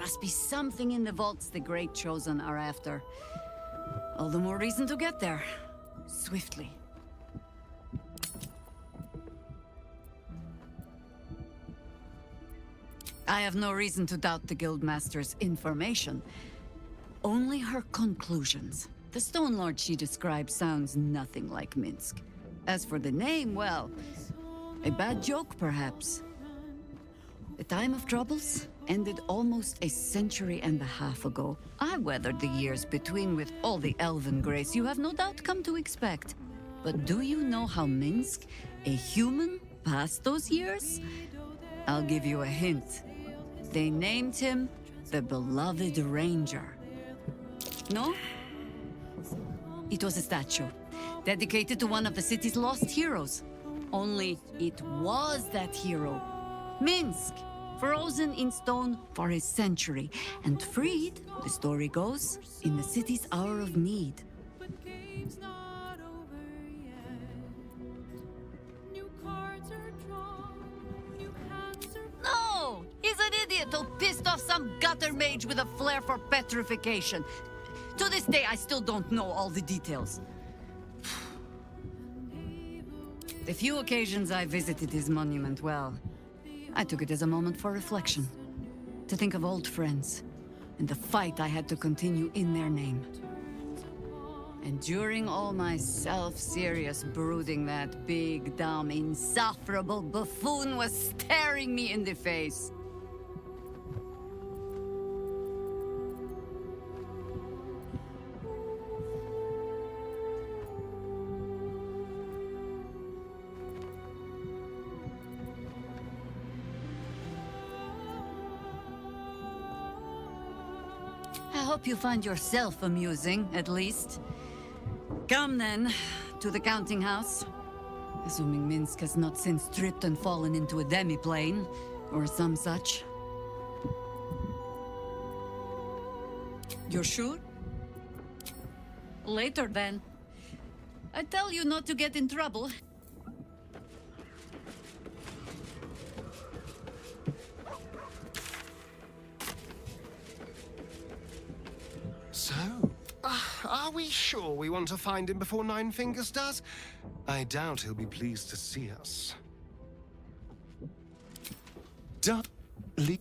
Must be something in the vaults the Great Chosen are after. All the more reason to get there. Swiftly. I have no reason to doubt the Guildmaster's information. Only her conclusions. The Stone Lord she describes sounds nothing like Minsk. As for the name, well, a bad joke perhaps. The time of troubles ended almost a century and a half ago. I weathered the years between with all the elven grace you have no doubt come to expect. But do you know how Minsk, a human, passed those years? I'll give you a hint. They named him the Beloved Ranger. No? It was a statue, dedicated to one of the city's lost heroes. Only it was that hero, Minsk, frozen in stone for a century, and freed, the story goes, in the city's hour of need. No! He's an idiot who pissed off some gutter mage with a flair for petrification. To this day, I still don't know all the details. The few occasions I visited his monument, well, I took it as a moment for reflection. To think of old friends, and the fight I had to continue in their name. And during all my self-serious brooding, that big, dumb, insufferable buffoon was staring me in the face. I hope you find yourself amusing, at least. Come then, to the counting house. Assuming Minsk has not since tripped and fallen into a demi-plane, or some such. You're sure? Later then. I tell you not to get in trouble. So, are we sure we want to find him before Nine Fingers does? I doubt he'll be pleased to see us. Dudley.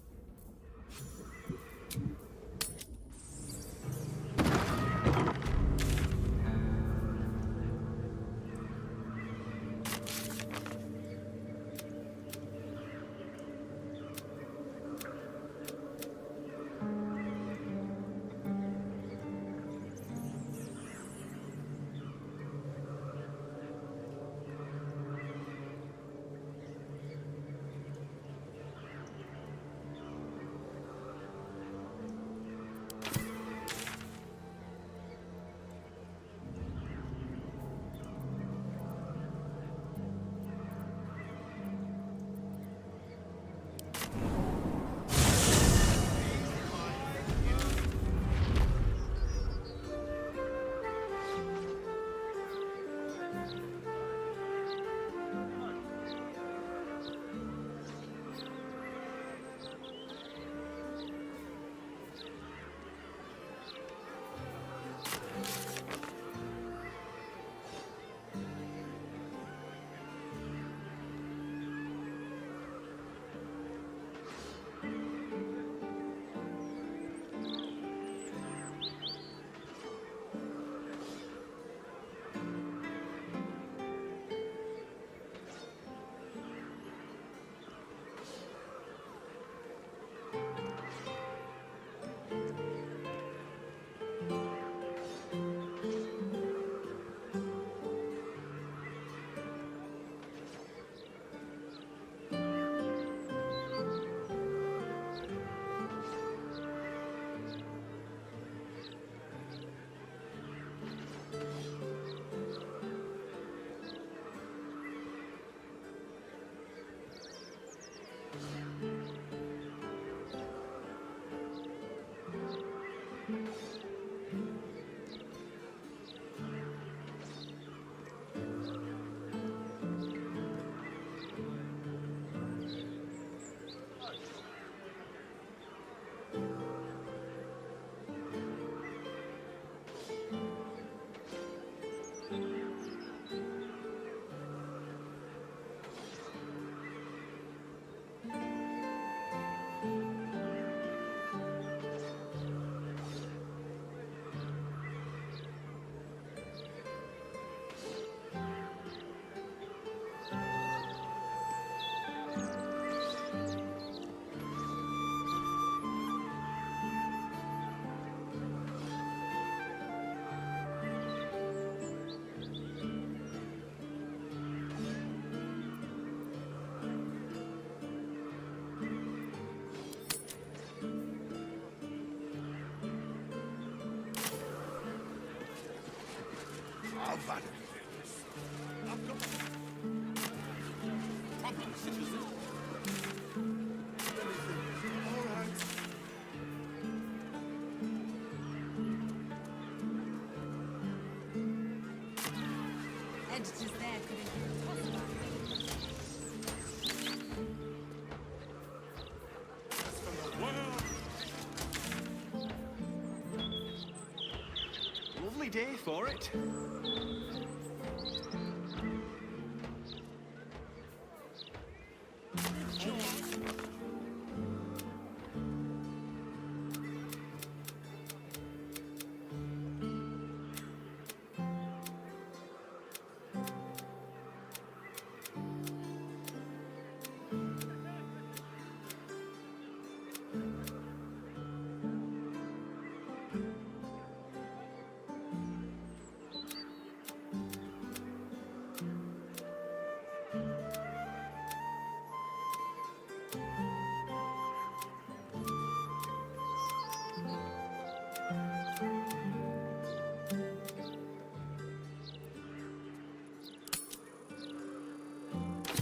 Editors there couldn't possibly. Lovely day for it.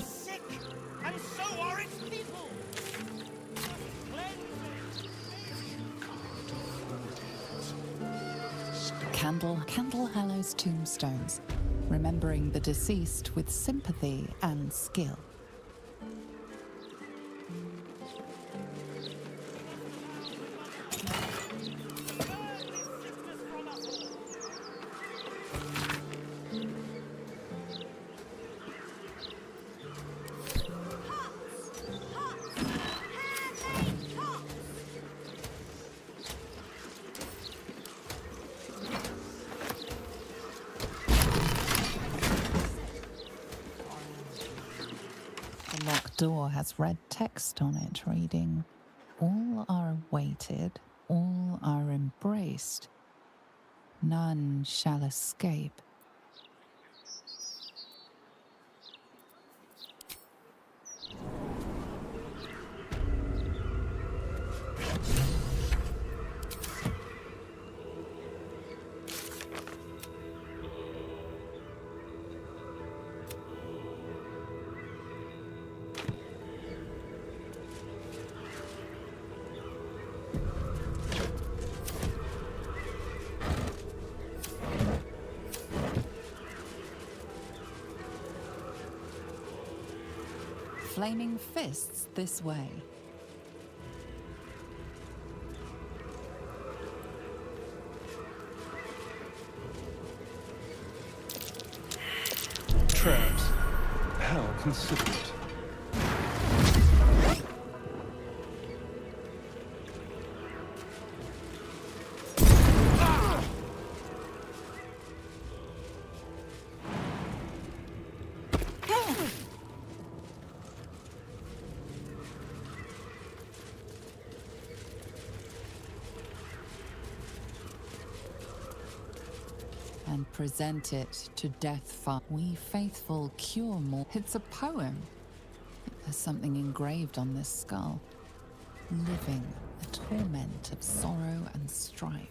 Sick, and so are its people. Candle hallows tombstones, remembering the deceased with sympathy and skill. The locked door has red text on it reading, "All are awaited, all are embraced, none shall escape." Flaming fists this way. Traps. How considerate. And present it to Deathfire. We faithful cure more. It's a poem. There's something engraved on this skull. Living the torment of sorrow and strife.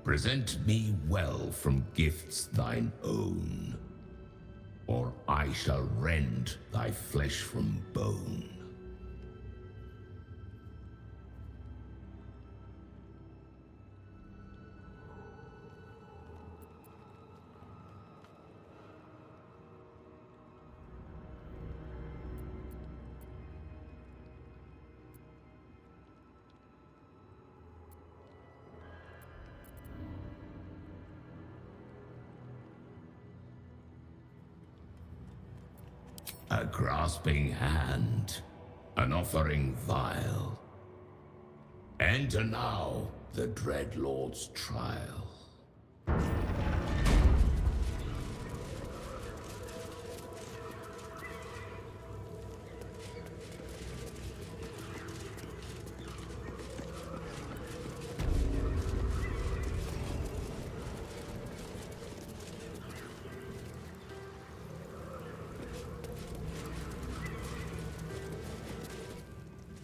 Present me well from gifts thine own, or I shall rend thy flesh from bone. A grasping hand, an offering vile. Enter now the Dreadlord's trial.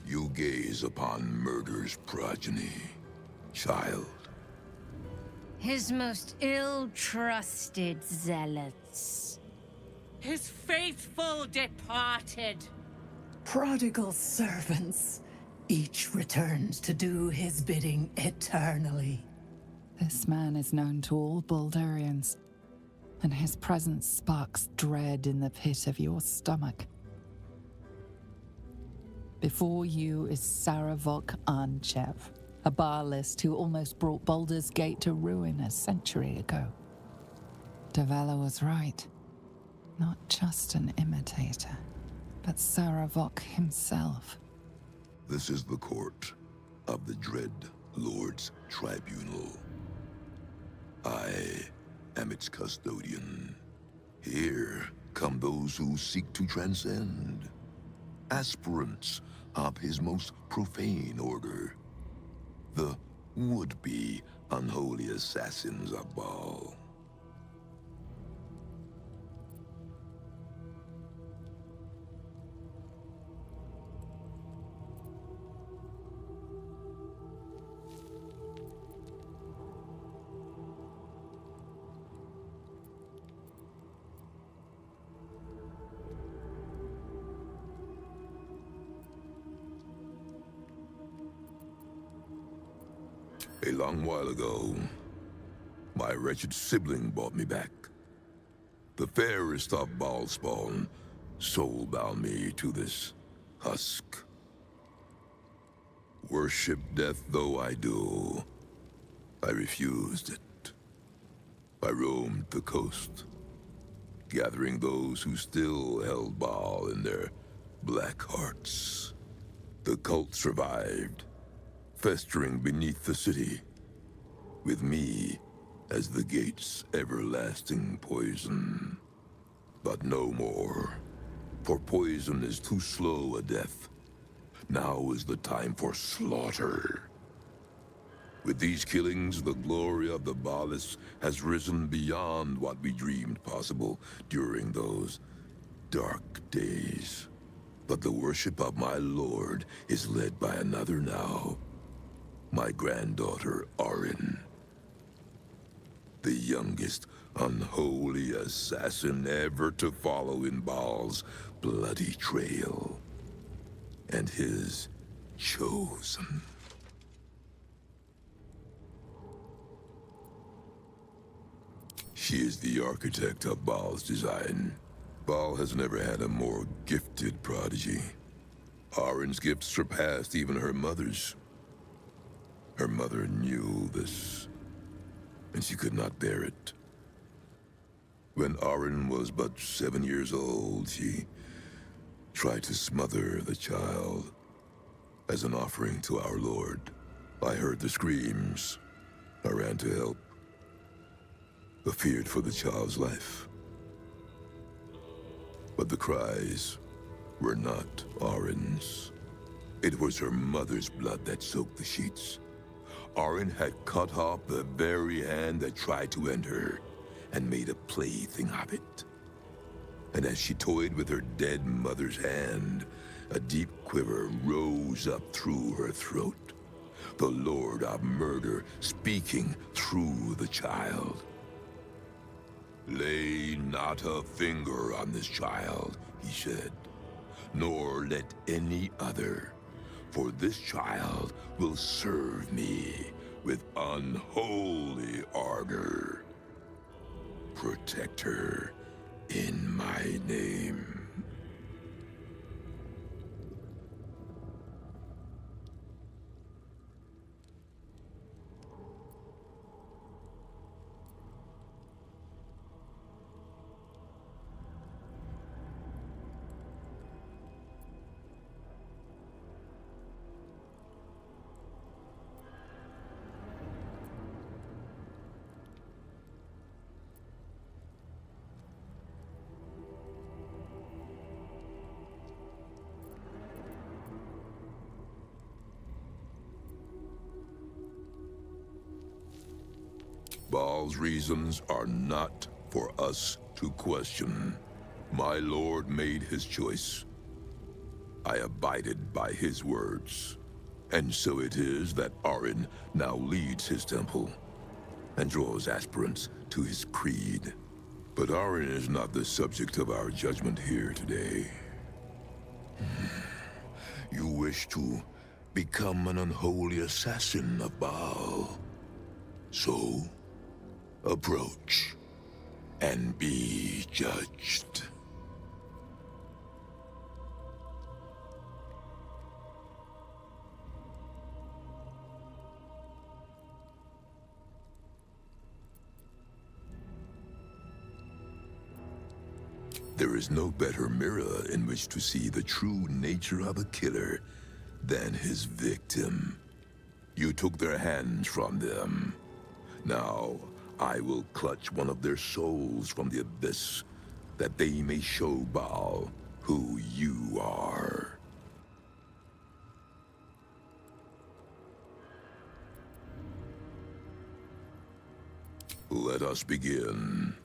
You gaze upon murder's progeny, child. His most ill-trusted zealots. His faithful departed. Prodigal servants. Each returns to do his bidding eternally. This man is known to all Baldurians, and his presence sparks dread in the pit of your stomach. Before you is Saravok Arnchev, a Baalist who almost brought Baldur's Gate to ruin a century ago. Davella was right. Not just an imitator, but Saravok himself. This is the court of the Dread Lord's Tribunal. I am its custodian. Here come those who seek to transcend. Aspirants of his most profane order. The would-be unholy assassins of Baal. A long while ago, my wretched sibling brought me back. The fairest of Baal spawn soul-bound me to this husk. Worship death though I do, I refused it. I roamed the coast, gathering those who still held Baal in their black hearts. The cult survived, festering beneath the city, with me as the gate's everlasting poison. But no more, for poison is too slow a death. Now is the time for slaughter. With these killings, the glory of the Baalists has risen beyond what we dreamed possible during those dark days. But the worship of my lord is led by another now. My granddaughter, Arin. The youngest unholy assassin ever to follow in Baal's bloody trail. And his chosen. She is the architect of Baal's design. Baal has never had a more gifted prodigy. Arin's gifts surpassed even her mother's. Her mother knew this, and she could not bear it. When Arin was but 7 years old, she tried to smother the child as an offering to our Lord. I heard the screams. I ran to help, but feared for the child's life. But the cries were not Arin's. It was her mother's blood that soaked the sheets. Arin had cut off the very hand that tried to end her, and made a plaything of it. And as she toyed with her dead mother's hand, a deep quiver rose up through her throat. The Lord of Murder speaking through the child. "Lay not a finger on this child," he said, "nor let any other. For this child will serve me with unholy ardor. Protect her in my name." Baal's reasons are not for us to question. My lord made his choice. I abided by his words. And so it is that Arin now leads his temple and draws aspirants to his creed. But Arin is not the subject of our judgment here today. You wish to become an unholy assassin of Baal. So, approach and be judged. There is no better mirror in which to see the true nature of a killer than his victim. You took their hands from them. Now, I will clutch one of their souls from the abyss, that they may show Baal who you are. Let us begin.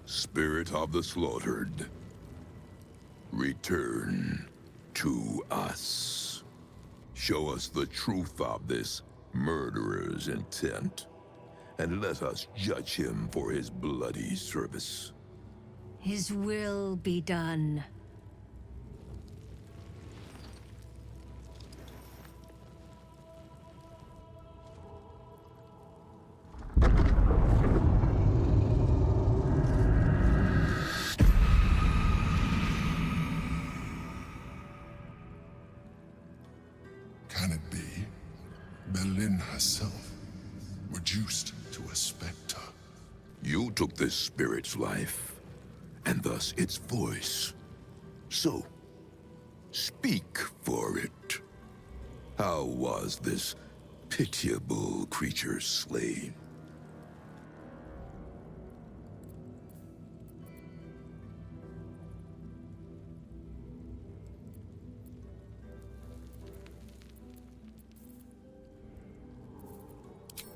Spirit of the slaughtered, return to us. Show us the truth of this murderer's intent, and let us judge him for his bloody service. His will be done. Can it be Berlin herself, reduced to a specter? You took this spirit's life, and thus its voice. So, speak for it. How was this pitiable creature slain?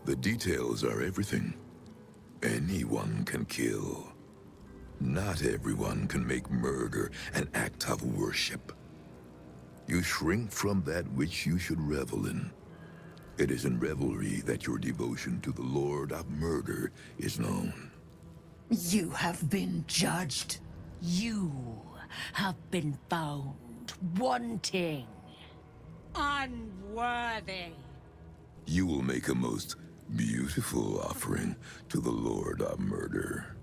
The details are everything. Anyone can kill. Not everyone can make murder an act of worship. You shrink from that which you should revel in. It is in revelry that your devotion to the Lord of Murder is known. You have been judged. You have been found wanting, unworthy. You will make a most beautiful offering to the Lord of Murder.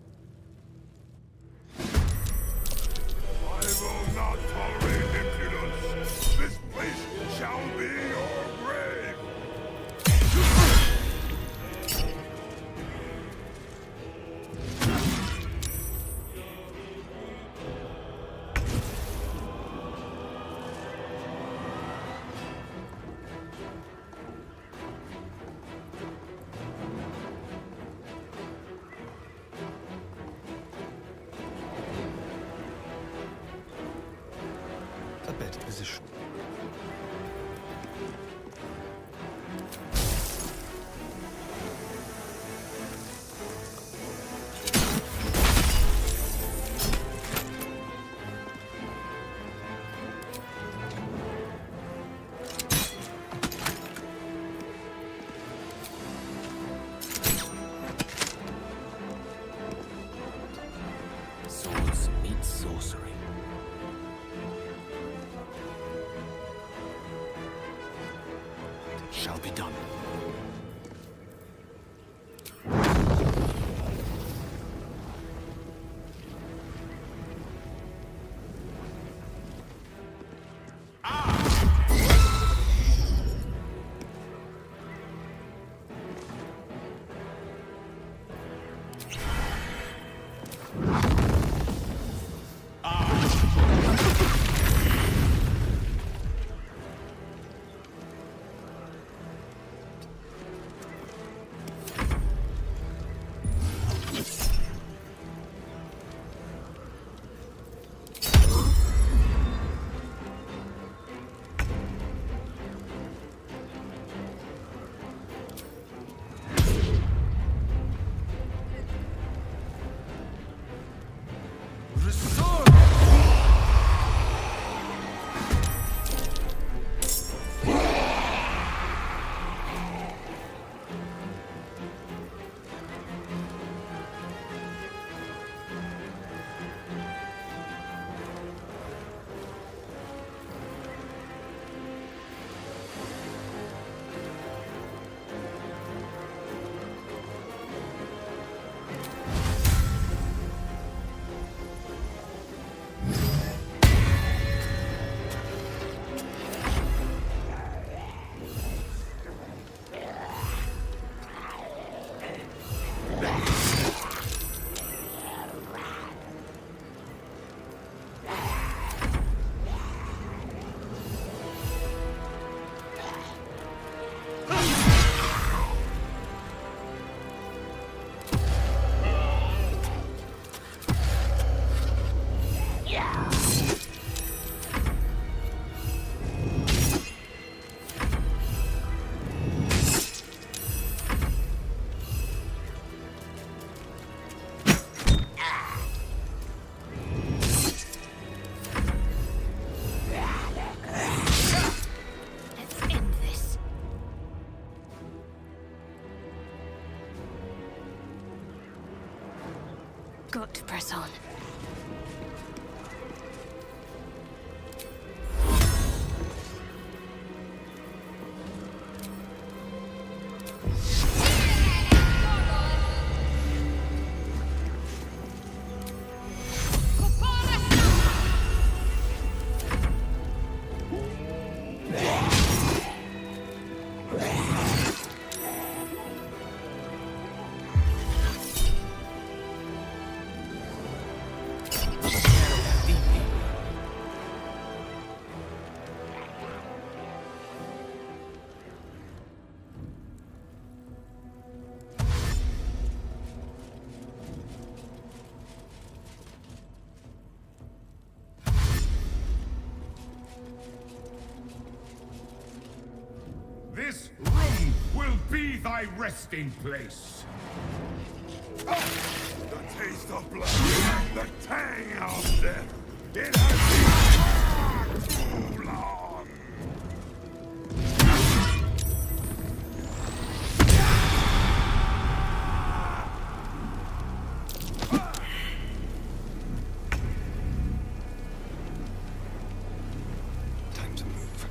I will not tolerate impudence. This place shall be your grave. A better position. Swords meet sorcery. Shall be done. to press on. This room will be thy resting place. The taste of blood, the tang of death. It has been far too long. Time to move.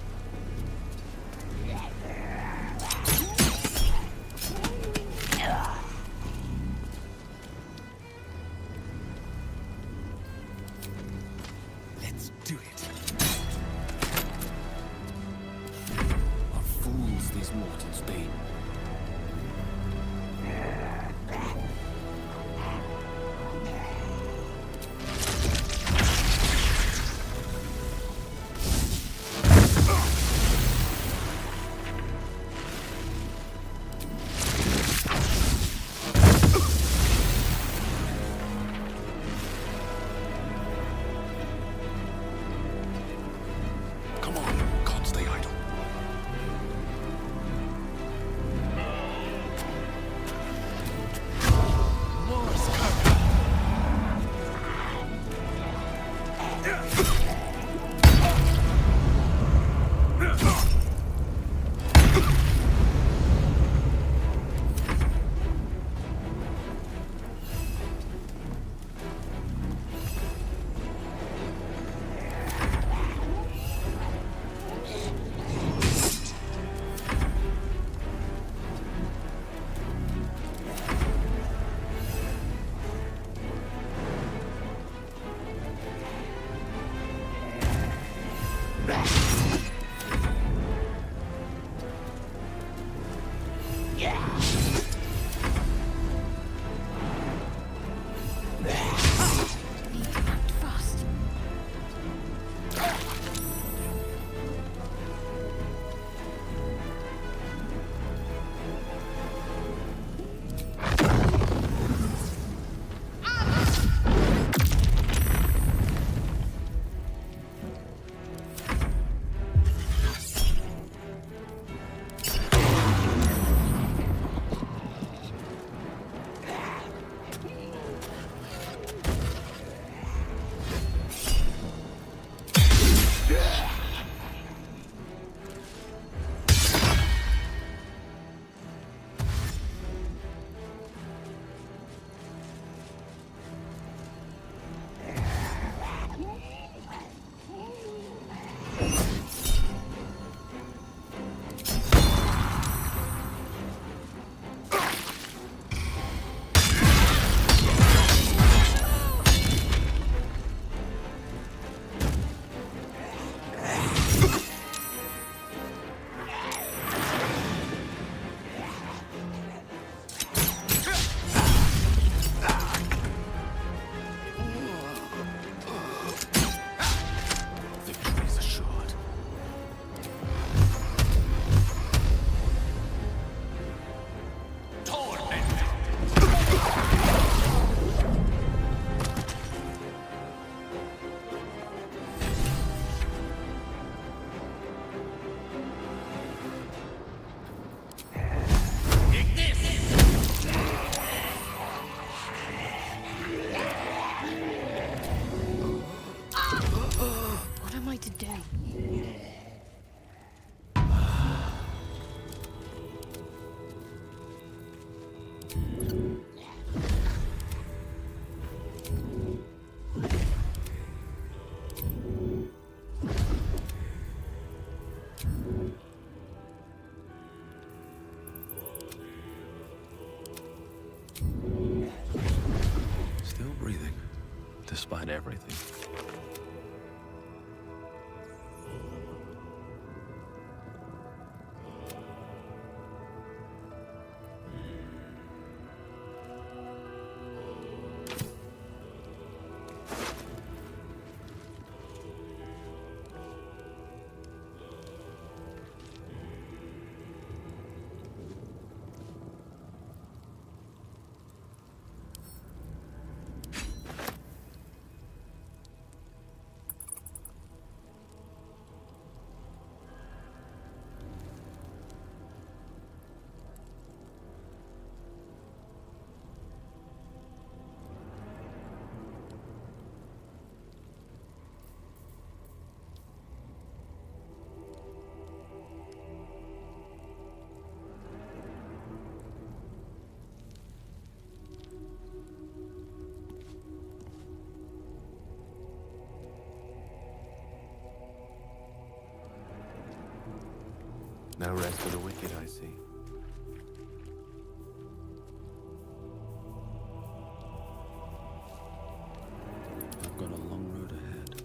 Let's do it. What fools these mortals be. Come on, can't stay idle. Morris cover. Fast. Victory is assured. What am I to do? behind everything. No rest for the wicked, I see. I've got a long road ahead.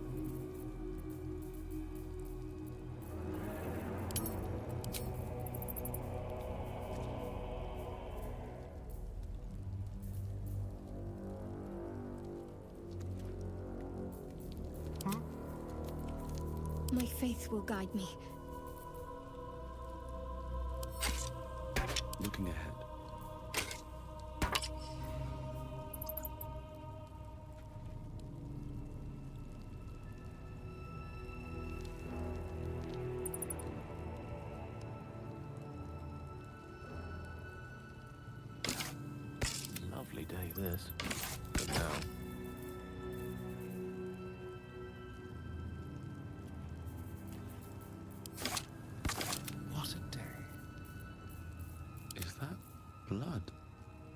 My faith will guide me. Looking ahead. Lovely day, this. But now... What a day. Is that blood?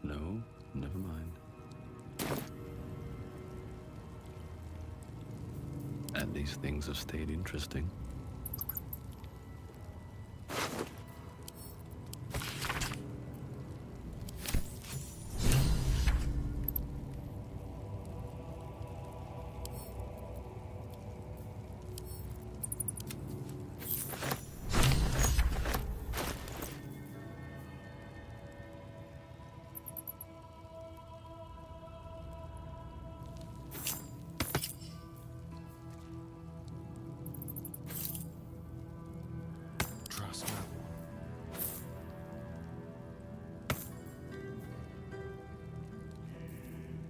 No, never mind. And these things have stayed interesting. Trust no one.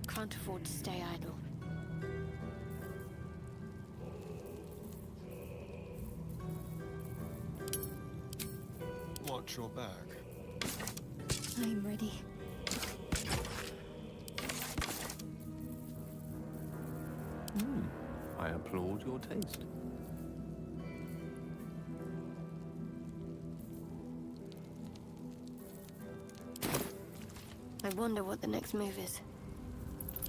Can't afford to stay idle. Watch your back. I'm ready. I applaud your taste. I wonder what the next move is.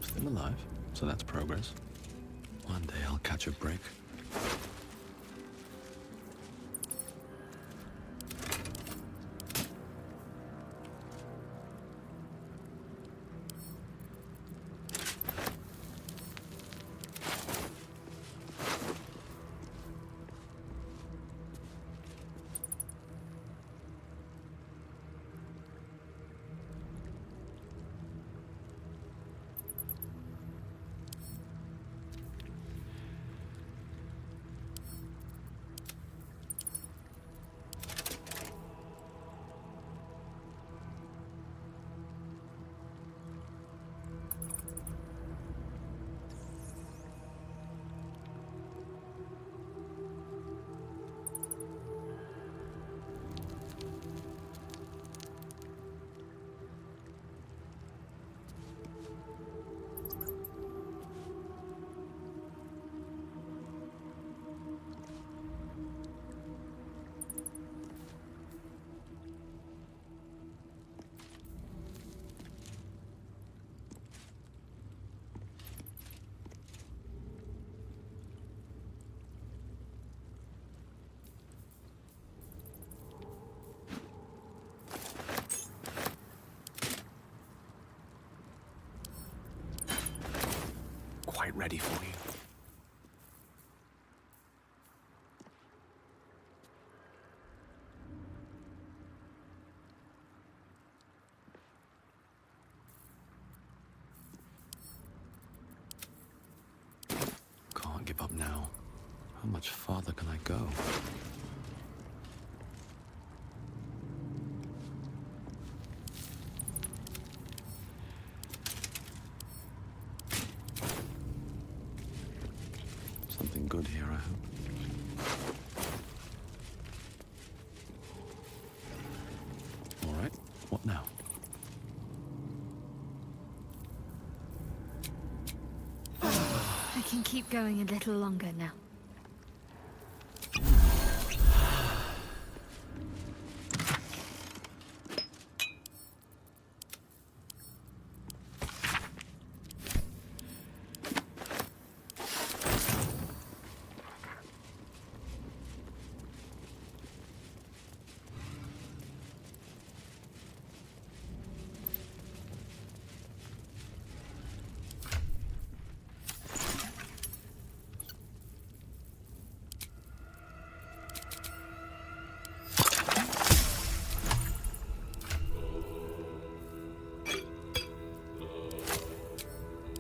Still alive, so that's progress. One day I'll catch a break. it ready for you. Can't give up now. How much farther can I go? Something good here, I hope. All right, what now? I can keep going a little longer now.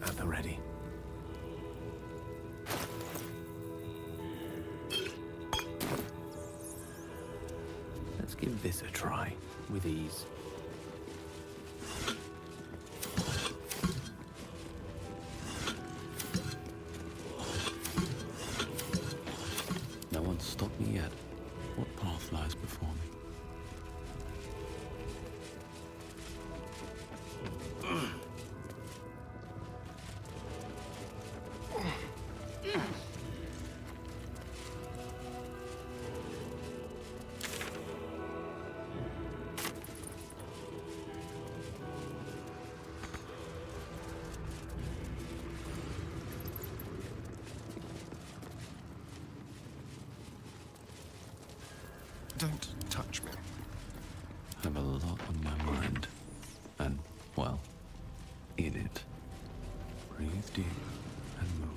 At the ready. Let's give this a try, with ease. No one's stopped me yet. What path lies before me? Don't touch me. I have a lot on my mind. And, well, in it. Breathe deep and move.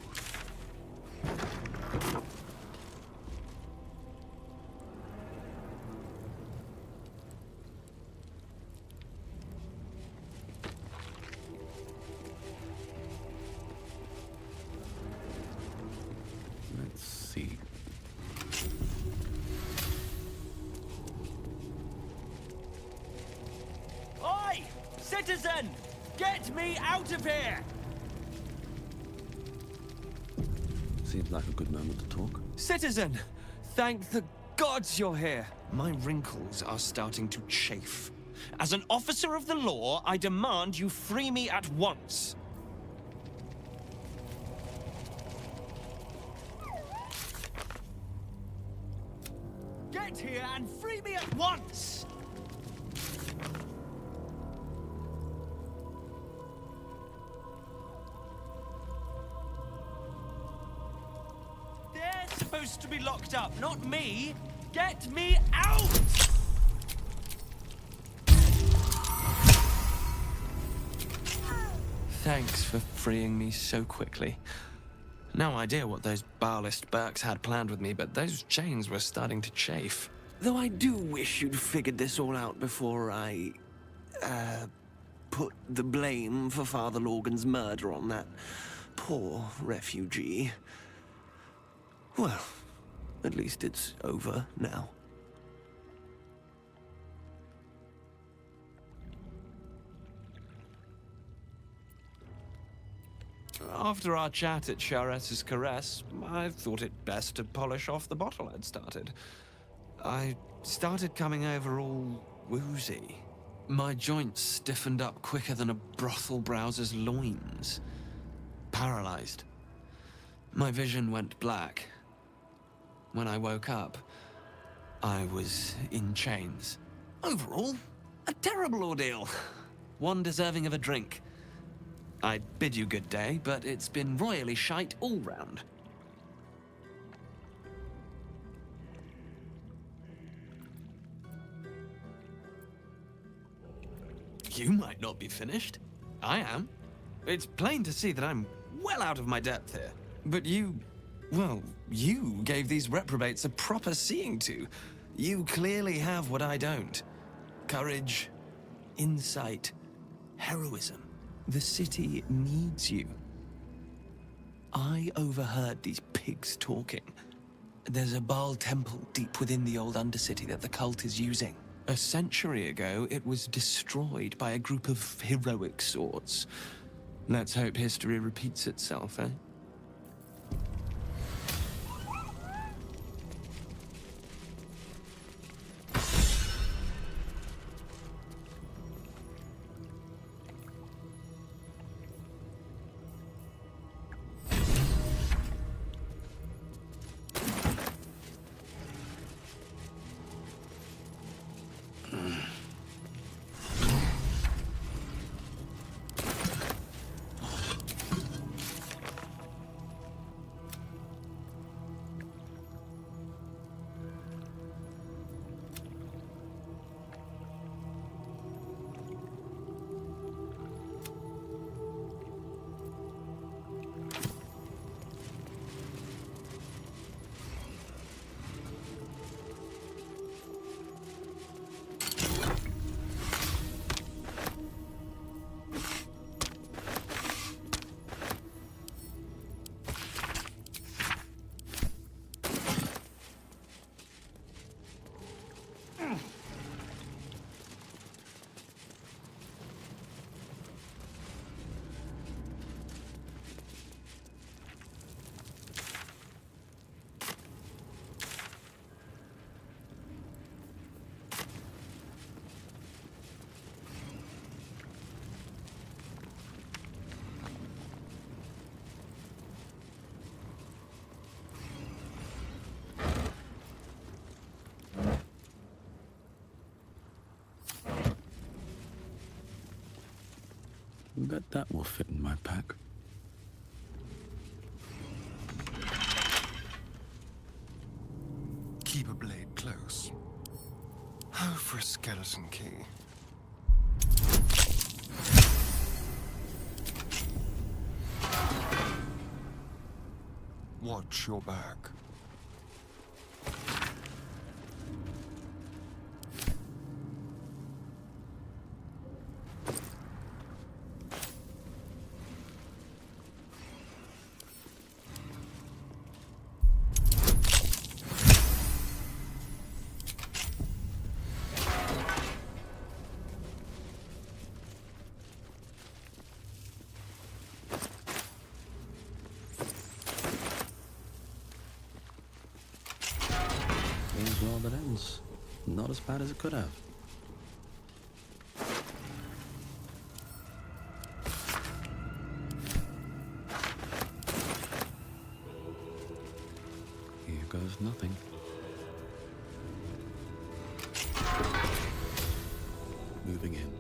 Let's see. Oi! Citizen! Get me out of here! Seems like a good moment to talk. Citizen! Thank the gods you're here! My wrinkles are starting to chafe. As an officer of the law, I demand you free me at once. Get here and free me at once! They're supposed to be locked up, not me! Get me out! Thanks for freeing me so quickly. No idea what those Barlist Burks had planned with me, but those chains were starting to chafe. Though I do wish you'd figured this all out before I, put the blame for Father Lorgan's murder on that poor refugee. Well, at least it's over now. After our chat at Charessa's Caress, I thought it best to polish off the bottle I'd started. I started coming over all woozy. My joints stiffened up quicker than a brothel browser's loins. Paralyzed. My vision went black. When I woke up, I was in chains. Overall, a terrible ordeal. One deserving of a drink. I bid you good day, but it's been royally shite all round. You might not be finished. I am. It's plain to see that I'm well out of my depth here. But you gave these reprobates a proper seeing to. You clearly have what I don't. Courage, insight, heroism. The city needs you. I overheard these pigs talking. There's a Baal temple deep within the old Undercity that the cult is using. A century ago, it was destroyed by a group of heroic sorts. Let's hope history repeats itself, eh? Bet that will fit in my pack. Keep a blade close. Oh, for a skeleton key. Watch your back. Well, that ends. Not as bad as it could have. Here goes nothing. Moving in.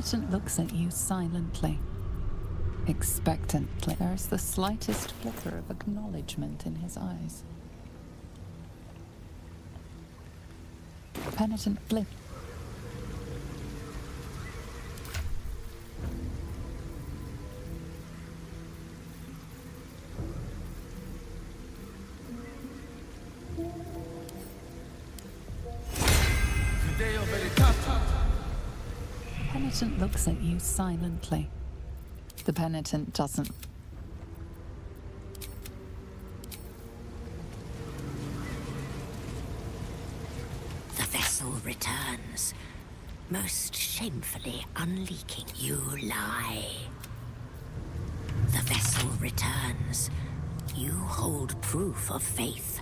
penitent looks at you silently, expectantly. There is the slightest flicker of acknowledgement in his eyes. Penitent blink. Penitent looks at you silently. The penitent doesn't. The vessel returns, most shamefully unleaking. You lie. The vessel returns. You hold proof of faith,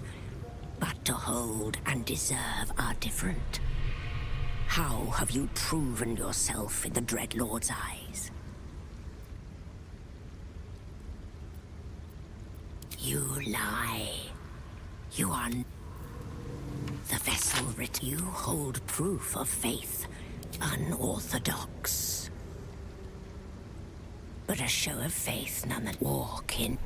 but to hold and deserve are different. How have you proven yourself in the Dreadlord's eyes? You lie. You are... The vessel you hold proof of faith, unorthodox. But a show of faith none that walk in.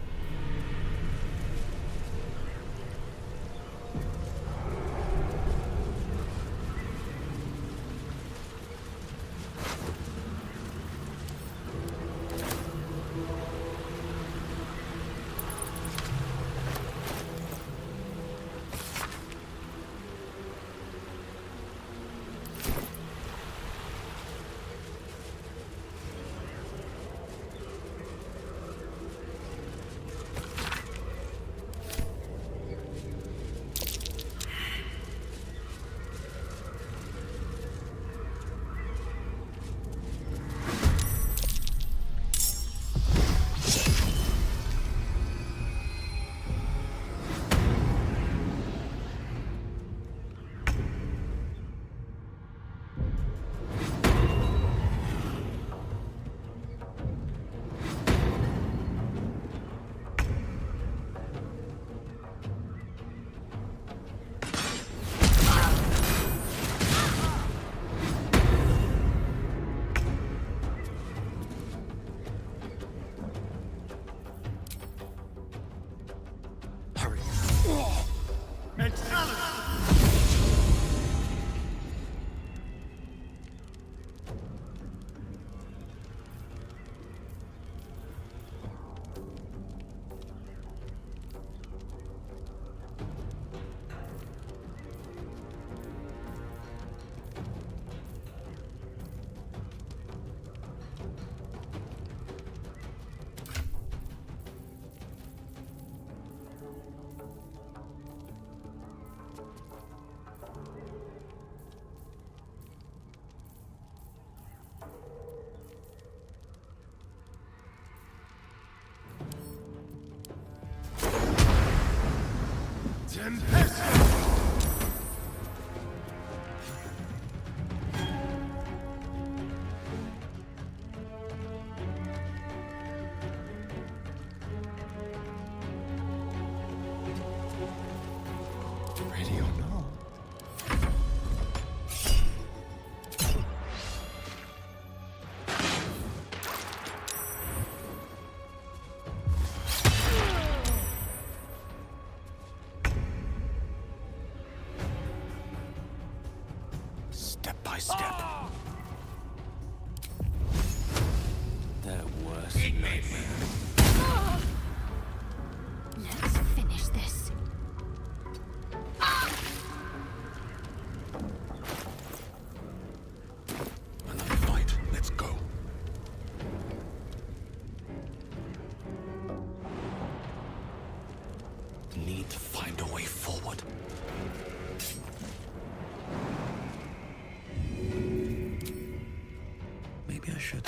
Ready or not? Step by step. Their worst nightmare. Let's finish this. Another fight. Let's go. Need to find a way forward. Maybe I should.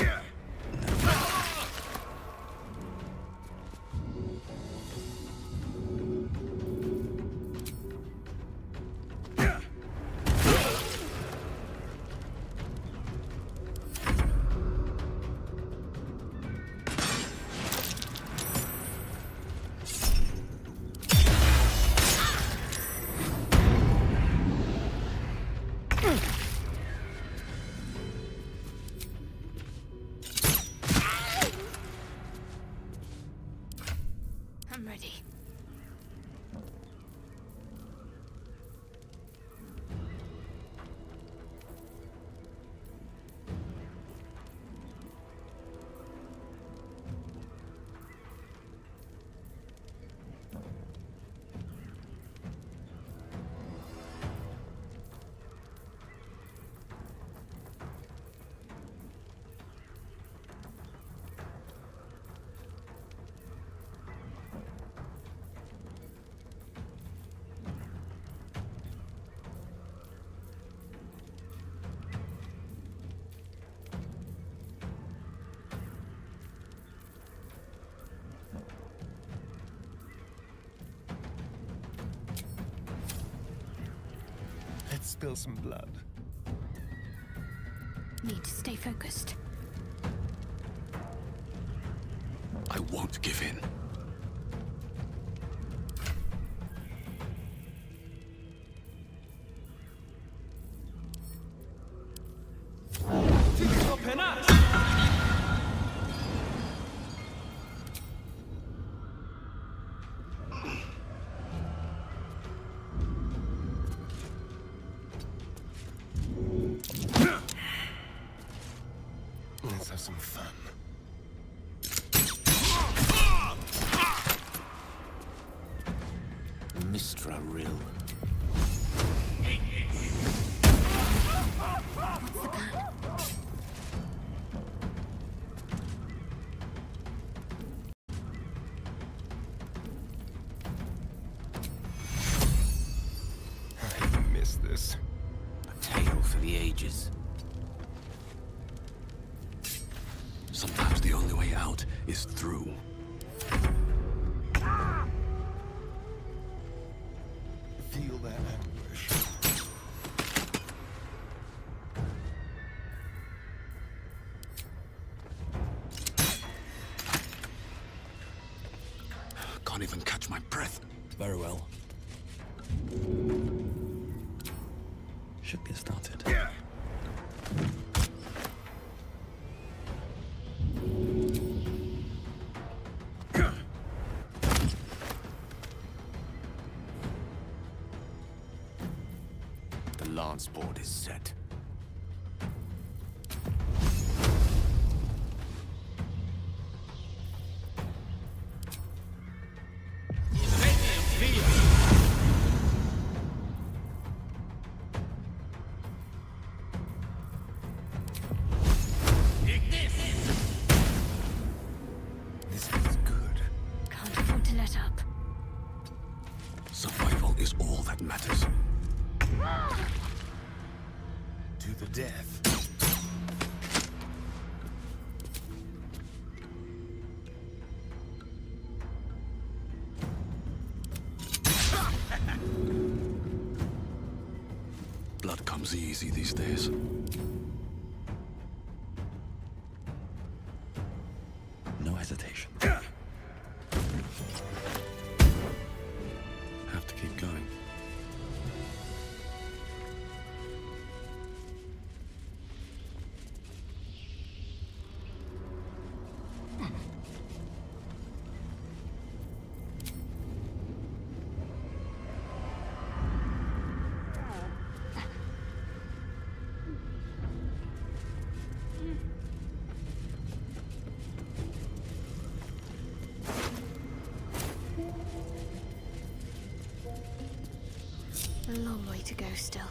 spill some blood. Need to stay focused. I won't give in. Let's have some fun. Mistra Rill. I miss this. A tale for the ages. Sometimes the only way out is through. Feel that anguish. Can't even catch my breath. Very well. Should get started. The lance board is set. This feels good. Can't afford to let up. Survival is all that matters. To the death. Blood comes easy these days. No hesitation. Have to keep going. A long way to go still.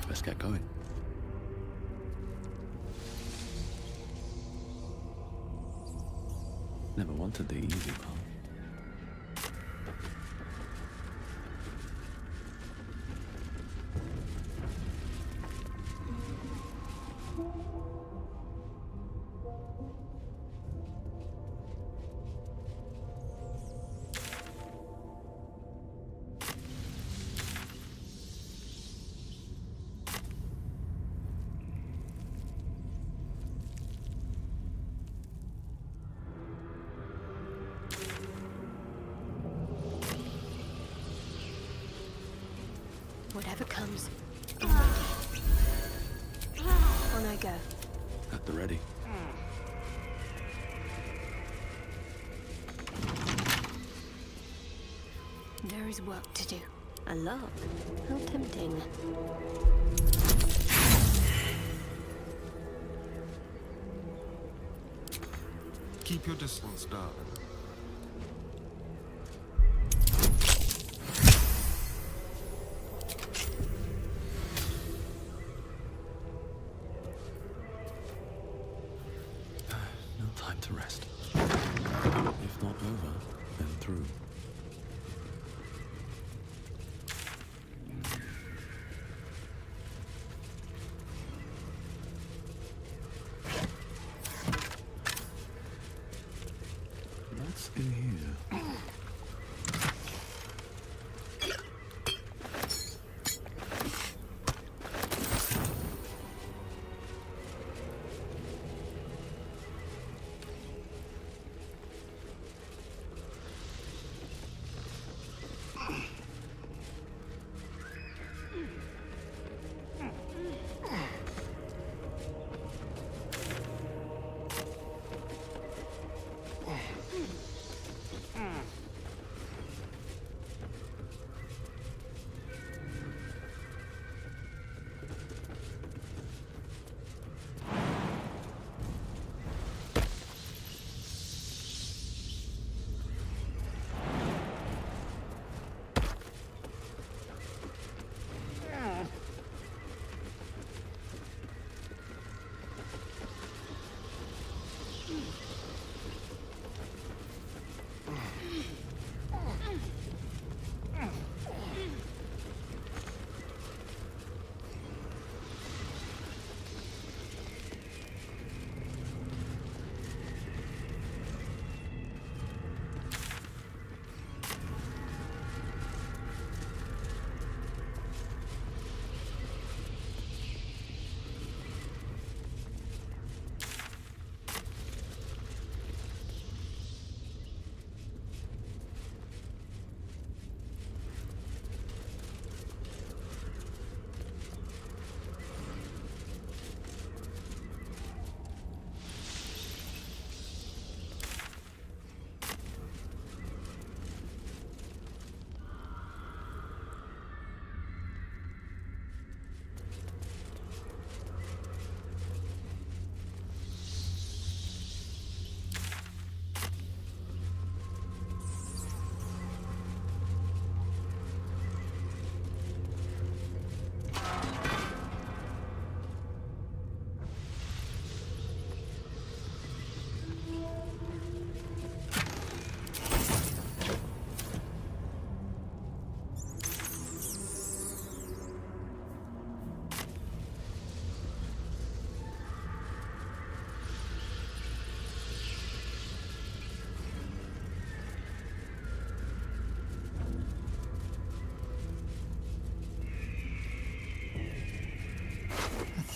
Let's get going. Never wanted the easy part. Whatever comes, I'm ready. On I go. At the ready. There is work to do. A lot. How tempting. Keep your distance, darling. No time to rest. If not over, then through. What's in here?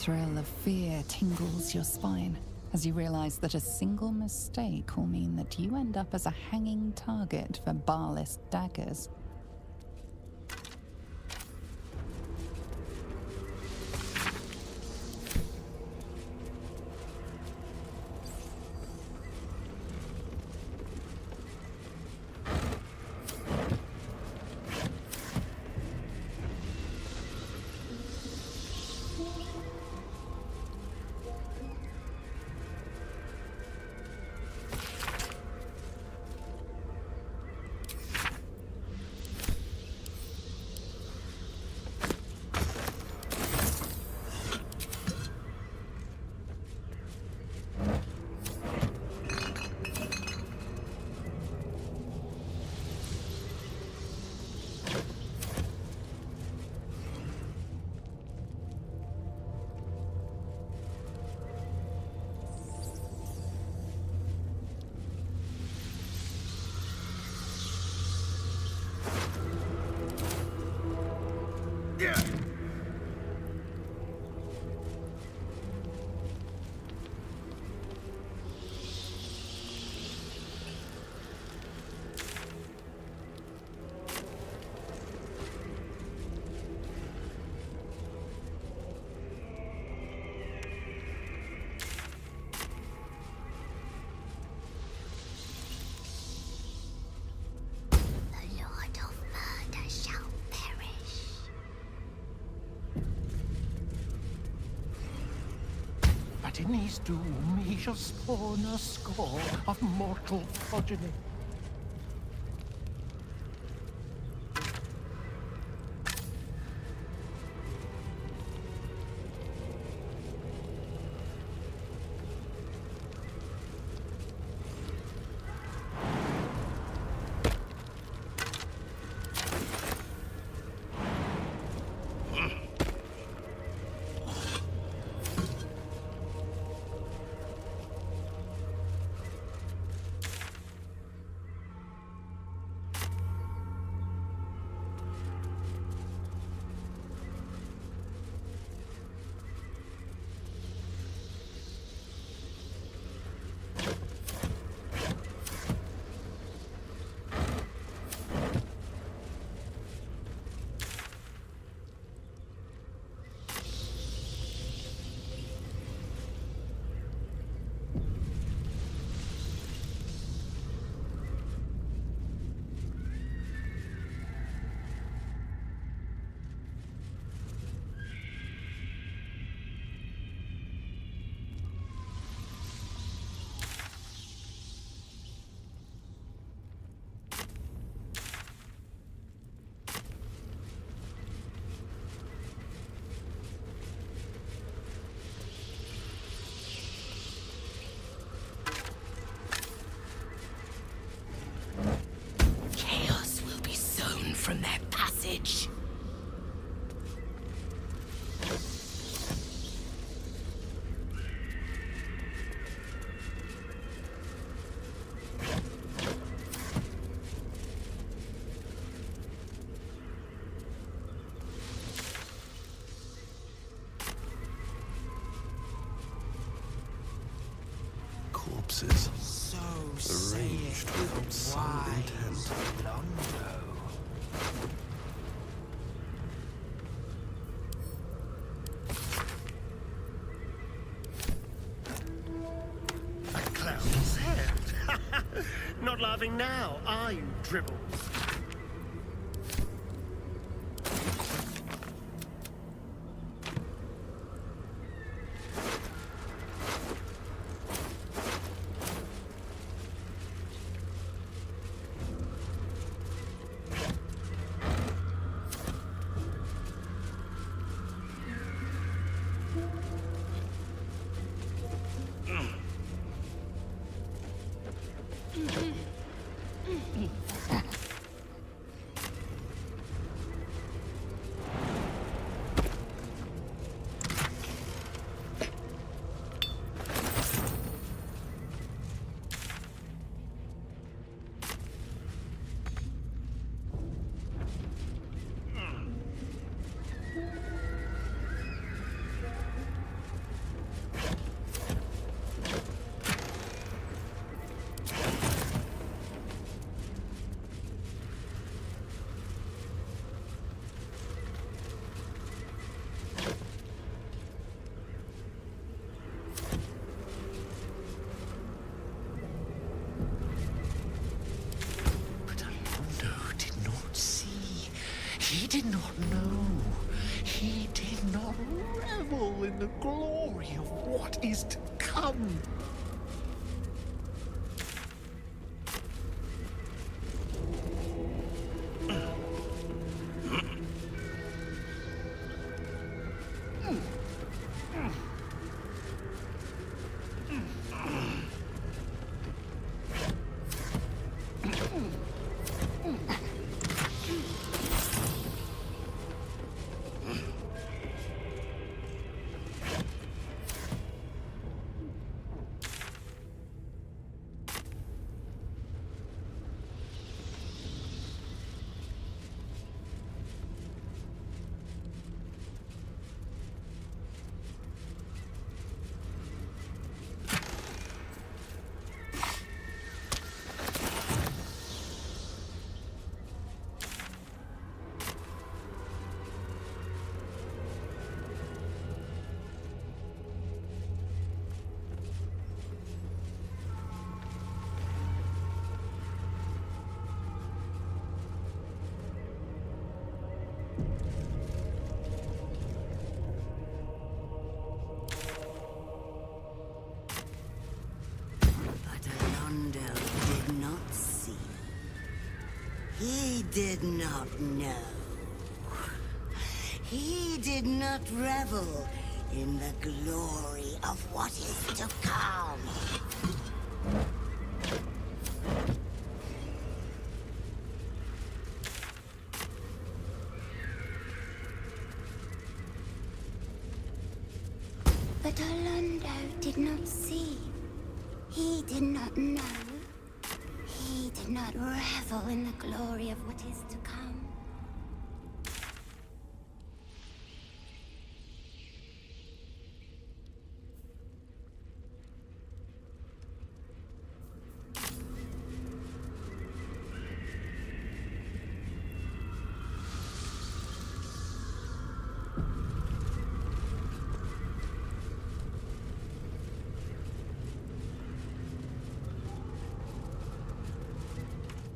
thrill of fear tingles your spine as you realize that a single mistake will mean that you end up as a hanging target for Balist daggers. But in his doom he shall spawn a score of mortal progeny. From their passage. Corpses. So arranged with some intent. Long ago. Clown's head. Not laughing now, are you, Dribbles? did not know. He did not revel in the glory of what is to come. He did not know. He did not revel in the glory of what is to come. But Orlando did not see. He did not know. He did not revel in the glory of what is to come.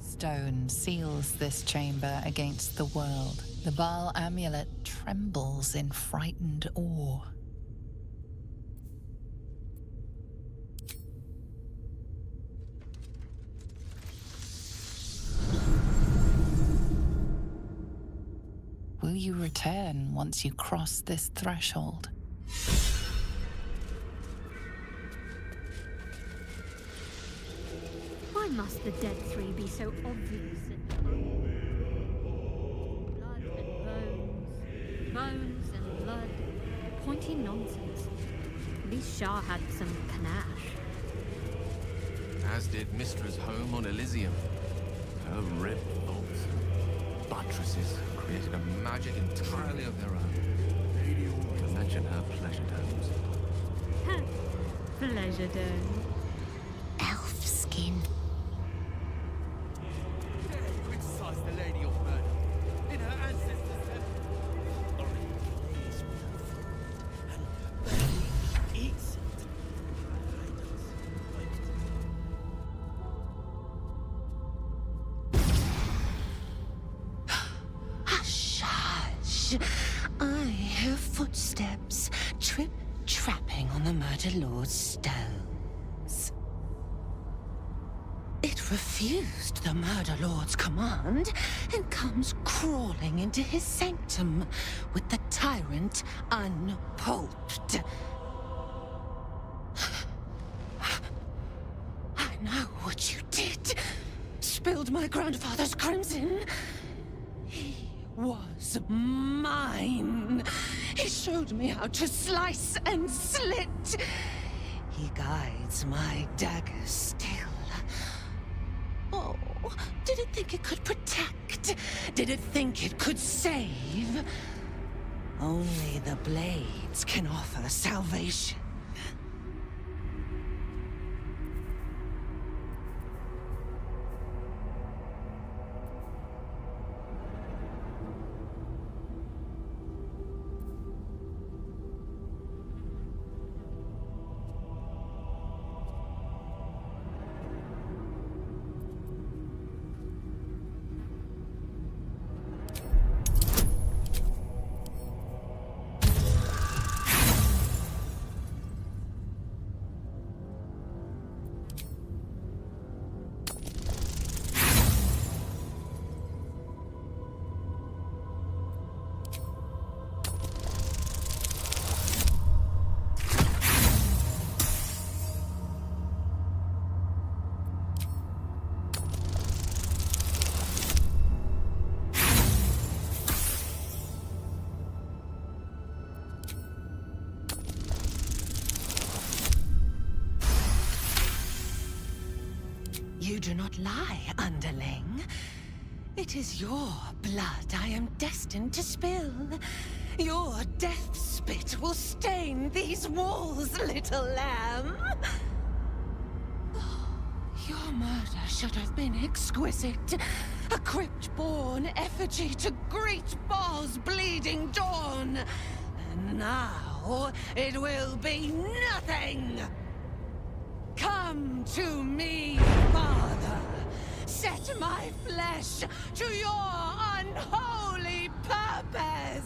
Stone seals this chamber against the world. The Baal amulet trembles in frightened awe. Will you return once you cross this threshold? Why must the dead three be so obvious and blood and bones and blood, pointy nonsense. At least Shah had some panache. As did Mistra's home on Elysium. Her ribbed vaults and buttresses created a magic entirely of their own. To mention her pleasure domes. Pleasure dome. Elf skin. Criticize the Lady of Murder in her ancestors' temple. Already plays with her food and barely eats it. Hush, hush. I hear footsteps trip-trapping on the Murder Lord's stones. It refused the Murder Lord's command and comes crawling into his sanctum with the tyrant unpulped. I know what you did. Spilled my grandfather's crimson. He was mine. He showed me how to slice and slit. He guides my dagger still. Oh, did it think it could protect? Did it think it could save? Only the blades can offer salvation. You do not lie, underling. It is your blood I am destined to spill. Your death spit will stain these walls, little lamb. Your murder should have been exquisite. A crypt-born effigy to greet Baal's bleeding dawn. And now it will be nothing! Come to me, Father. Set my flesh to your unholy purpose!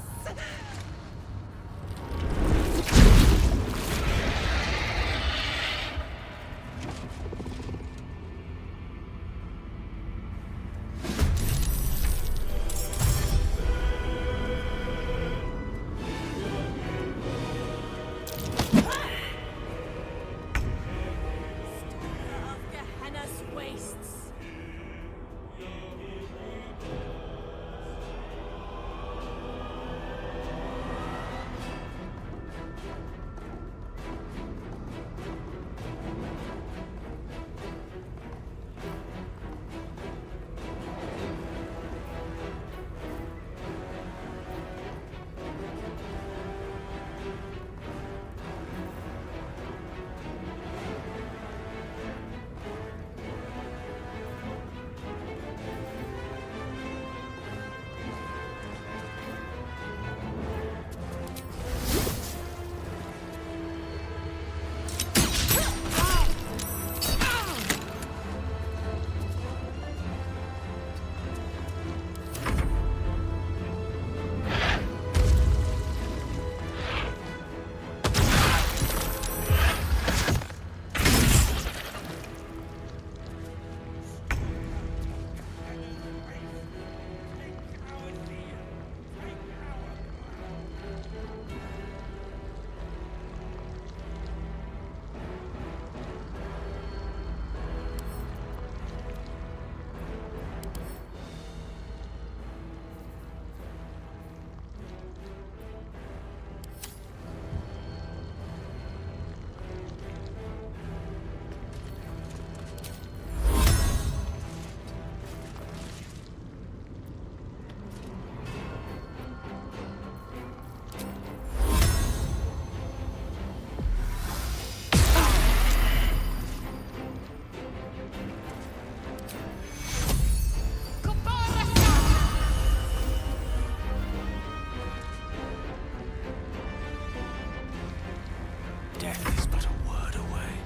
Death is but a word away.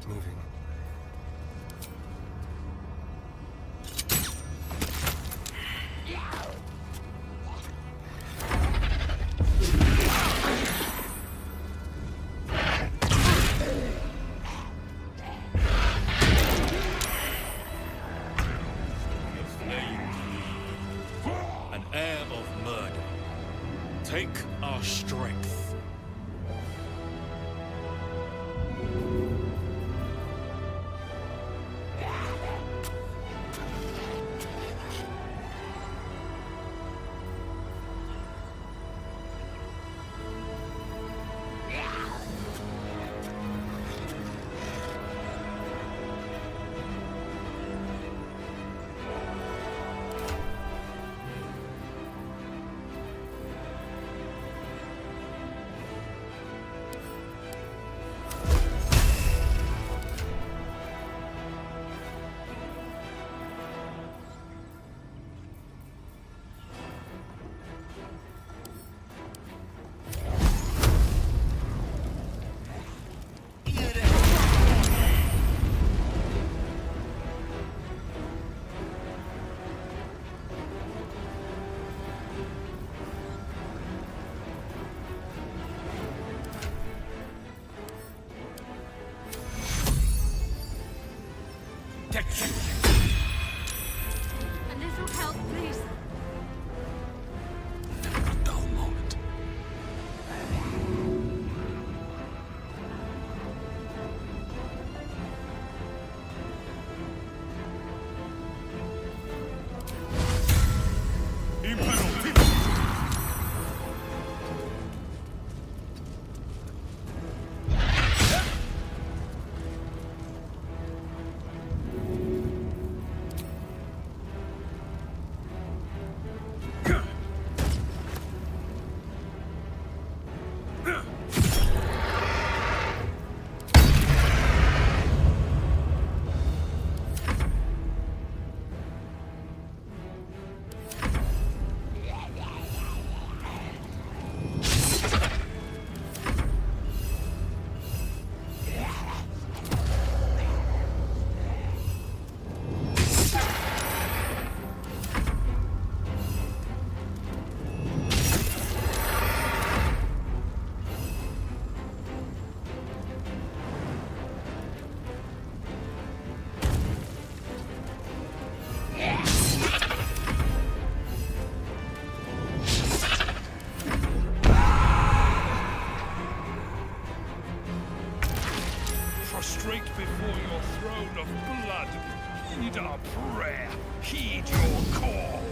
moving. An heir of murder. Take our strength. A little help, please. Never a dull moment. Prostrate before your throne of blood. Heed our prayer. Heed your call.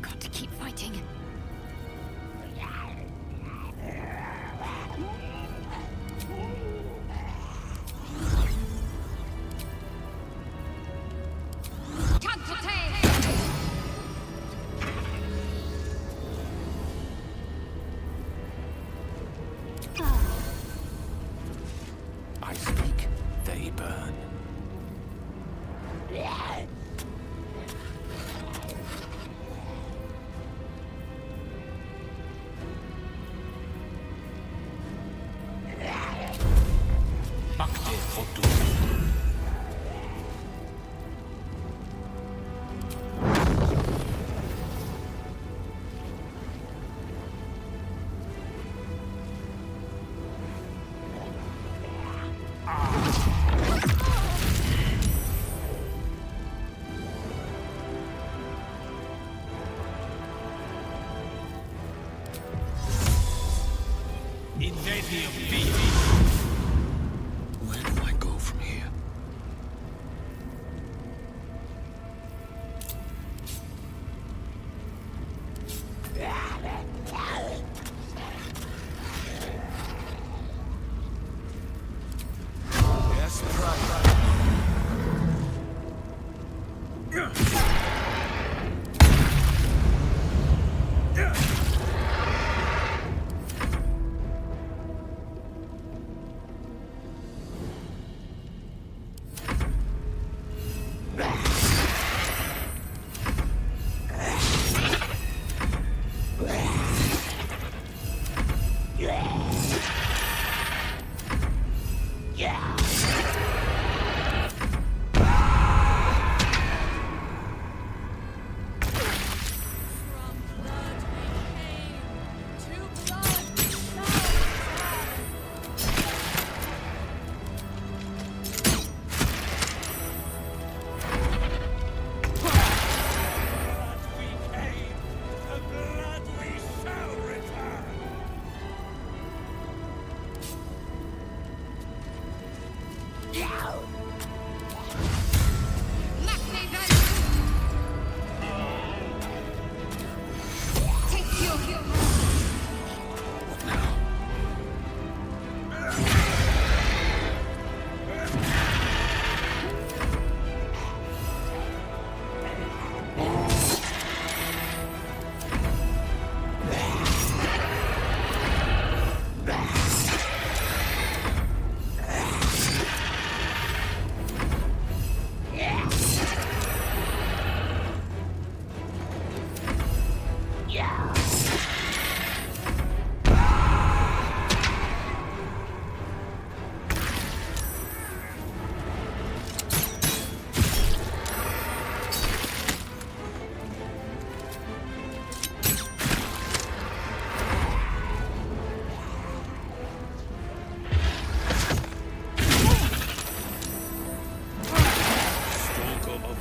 Got to keep fighting. I speak, they burn.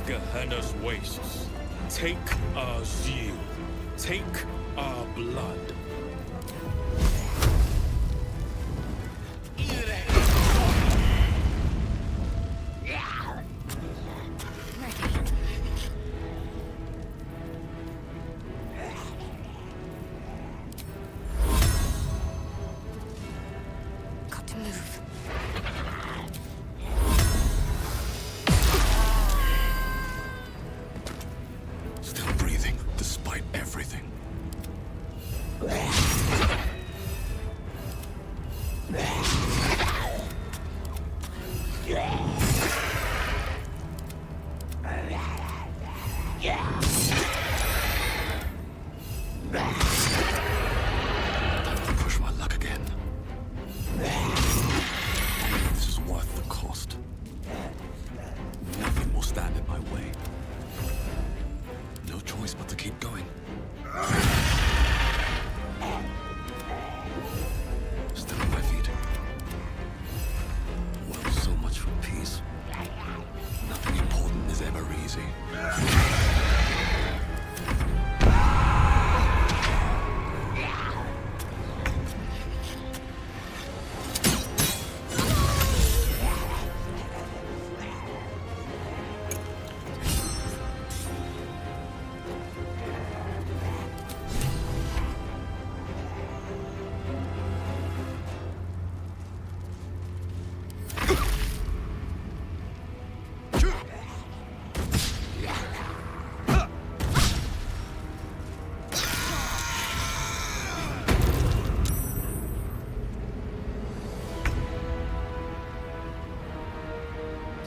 Gehenna's wastes. Take our zeal. Take our blood. Got to move. Still breathing, despite everything. Time to push my luck again. This is worth the cost. Nothing will stand in my way. No choice but to keep going. Still on my feet. Well, so much for peace. Nothing important is ever easy.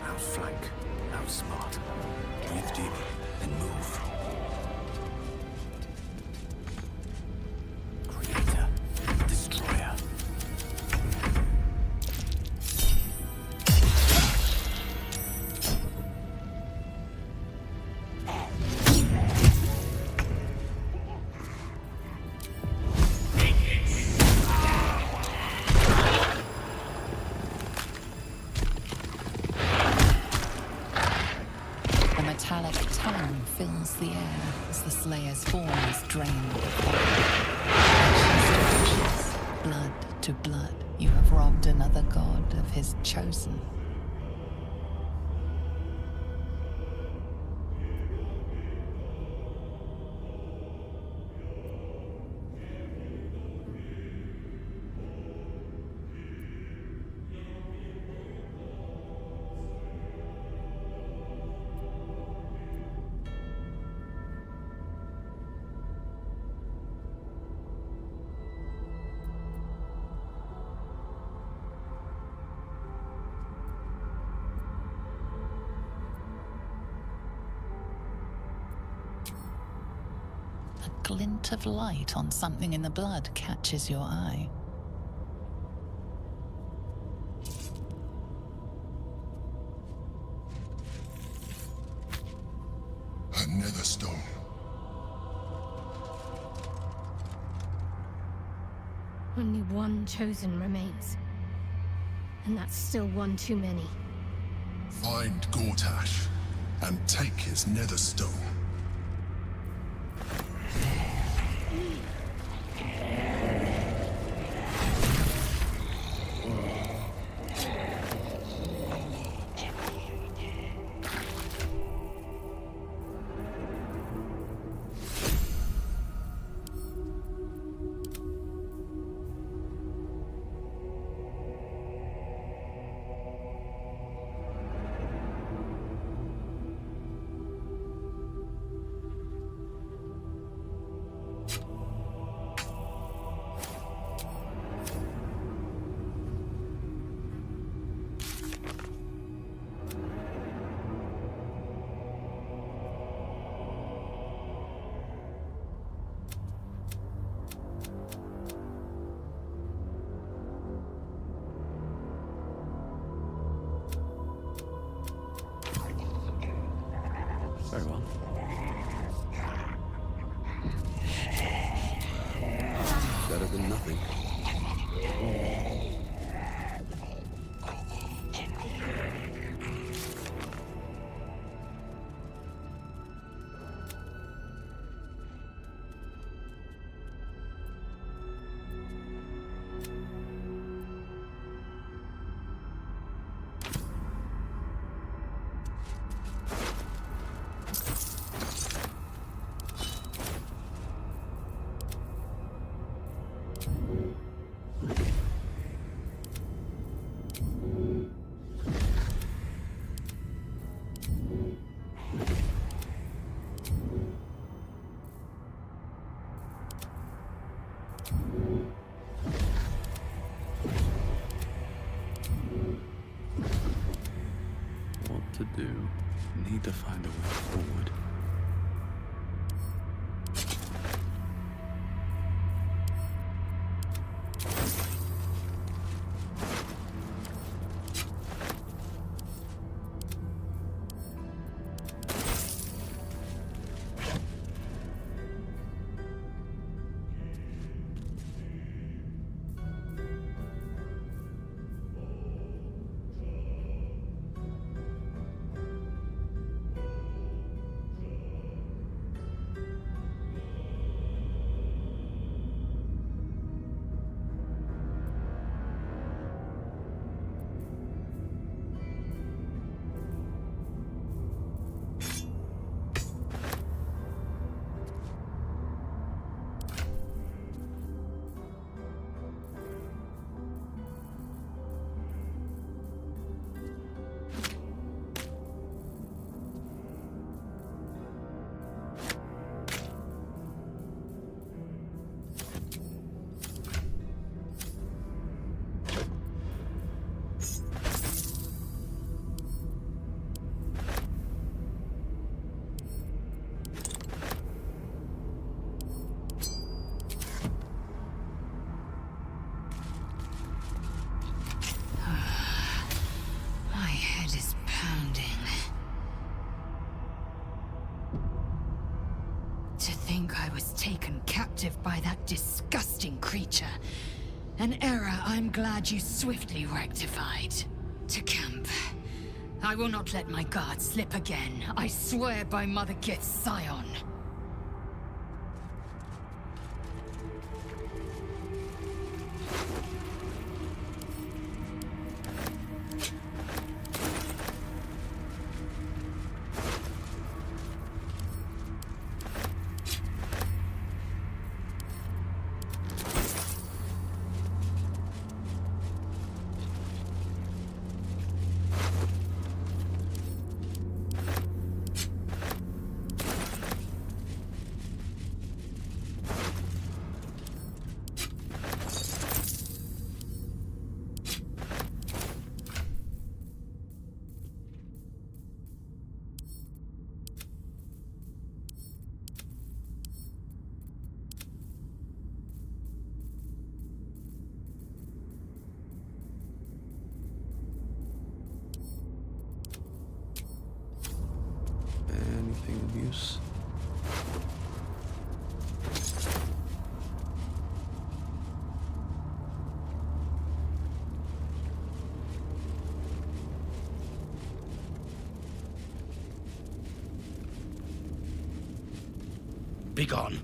Outflank, outsmart. Breathe deep and move. Creator, destroyer. The metallic tone fills the air as the Slayer's form is drained. Ashes to ashes, blood to blood, you have robbed another god of his chosen. A glint of light on something in the blood catches your eye. A nether stone. Only one chosen remains. And that's still one too many. Find Gortash and take his nether stone. than nothing. What to do? Need to find a way forward. My head is pounding. To think I was taken captive by that disgusting creature. An error I'm glad you swiftly rectified. To camp. I will not let my guard slip again. I swear by Mother Gith's Scion. Anything of use? Be gone.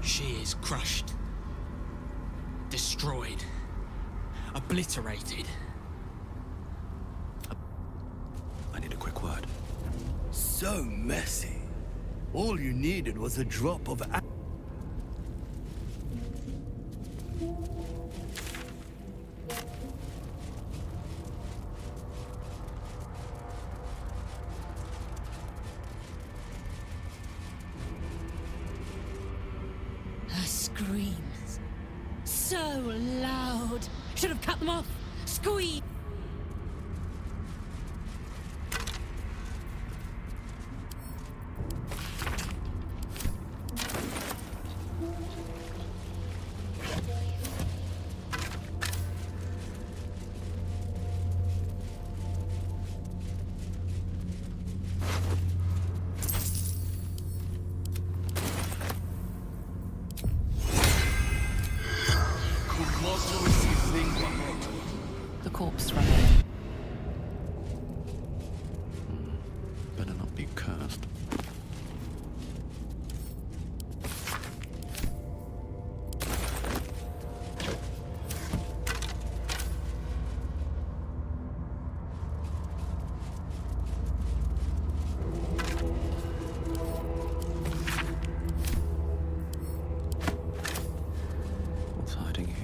She is crushed, destroyed, obliterated. I need a quick word. So messy. All you needed was a drop of Her screams. So loud. Should have cut them off. Squeeze. corpse remain. Better not be cursed. What's hiding here?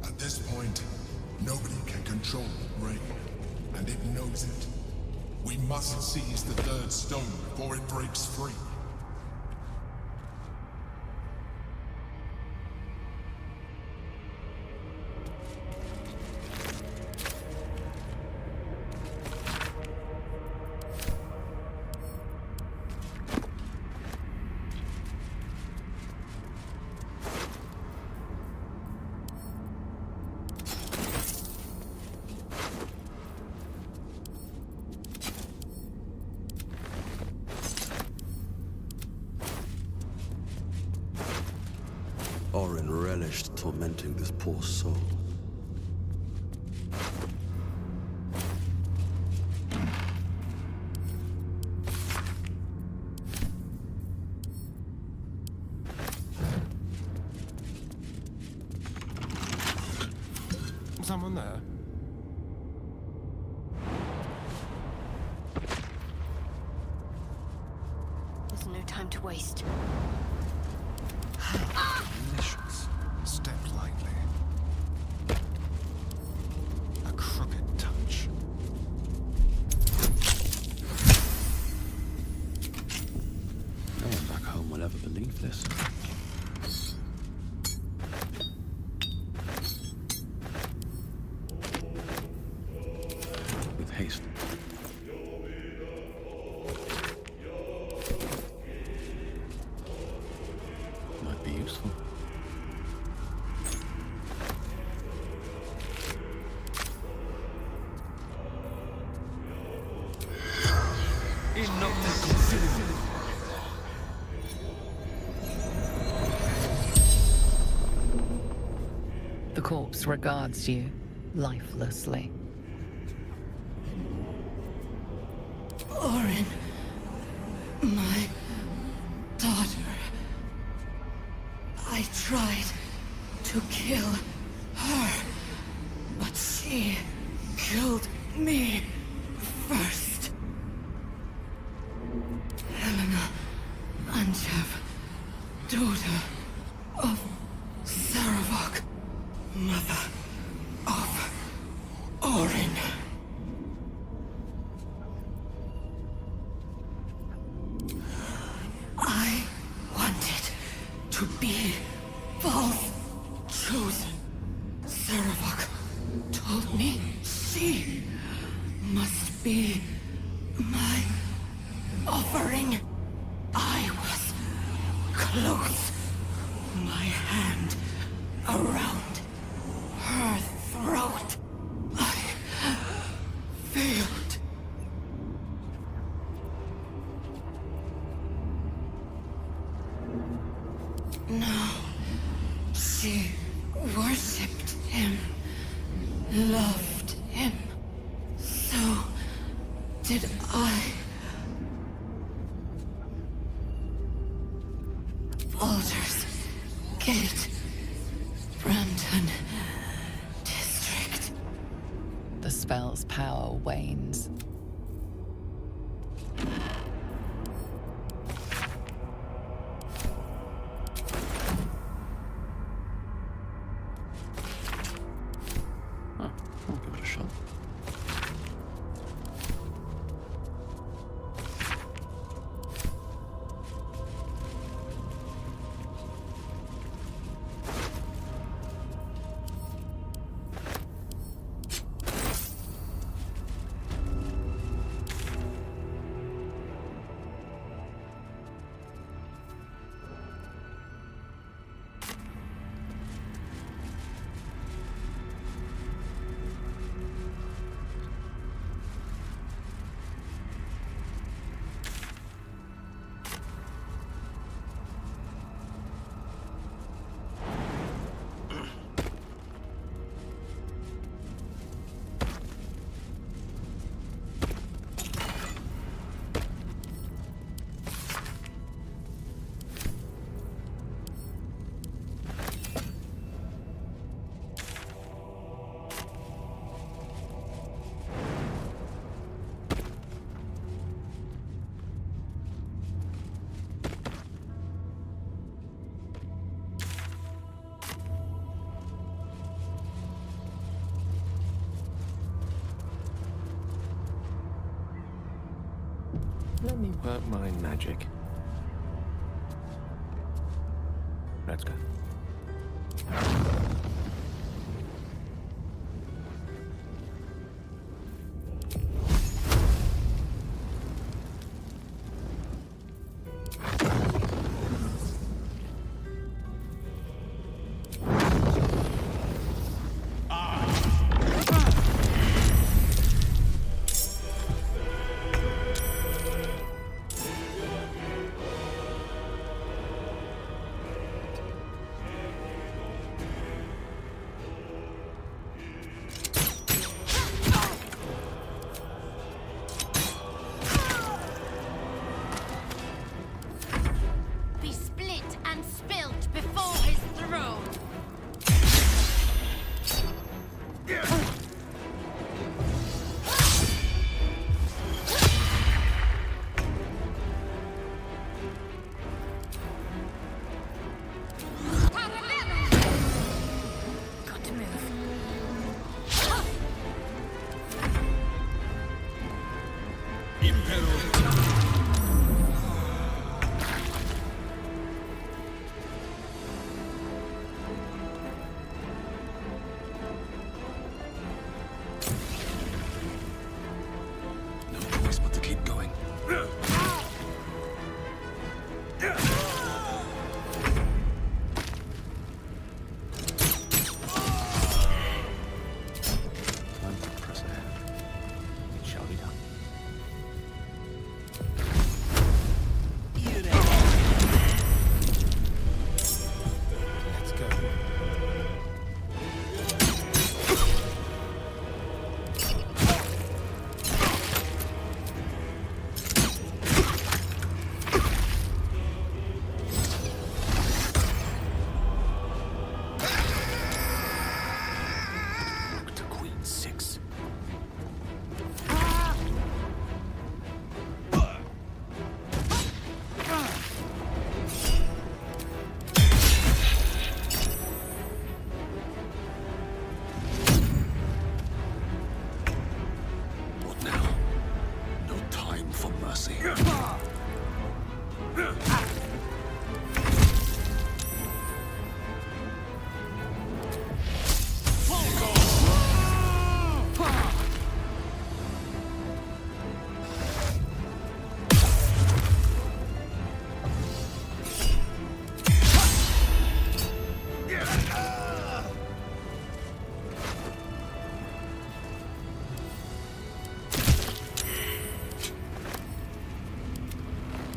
At this point, nobody can control rain, and it knows it. We must seize the third stone before it breaks free. Orin relished tormenting this poor soul. Someone there? There's no time to waste. Delicious. Step lightly. A crooked touch. No one back home will ever believe this. With haste. Might be useful. The corpse regards you lifelessly. Orin, my daughter. I tried to kill her, but she killed me first. Helena Anchev, daughter of Saravok, mother of Orin. I wanted to be false chosen. Saravok told me she must be my offering. I was close, my hand around her throat. I failed. No, she worshipped him, loved him. So did I. Baldur's Gate, Brandon District. The spell's power wanes. I'll give it a shot. me work my magic. Let's go. Be split and spilt before his throne. Got to move. No choice but to keep going. Time to press ahead. It shall be done. Let's go. Rook to Queen 6. What now? No time for mercy.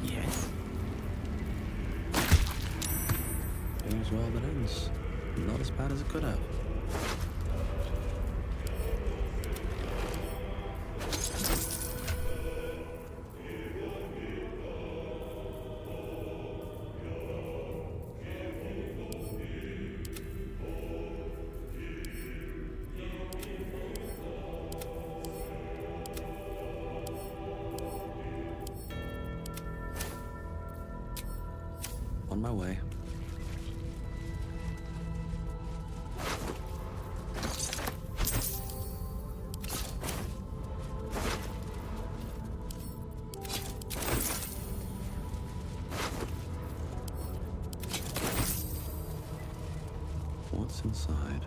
Yes. All's well that ends. Not as bad as it could have. On my way. What's inside?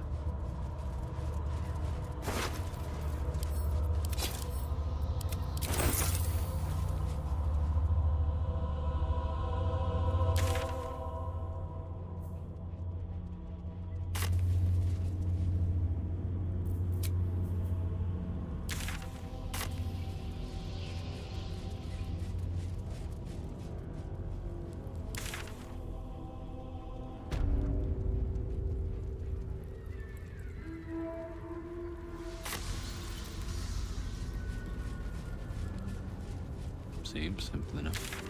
Seems simple enough.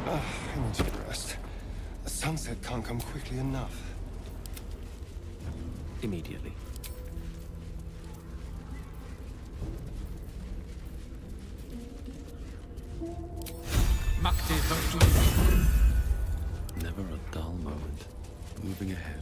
I need to rest. The sunset can't come quickly enough. Immediately. Never a dull moment. Moving ahead.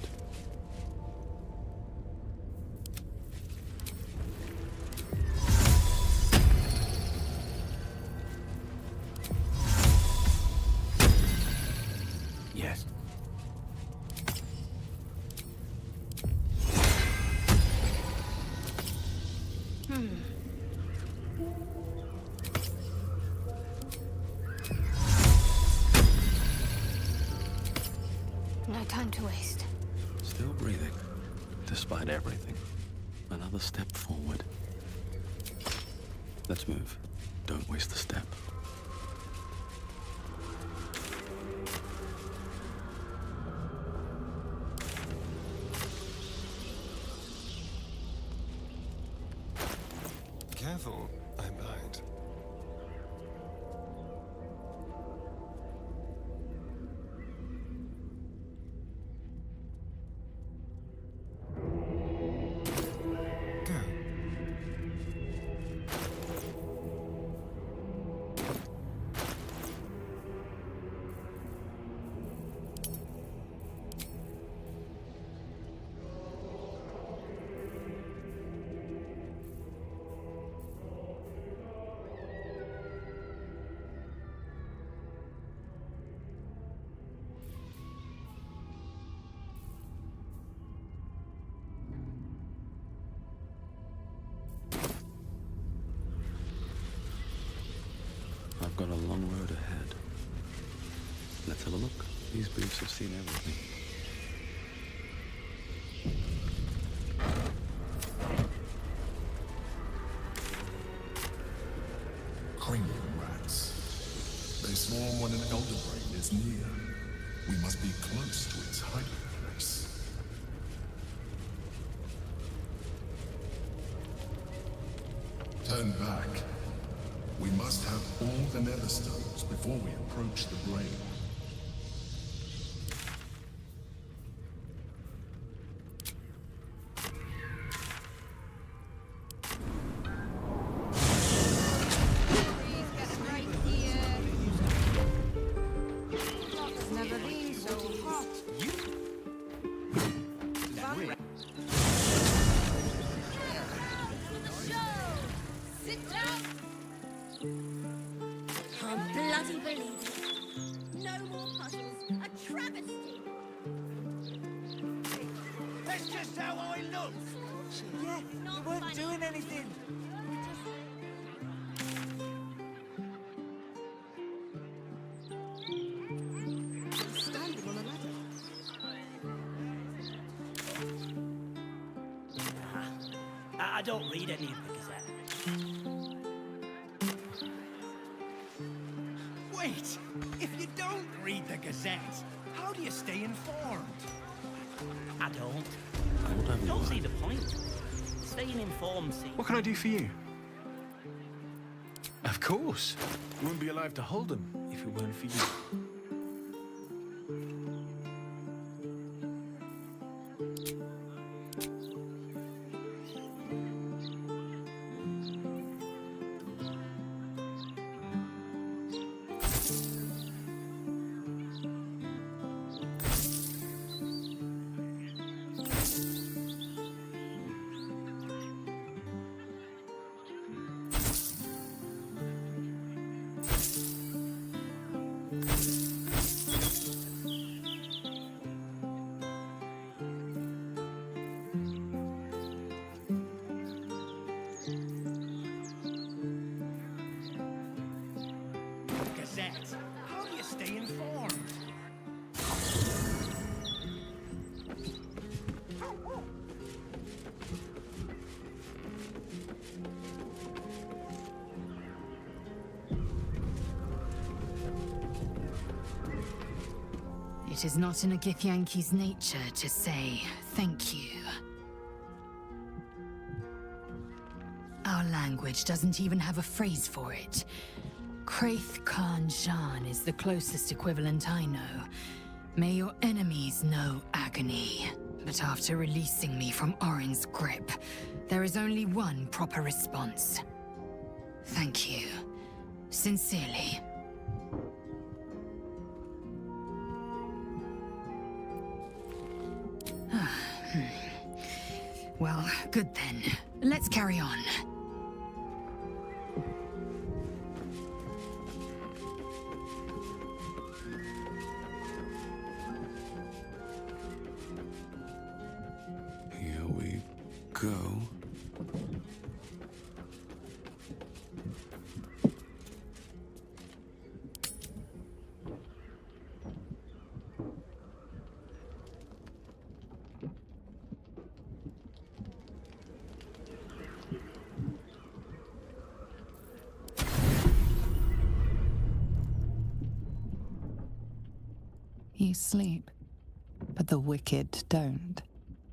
No time to waste. Still breathing, despite everything. Another step forward. Let's move. Don't waste the step. Careful, I bite. Go. I've got a long road ahead. Let's have a look. These boots have seen everything. Cranium rats. They swarm when an elder brain is near. We must be close to its hiding place. Turn back. We must have all the nether stones before we approach the brain. Never been so hot. Sit down. Can't bloody believe it. No more puzzles. A travesty. That's just how I look. Yeah, you weren't doing anything. Standing on a ladder. I don't read any of the Gazette. Wait! If you don't read the Gazette, how do you stay informed? I don't. I will have Don't you. see the point. Staying informed seems... What can I do for you? Of course. You wouldn't be alive to hold them if it weren't for you. Gazette, how do you stay informed? It is not in a Githyanki's nature to say thank you. Our language doesn't even have a phrase for it. Kraith Khan Jan is the closest equivalent I know. May your enemies know agony. But after releasing me from Orin's grip, there is only one proper response. Thank you. Sincerely. Well, good then. Let's carry on. Here we go. peace sleep, but the wicked don't.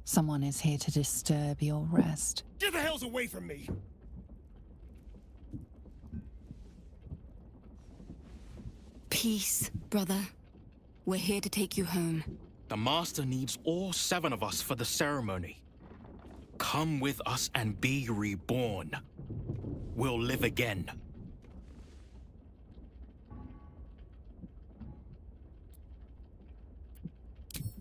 Someone is here to disturb your rest. Get the hells away from me! Peace, brother. We're here to take you home. The Master needs all 7 of us for the ceremony. Come with us and be reborn. We'll live again.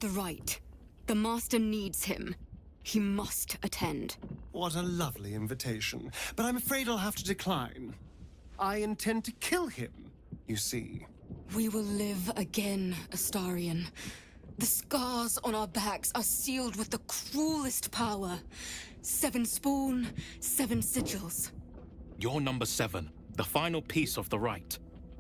The rite. The Master needs him. He must attend. What a lovely invitation. But I'm afraid I'll have to decline. I intend to kill him, you see. We will live again, Astarion. The scars on our backs are sealed with the cruelest power. 7 spawn, 7 sigils. You're number 7, the final piece of the rite.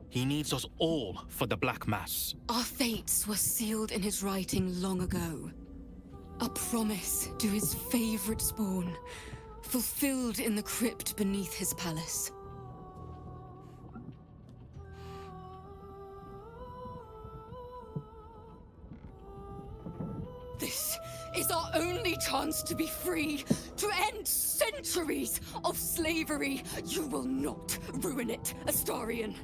He needs us all for the Black Mass. Our fates were sealed in his writing long ago. A promise to his favorite spawn, fulfilled in the crypt beneath his palace. This is our only chance to be free, to end centuries of slavery. You will not ruin it, Astarion.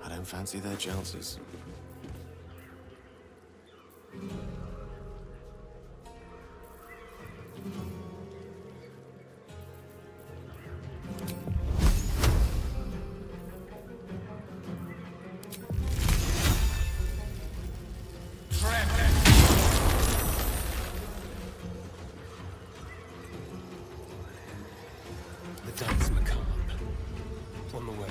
I don't fancy their chances. The dance macabre. On the way.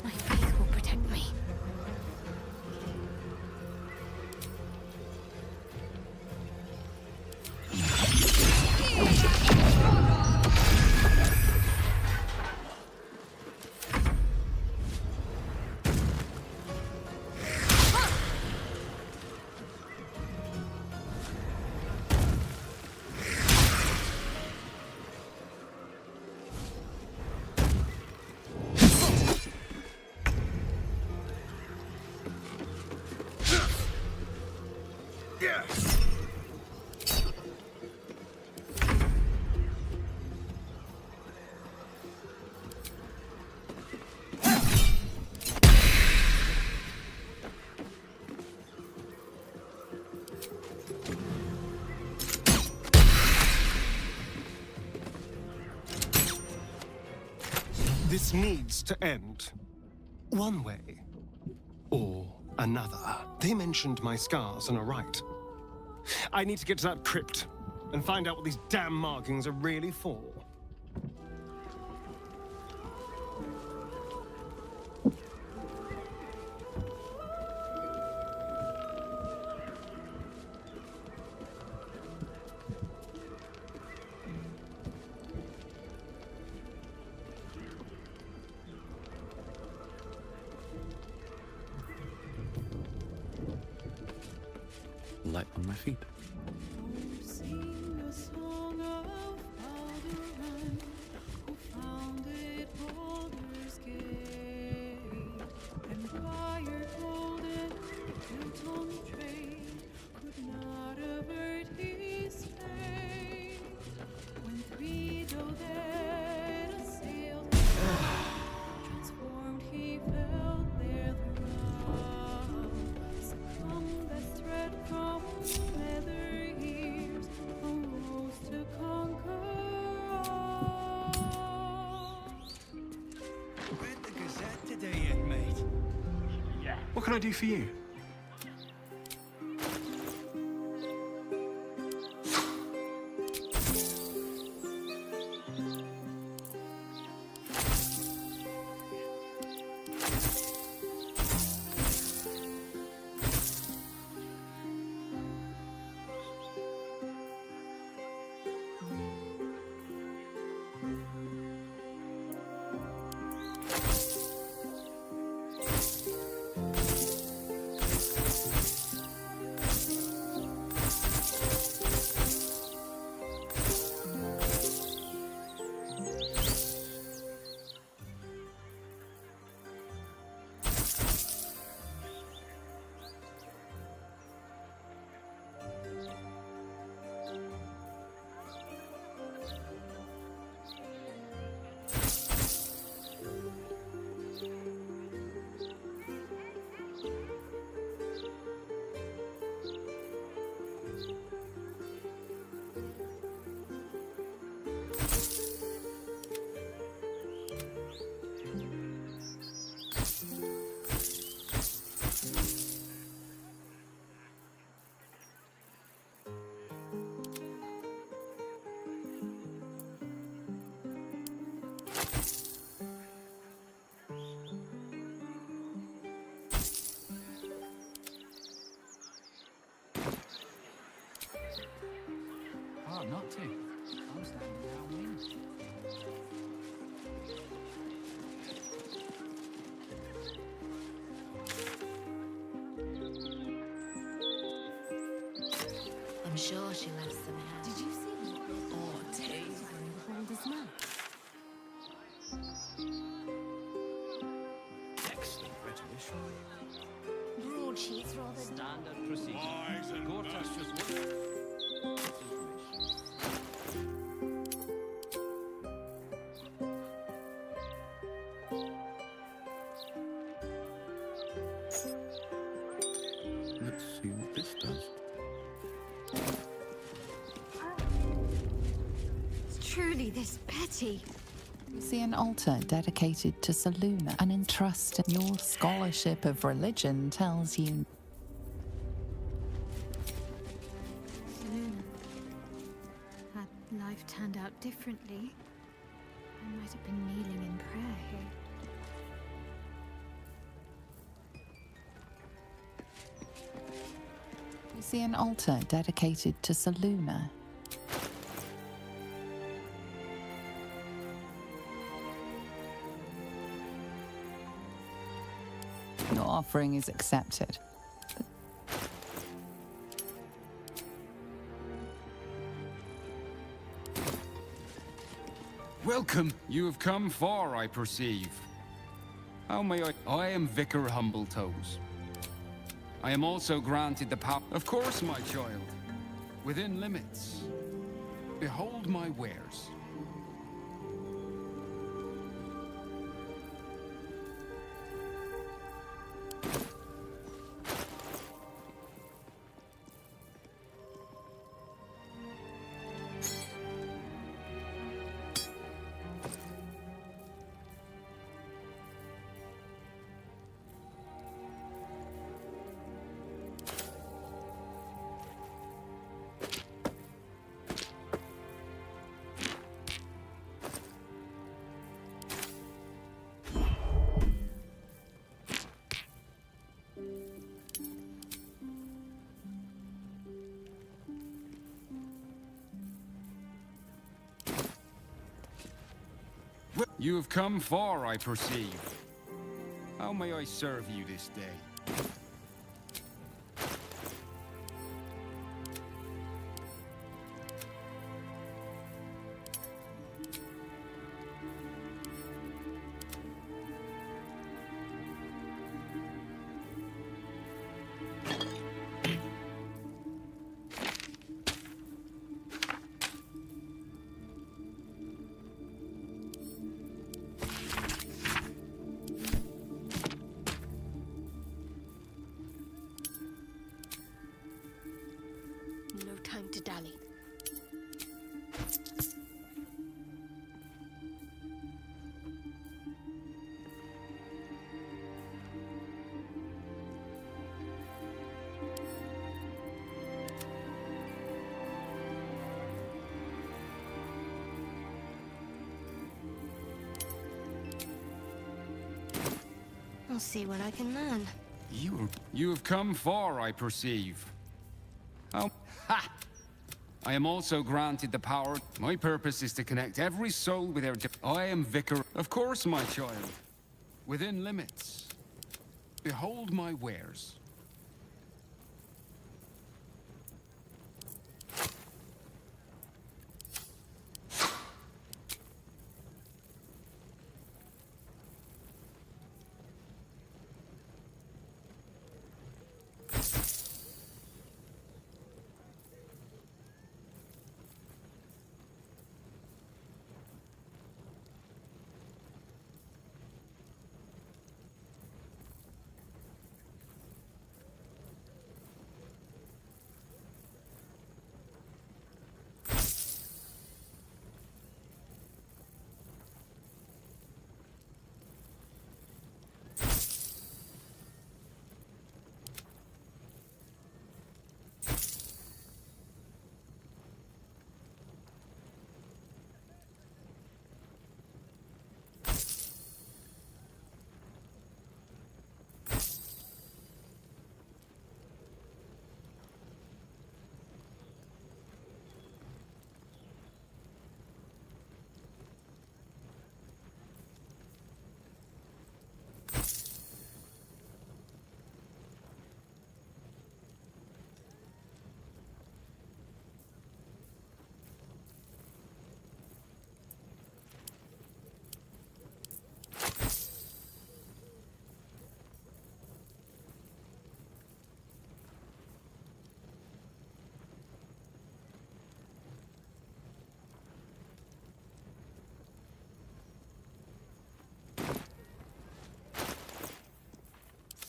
My faith will protect me. This needs to end. One way. Or another. They mentioned my scars and a rite. I need to get to that crypt and find out what these damn markings are really for. Light on my feet. Sing a song of Baldur, who founded Baldur's Gate. Empire golden, built on trade, could not avert his fate. When 3 though dead assailed him, transformed he felt their thrall. Succumbed as thread from leather ears, arose to conquer all. Read the Gazette today yet, mate? Yeah. What can I do for you? sure she left some hand. Did you see him? Or taste hold his mouth? Excellent rhetorician. Broadsheets rather. Standard procedure. Court has just Let's see what this does. It's truly this petty. You see an altar dedicated to Saluna, and entrust your scholarship of religion tells you. Seluna. Had life turned out differently, I might have been kneeling in prayer here. You see an altar dedicated to Saluna. Your offering is accepted. Welcome. You have come far, I perceive. How may I am Vicar Humbletoes. I am also granted the power. Of course, my child. Within limits. Behold my wares. You have come far, I perceive. How may I serve you this day? No time to dally. I'll see what I can learn. You have come far, I perceive. How? Ha! I am also granted the power. My purpose is to connect every soul with their. I am Vicar. Of course, my child. Within limits. Behold my wares.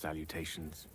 salutations.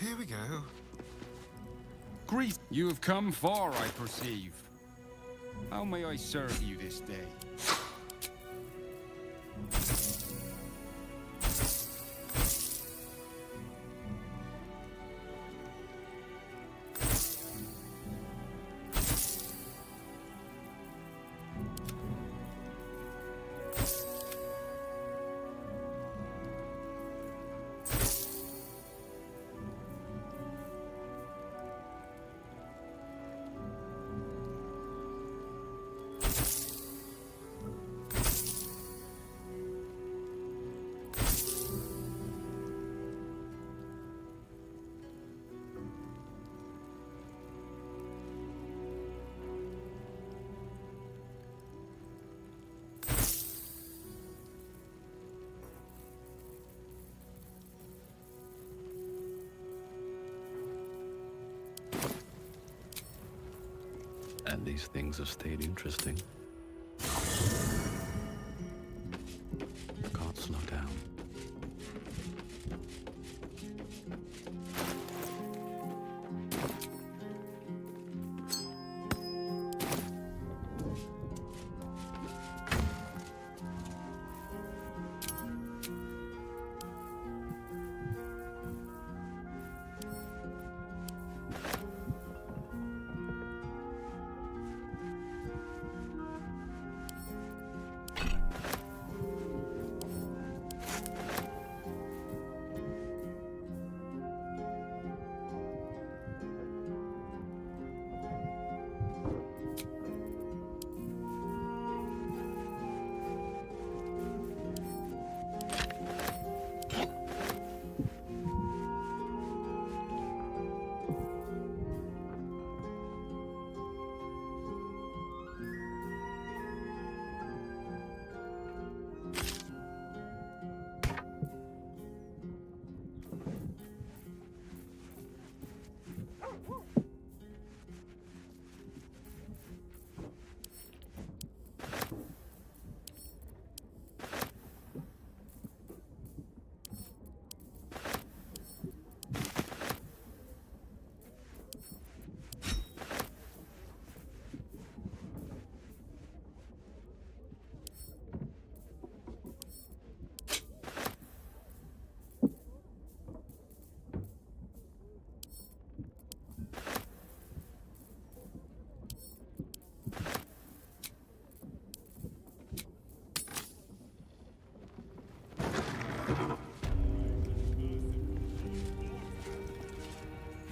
Here we go. Grief, you have come far, I perceive. How may I serve you this day? And these things have stayed interesting. Can't slow down.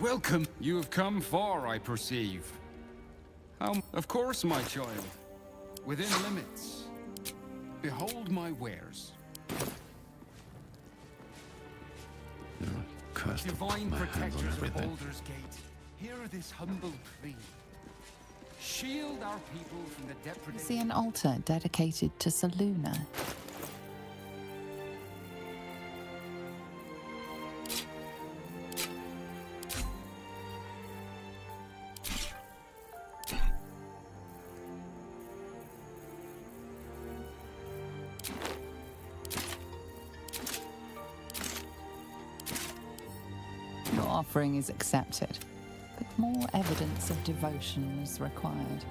Welcome. You have come far, I perceive. Of course, my child. Within limits. Behold my wares. Cursed. Divine My hands on protectors of everything. Baldur's Gate, hear this humble plea. Shield our people from the You depredation. see an altar dedicated to Saluna. Your offering is accepted, but more evidence of devotion is required.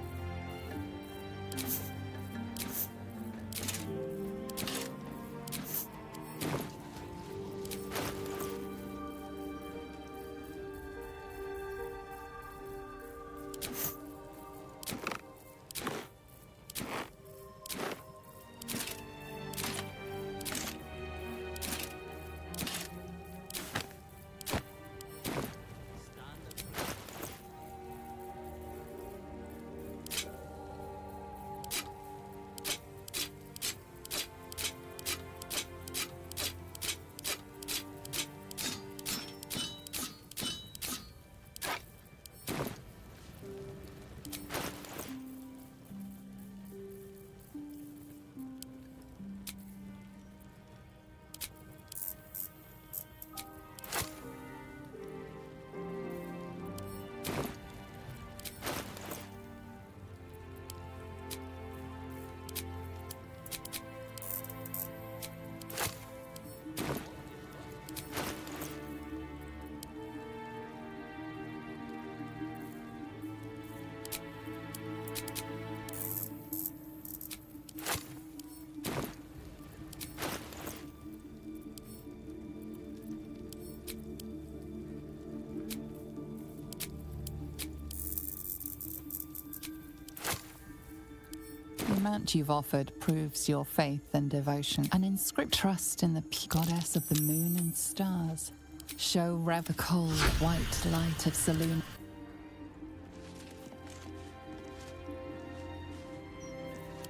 The amount you've offered proves your faith and devotion, and inscript trust in the goddess of the moon and stars. Show Rev the cold, white light of Saloon.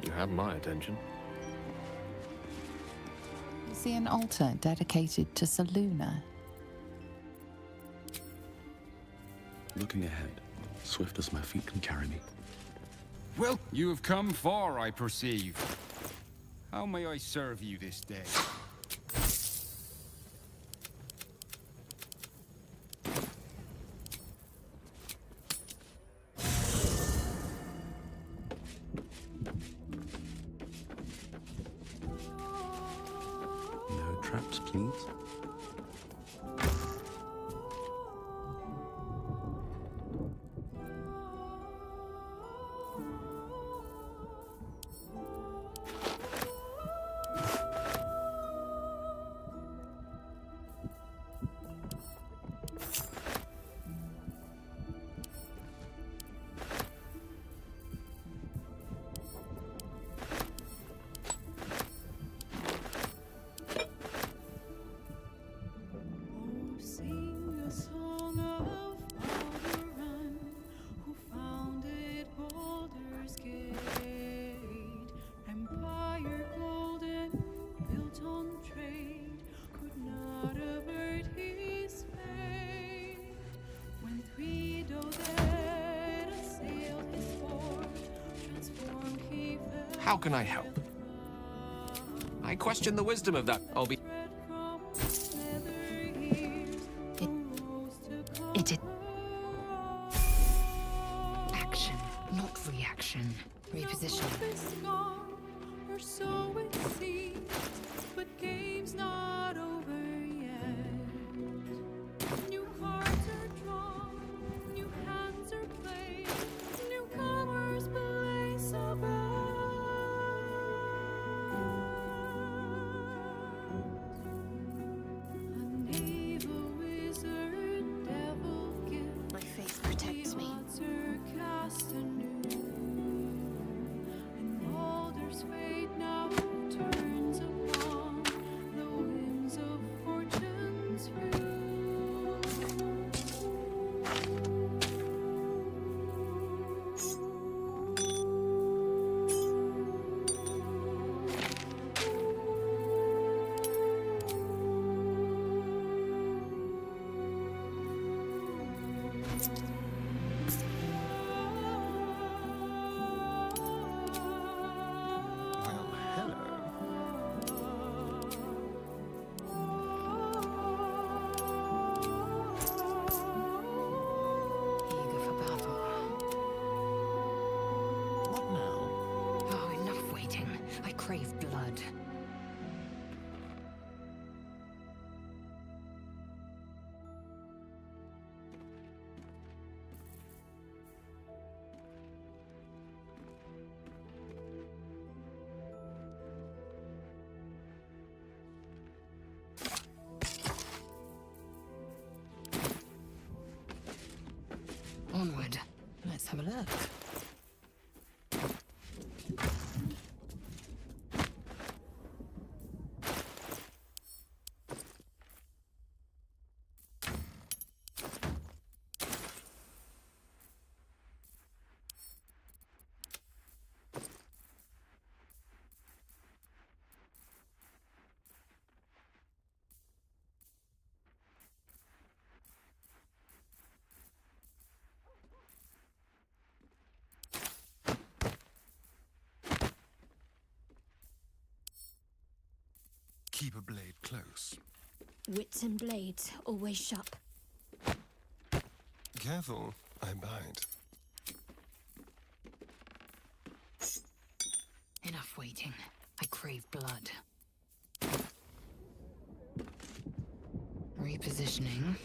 You have my attention. You see an altar dedicated to Saluna. Looking ahead, swift as my feet can carry me. Well, you have come far, I perceive. How may I serve you this day? No traps, please. Sing a song of Baldur, who founded Baldur's Gate. Empire golden, built on trade, could not avert his fate. When three dead assailed his fort, transformed he fell. How can I help? I question the wisdom of that. I'll be. It is action, not reaction. Repositioning. Or so it seems, but game's not over yet. New cards are drawn, new hands are played, newcomers blaze above. A naval wizard, devil gift. My faith protects me. The odds are cast anew. Baldur's fate now turns upon the winds of fortune. have a look. Keep a blade close. Wits and blades, always sharp. Careful, I bite. Enough waiting. I crave blood. Repositioning.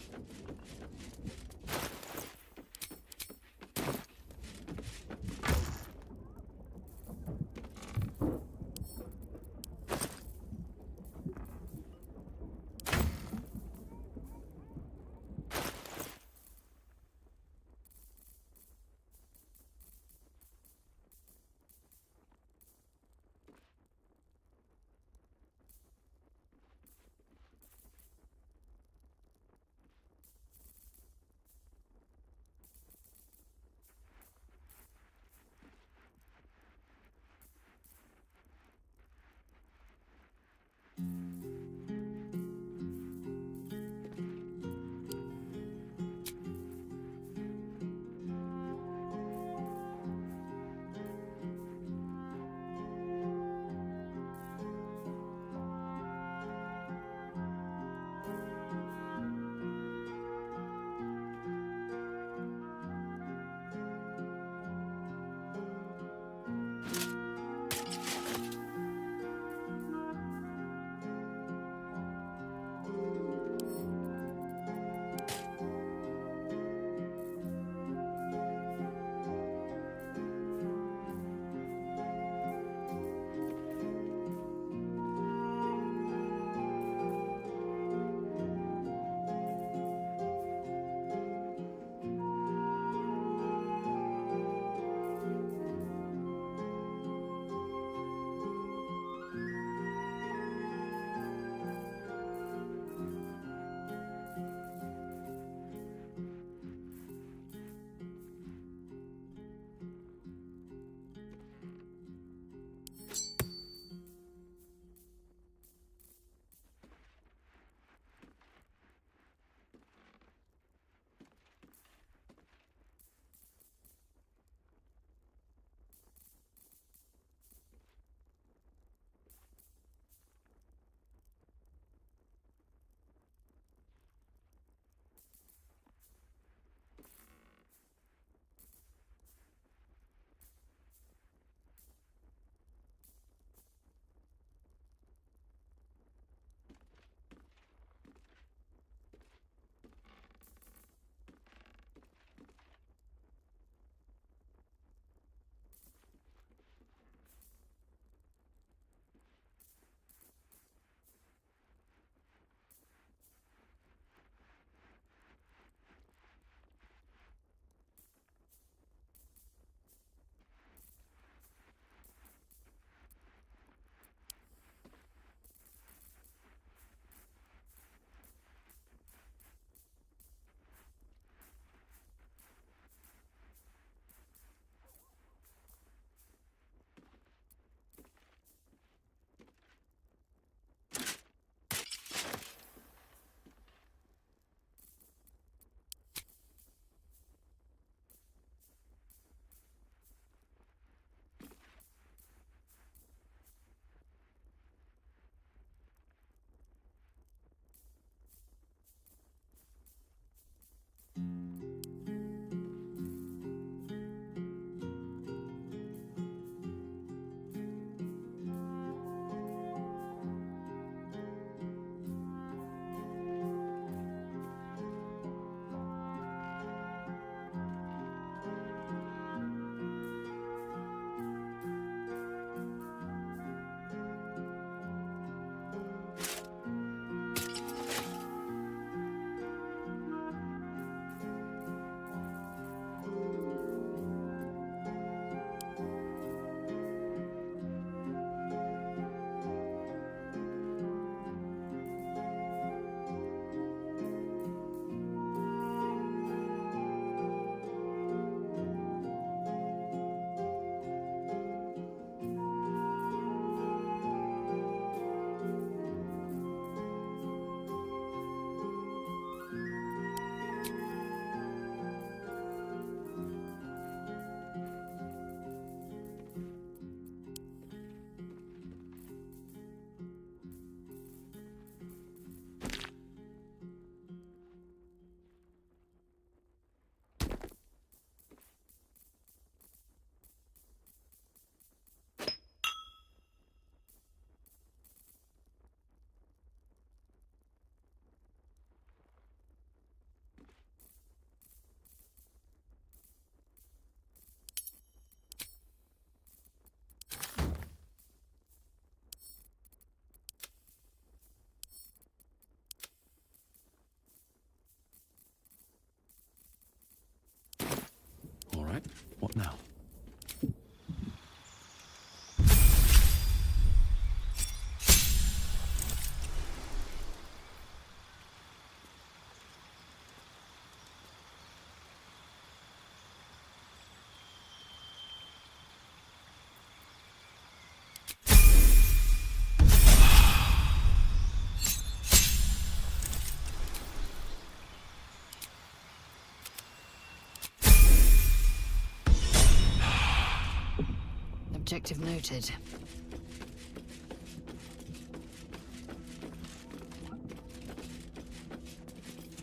Objective noted.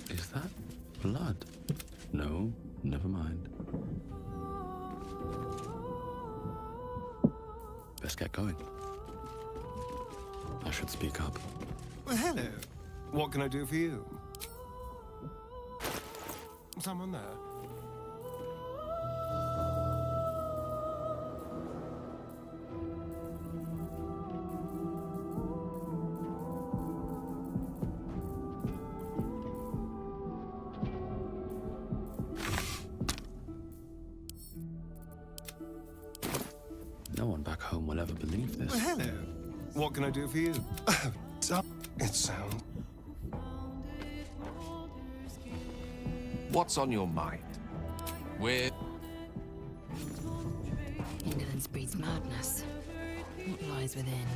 Is that blood? No, never mind. Best get going. I should speak up. Well, hello. What can I do for you? Someone there? No one back home will ever believe this. Well, hello. What can I do for you? It sounds... What's on your mind? We're... Indolence breeds madness. What lies within?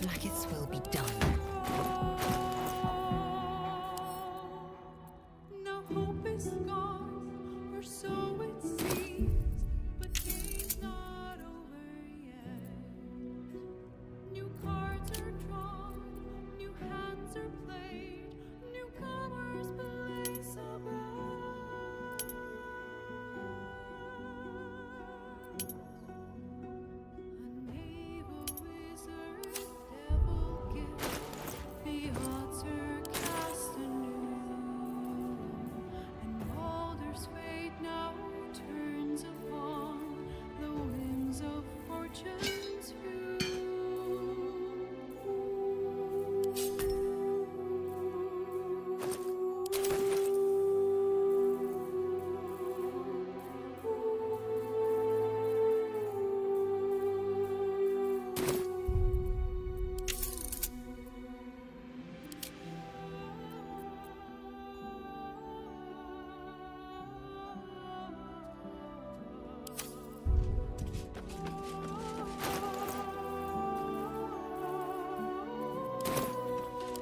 Blackets will be done. No hope is gone, or so it seems, but game's not over yet. New cards are drawn, new hands are played, newcomers place about. A naval wizard, devil gift, the odds are cast anew, and Baldur's fate now turns upon the winds of fortune's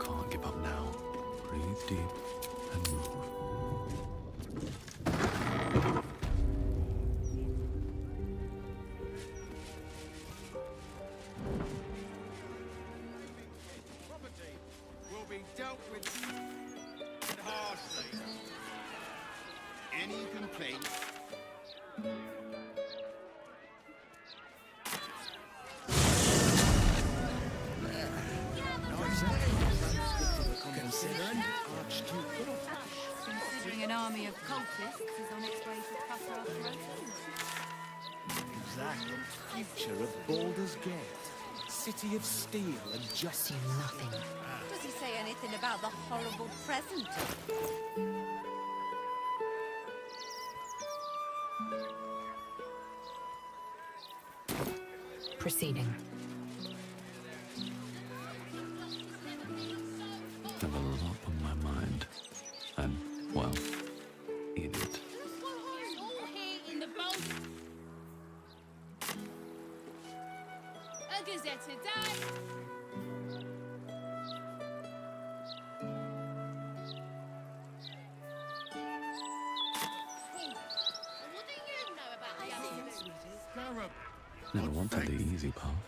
Can't give up now. Breathe deep and move. Property will be dealt with harshly. Any complaints? Considering an army of cultists is on its way to cut our throats. Is that the future of Baldur's Gate? City of steel and just nothing. Does he say anything about the horrible present? Proceeding. Have a lot on my mind. And, well, in it. All here in the boat. A gazette today. What do you know about the other? Never wanted the easy path.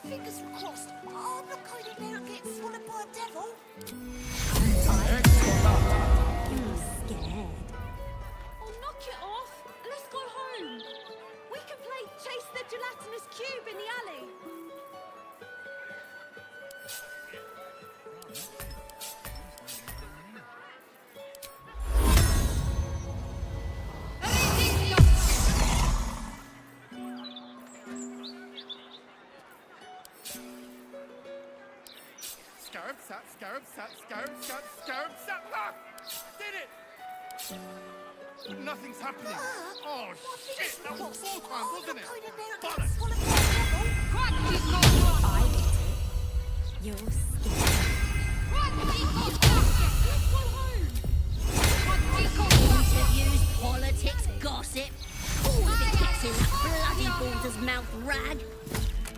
Fingers crossed. I'm not going in there and get swallowed by a devil. Scared. Oh, knock it off. Let's go home. We can play Chase the Gelatinous Cube in the alley. Scarab sat, scarab sat, scarab sat, scarab sat. Ah! Did it! Nothing's happening. Oh, shit! That was 4 times, wasn't it? Bollocks! I did it. You're scared. Interviews, politics, gossip. All of it gets in that bloody Baldur's mouth rag.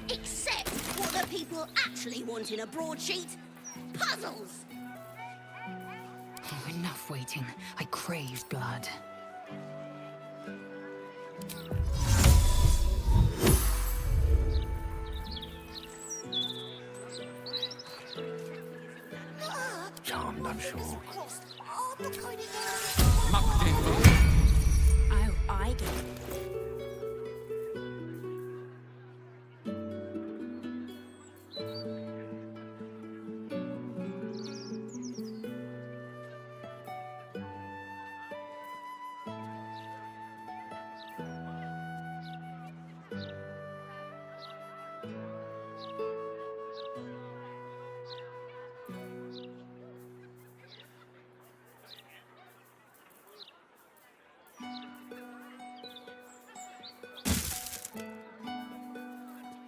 Except what the people actually want in a broadsheet. Puzzles! Oh, enough waiting. I crave blood. Charmed, I'm sure. Oh, I get it.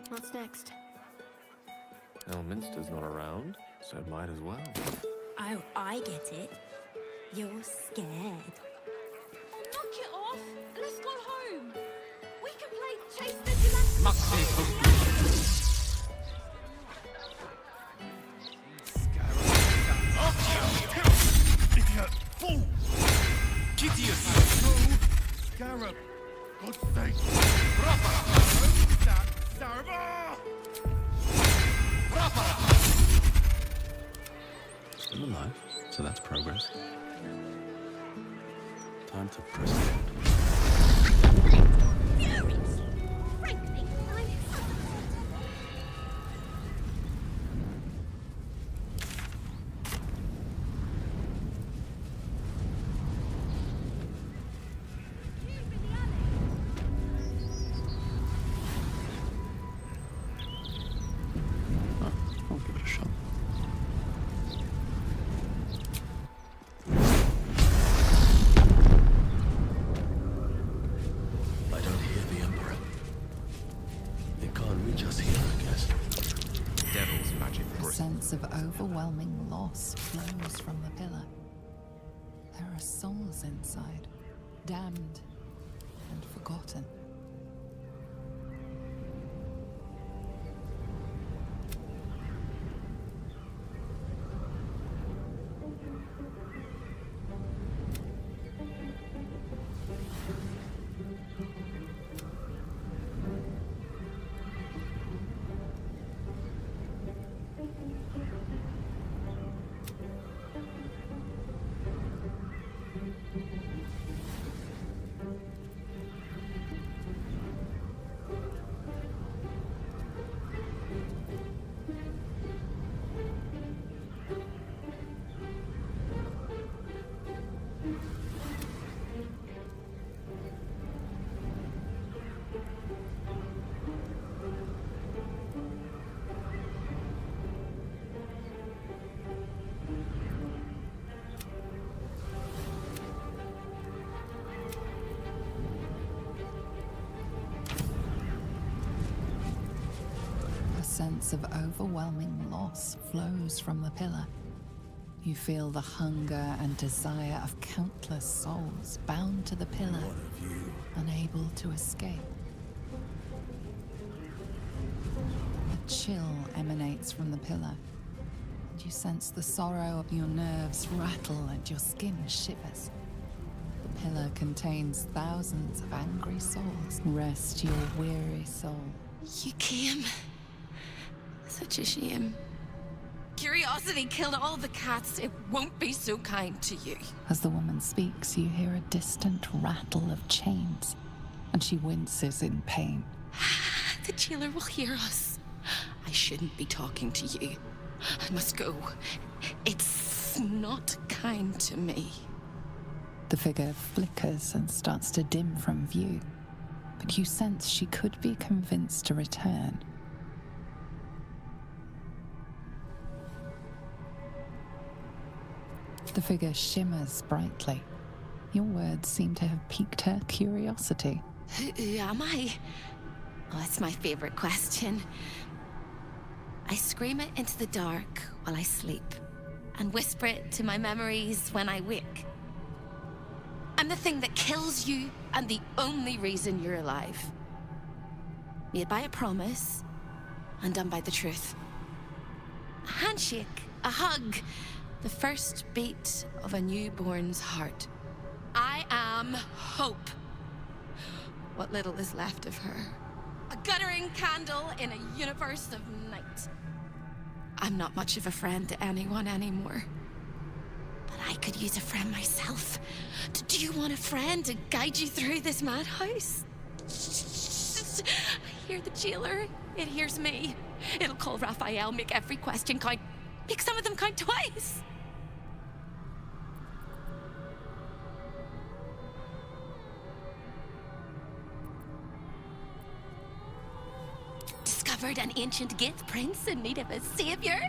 What's next? Elminster's not around, so might as well. Oh, I get it. You're scared. Knock it off! Let's go home! We can play Chase the Gelatinous Idiot! Fool! Gideon! Scarab! God's sake! Still alive, so that's progress. Time to press ahead. Furious! Frankly, I'm I'll give it a shot. I don't hear the Emperor. They can't reach us here, I guess. Devil's magic A sense of overwhelming loss flows from the pillar. There are souls inside, damned and forgotten. A sense of overwhelming loss flows from the pillar. You feel the hunger and desire of countless souls bound to the pillar, unable to escape. A chill emanates from the pillar, and you sense the sorrow of your nerves rattle and your skin shivers. The pillar contains thousands of angry souls. Rest your weary soul. You came. Such a shame. Curiosity killed all the cats. It won't be so kind to you. As the woman speaks, you hear a distant rattle of chains, and she winces in pain. The jailer will hear us. I shouldn't be talking to you. I must go. It's not kind to me. The figure flickers and starts to dim from view, but you sense she could be convinced to return. The figure shimmers brightly. Your words seem to have piqued her curiosity. Who am I? Oh, that's my favorite question. I scream it into the dark while I sleep. and whisper it to my memories when I wake. I'm the thing that kills you and the only reason you're alive. Made by a promise and done by the truth. A handshake, a hug, the first beat of a newborn's heart. I am hope. What little is left of her. A guttering candle in a universe of night. I'm not much of a friend to anyone anymore. But I could use a friend myself. Do you want a friend to guide you through this madhouse? I hear the jailer. It hears me. It'll call Raphael, make every question count. Make some of them count twice. Discovered an ancient gift, prince in need of a savior.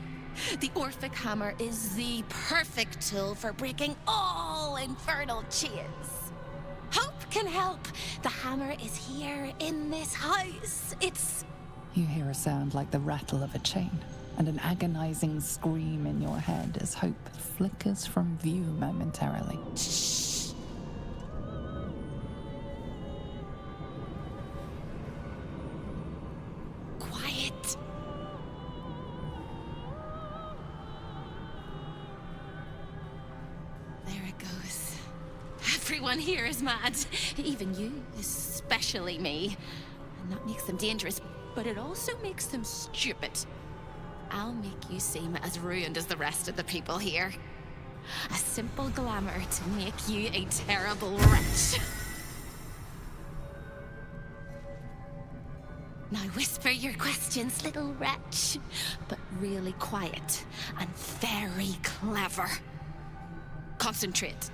The Orphic Hammer is the perfect tool for breaking all infernal chains. Hope can help. The hammer is here in this house. It's... You hear a sound like the rattle of a chain, and an agonizing scream in your head as hope flickers from view momentarily. Shh. Quiet. There it goes. Everyone here is mad. Even you, especially me. And that makes them dangerous, but it also makes them stupid. I'll make you seem as ruined as the rest of the people here. A simple glamour to make you a terrible wretch. Now whisper your questions, little wretch. But really quiet and very clever. Concentrate.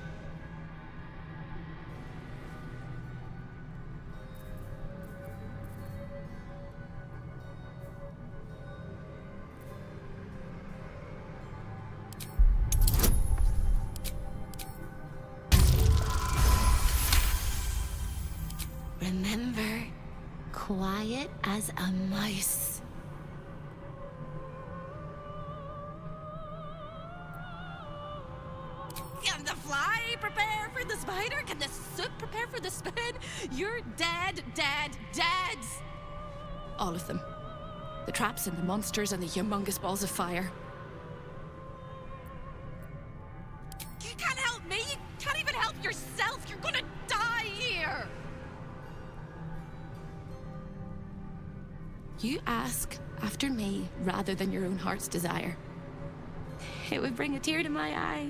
Remember, quiet as a mouse. Can the fly prepare for the spider? Can the soot prepare for the spin? You're dead, dead, dead! All of them. The traps and the monsters and the humongous balls of fire. You can't help me! You can't even help yourself! You're gonna die here! You ask after me rather than your own heart's desire. It would bring a tear to my eye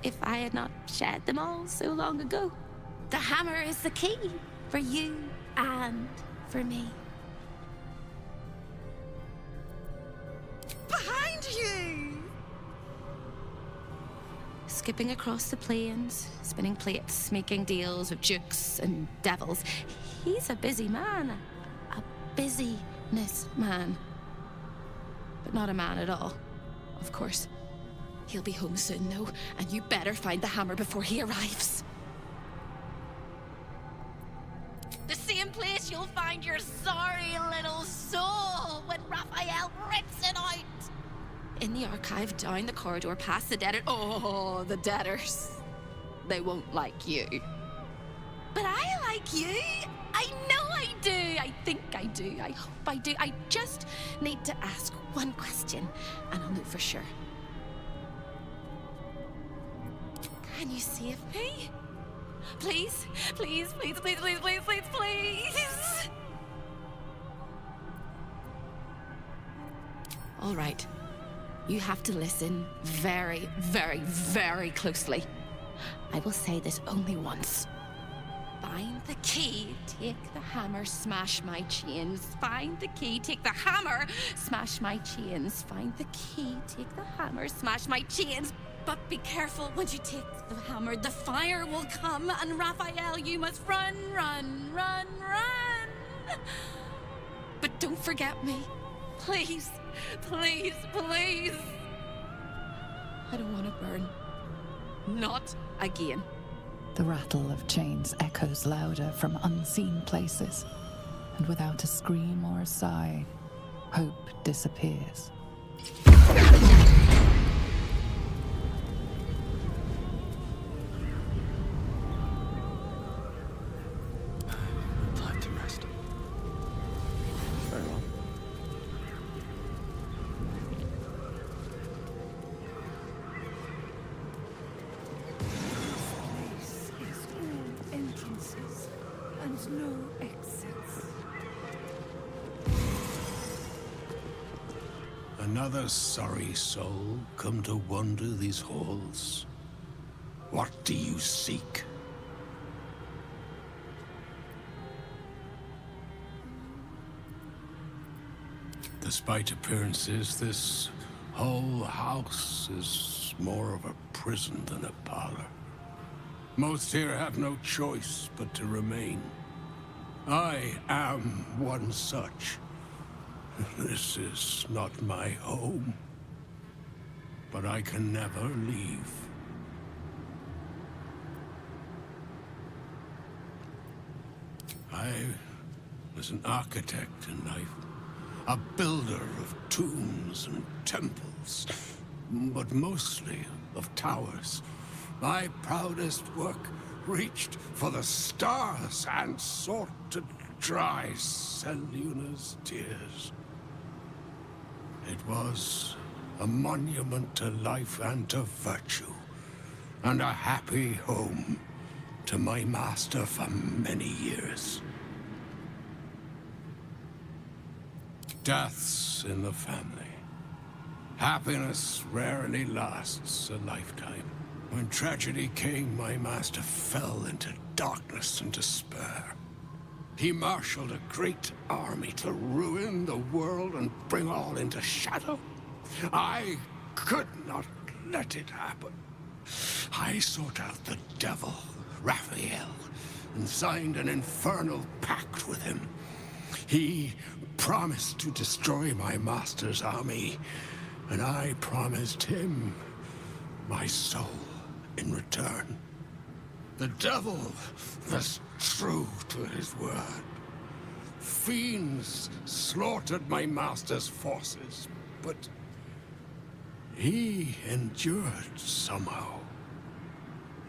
if I had not shed them all so long ago. The hammer is the key for you and for me. Behind you! Skipping across the plains, spinning plates, making deals with dukes and devils. He's a busy man. A busyness man. But not a man at all, of course. He'll be home soon, though, and you better find the hammer before he arrives. The same place you'll find your sorry little soul when Raphael rips it out. In the archive, down the corridor, past the debtor. Oh, the debtors. They won't like you. But I like you. I know I do. I think I do. I hope I do. I just need to ask one question, and I'll know for sure. Can you save me? Please? Please, please, please, please, please, please, please! All right. You have to listen very, very, very closely. I will say this only once. Find the key, take the hammer, smash my chains. Find the key, take the hammer, smash my chains. Find the key, take the hammer, smash my chains. But be careful when you take the hammer. The fire will come, and Raphael, you must run, run, run, run. But don't forget me. Please, please, please. I don't want to burn. Not again. The rattle of chains echoes louder from unseen places, and without a scream or a sigh, hope disappears. and no exits. Another sorry soul come to wander these halls. What do you seek? Despite appearances, this whole house is more of a prison than a parlor. Most here have no choice but to remain. I am one such. This is not my home, but I can never leave. I was an architect in life, a builder of tombs and temples, but mostly of towers. My proudest work reached for the stars and sought to dry Selûne's tears. It was a monument to life and to virtue, and a happy home to my master for many years. Deaths in the family. Happiness rarely lasts a lifetime. When tragedy came, my master fell into darkness and despair. He marshaled a great army to ruin the world and bring all into shadow. I could not let it happen. I sought out the devil, Raphael, and signed an infernal pact with him. He promised to destroy my master's army, and I promised him my soul in return. The devil was true to his word. Fiends slaughtered my master's forces, but he endured somehow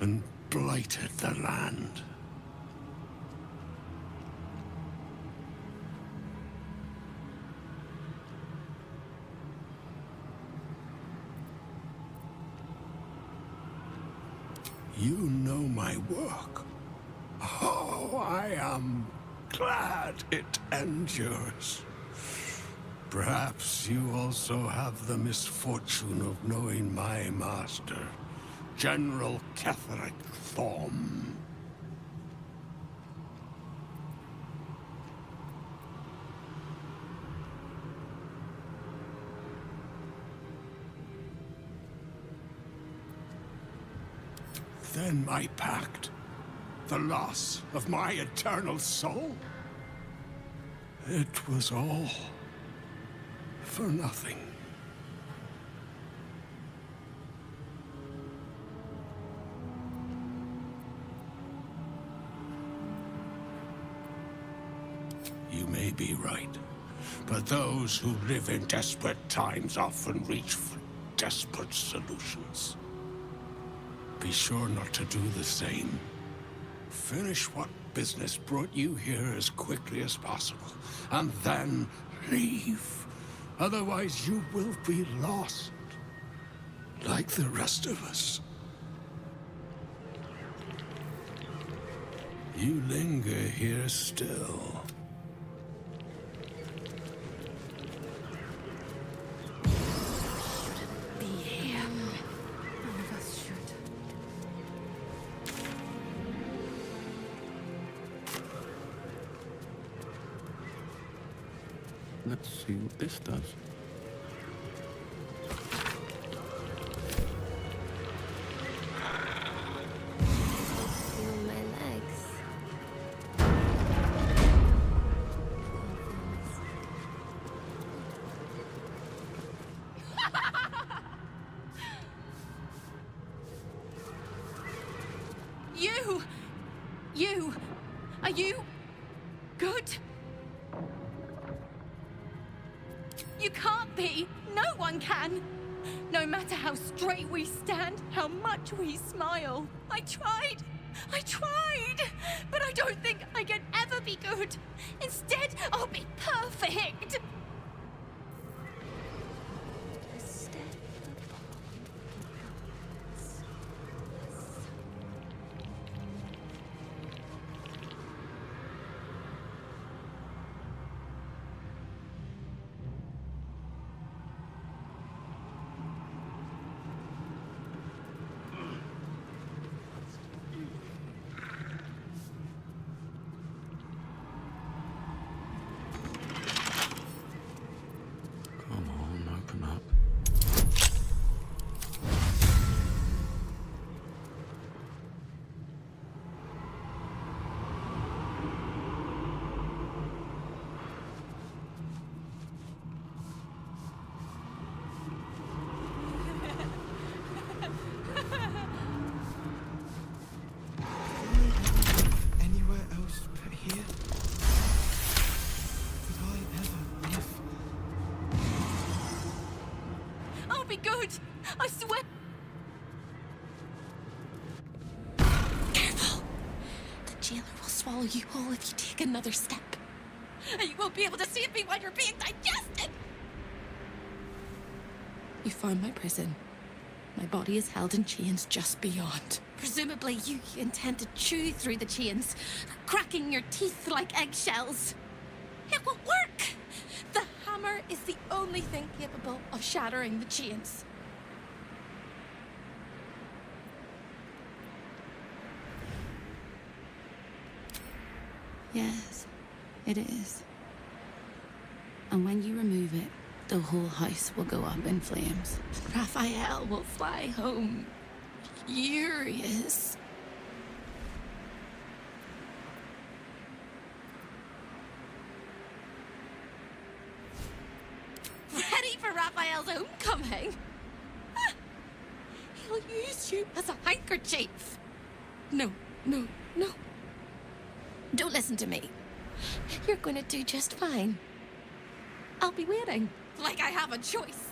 and blighted the land. You know my work. Oh, I am glad it endures. Perhaps you also have the misfortune of knowing my master, General Ketheric Thorm. Then my pact, the loss of my eternal soul, it was all for nothing. You may be right, but those who live in desperate times often reach for desperate solutions. Be sure not to do the same. Finish what business brought you here as quickly as possible, and then leave. Otherwise, you will be lost, like the rest of us. You linger here still. Let's see what this does. Feel my legs. You! Are you good? You can't be! No one can! No matter how straight we stand, how much we smile. I tried! But I don't think I can ever be good. Instead, I'll be perfect! good. I swear. Careful! The jailer will swallow you whole if you take another step. And you won't be able to save me while you're being digested. You found my prison. My body is held in chains just beyond. Presumably, you intend to chew through the chains, cracking your teeth like eggshells. It will work! The hammer is the only thing capable of shattering the chains. Yes, it is. And when you remove it, the whole house will go up in flames. Raphael will fly home, furious. Ready for Raphael's homecoming? Ah, he'll use you as a handkerchief. No, no, no. Don't listen to me. You're going to do just fine. I'll be waiting. Like I have a choice.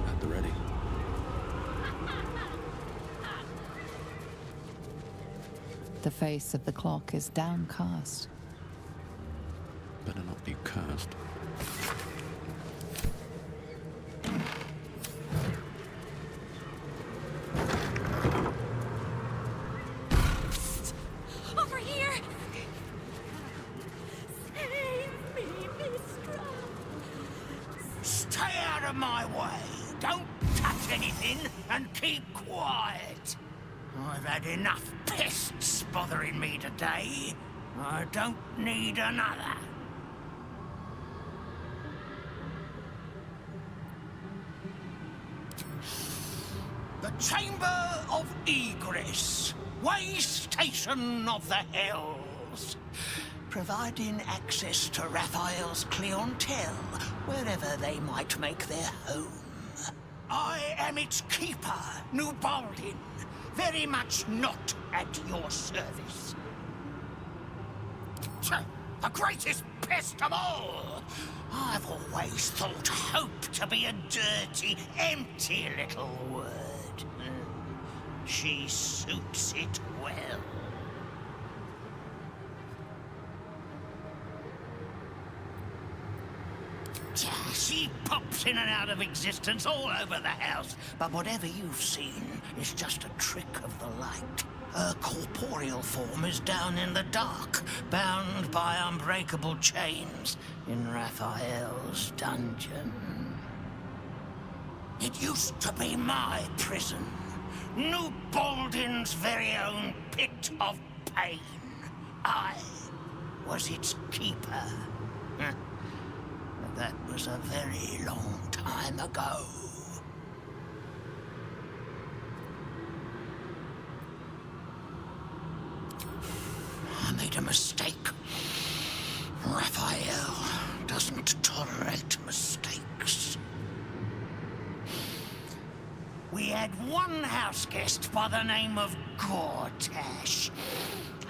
At the ready. The face of the clock is downcast. Better not be cursed. Over here! Save me, Mistra! Stay out of my way. Don't touch anything and keep quiet. I've had enough pests bothering me today. I don't need another. The Chamber of Egress. Way station of the Hells. Providing access to Raphael's clientele, wherever they might make their home. I am its keeper, New Baldin. Very much not at your service. The greatest pest of all! I've always thought hope to be a dirty, empty little word. She suits it well. She pops in and out of existence all over the house, but whatever you've seen is just a trick of the light. Her corporeal form is down in the dark, bound by unbreakable chains in Raphael's dungeon. It used to be my prison, New Baldin's very own pit of pain. I was its keeper. But that was a very long time ago. I made a mistake. Raphael doesn't tolerate mistakes. We had one house guest by the name of Gortash.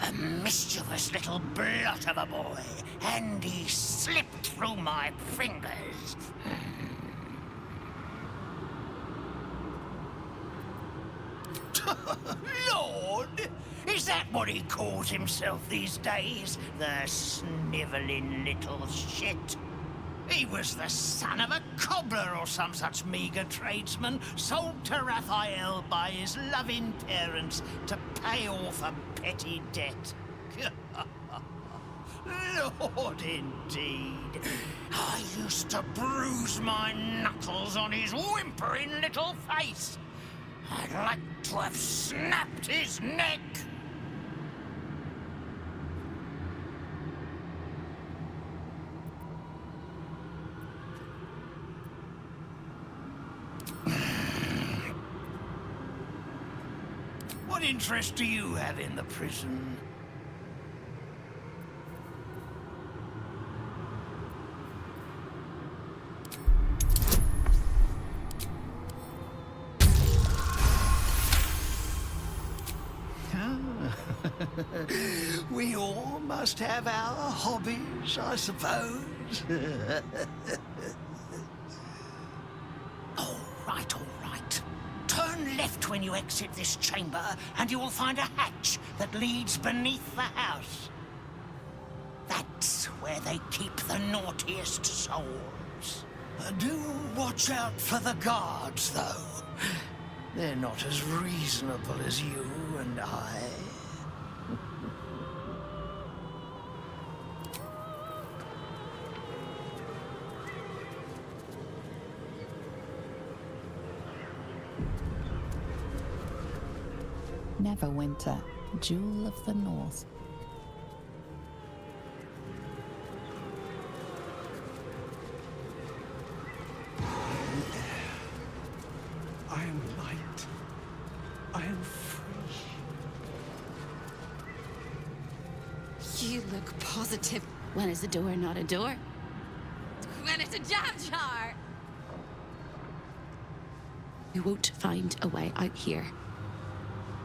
A mischievous little blot of a boy, and he slipped through my fingers. Lord! Is that what he calls himself these days? The snivelling little shit? He was the son of a cobbler or some such meager tradesman, sold to Raphael by his loving parents to pay off a petty debt. Lord, indeed. I used to bruise my knuckles on his whimpering little face. I'd like to have snapped his neck. What interest do you have in the prison? We all must have our hobbies, I suppose. All right. Turn left when you exit this chamber, and you will find a hatch that leads beneath the house. That's where they keep the naughtiest souls. Do watch out for the guards, though. They're not as reasonable as you and I. Neverwinter, Jewel of the North. I am light. I am free. You look positive. When is a door not a door? When it's a jam jar! You won't find a way out here.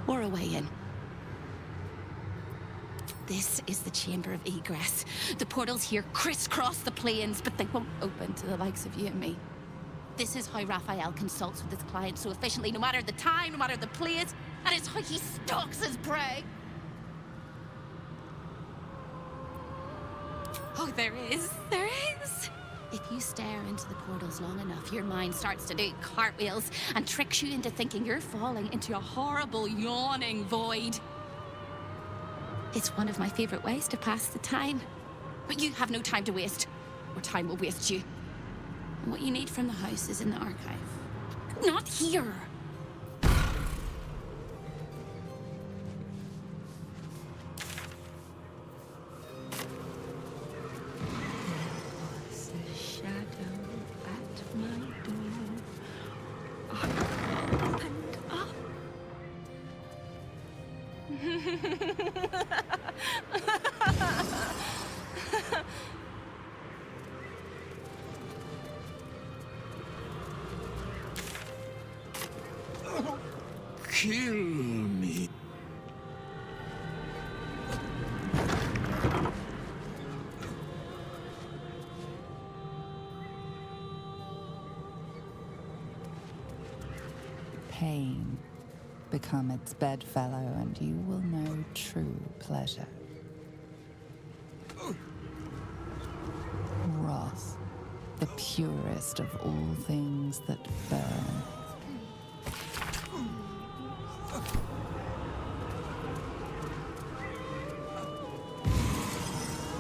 Or a way in. This is the chamber of egress. The portals here crisscross the plains, but they won't open to the likes of you and me. This is how Raphael consults with his clients so efficiently, no matter the time, no matter the place, and it's how he stalks his prey. Oh, there is. If you stare into the portals long enough, your mind starts to do cartwheels and tricks you into thinking you're falling into a horrible, yawning void. It's one of my favorite ways to pass the time. But you have no time to waste, or time will waste you. And what you need from the house is in the archive. Not here! Kill me. Pain. Become its bedfellow, and you will know true pleasure. Wrath. The purest of all things that burn.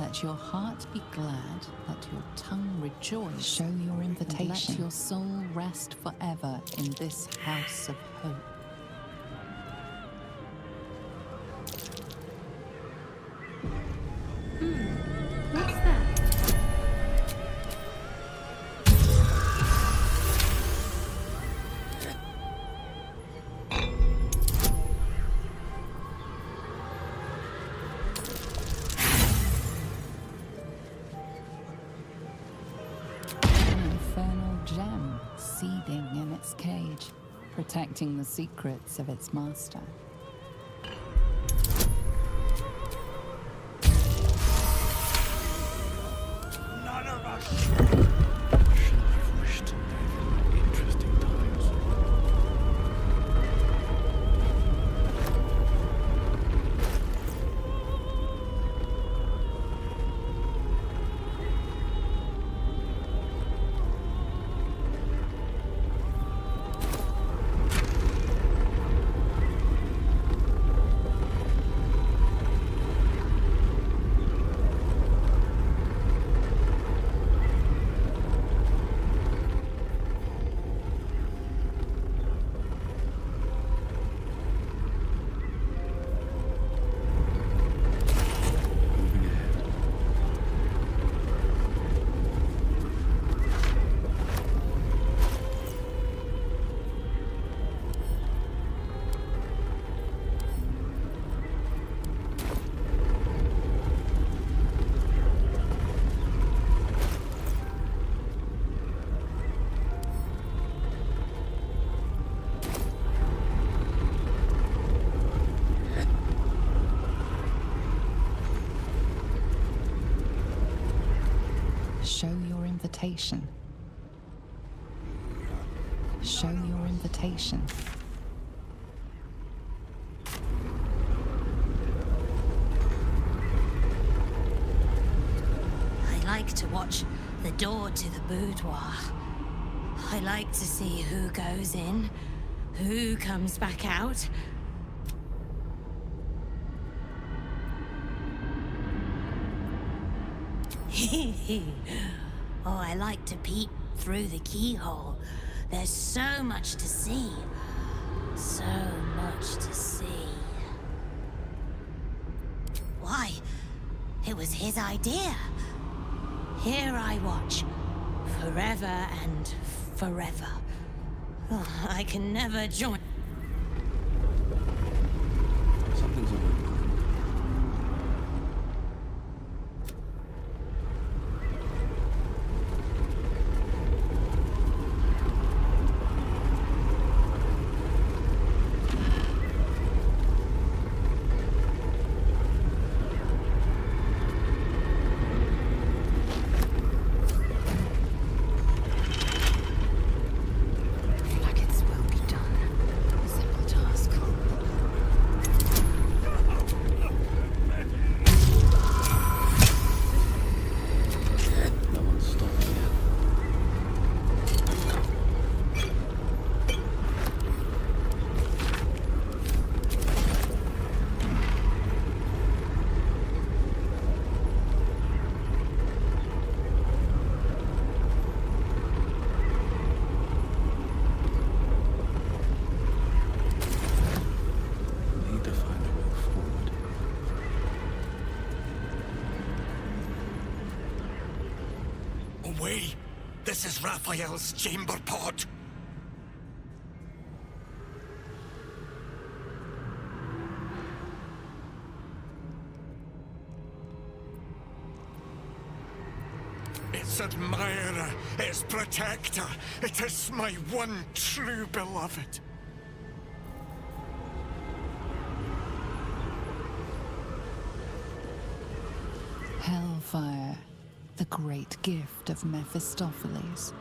Let your heart be glad, let your tongue rejoice. Show your invitation. Let your soul rest forever in this house of hope. What's that? Gem seething in its cage, protecting the secrets of its master. None of us should have wished to live in interesting times. Show your invitation. Show your invitation. I like to watch the door to the boudoir. I like to see who goes in, who comes back out. Oh, I like to peep through the keyhole. There's so much to see. So much to see. Why? It was his idea. Here I watch. Forever and forever. Oh, I can never join. Something's on my mind. Nuggets will be done. A simple task. No one's stopping yet. Need to find a way forward. Away! This is Raphael's chamber pod. Its admirer, its protector. It is my one true beloved. Hellfire, the great gift of Mephistopheles.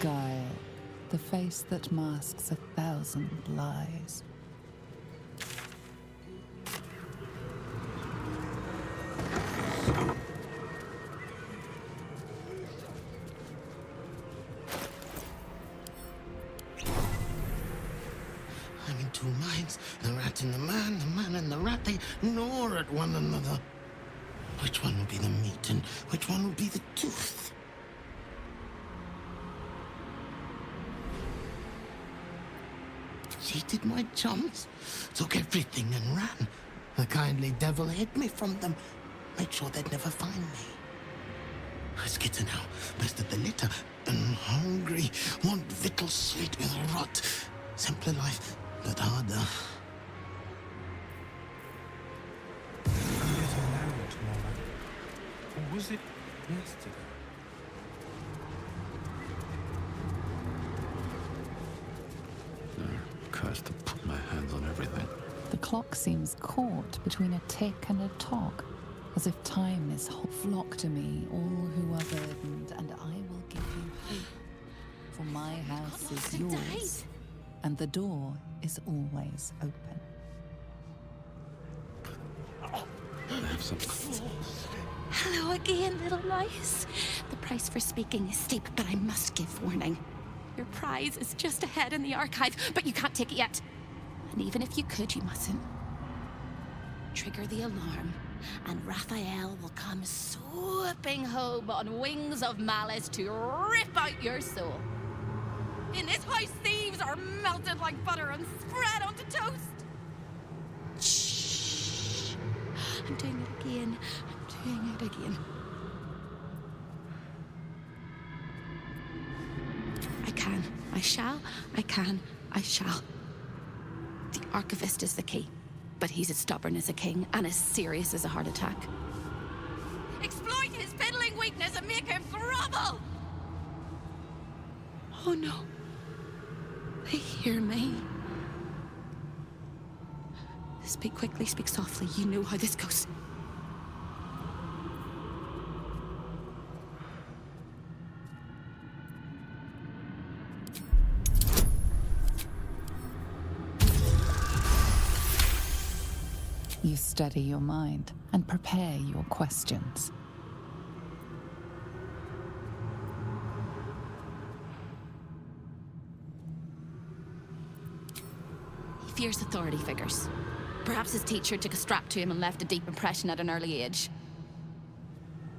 Guile, the face that masks 1,000 lies. I'm in two minds. The rat and the man and the rat, they gnaw at one another. Which one will be the meat and which one will be the tooth? Cheated my chums, took everything and ran. The kindly devil hid me from them, made sure they'd never find me. I skitter now, best of the litter, and hungry, want victuals sweet with rot. Simpler life, but harder. I'm getting married tomorrow. Or was it yesterday? Cursed to put my hands on everything. The clock seems caught between a tick and a tock, as if time is flock to me, all who are burdened, and I will give you hope. For my house is yours, and the door is always open. I have something. Hello again, little mice. The price for speaking is steep, but I must give warning. Your prize is just ahead in the archive, but you can't take it yet. And even if you could, you mustn't. Trigger the alarm, and Raphael will come swooping home on wings of malice to rip out your soul. In this house, thieves are melted like butter and spread onto toast. Shh. I'm doing it again. I'm doing it again. I can, I shall, I can, I shall. The archivist is the key, but he's as stubborn as a king and as serious as a heart attack. Exploit his fiddling weakness and make him grovel! Oh no. They hear me. Speak quickly, speak softly. You know how this goes. You steady your mind and prepare your questions. He fears authority figures. Perhaps his teacher took a strap to him and left a deep impression at an early age.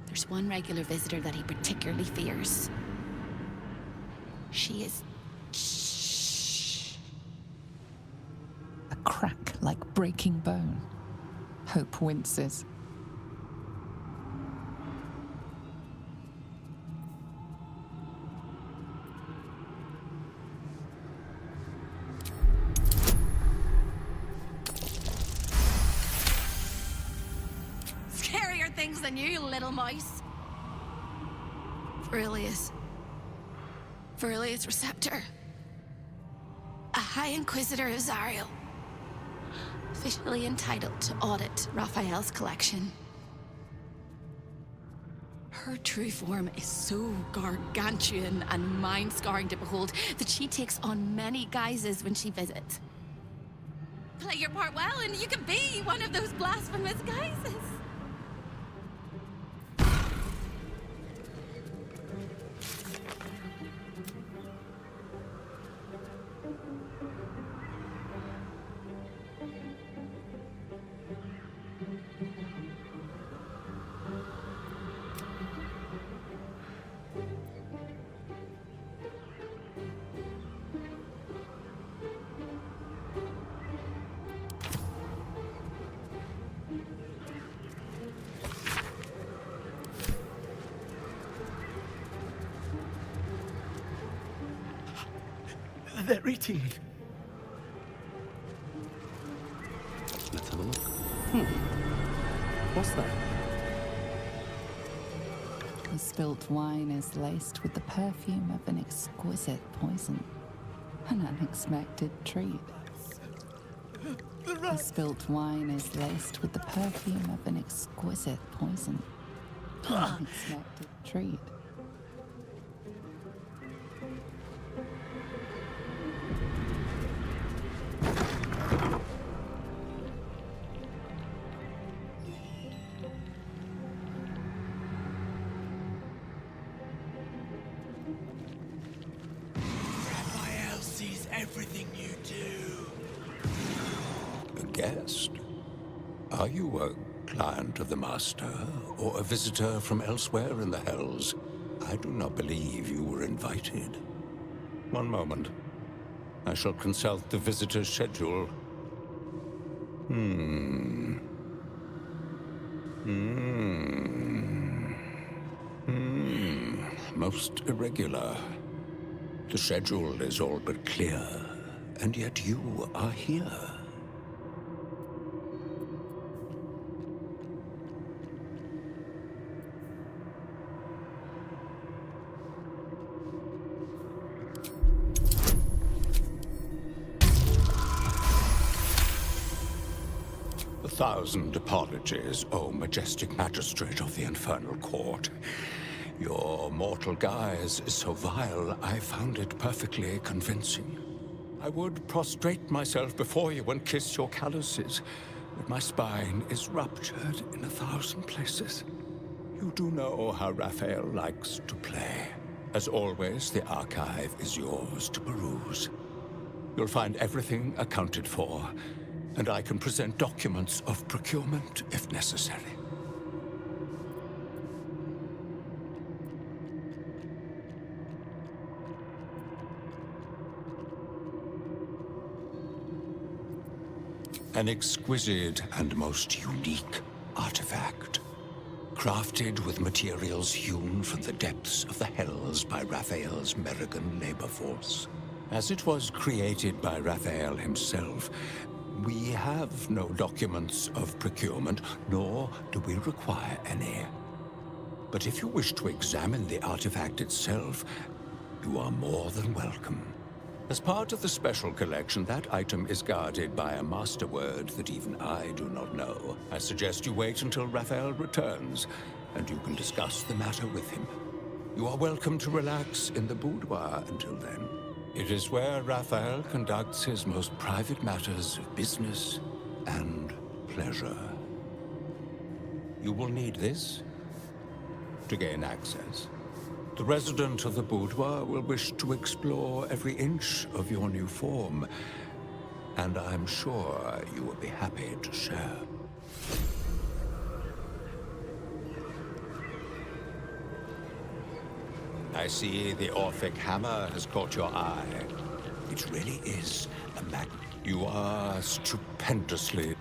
There's one regular visitor that he particularly fears. She is... A crack like breaking bone. Hope winces. Scarier things than you, little mouse. Verilius. Verilius Receptor. A High Inquisitor of Zariel. Officially entitled to audit Raphael's collection. Her true form is so gargantuan and mind-scarring to behold that she takes on many guises when she visits. Play your part well and you can be one of those blasphemous guises. They're eating me. Let's have a look. What's that? The spilt wine is laced with the perfume of an exquisite poison. An unexpected treat. The spilt wine is laced with the perfume of an exquisite poison. An unexpected treat. Raphael sees everything you do. A guest? Are you a client of the Master, or a visitor from elsewhere in the Hells? I do not believe you were invited. One moment. I shall consult the visitor's schedule. Most irregular. The schedule is all but clear, and yet you are here. A thousand apologies, O majestic magistrate of the Infernal Court. Your mortal guise is so vile, I found it perfectly convincing. I would prostrate myself before you and kiss your calluses, but my spine is ruptured in 1,000 places. You do know how Raphael likes to play. As always, the archive is yours to peruse. You'll find everything accounted for, and I can present documents of procurement if necessary. An exquisite and most unique artifact, crafted with materials hewn from the depths of the Hells by Raphael's Merrigan labor force. As it was created by Raphael himself, we have no documents of procurement, nor do we require any. But if you wish to examine the artifact itself, you are more than welcome. As part of the special collection, that item is guarded by a master word that even I do not know. I suggest you wait until Raphael returns, and you can discuss the matter with him. You are welcome to relax in the boudoir until then. It is where Raphael conducts his most private matters of business and pleasure. You will need this to gain access. The resident of the boudoir will wish to explore every inch of your new form, and I'm sure you will be happy to share. I see the Orphic hammer has caught your eye. It really is a You are stupendously...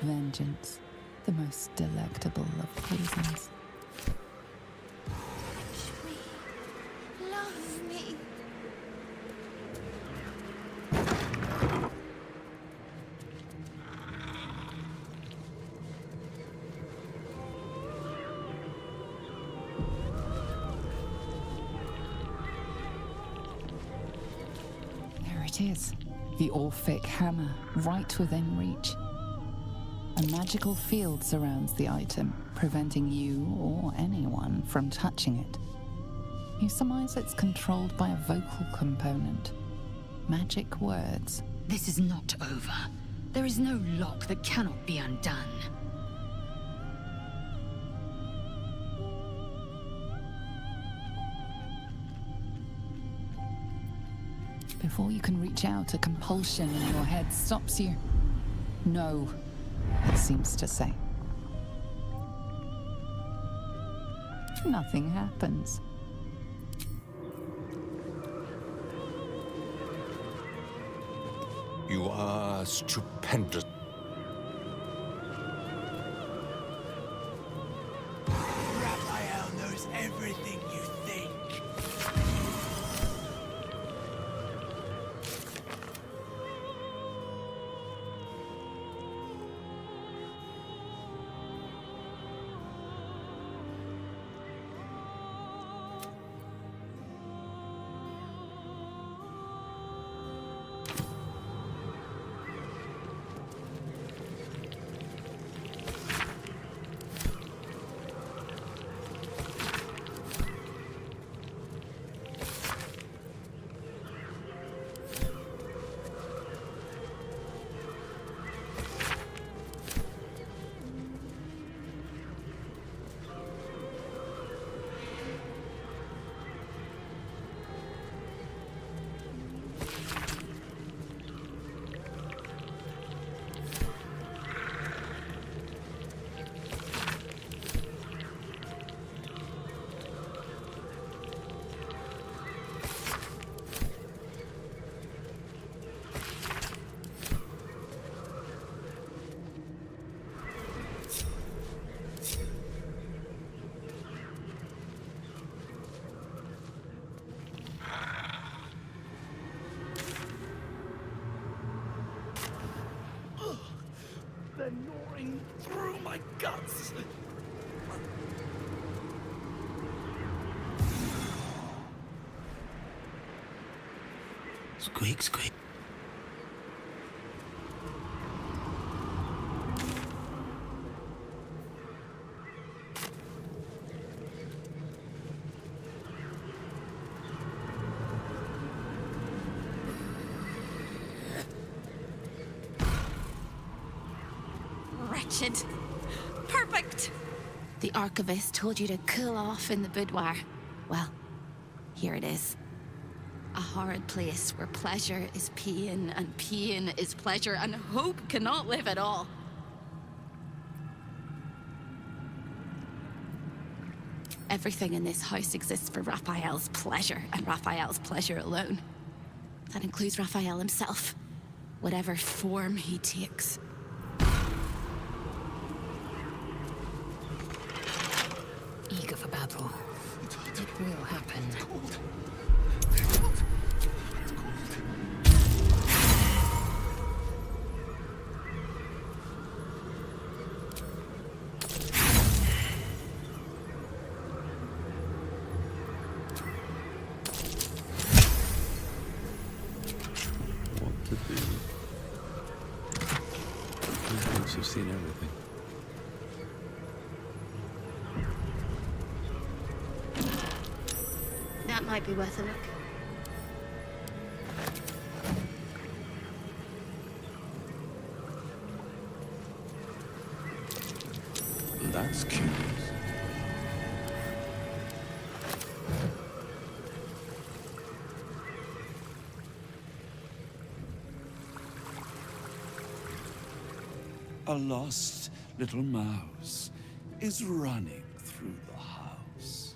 Vengeance, the most delectable of poisons. Love me. There it is. The Orphic hammer, right within reach. A magical field surrounds the item, preventing you or anyone from touching it. You surmise it's controlled by a vocal component. Magic words. This is not over. There is no lock that cannot be undone. Before you can reach out, a compulsion in your head stops you. No, it seems to say. Nothing happens. You are stupendous. Raphael knows everything you think. Squeak, squeak. Wretched. Perfect! The archivist told you to cool off in the boudoir. Well, here it is. A horrid place where pleasure is pain, and pain is pleasure, and hope cannot live at all. Everything in this house exists for Raphael's pleasure, and Raphael's pleasure alone. That includes Raphael himself, whatever form he takes. Eager for battle. It will happen. What to do? You must have seen everything. That might be worth a look. That's curious. A lost little mouse is running through the house.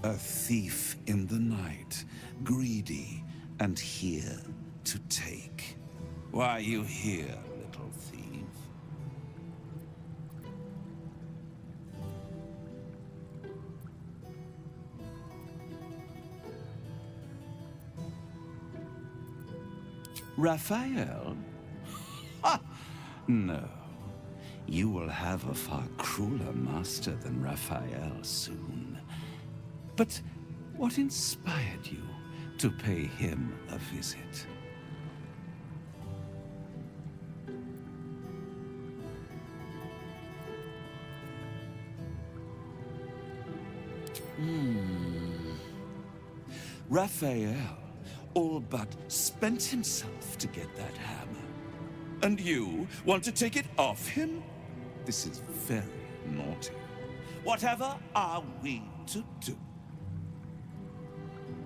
A thief in the night, greedy and here to take. Why are you here, little thief? Raphael? Ha! No. You will have a far crueler master than Raphael soon. But what inspired you to pay him a visit? Raphael all but spent himself to get that hammer. And you want to take it off him? This is very naughty. Whatever are we to do?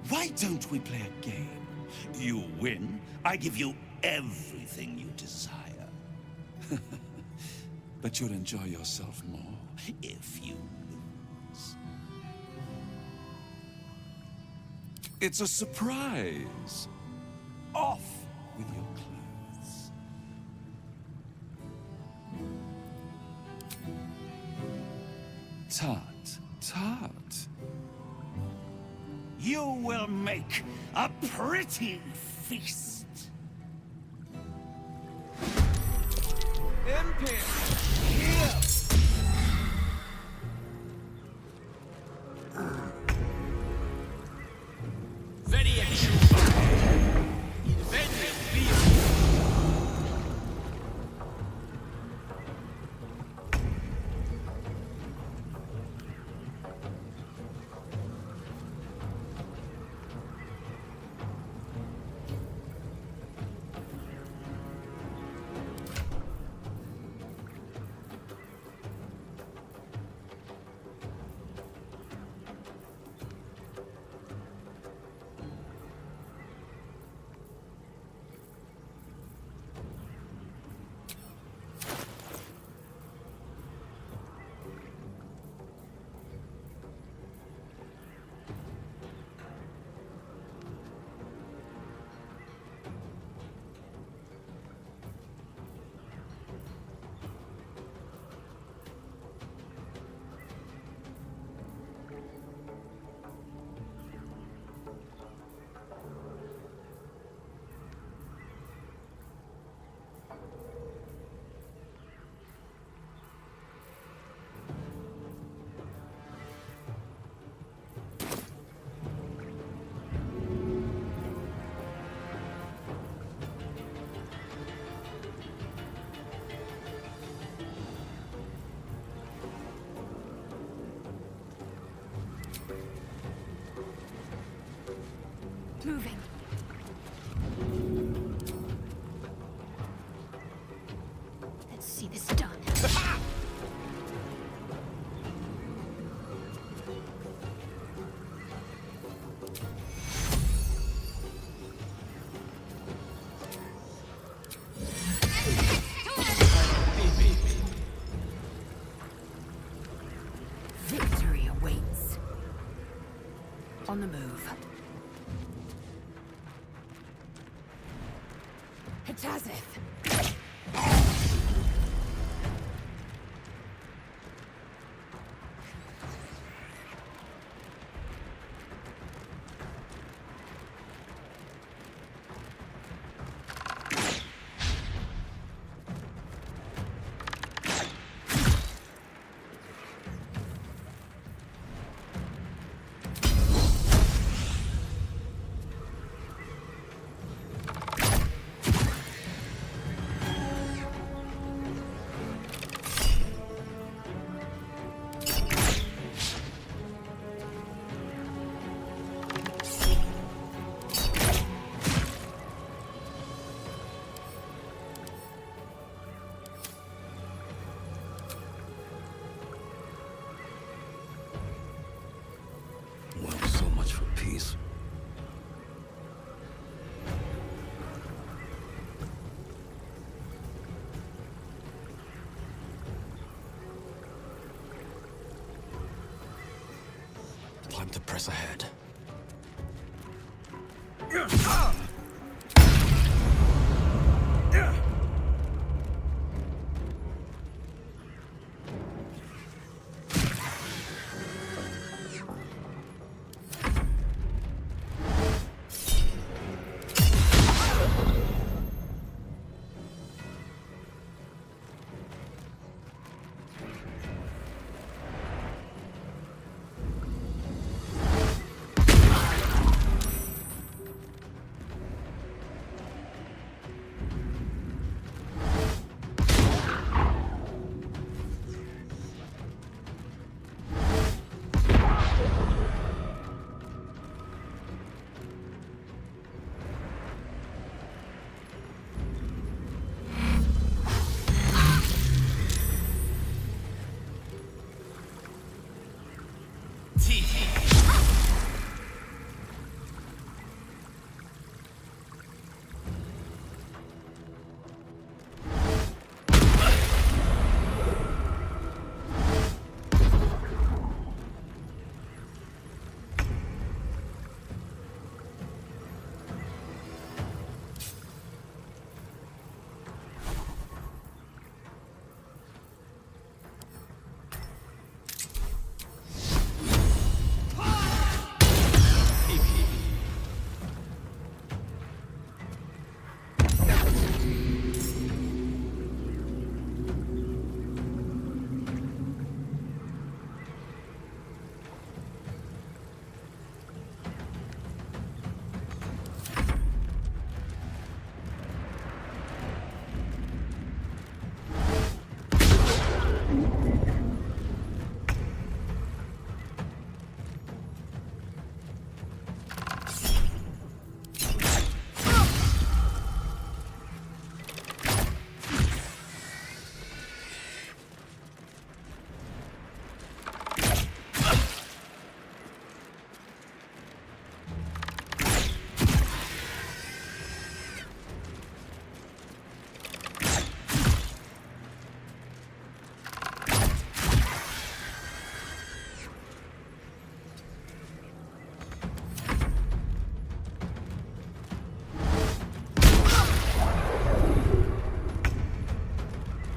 Why don't we play a game? You win, I give you everything you desire. But you'll enjoy yourself more if you lose. It's a surprise. Off with your clothes. Tut, tut. You will make a pretty feast. Impy, here! Very action. Very clear. Moving. Let's see this done. Victory awaits. On the move. Hitazith! Well, so much for peace. Time to press ahead.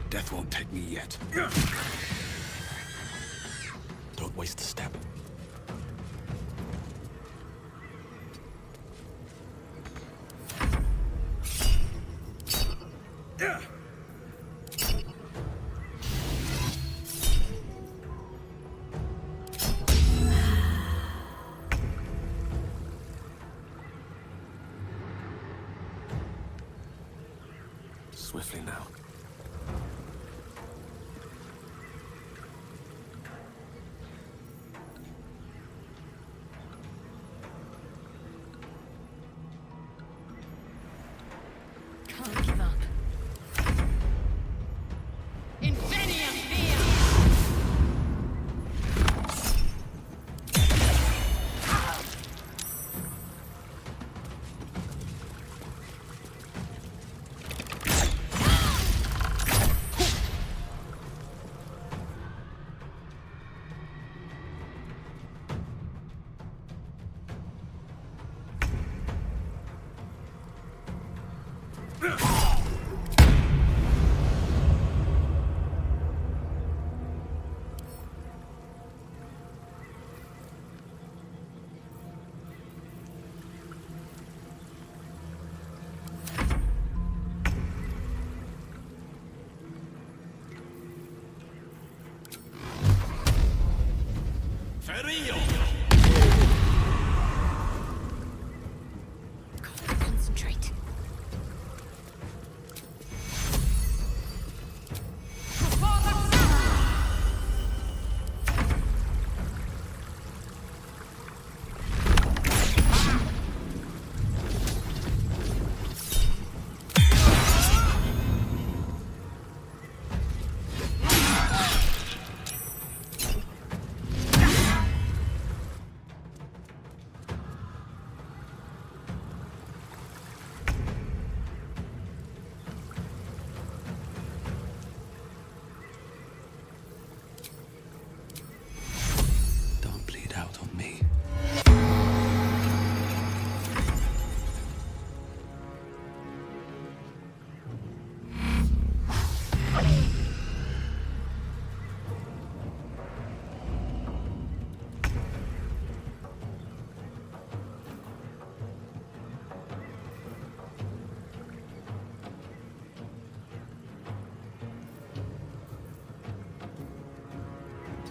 Death won't take me yet. Don't waste a step. Swiftly now.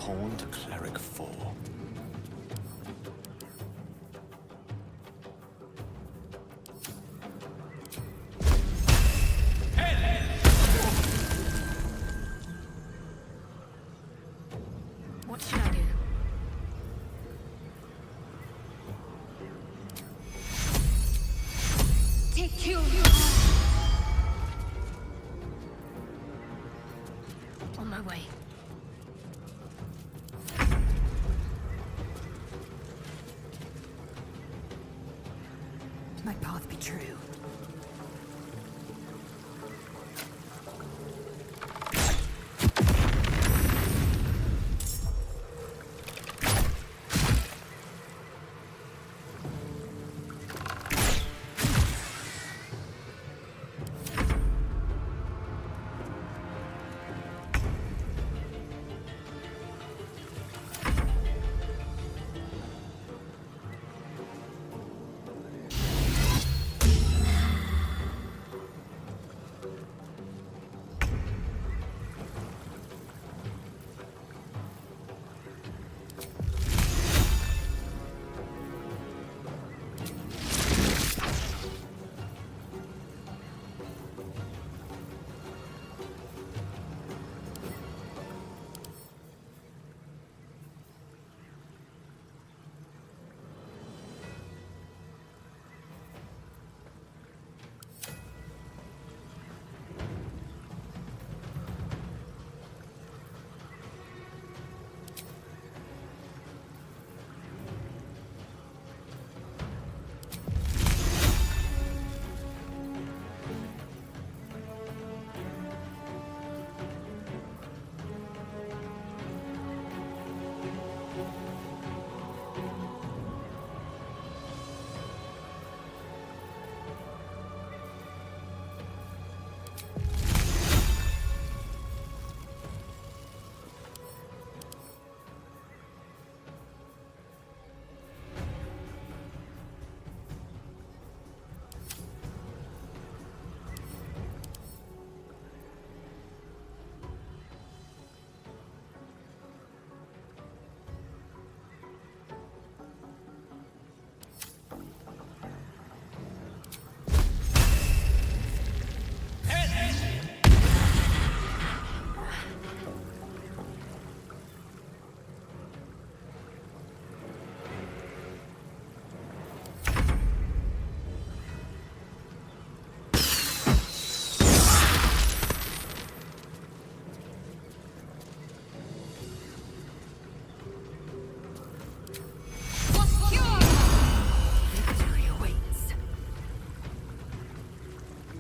pawn to cleric 4. What should I do? Take you. On my way. My path be true.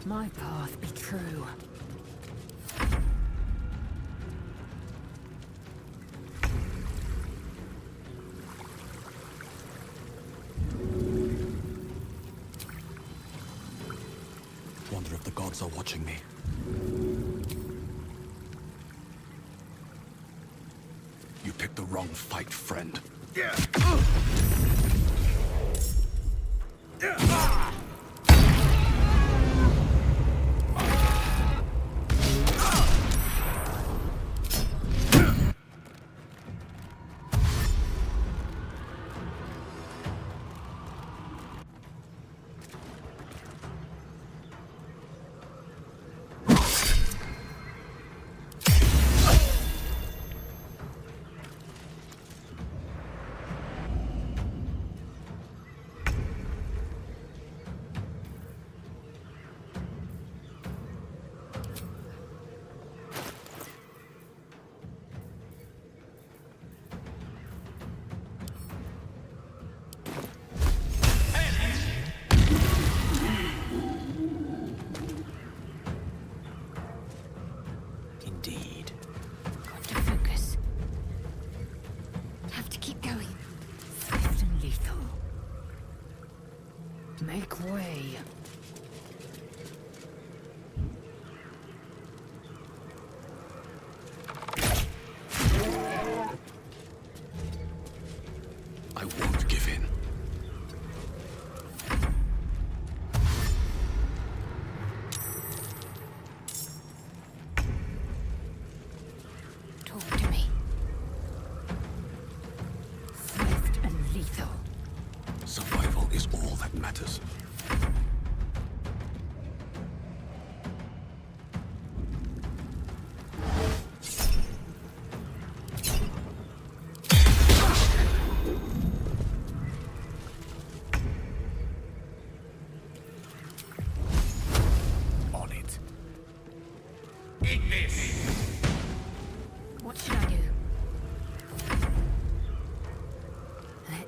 My path be true. Wonder if the gods are watching me. You picked the wrong fight, friend. Yeah. Make way. I won't give in. Talk to me.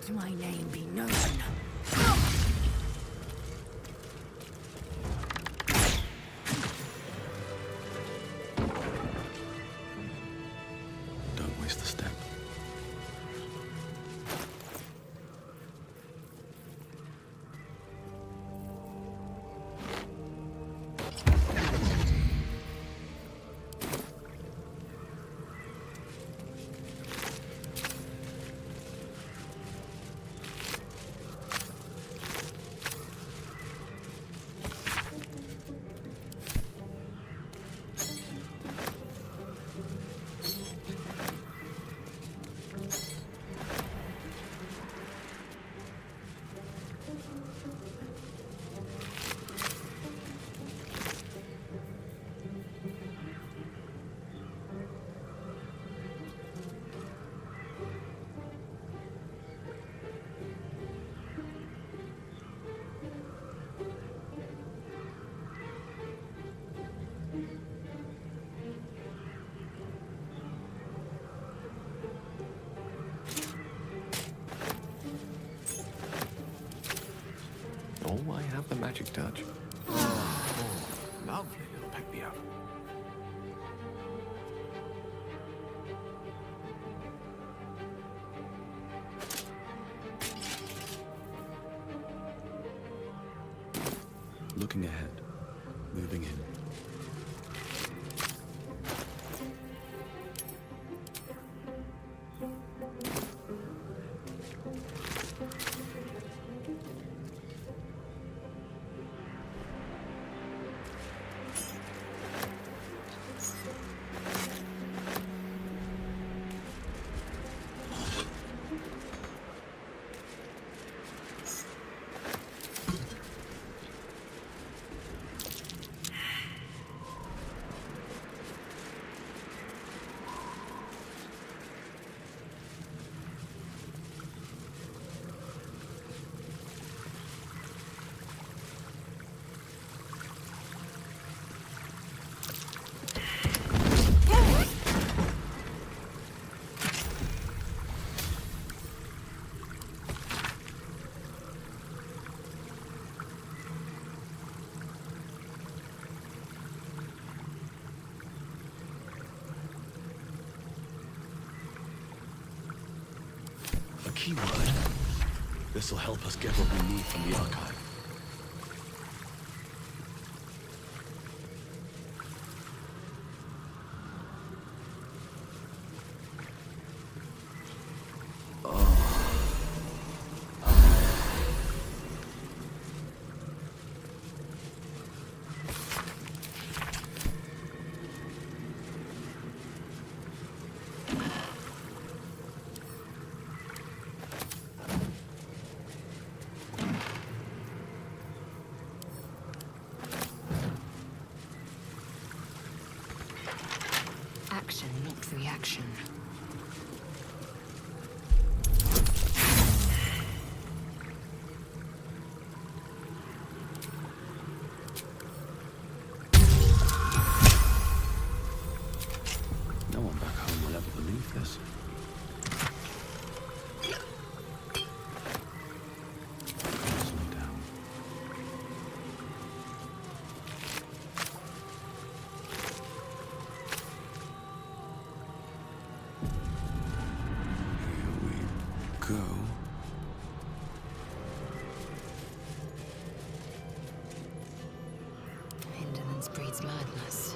Let my name be known. Don't waste a step. Oh, I have the magic touch. Oh, lovely little pick me up. Looking ahead, moving in. A keyword. This'll help us get what we need from the archive. Action, not reaction. No one back home will ever believe this. Slow down. Go. Indolence breeds madness.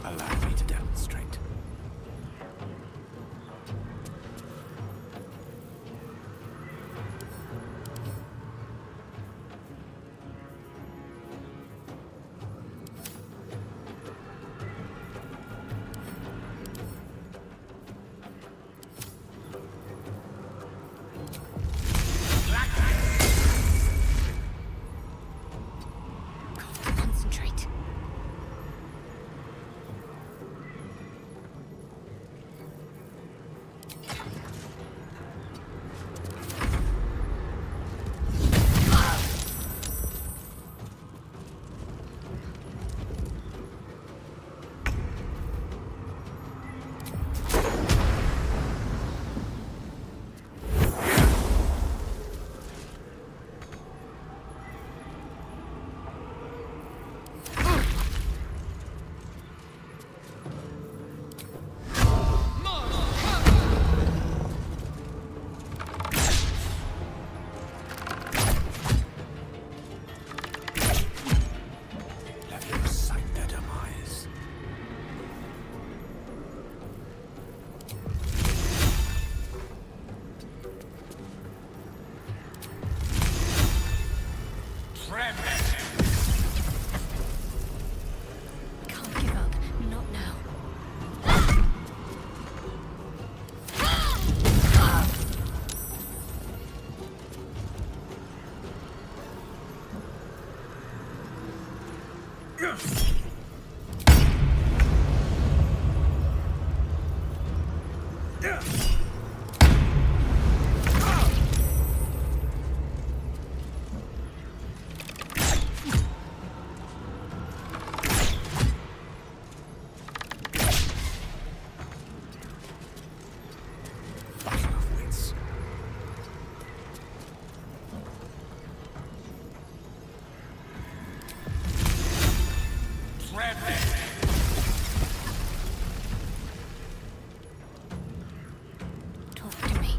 Allow me to demonstrate. Can't give up. Not now. Battle of wits. Talk to me.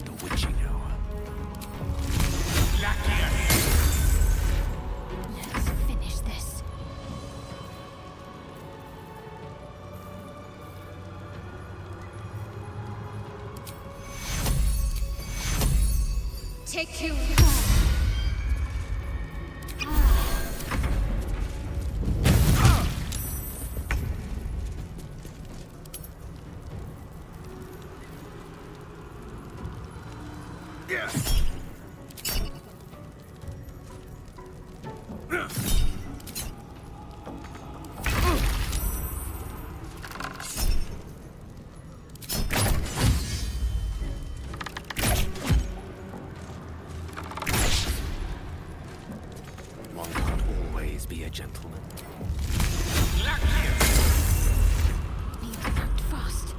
The witching hour. Let's finish this. Take you. One can't always be a gentleman. Need to act fast.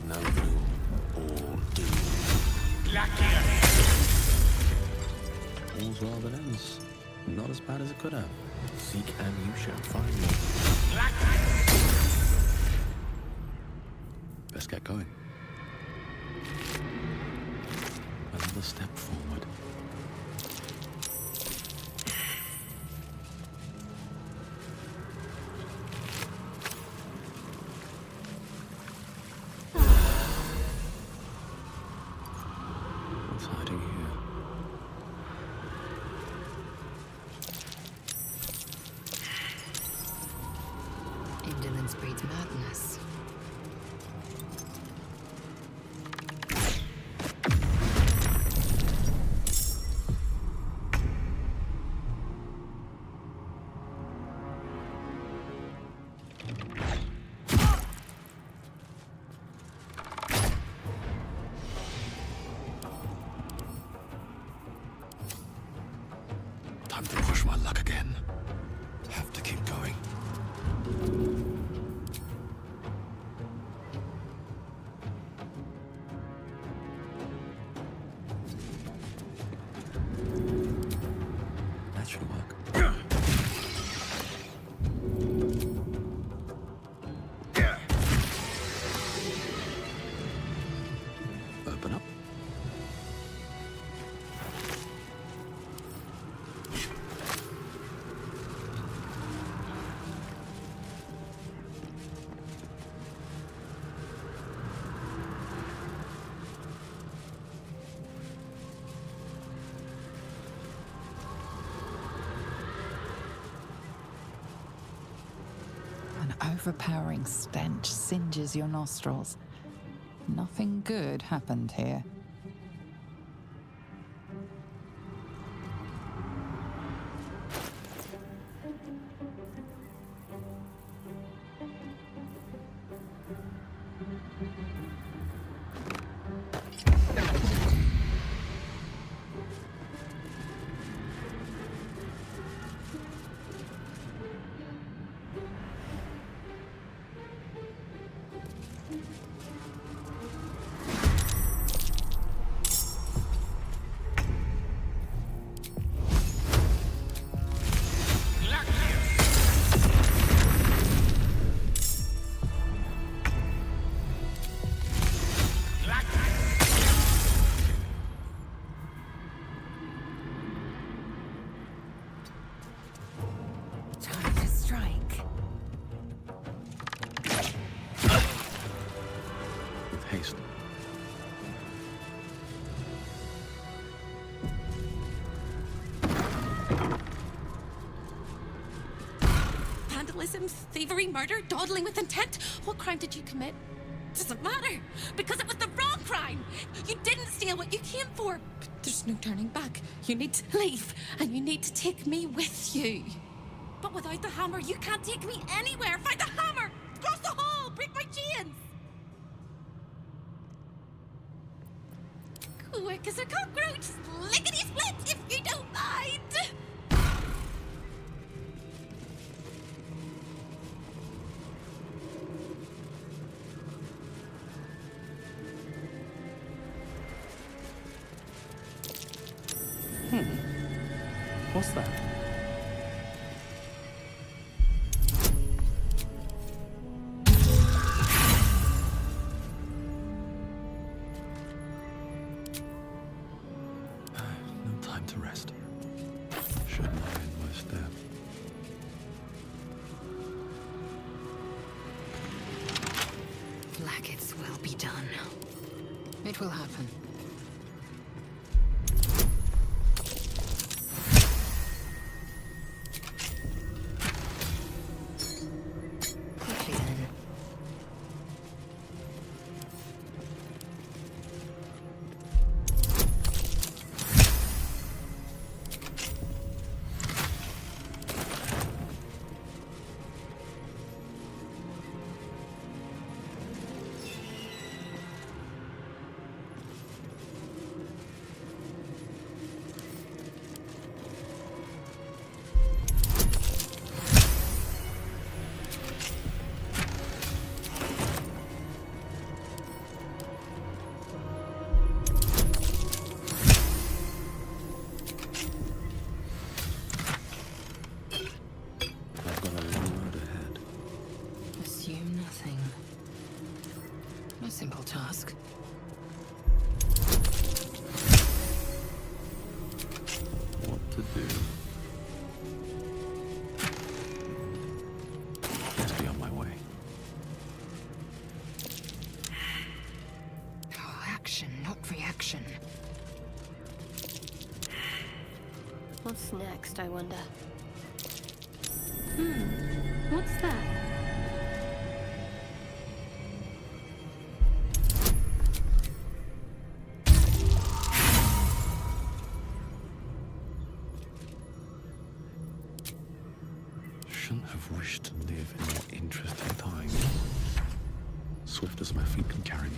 No gloom, all doom. All's well that ends. Not as bad as it could have. Seek and you shall find me. Best get going. Another step forward. What's hiding here? Indolence breeds madness. Time to push my luck again. Have to keep going. overpowering stench singes your nostrils. Nothing good happened here. Time to strike. With haste. Vandalism, thievery, murder, dawdling with intent. What crime did you commit? Doesn't matter, because it was the wrong crime. You didn't steal what you came for. But there's no turning back. You need to leave, and you need to take me with you. But without the hammer, you can't take me anywhere. Find the hammer! Cross the hall! Break my chains! Quick as a cockroach! Lickety-split, if you don't mind! What's that? No time to rest. Shouldn't I end my step? Blackets will be done. It will happen. Quickly then. I've got a long road ahead. Assume nothing. A simple task. What to do? Let's be on my way. Oh, action, not reaction. What's next, I wonder? What's that? Shouldn't have wished to live in more interesting times. Swift as my feet can carry me.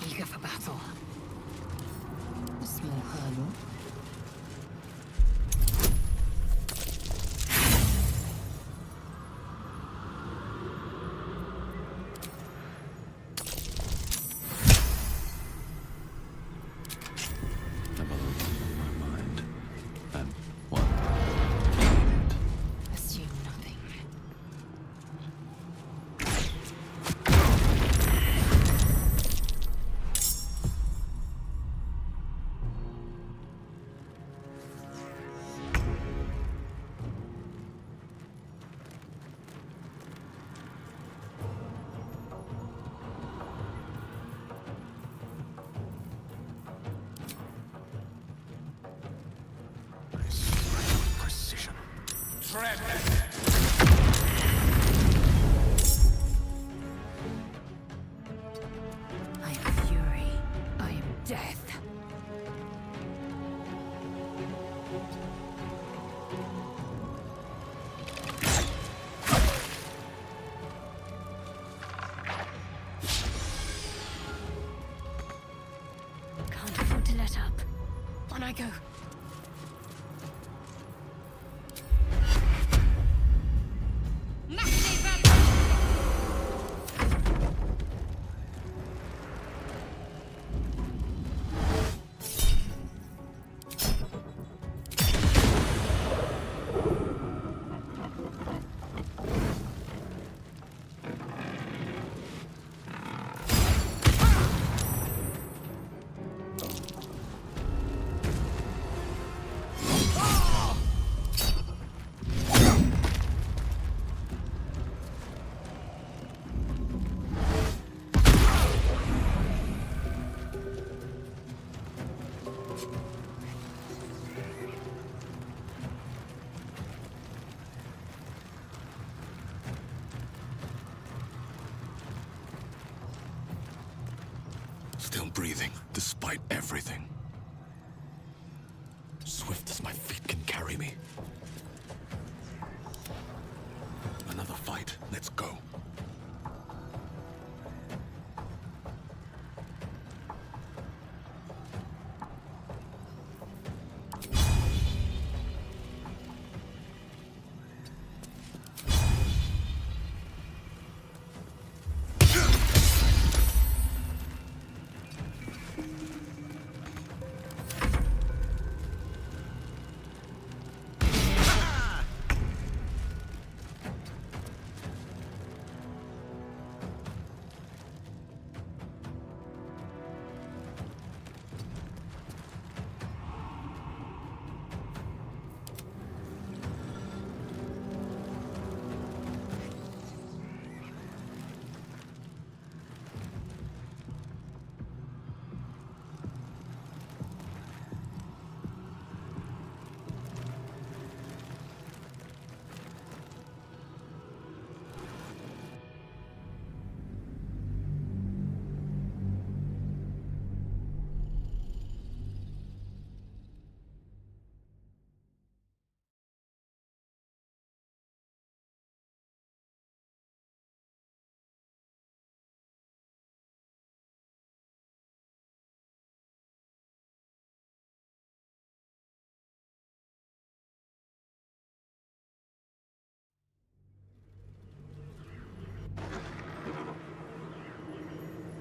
Eager I am fury. I am death. Can't afford to let up. On I go. Still breathing, despite everything. Swift as my feet can carry me. Another fight. Let's go.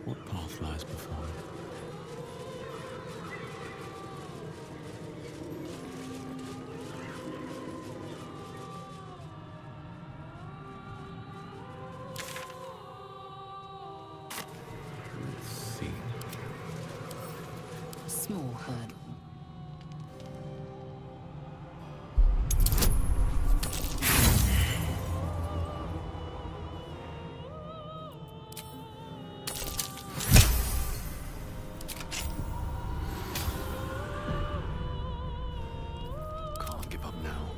What path lies before me? Let's see. Small hurdle. Can't give up now.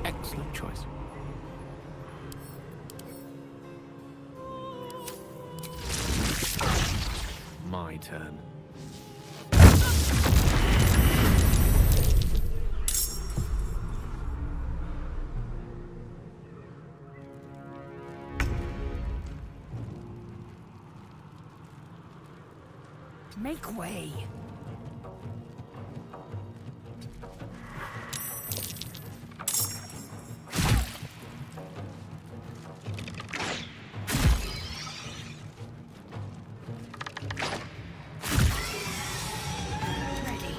Excellent choice. My turn. Make way. Ready.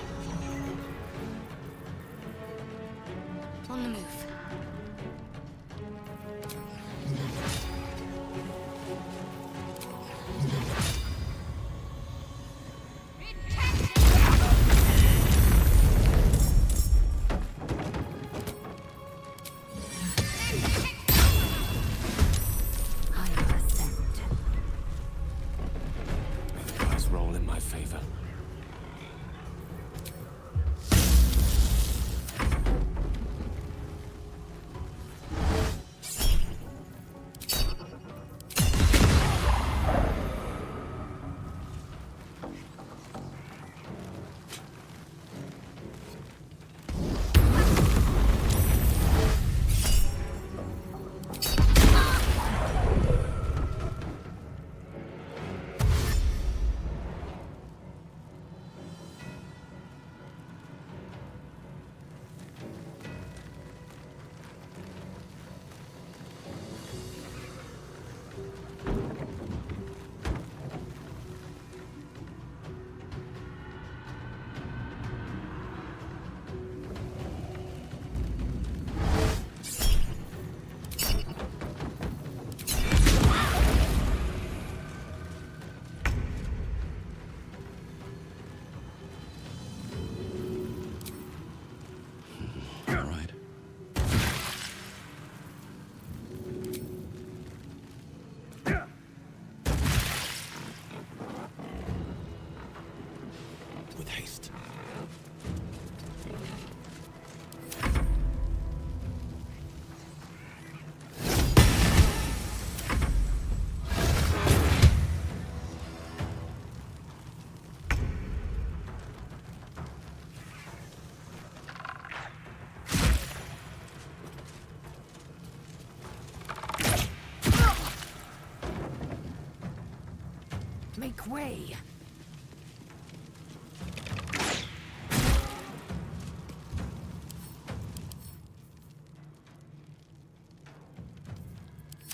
On the move. Make way!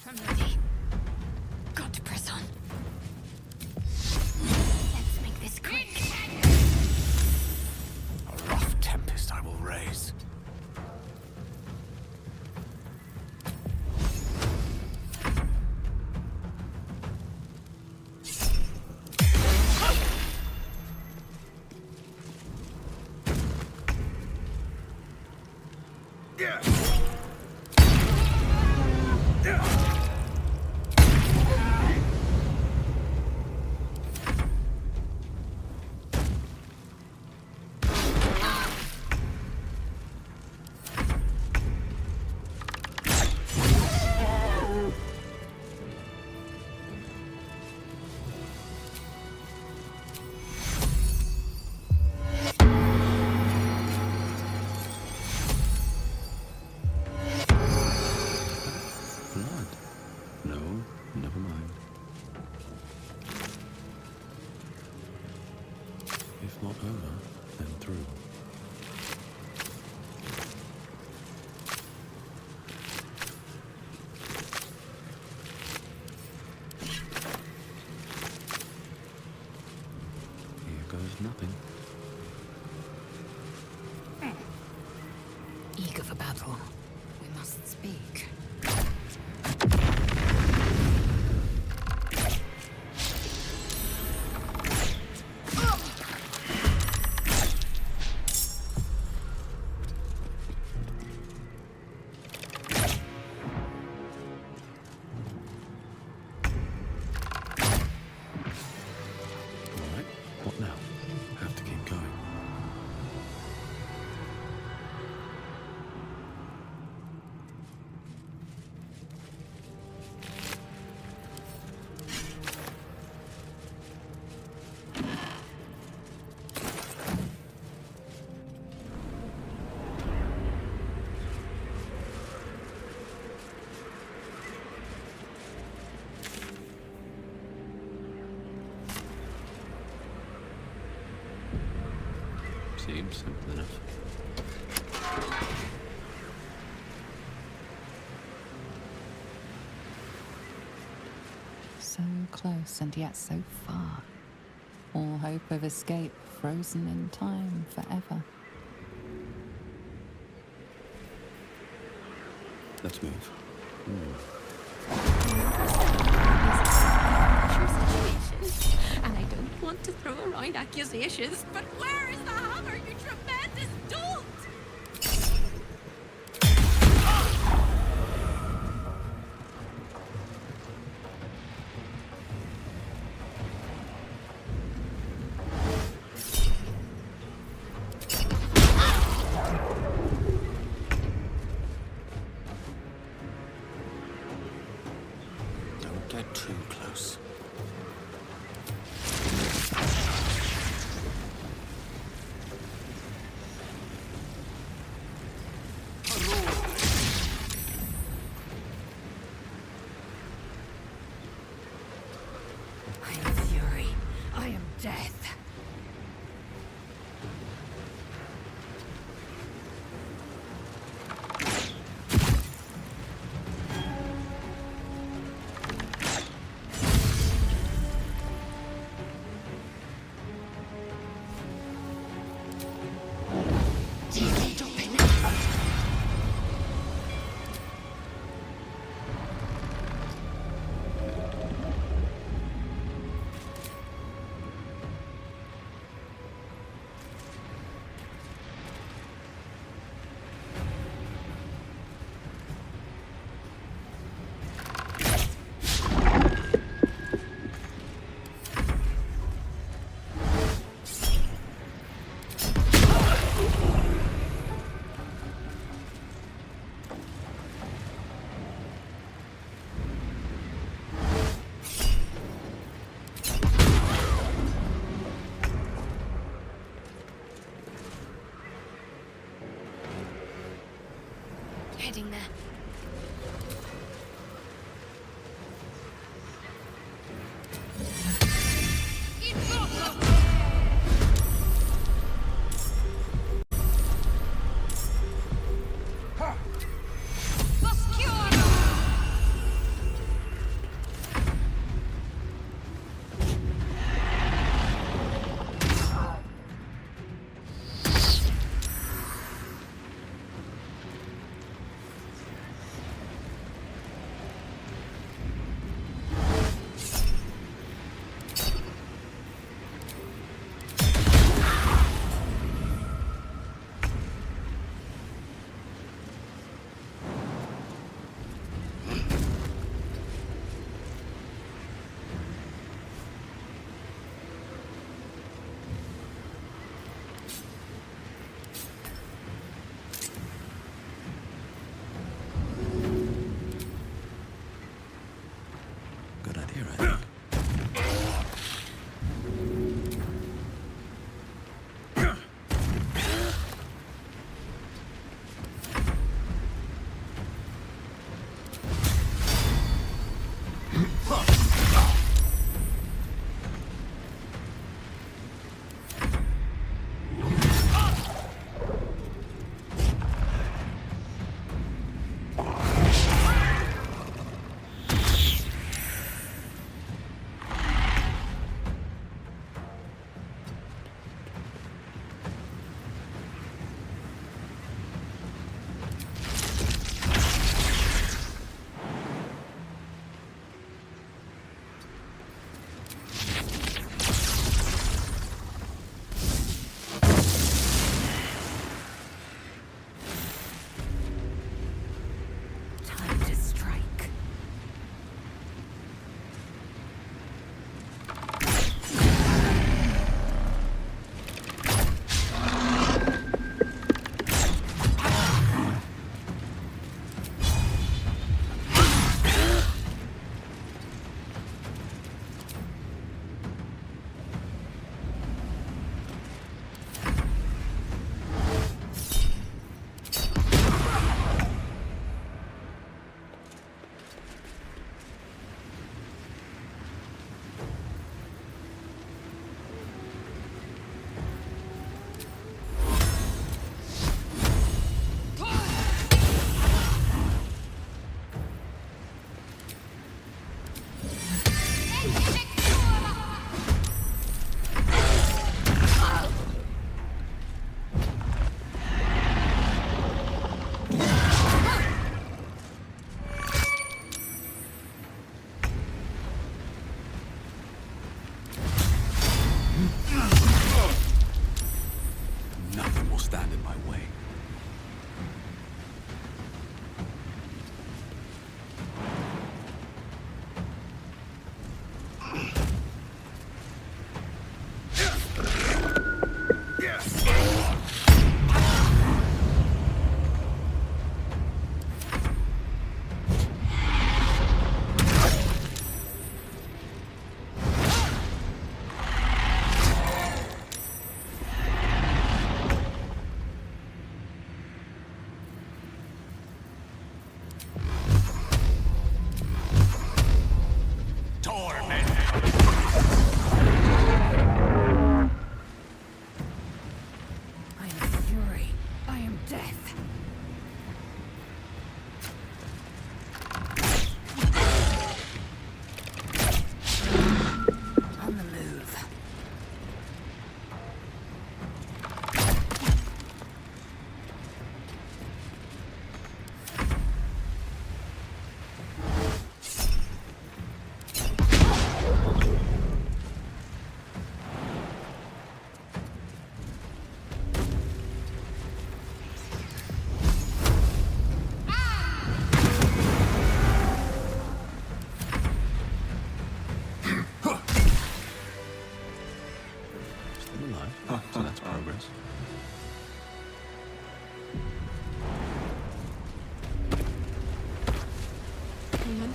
I'm ready. Got to press on. Let's make this quick. A rough tempest I will raise. Blood. No, never mind. If not over, then through. Here goes nothing. Eager for battle. We must speak. Alright, what now? Have to keep going. Seems simple enough. So close and yet so far. All hope of escape frozen in time forever. Let's move. And I don't want to throw around accusations, but where is the hammer, you tremendous dolt? Don't get too close. I am fury. I am death. Heading there.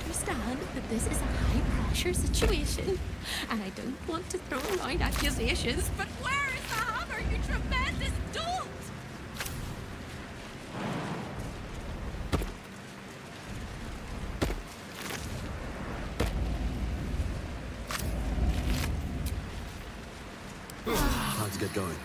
understand that this is a high-pressure situation, and I don't want to throw around accusations, but where is the hammer, you tremendous dolt? Time to get going.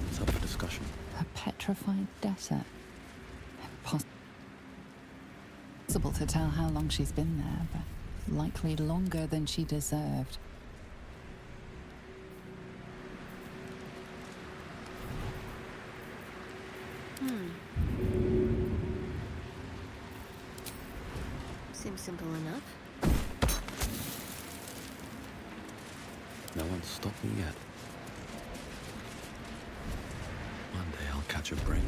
It's up for discussion. A petrified desert. Impossible to tell how long she's been there, but likely longer than she deserved. Seems simple enough. No one's stopped me yet. One day I'll catch a break.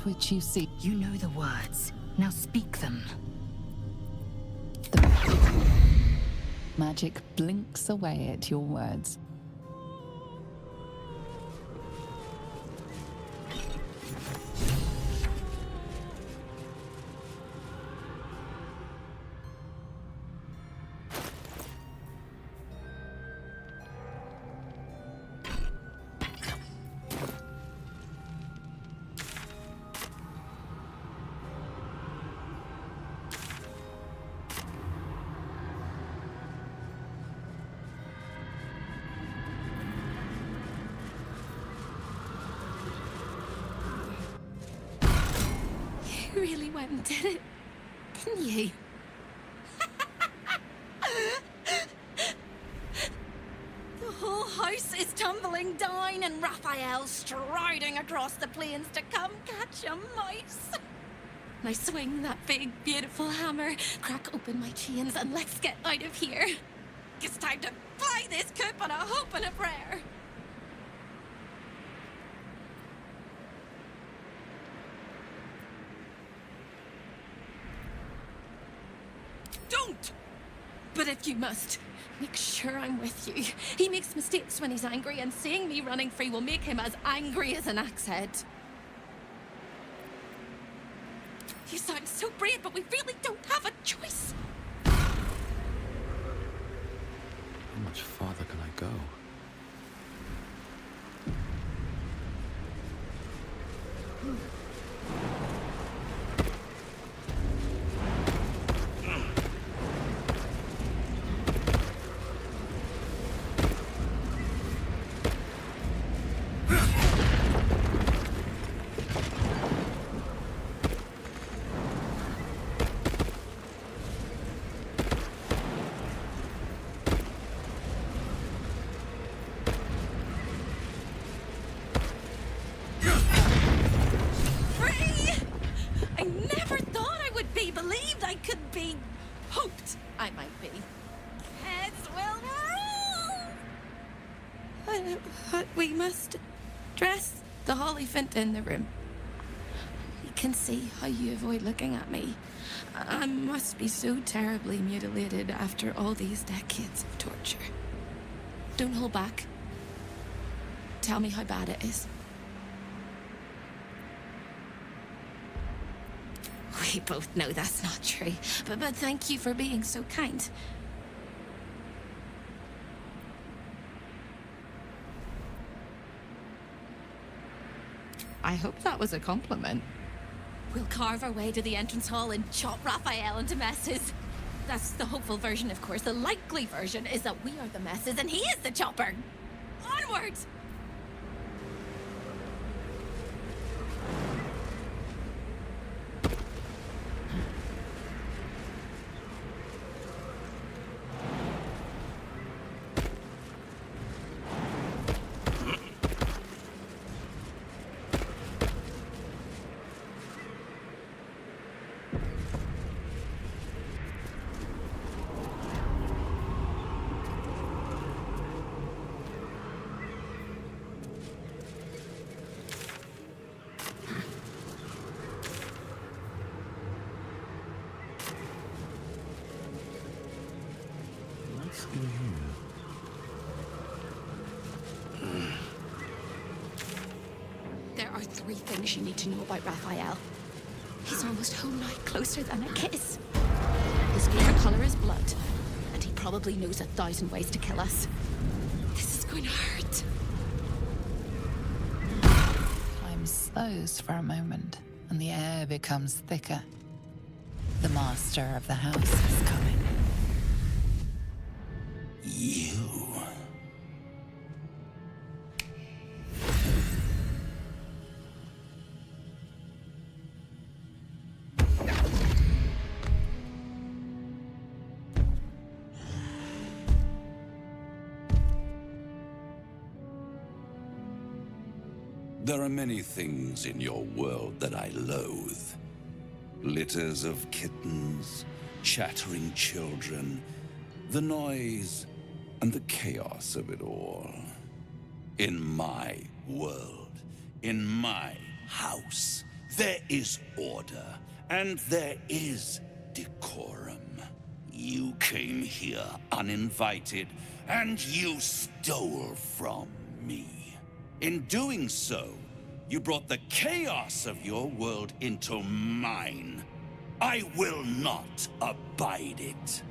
Which you see. You know the words. Now speak them. The magic blinks away at your words. You really went and did it, didn't you? The whole house is tumbling down and Raphael's striding across the plains to come catch a mouse. Now swing that big, beautiful hammer, crack open my chains, and let's get out of here. It's time to fly this coop on a hope and a prayer. Don't! But if you must, make sure I'm with you. He makes mistakes when he's angry, and seeing me running free will make him as angry as an axe head. You sound so brave, but we really don't have a choice. How much farther can I go? I might be. Heads will roll! But we must dress the elephant in the room. You can see how you avoid looking at me. I must be so terribly mutilated after all these decades of torture. Don't hold back. Tell me how bad it is. We We both know that's not true, but thank you for being so kind. I hope that was a compliment. We'll carve our way to the entrance hall and chop Raphael into messes. That's the hopeful version, of course. The likely version is that we are the messes and he is the chopper. Onwards! What's in here? There are 3 things you need to know about Raphael. He's almost whole night closer than a kiss. His favorite color is blood, and he probably knows 1,000 ways to kill us. This is going to hurt. Time slows for a moment, and the air becomes thicker. The master of the house is coming. You. There are many things in your world that I loathe. Litters of kittens, chattering children, the noise and the chaos of it all. In my world, in my house, there is order and there is decorum. You came here uninvited and you stole from me. In doing so, you brought the chaos of your world into mine. I will not abide it.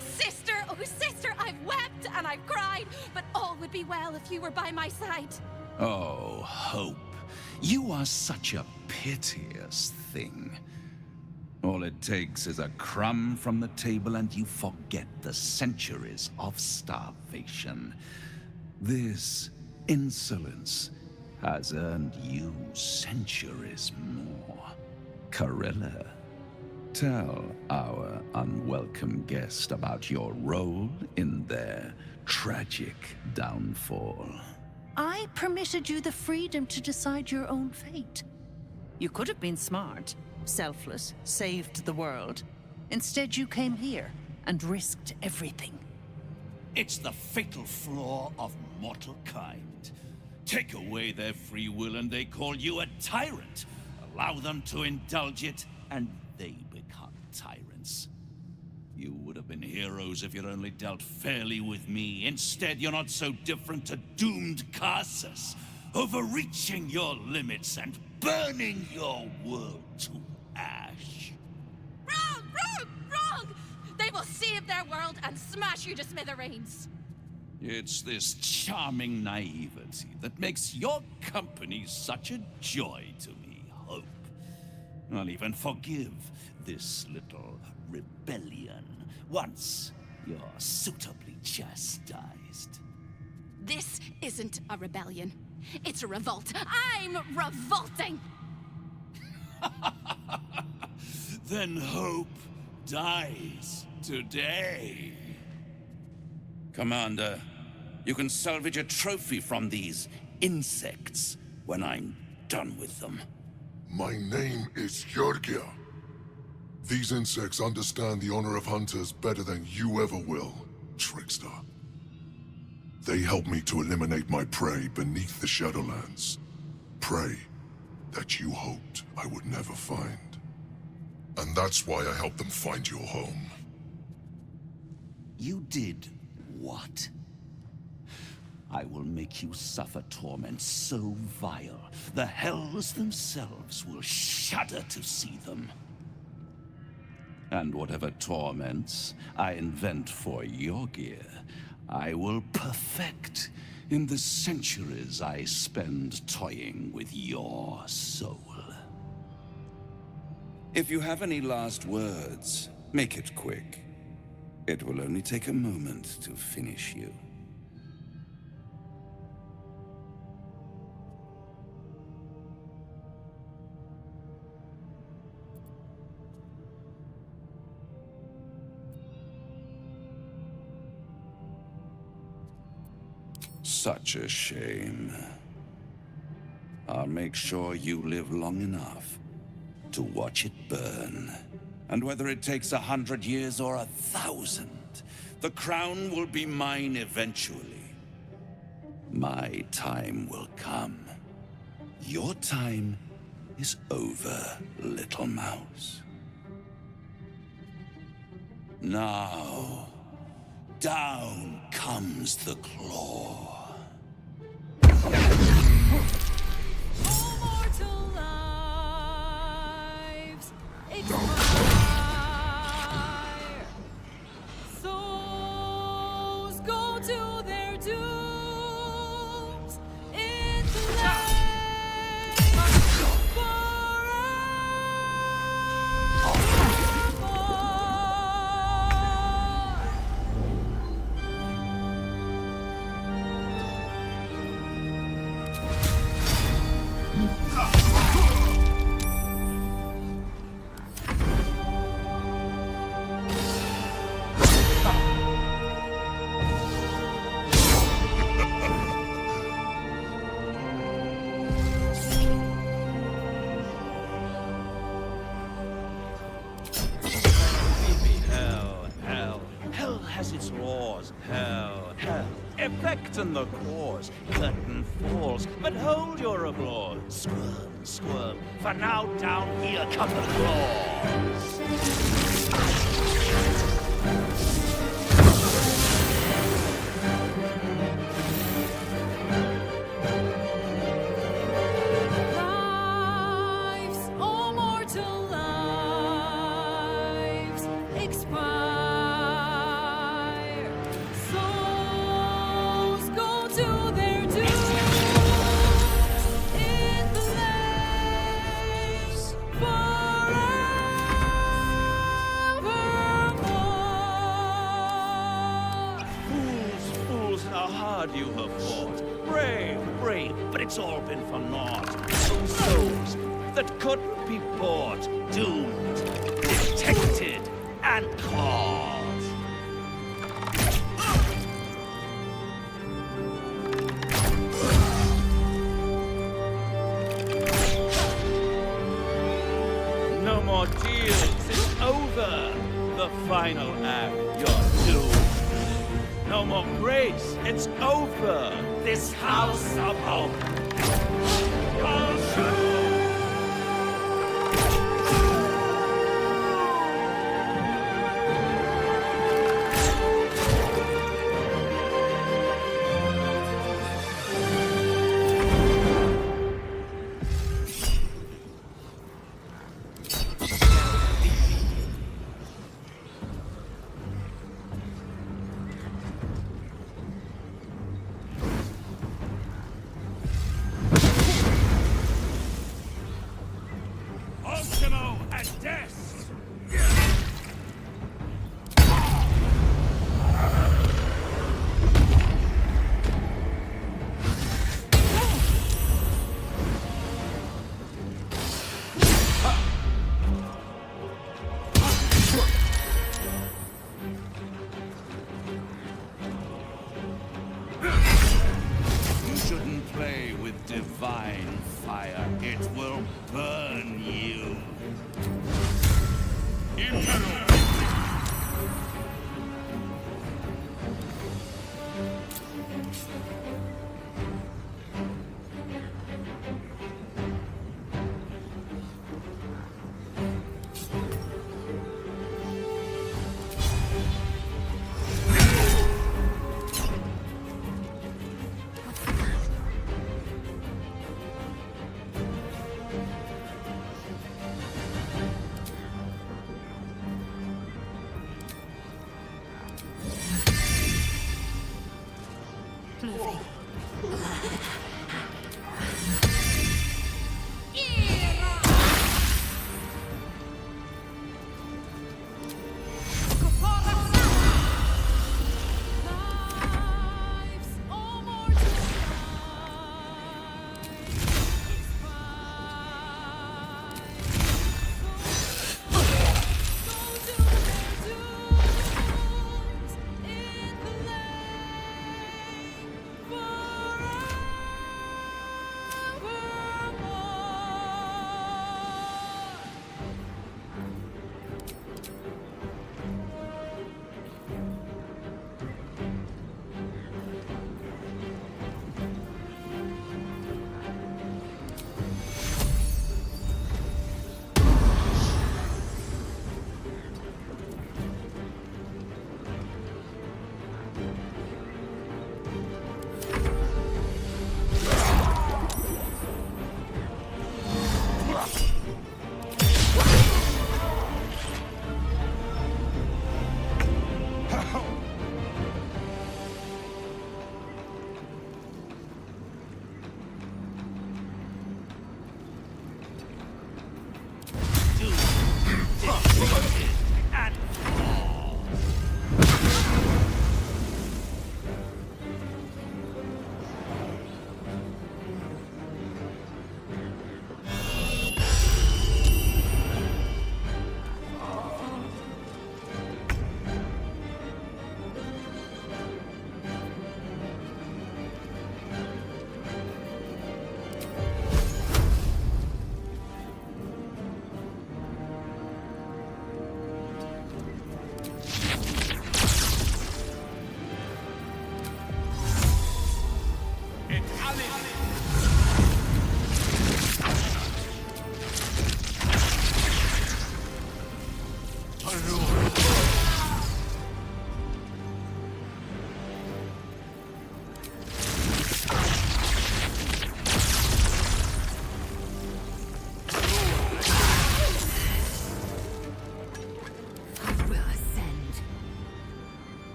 Sister, oh sister, I've wept and I've cried, but all would be well if you were by my side. Oh, Hope. You are such a piteous thing. All it takes is a crumb from the table and you forget the centuries of starvation. This insolence has earned you centuries more. Carilla, tell our unwelcome guest about your role in their tragic downfall. I permitted you the freedom to decide your own fate. You could have been smart, selfless, saved the world. Instead, you came here and risked everything. It's the fatal flaw of mortal kind. Take away their free will and they call you a tyrant. Allow them to indulge it and they become tyrants. You would have been heroes if you'd only dealt fairly with me. Instead, you're not so different to doomed Carsus, overreaching your limits and burning your world to ash. Wrong, wrong, wrong! They will save their world and smash you to smithereens. It's this charming naivety that makes your company such a joy to me, Hope. I'll even forgive this little rebellion once you're suitably chastised. This isn't a rebellion. It's a revolt. I'm revolting! Then Hope dies today. Commander, you can salvage a trophy from these insects when I'm done with them. My name is Georgia. These insects understand the honor of hunters better than you ever will, trickster. They help me to eliminate my prey beneath the Shadowlands. Prey that you hoped I would never find. And that's why I helped them find your home. You did what? I will make you suffer torment so vile, the hells themselves will shudder to see them. And whatever torments I invent for your gear, I will perfect in the centuries I spend toying with your soul. If you have any last words, make it quick. It will only take a moment to finish you. Such a shame. I'll make sure you live long enough to watch it burn. And whether it takes 100 years or 1,000, the crown will be mine eventually. My time will come. Your time is over, little mouse. Now, down comes the claw. Mortal lives expire. Souls go to their dooms in flames Hell has its laws. Hell. Effect and the cause. Curtain falls, but hold your applause. Squirm. For now down here come the claws. You have fought. Brave, but it's all been for naught. Souls that couldn't be bought, doomed, detected, and caught. No more deals, it's over. The final act, you're doomed. No more grace, it's over. This house of hope. Divine fire, it will burn you. Internal. and fall.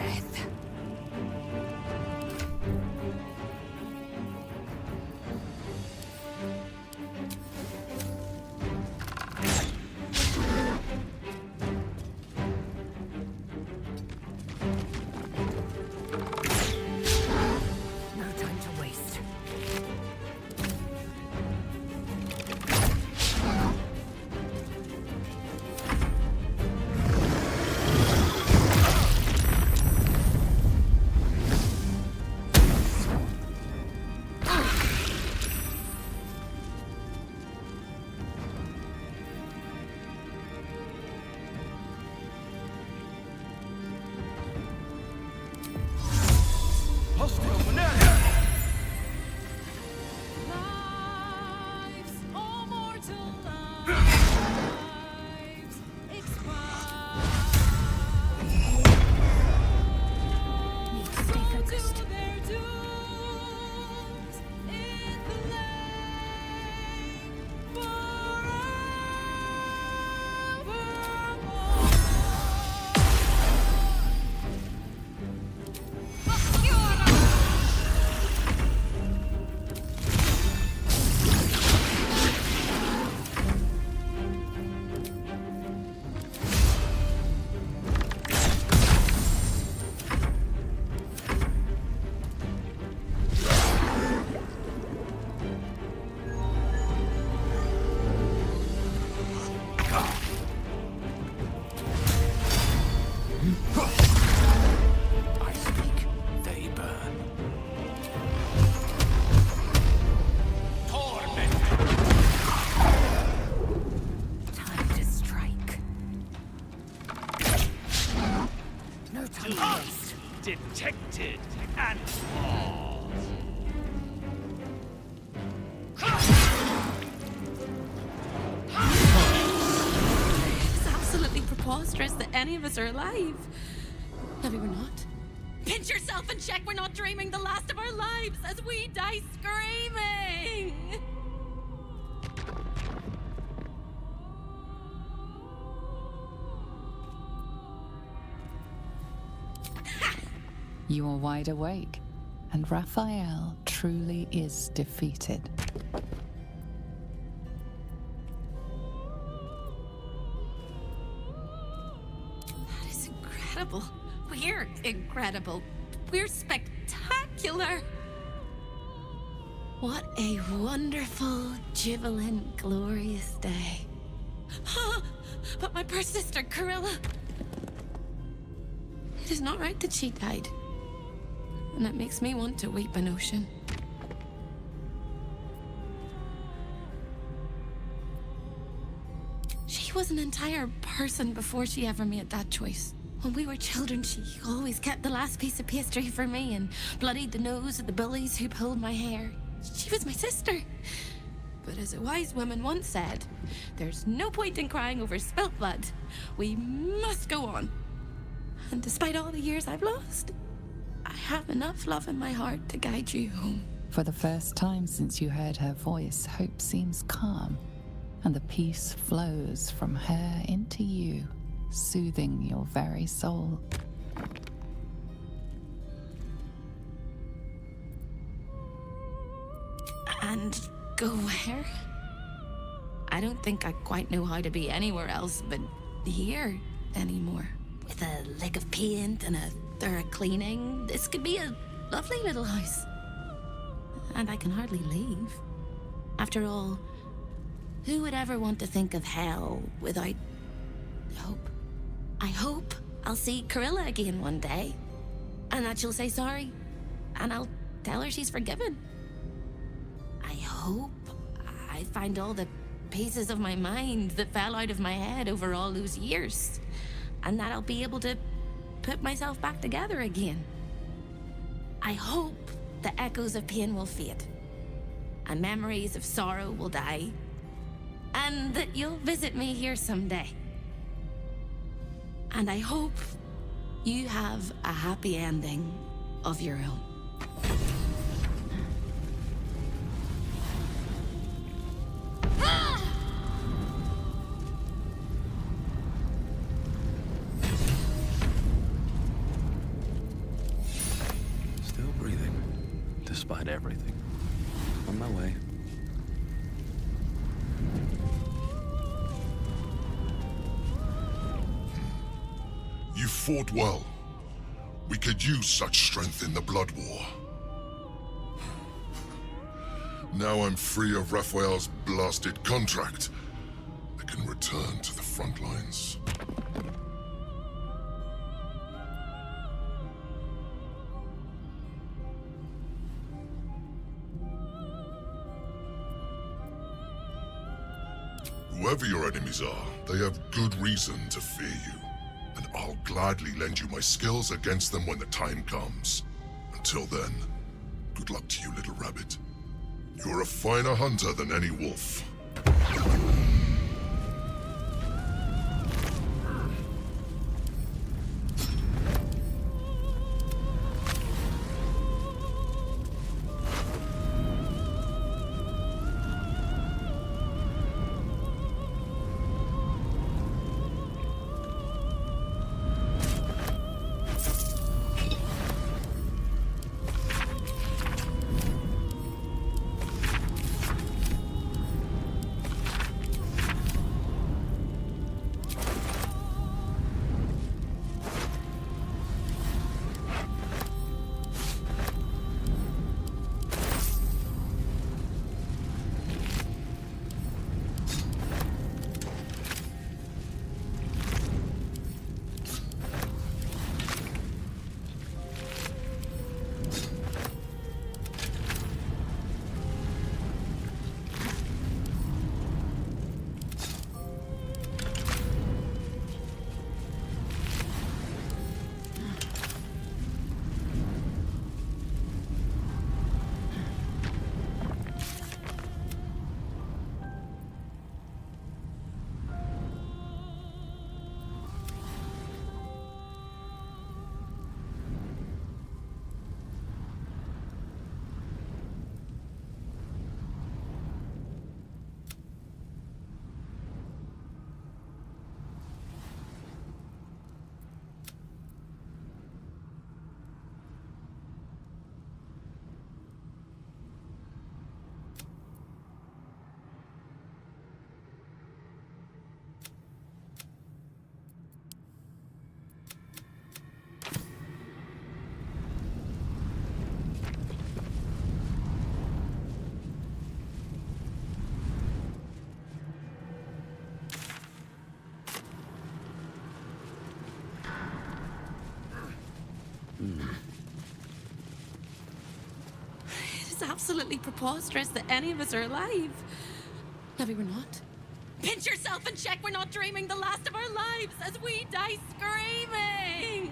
death. No time to waste. I speak, they burn. Time to strike. No time to waste. Detected and lost. It's absolutely preposterous that any of us are alive. Maybe we're not. Pinch yourself and check we're not dreaming the last of our lives as we die screaming. You are wide awake, and Raphael truly is defeated. That is incredible. We're incredible. We're spectacular. What a wonderful, jubilant, glorious day. But my poor sister, Corilla. It is not right that she died. And it makes me want to weep an ocean. She was an entire person before she ever made that choice. When we were children, she always kept the last piece of pastry for me and bloodied the nose of the bullies who pulled my hair. She was my sister. But as a wise woman once said, there's no point in crying over spilt blood. We must go on. And despite all the years I've lost, I have enough love in my heart to guide you home. For the first time since you heard her voice, hope seems calm, and the peace flows from her into you, soothing your very soul. And go where? I don't think I quite know how to be anywhere else but here anymore. With a lick of paint and a thorough cleaning, this could be a lovely little house. And I can hardly leave. After all, who would ever want to think of hell without hope? I hope I'll see Corilla again one day, and that she'll say sorry, and I'll tell her she's forgiven. I hope I find all the pieces of my mind that fell out of my head over all those years, and that I'll be able to put myself back together again. I hope the echoes of pain will fade, and memories of sorrow will die, and that you'll visit me here someday. And I hope you have a happy ending of your own. despite everything. On my way. You fought well. We could use such strength in the Blood War. Now I'm free of Raphael's blasted contract. I can return to the front lines. Whoever your enemies are, they have good reason to fear you. And I'll gladly lend you my skills against them when the time comes. Until then, good luck to you, little rabbit. You're a finer hunter than any wolf. It is absolutely preposterous that any of us are alive. Maybe we're not. Pinch yourself and check we're not dreaming the last of our lives as we die screaming!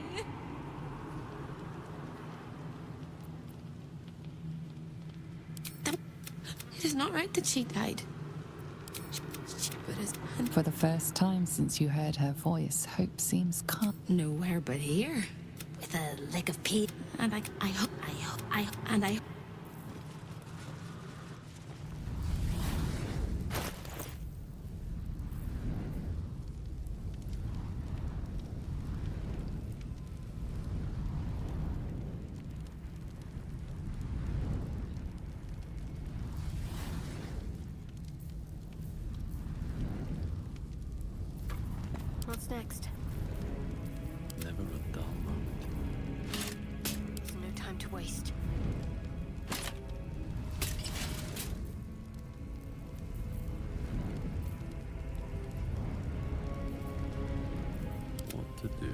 It is not right that she died. For the first time since you heard her voice, hope seems calm. Nowhere but here. With a lick of pee. And I hope. What's next? Never a dull moment. There's no time to waste. What to do?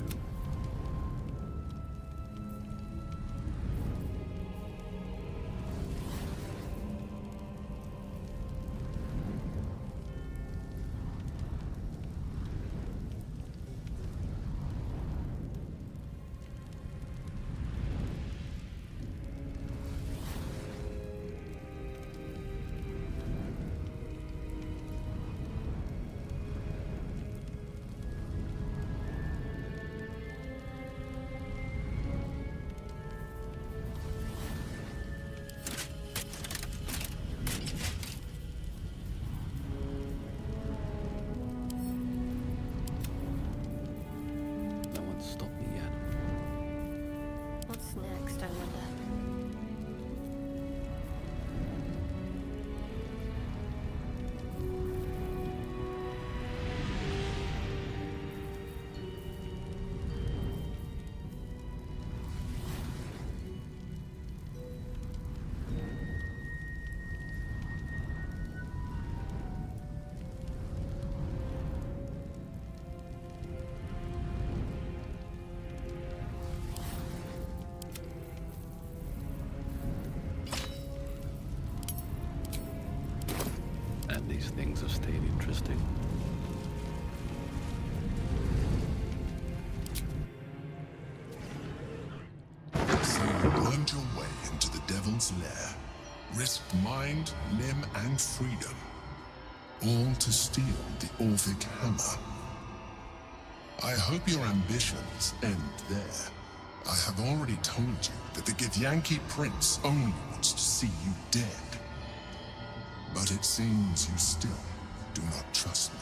these things have stayed interesting. So you wormed your way into the Devil's Lair, risked mind, limb, and freedom, all to steal the Orphic Hammer. I hope your ambitions end there. I have already told you that the Githyanki Prince only wants to see you dead. But it seems you still do not trust me.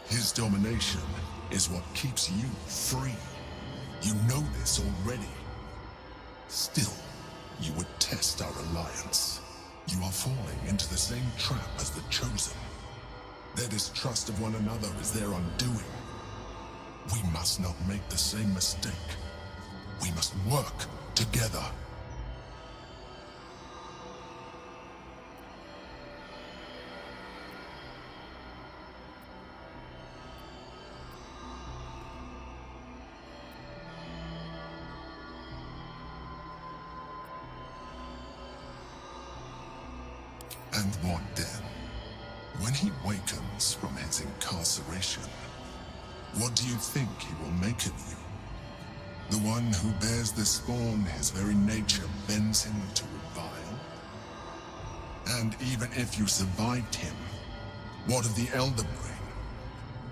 His domination is what keeps you free. You know this already. Still, you would test our alliance. You are falling into the same trap as the Chosen. Their distrust of one another is their undoing. We must not make the same mistake. We must work together. And what then? When he wakens from his incarceration, what do you think he will make of you? The one who bears the spawn his very nature bends him to revile? And even if you survived him, what of the Elder Brain?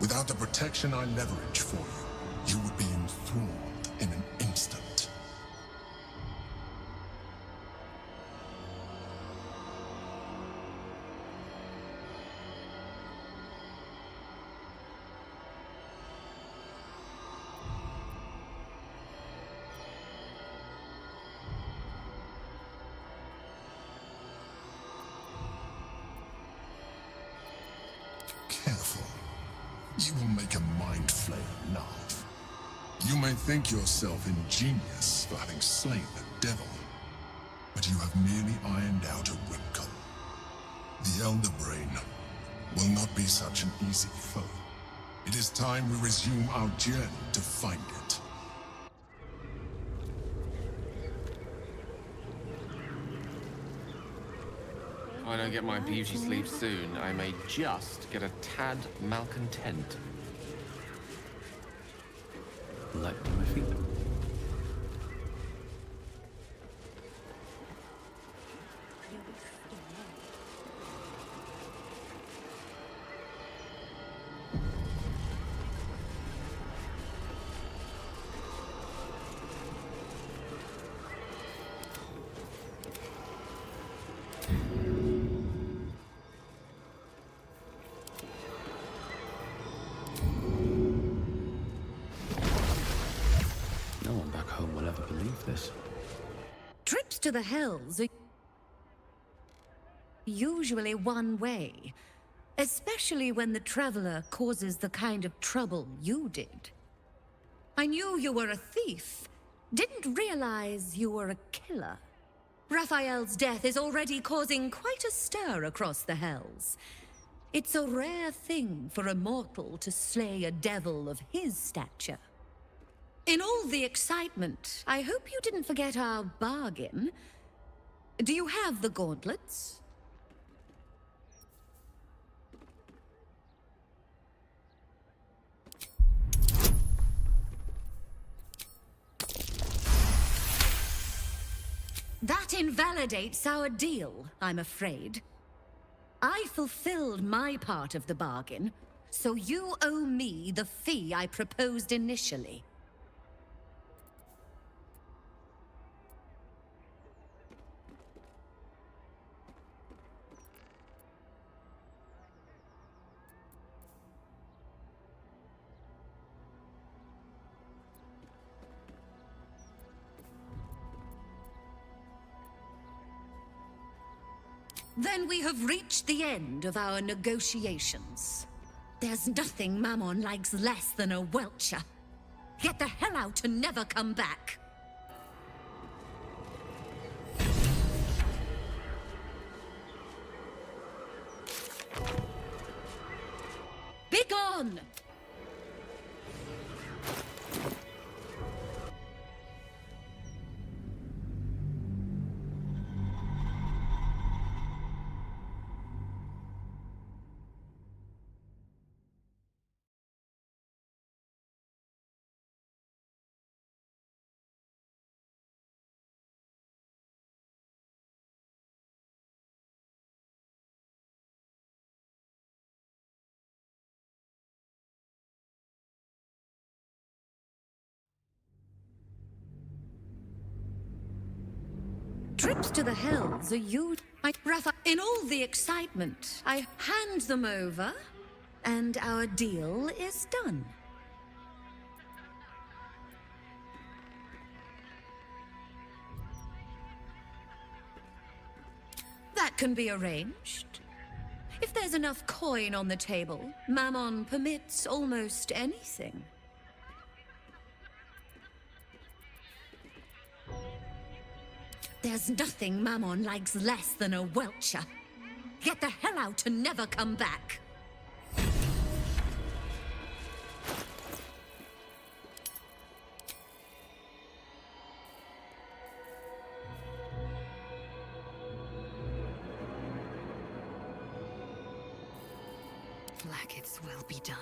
Without the protection I leverage for you, you would be enthralled in an instant. Careful. You will make a mind flayer laugh. You may think yourself ingenious for having slain the devil, but you have merely ironed out a wrinkle. The Elder Brain will not be such an easy foe. It is time we resume our journey to find it. If I don't get my beauty sleep soon, I may just get a tad malcontent. Light by my feet. No one back home will ever believe this. Trips to the Hells are usually one way, especially when the traveler causes the kind of trouble you did. I knew you were a thief, didn't realize you were a killer. Raphael's death is already causing quite a stir across the Hells. It's a rare thing for a mortal to slay a devil of his stature. In all the excitement, I hope you didn't forget our bargain. Do you have the gauntlets? That invalidates our deal, I'm afraid. I fulfilled my part of the bargain, so you owe me the fee I proposed initially. Then we have reached the end of our negotiations. There's nothing Mammon likes less than a welcher. Get the hell out and never come back. on! Trips to the Hells are huge. In all the excitement, I hand them over, and our deal is done. That can be arranged. If there's enough coin on the table, Mammon permits almost anything. There's nothing Mammon likes less than a welcher. Get the hell out and never come back. Blackets will be done.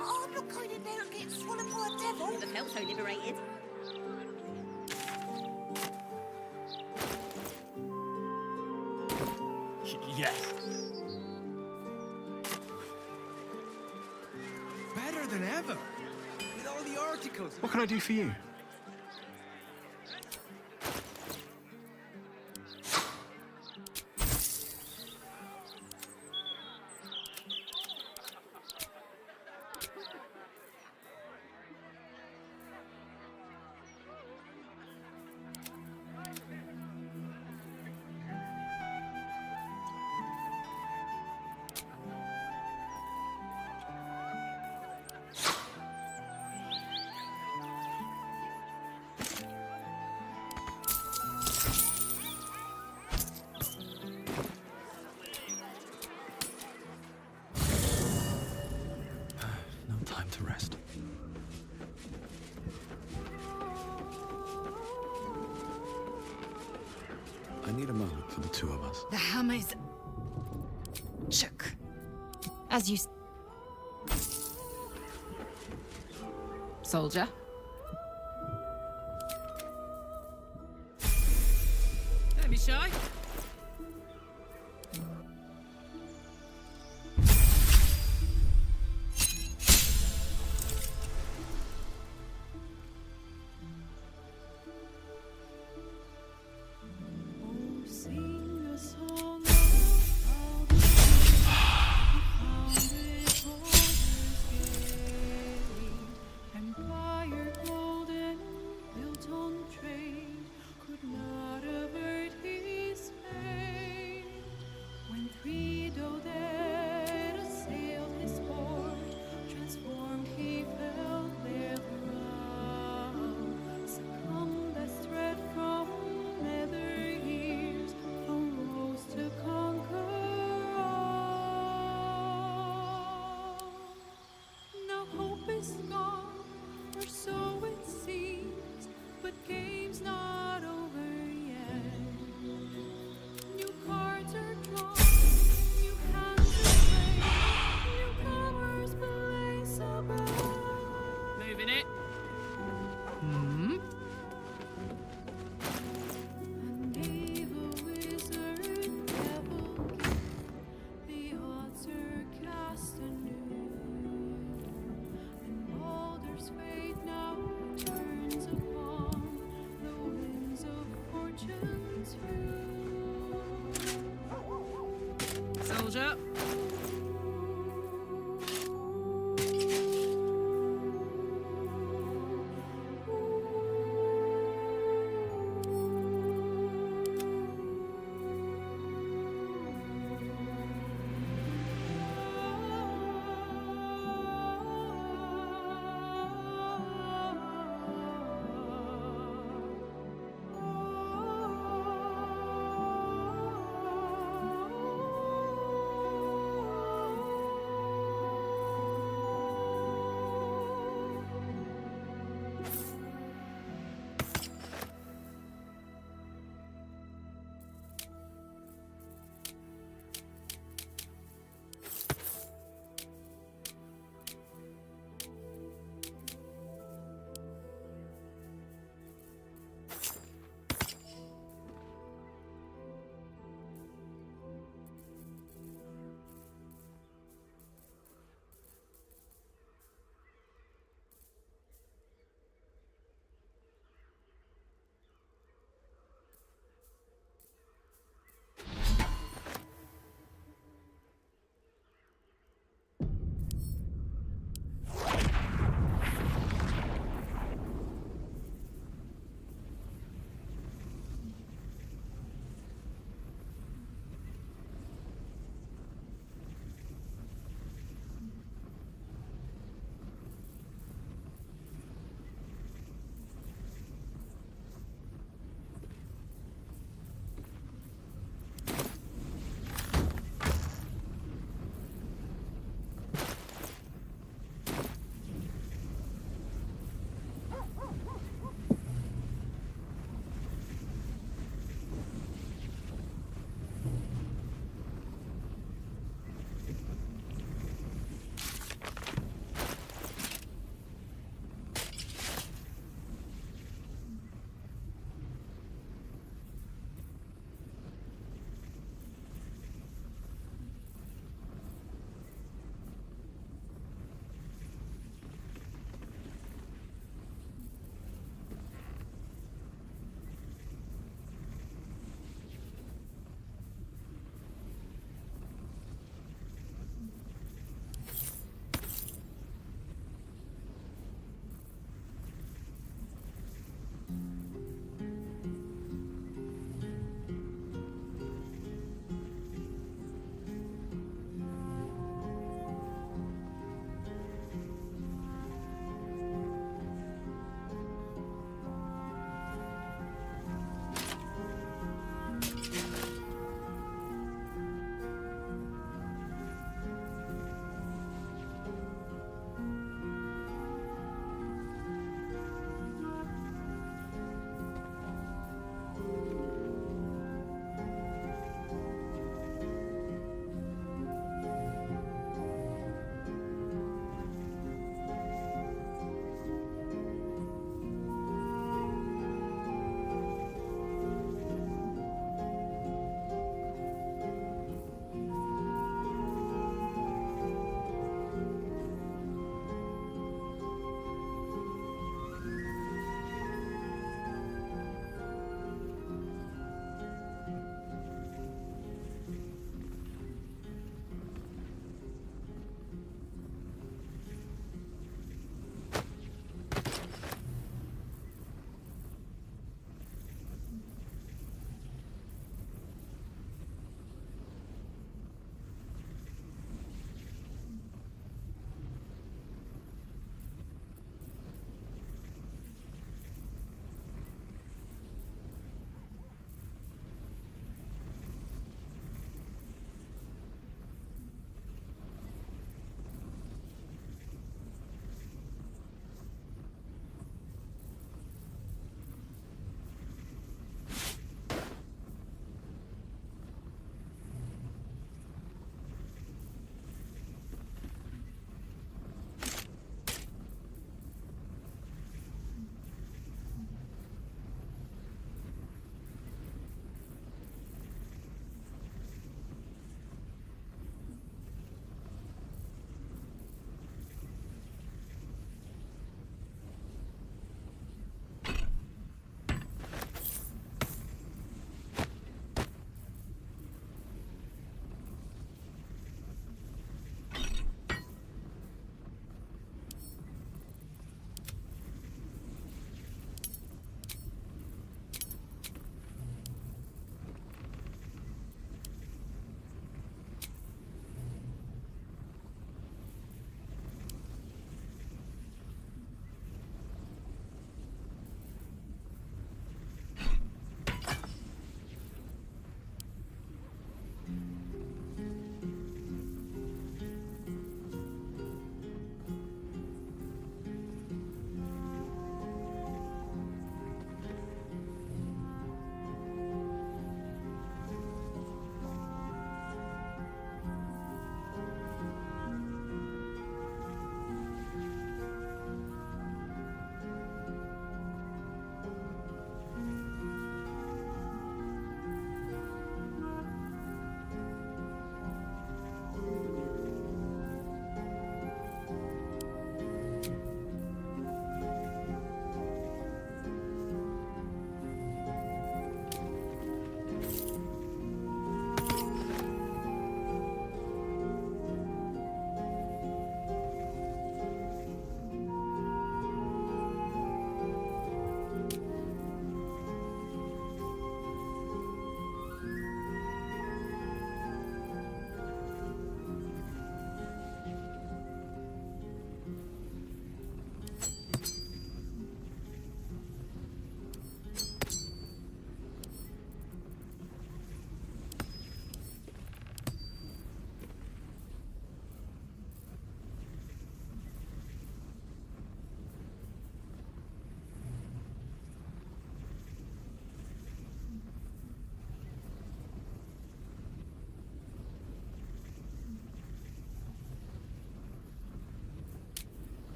Oh, look, I didn't know get swallowed by a devil. Never felt so liberated. Yes. Better than ever. With all the articles. What can I do for you? No time to rest. I need a moment for the two of us. The hammer is shook. As you soldier. Don't be shy. Empire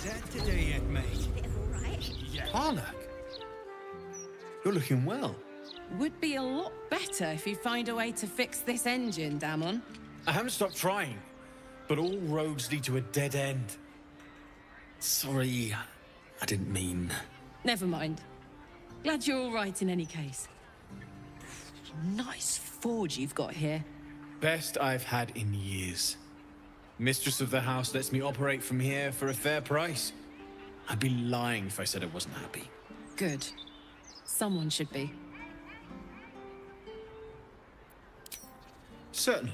set today yet, mate? Right? Harlock, you're looking well. Would be a lot better if you find a way to fix this engine, Damon. I haven't stopped trying, but all roads lead to a dead end. Sorry, I didn't mean... Never mind. Glad you're all right in any case. Nice forge you've got here. Best I've had in years. Mistress of the house lets me operate from here for a fair price. I'd be lying if I said I wasn't happy. Good. Someone should be. Certainly.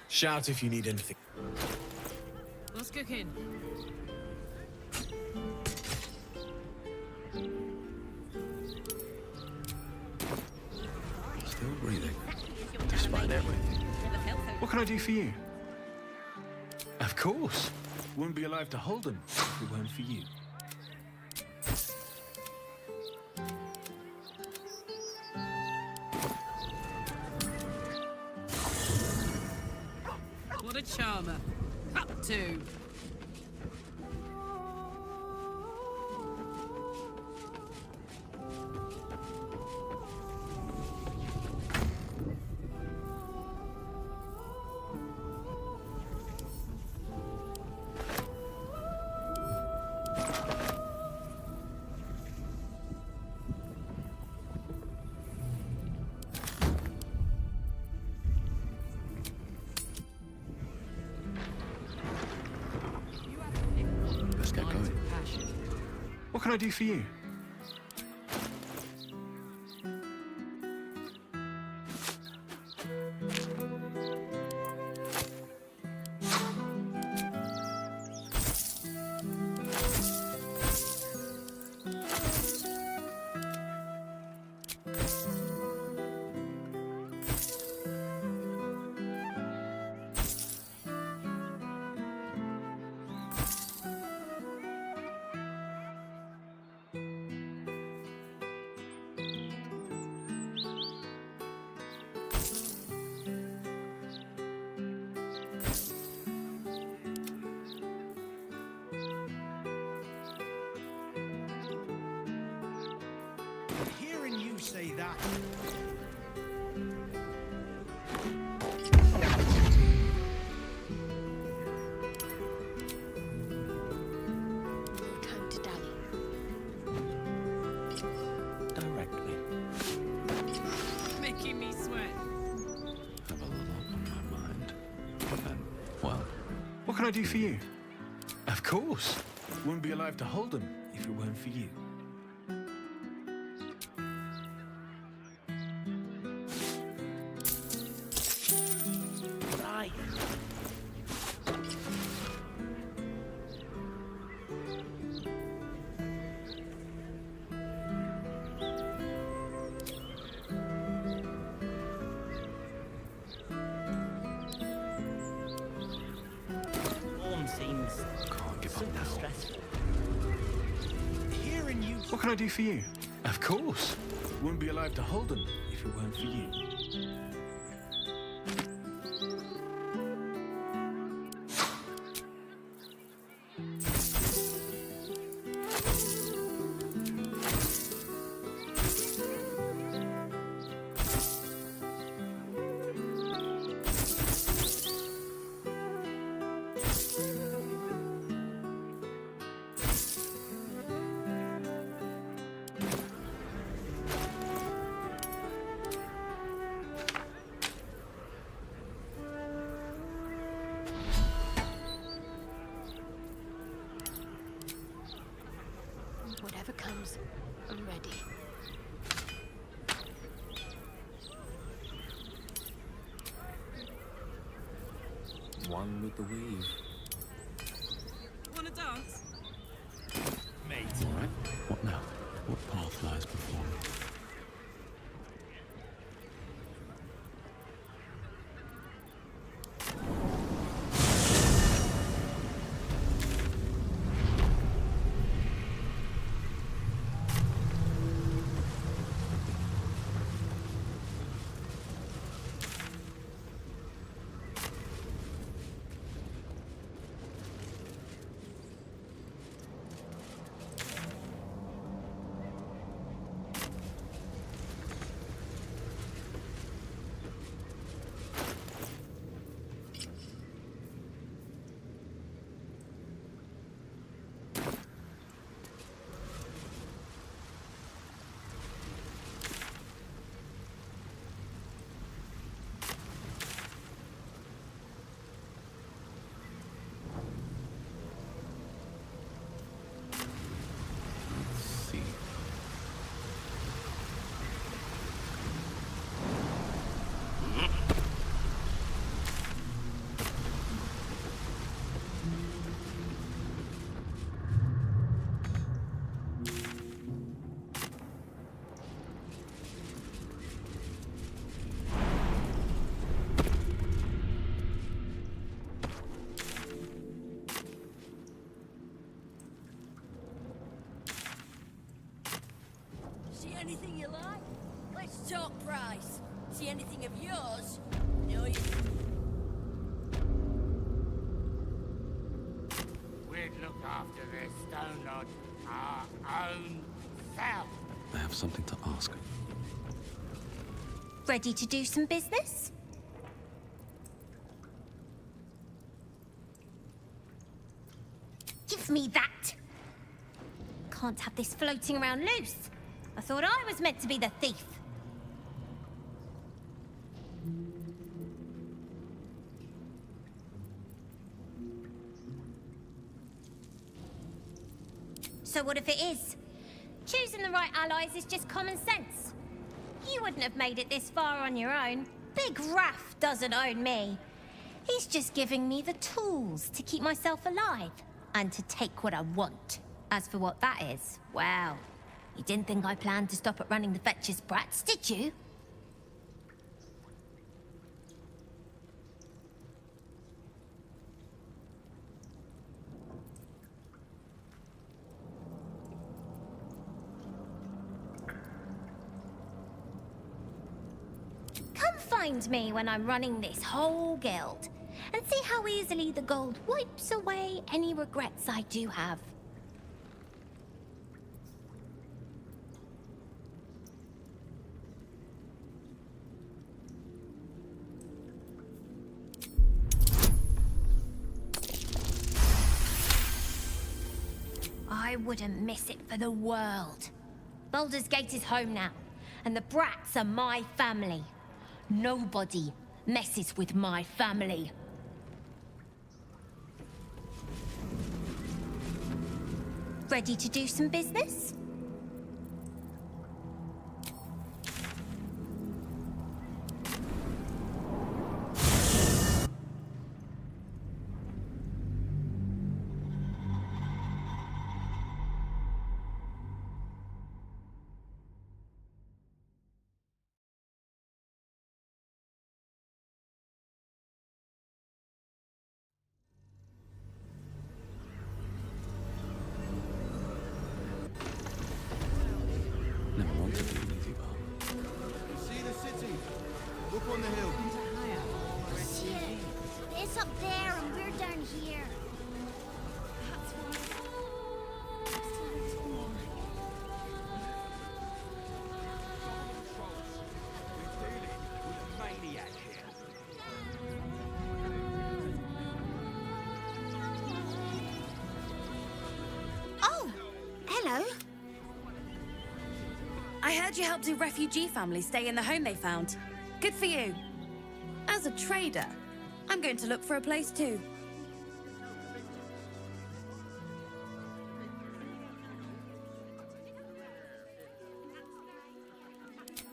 Shout if you need anything. What's cooking? Still breathing, despite everything. What can I do for you? Of course. Wouldn't be alive to hold them if it weren't for you. What a charmer. Up to. Let's get going. What can I do for you? Hearing you say that. Time to dally. Directly. Making me sweat. Have a lot on my mind. And, well, What can I do for you? Of course. Wouldn't be alive to hold them if it weren't for you. Right. Form seems can't give up now. stressful. Hearing you. What can I do for you? Of course. Wouldn't be alive to hold them if it weren't for you. one with the weave. Wanna dance? Mate. All right. What now? What path lies before me? See anything you like? Let's talk price. See anything of yours? No, you... We'd look after this Stone Lord our own self. I have something to ask. Ready to do some business? Give me that! Can't have this floating around loose. I thought I was meant to be the thief. So what if it is? Choosing the right allies is just common sense. You wouldn't have made it this far on your own. Big Raff doesn't own me. He's just giving me the tools to keep myself alive and to take what I want. As for what that is, well, you didn't think I planned to stop at running the Fetcher's brats, did you? Come find me when I'm running this whole guild, and see how easily the gold wipes away any regrets I do have. I wouldn't miss it for the world. Baldur's Gate is home now, and the brats are my family. Nobody messes with my family. Ready to do some business? Never wanted to be an easy bar. See the city? Look on the hill. Shit! It's up there and we're down here. That's Oh! Hello. I heard you helped a refugee family stay in the home they found. Good for you. As a trader, I'm going to look for a place too.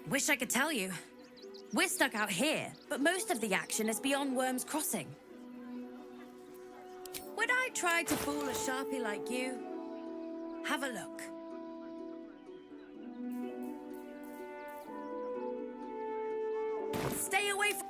Wish I could tell you. We're stuck out here, but most of the action is beyond Worm's Crossing. Would I try to fool a sharpie like you? Have a look. Stay away from...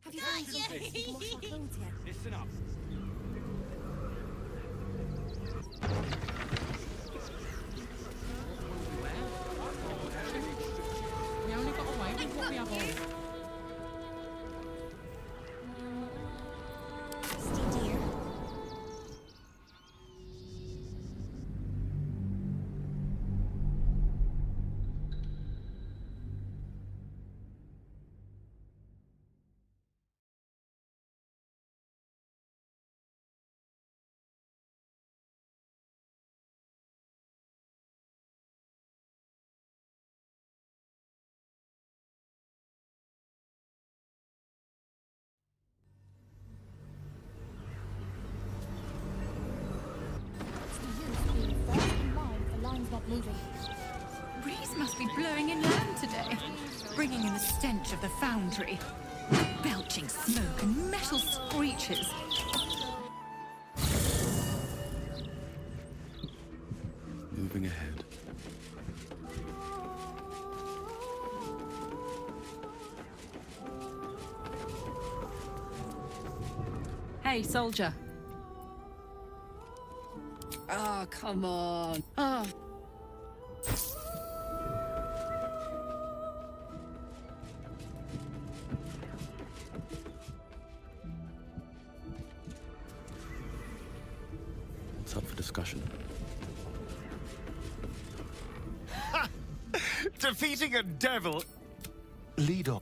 Have you found some place to wash our clothes yet? Listen up. We only got away with what we have on. Moving. Breeze must be blowing inland today, bringing in the stench of the foundry. Belching smoke and metal screeches. Moving ahead. Hey, soldier. Oh, come on. Oh. What's up for discussion? Defeating a devil. Lead on.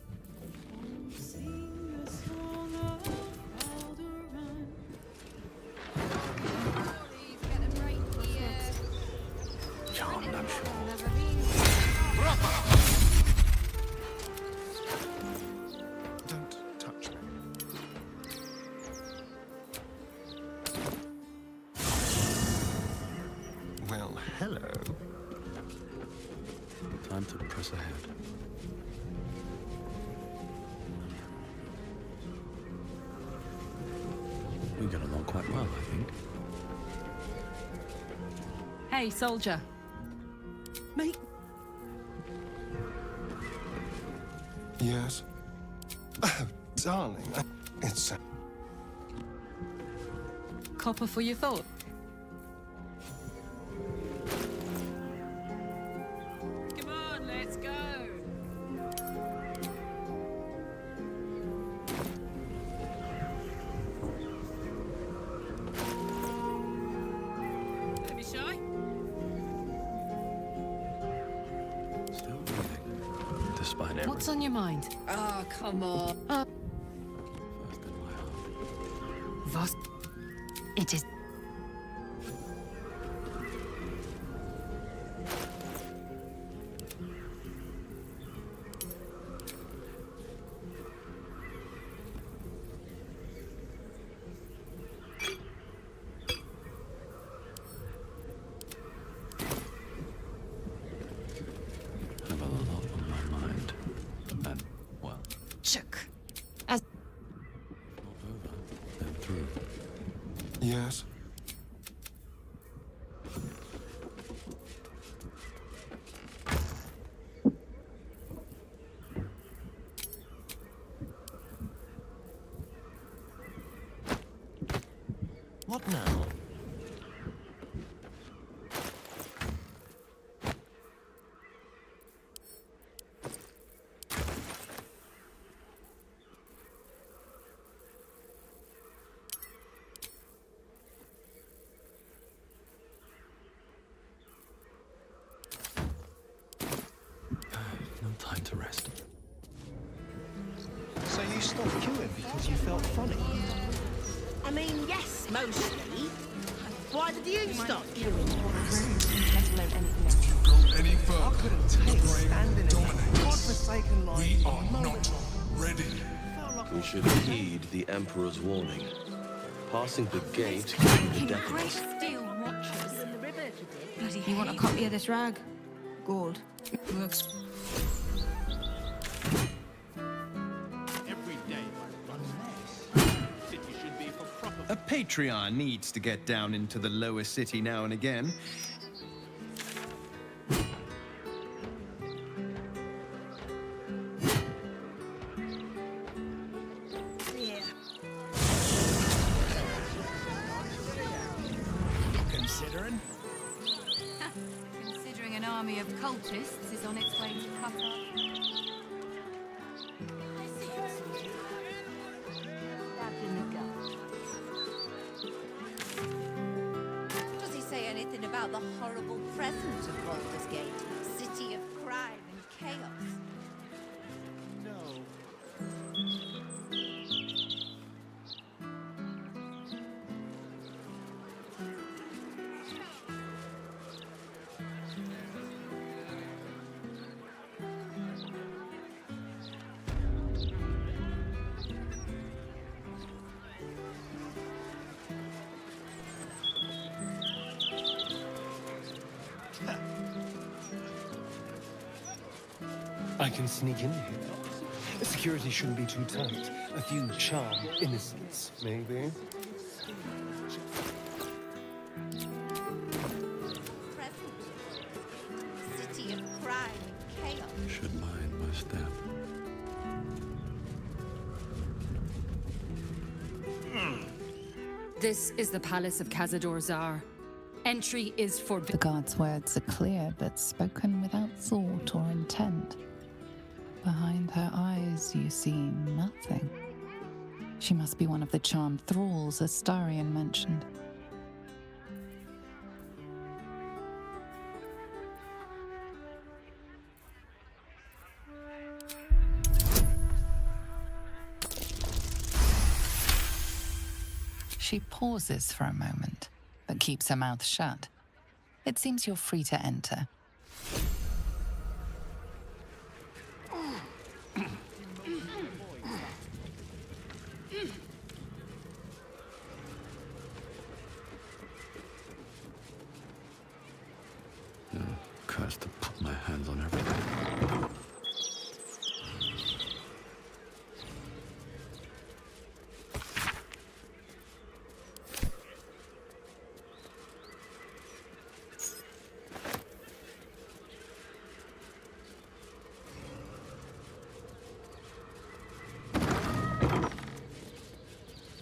Charmed, I'm sure. Don't touch me. Well, hello. Time to press ahead. We get along quite well, I think. Hey, soldier. Mate. Yes. Oh, darling. It's... Copper for your thought. Come on, let's go. behind everything. What's on your mind? Oh, come on. Was? It is. I have a lot on my mind. And, well, Chuck. As then through. Yes? What now? No time to rest. So you stopped queuing because you felt funny? I mean, yes, mostly. Why did you stop queuing? Any I further, couldn't take standing in that godforsaken line. we are not ready. We should heed the Emperor's warning. Passing the gate could be the death of us. Steel watchers. Bloody you want a copy of this rag? Gold. Works. Every day I run this. City should be for proper. A Patreon needs to get down into the lower city now and again. Considering? Considering an army of cultists is on its way to cut off. Does he say anything about the horrible present of Baldur's Gate? City of crime and chaos. No. I can sneak in here. Security shouldn't be too tight. A few charmed innocents, maybe. City of crime and chaos. Should mind my step. This is the palace of Cazador Zar. Entry is The forbidden. guard's words are clear, but spoken without thought or intent. Behind her eyes, you see nothing. She must be one of the charmed thralls Astarion mentioned. She pauses for a moment, but keeps her mouth shut. It seems you're free to enter. Curse to put my hands on everything.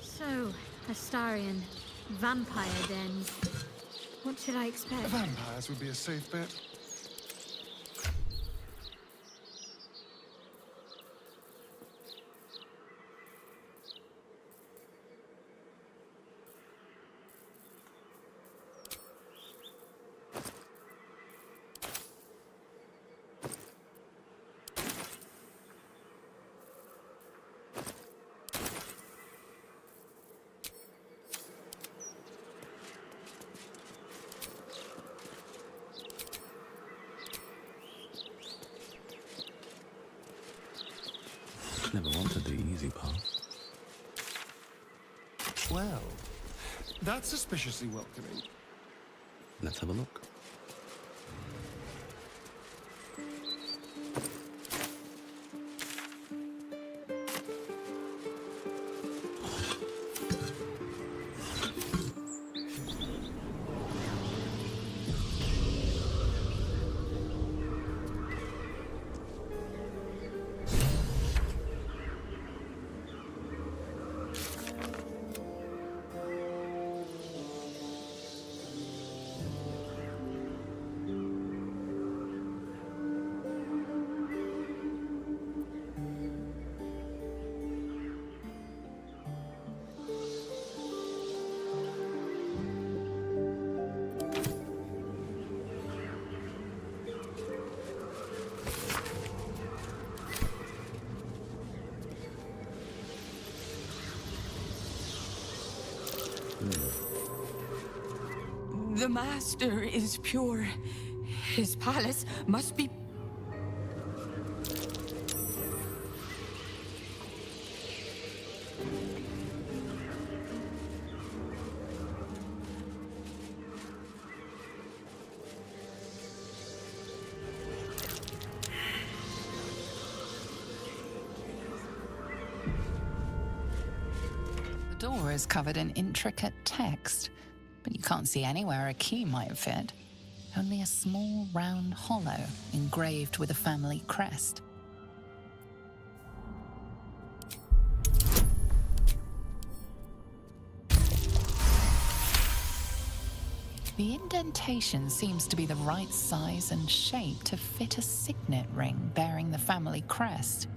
So, Astarion, vampire dens. What should I expect? Vampires would be a safe bet. Never wanted the easy path. Well, that's suspiciously welcoming. Let's have a look. The master is pure. His palace must be... The door is covered in intricate text, but you can't see anywhere a key might fit. Only a small round hollow engraved with a family crest. The indentation seems to be the right size and shape to fit a signet ring bearing the family crest.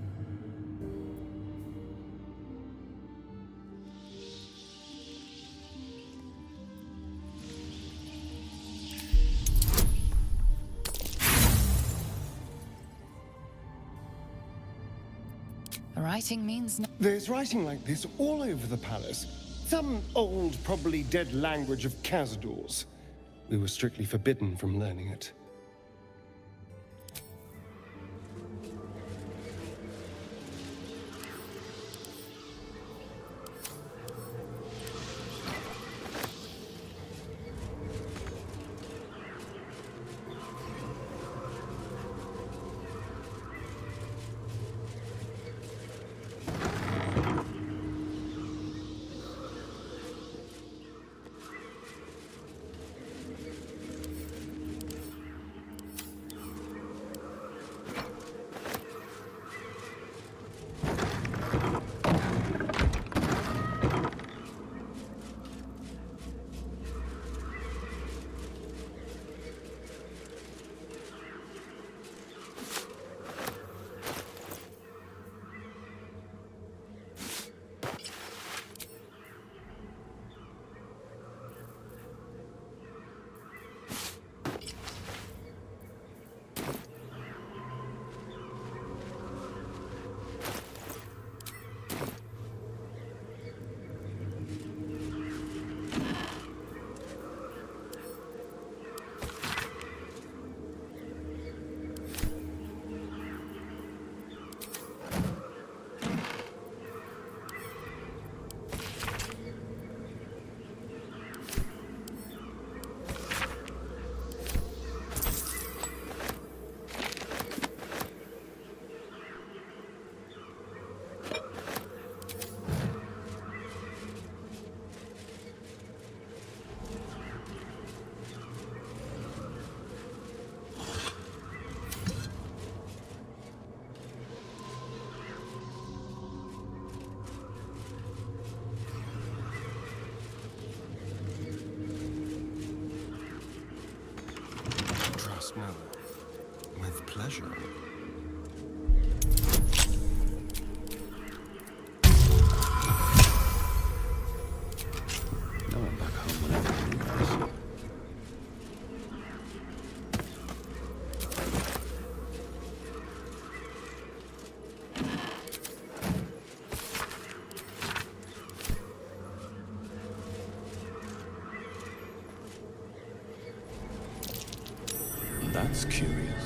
The writing means There's writing like this all over the palace. Some old, probably dead language of Cazador's. We were strictly forbidden from learning it. No, with pleasure. No one back home will ever believe this. That's curious.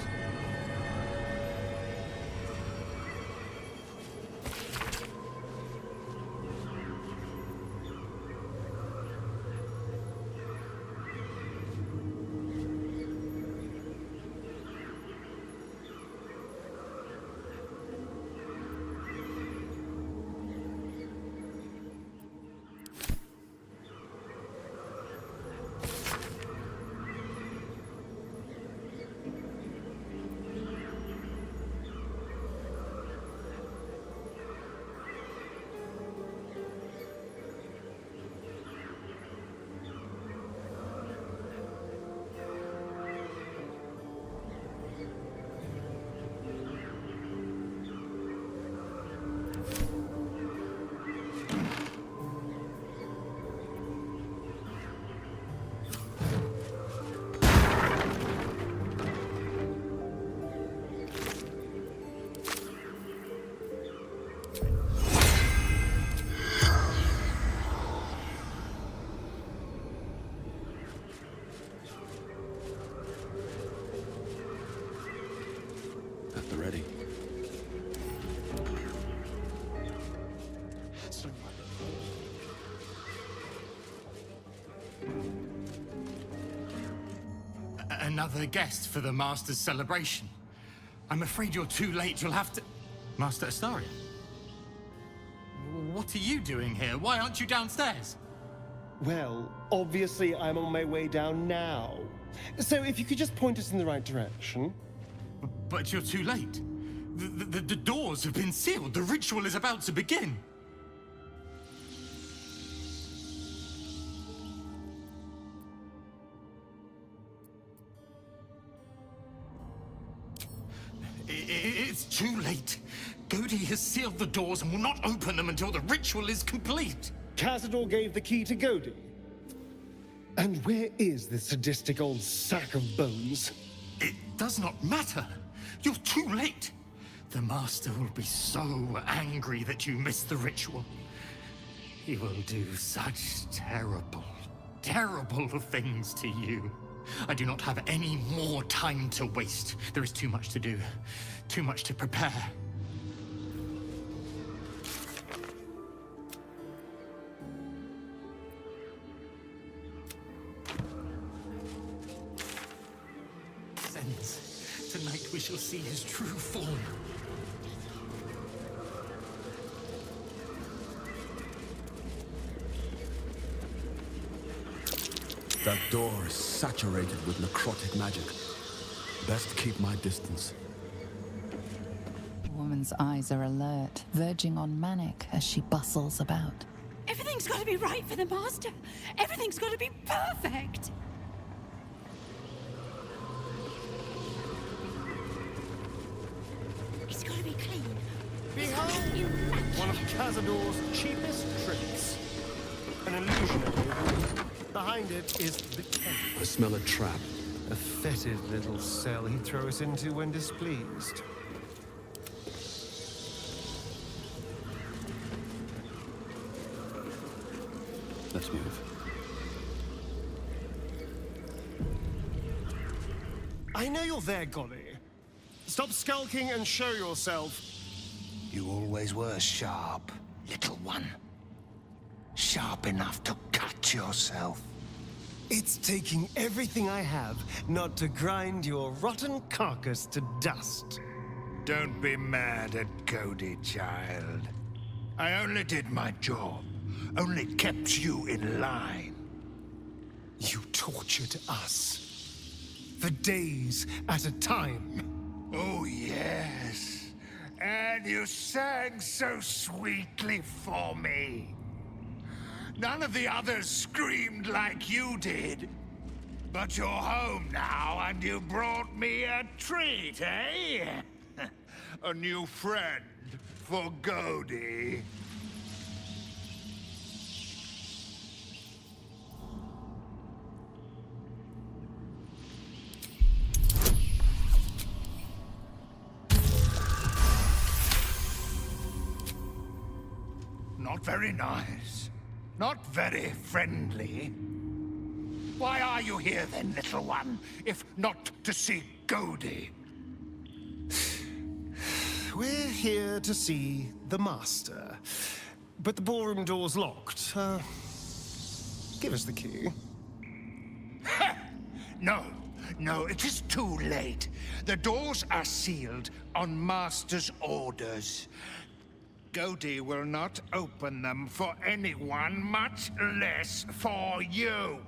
so Another guest for the Master's celebration. I'm afraid you're too late. You'll have to... Master Astarion? What are you doing here? Why aren't you downstairs? Well, obviously I'm on my way down now. So if you could just point us in the right direction. But you're too late. The doors have been sealed. The ritual is about to begin. It's too late. Godi has sealed the doors and will not open them until the ritual is complete. Cazador gave the key to Godi. And where is this sadistic old sack of bones? It does not matter. You're too late. The Master will be so angry that you missed the ritual. He will do such terrible, terrible things to you. I do not have any more time to waste. There is too much to do, too much to prepare. Sense, tonight we shall see his true form. That door is saturated with necrotic magic. Best keep my distance. The woman's eyes are alert, verging on manic as she bustles about. Everything's got to be right for the Master. Everything's got to be perfect. It's got to be clean. Behold, one of Cazador's cheapest tricks. An illusionary. Behind it is the tent. I smell a trap. A fetid little cell he'd throw us into when displeased. Let's move. I know you're there, Golly. Stop skulking and show yourself. You always were sharp, little one. Sharp enough to cut yourself. It's taking everything I have not to grind your rotten carcass to dust. Don't be mad at Cody, child. I only did my job. Only kept you in line. You tortured us. For days at a time. Oh, yes. And you sang so sweetly for me. None of the others screamed like you did. But you're home now, and you brought me a treat, eh? A new friend for Godi. Not very nice. Not very friendly. Why are you here then, little one, if not to see Godi? We're here to see the Master. But the ballroom door's locked. Give us the key. No, it is too late. The doors are sealed on Master's orders. Godi will not open them for anyone, much less for you.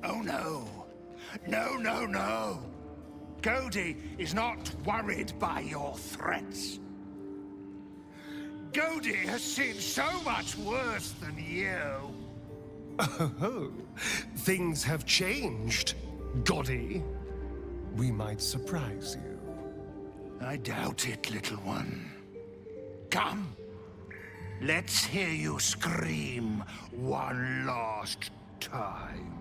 Oh no. No. Godi is not worried by your threats. Godi has seen so much worse than you. Oh, things have changed, Godi. We might surprise you. I doubt it, little one. Come. Let's hear you scream one last time.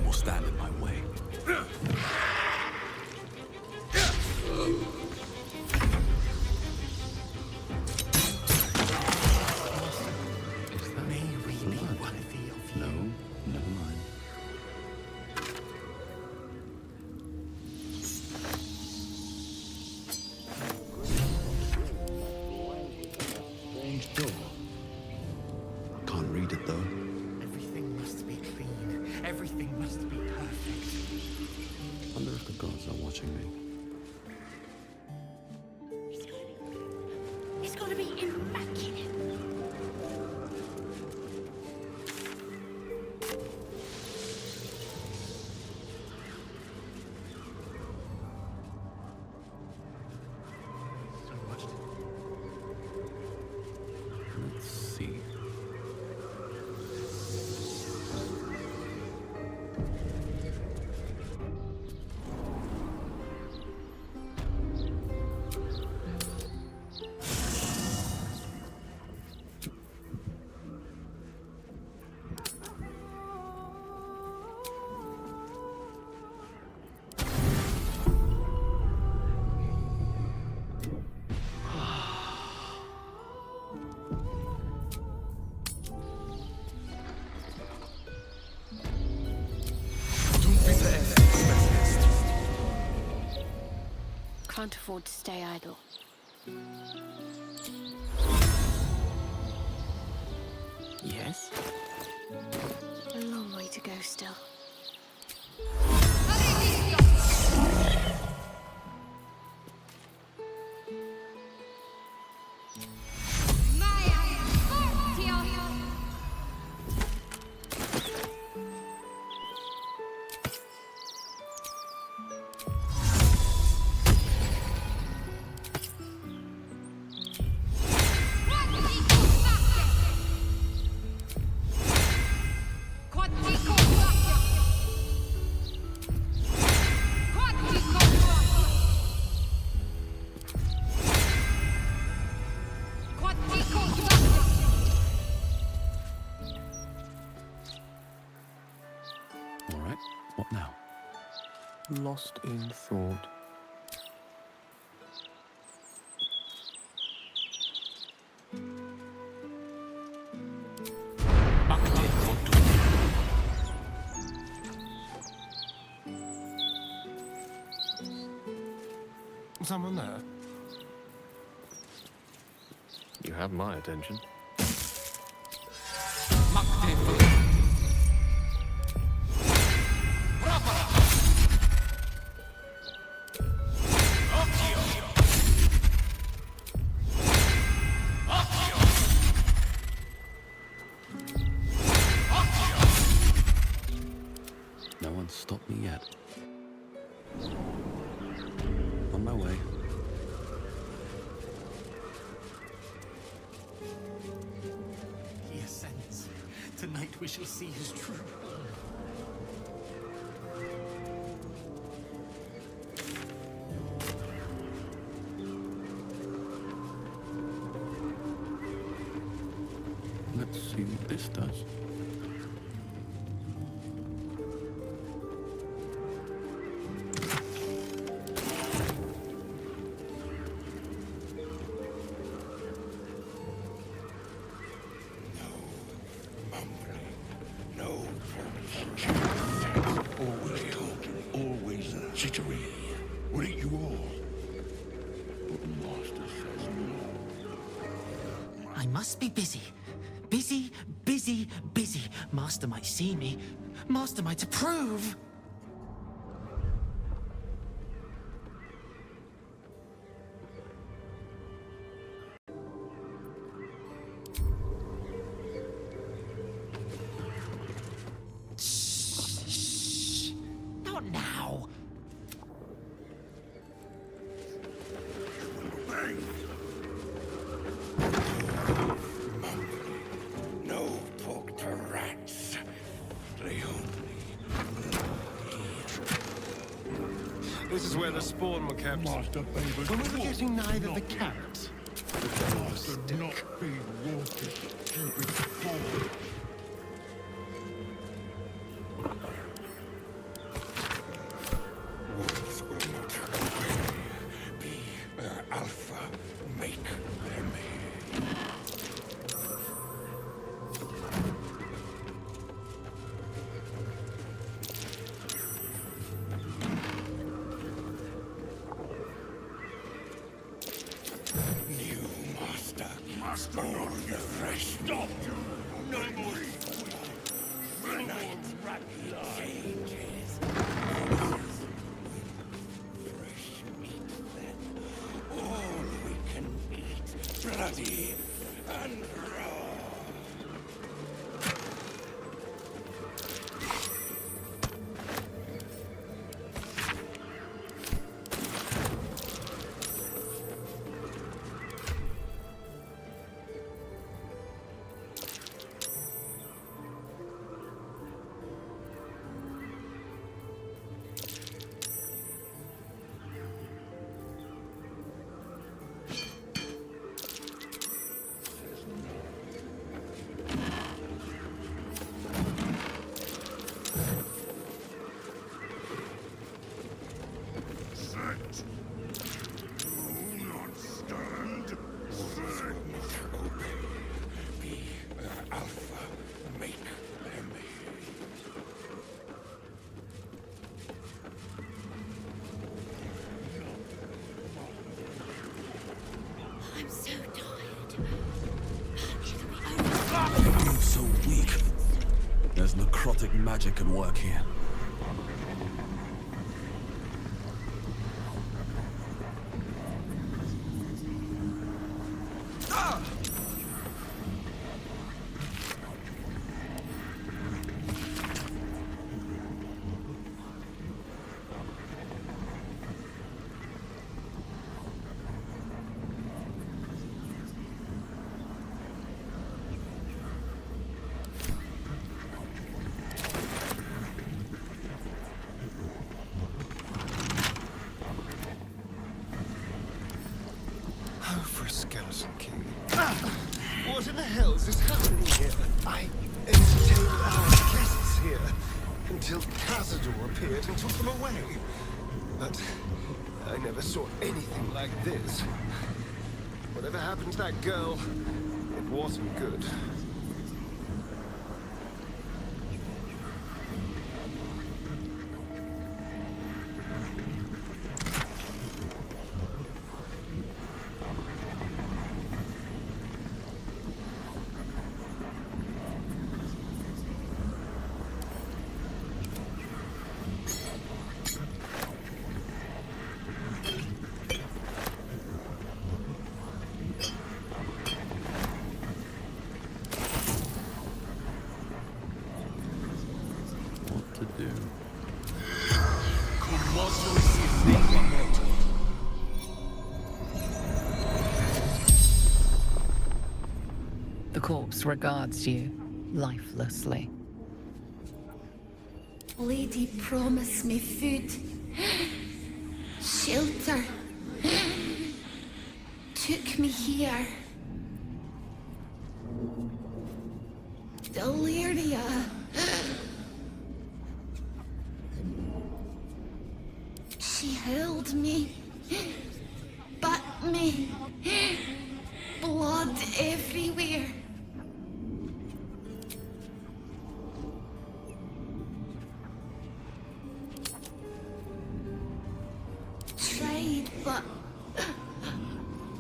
will stand in my way. May we be worthy of you? No, never mind. Strange door. Can't read it though. Everything must be clean. Everything must be perfect. Wonder if the gods are watching me. It's gotta be immaculate. So much to Let's see. Can't afford to stay idle. Yes? A long way to go still. All right, what now? Lost in thought. Someone there? You have my attention. No one's stopped me yet. On my way. He ascends. Tonight we shall see his true form. Let's see what this does. Always jittery. Will eat you all. But the master says no. I must be busy. Busy, busy, busy. Master might see me. Master might approve. Shh. Not now. No talk to rats. They This is where the spawn were kept. Master favors When we were getting neither the carrot. Master not be watered. Keep it forward. Stop! No more night changes. Fresh meat then. All we can eat. Bloody and raw. I'm so tired. I'm so weak. There's necrotic magic at work here. Oh, for a skeleton king. What in the hell is this happening here? I entertained our guests here until Cazador appeared and took them away. But I never saw anything like this. Whatever happened to that girl, it wasn't good. To do. The corpse regards you lifelessly. Lady promised me food, shelter, took me here. Deliria. She held me, but me, blood everywhere. Tried, but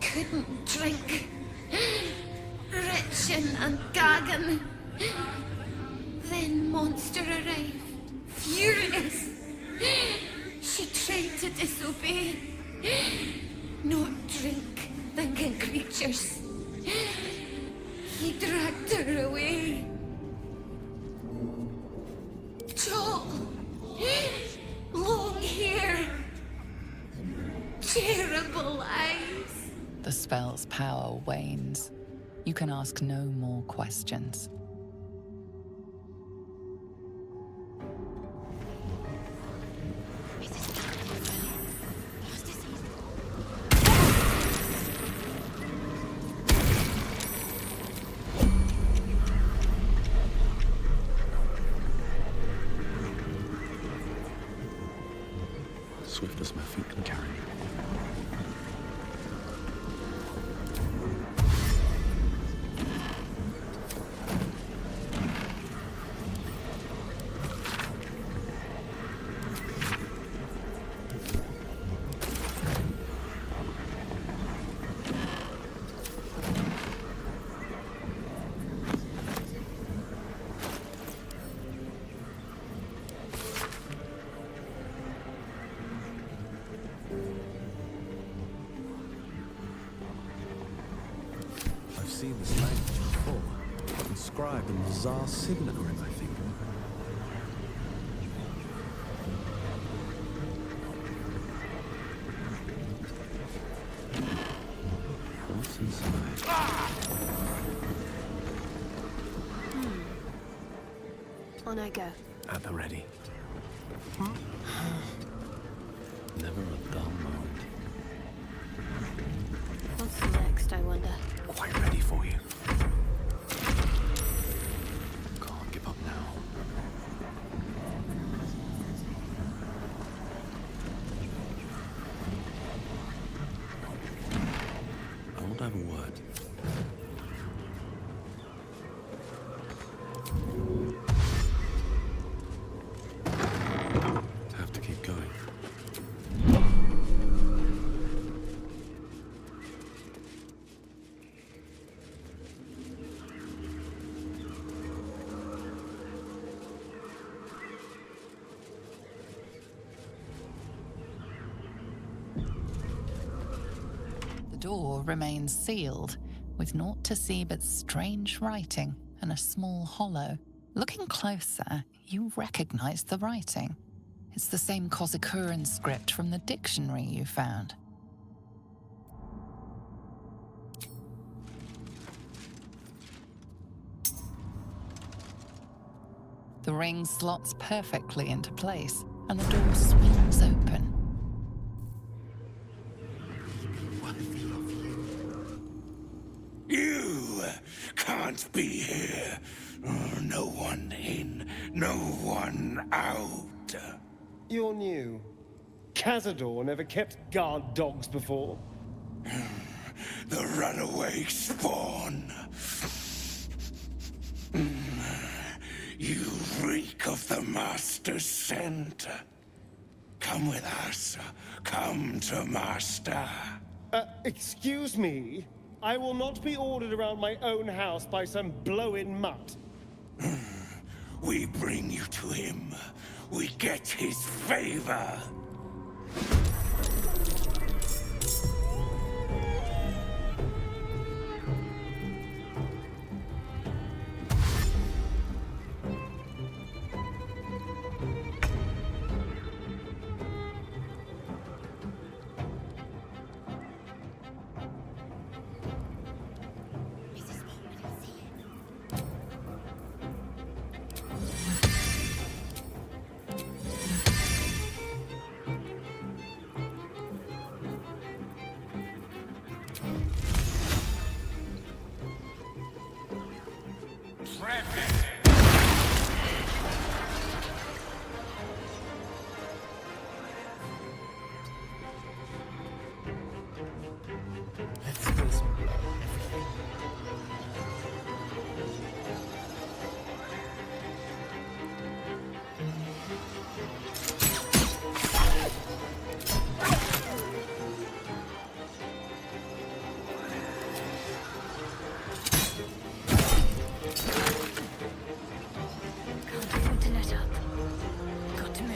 couldn't drink. Retching and gagging. Then monster arrived, furious. She tried to disobey. Not drink, thinking creatures. He dragged her away. Tall, long hair, terrible eyes. The spell's power wanes. You can ask no more questions. Swift as my feet can carry me. are signet ring, I think. What's inside? On I go. At the ready. Never a dull moment. What's next, I wonder? Quite ready for you. Can't give up now. I want to have a word. Have to keep going. The door remains sealed, with naught to see but strange writing and a small hollow. Looking closer, you recognize the writing. It's the same Kozakuran script from the dictionary you found. The ring slots perfectly into place, and the door swings open. You can't be here. No one in, no one out. You're new. Cazador never kept guard dogs before. The runaway spawn. You reek of the Master's scent. Come with us. Come to Master. Excuse me? I will not be ordered around my own house by some blow-in mutt. We bring you to him. We get his favor. Let's spill some blood. Can't afford to let up. Got to move.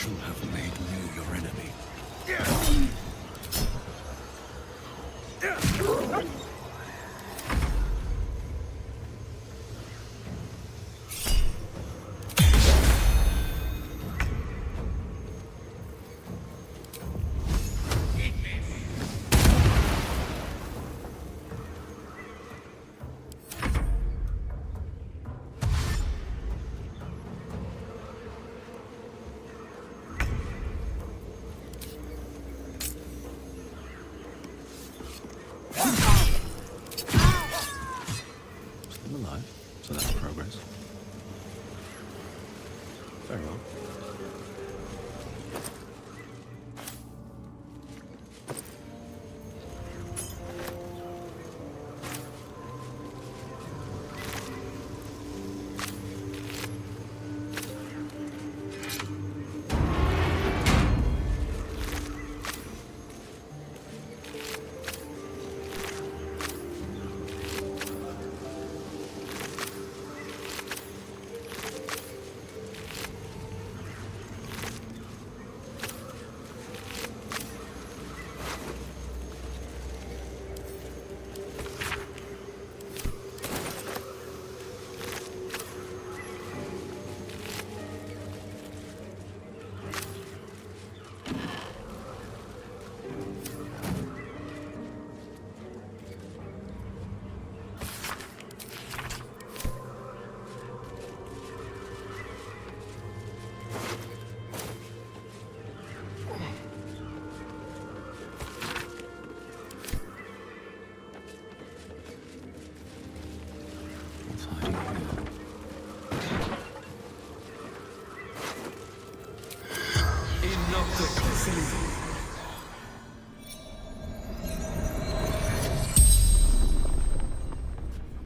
shouldn't have made me your enemy. Still alive, so that's progress. Very well.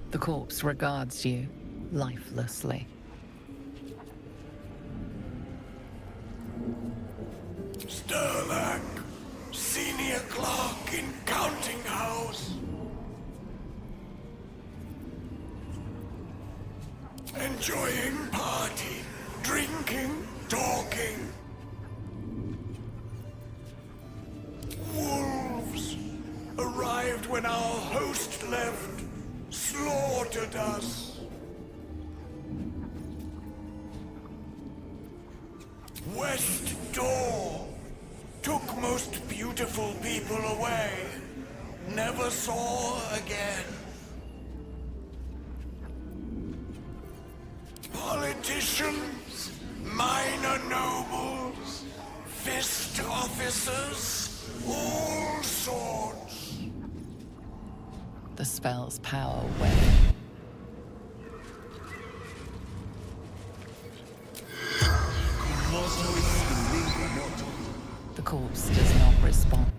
The corpse regards you lifelessly. Sterlac, senior clerk in counting house. Enjoying party, drinking, talking. Wolves arrived when our host left, slaughtered us. West Door took most beautiful people away. Never saw again. Politicians, minor nobles, fist officers, all sorts. The spell's power wane. The corpse does not respond.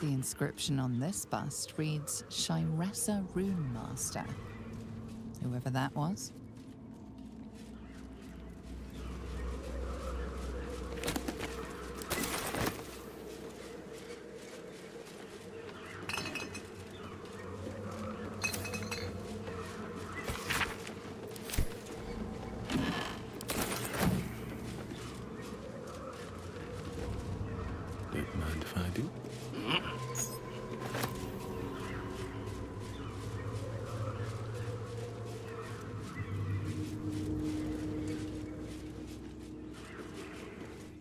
The inscription on this bust reads Shiressa Rune Master. Whoever that was. Don't mind if I do.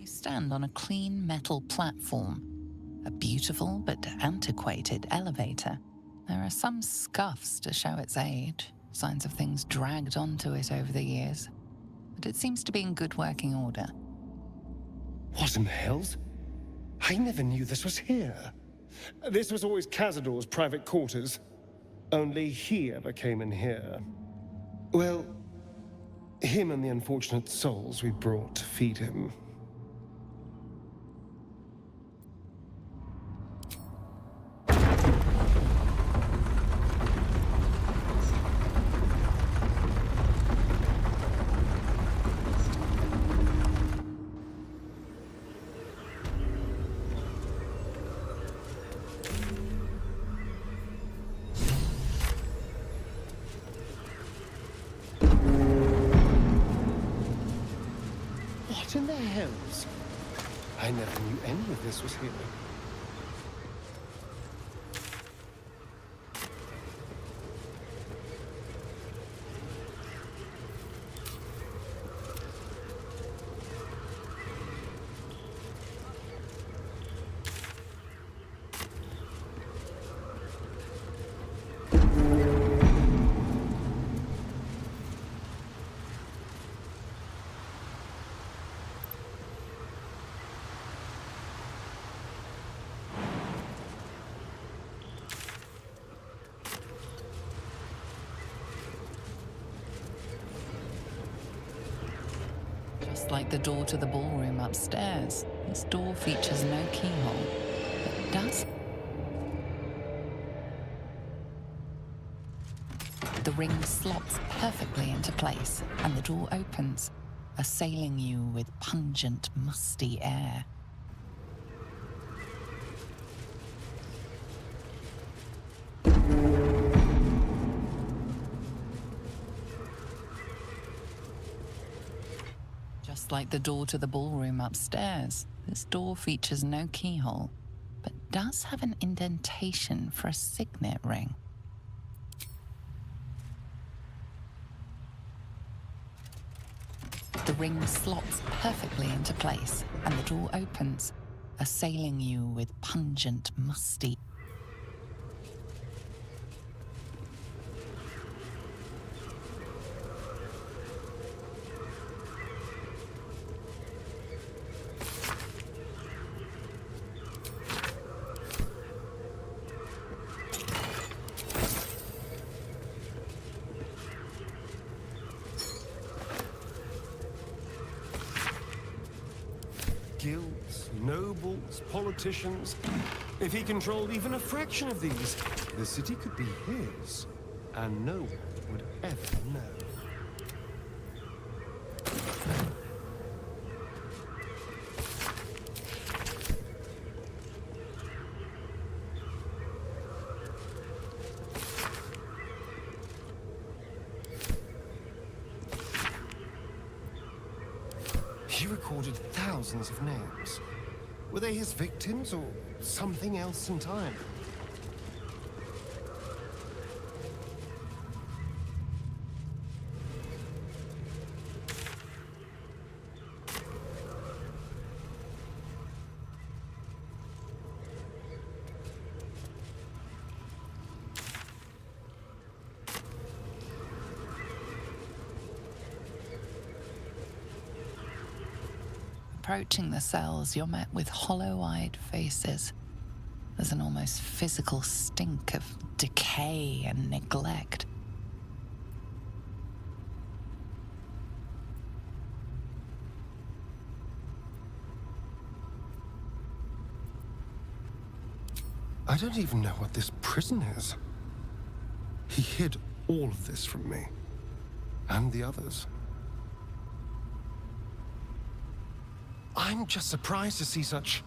You stand on a clean metal platform, a beautiful but antiquated elevator. There are some scuffs to show its age, signs of things dragged onto it over the years, but it seems to be in good working order. What in the hells? I never knew this was here. This was always Cazador's private quarters. Only he ever came in here. Well, him and the unfortunate souls we brought to feed him. What in the hells? I never knew any of this was here. Just like the door to the ballroom upstairs, this door features no keyhole, but does. The ring slots perfectly into place, and the door opens, assailing you with pungent, musty air. Just like the door to the ballroom upstairs, this door features no keyhole, but does have an indentation for a signet ring. The ring slots perfectly into place, and the door opens, assailing you with pungent, musty. Guilds, nobles, politicians. If he controlled even a fraction of these, the city could be his, and no one would ever know. He recorded thousands of names. Were they his victims or something else entirely? Approaching the cells, you're met with hollow-eyed faces. There's an almost physical stink of decay and neglect. I don't even know what this prison is. He hid all of this from me. And the others. I'm just surprised to see such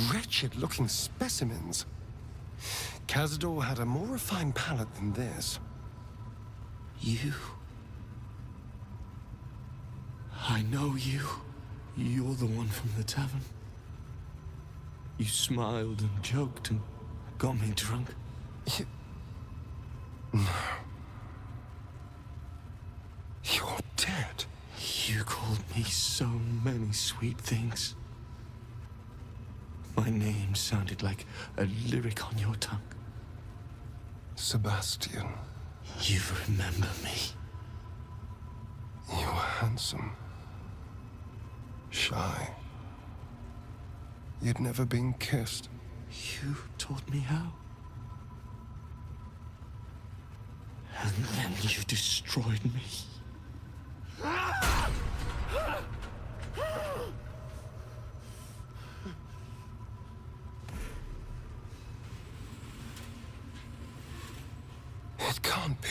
wretched-looking specimens. Cazador had a more refined palate than this. You. I know you. You're the one from the tavern. You smiled and joked and got me drunk. No. You're dead. You called me so many sweet things. My name sounded like a lyric on your tongue. Sebastian. You remember me. You were handsome. Shy. You'd never been kissed. You taught me how. And then you destroyed me. It can't be.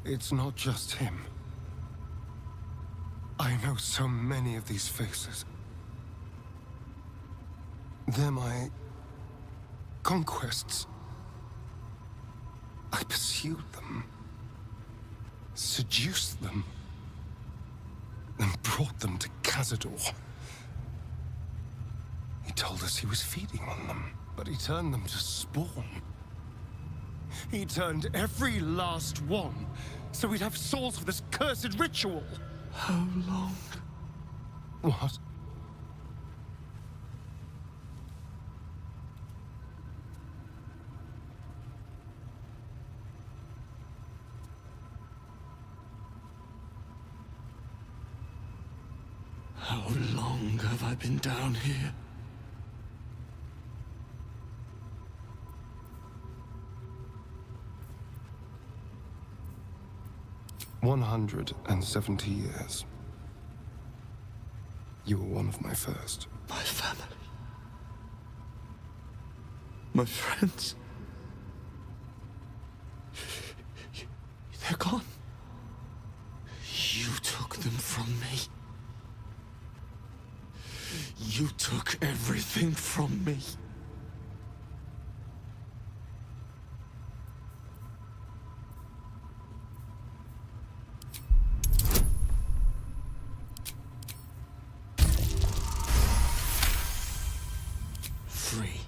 It's not just him. I know so many of these faces. They're my conquests. I pursued them, seduced them, and brought them to Cazador. He told us he was feeding on them, but he turned them to spawn. He turned every last one, so we'd have souls for this cursed ritual. How long? What? How long have I been down here? 170 years. You were one of my first. My family. My friends. They're gone. You took them from me. You took everything from me. Free.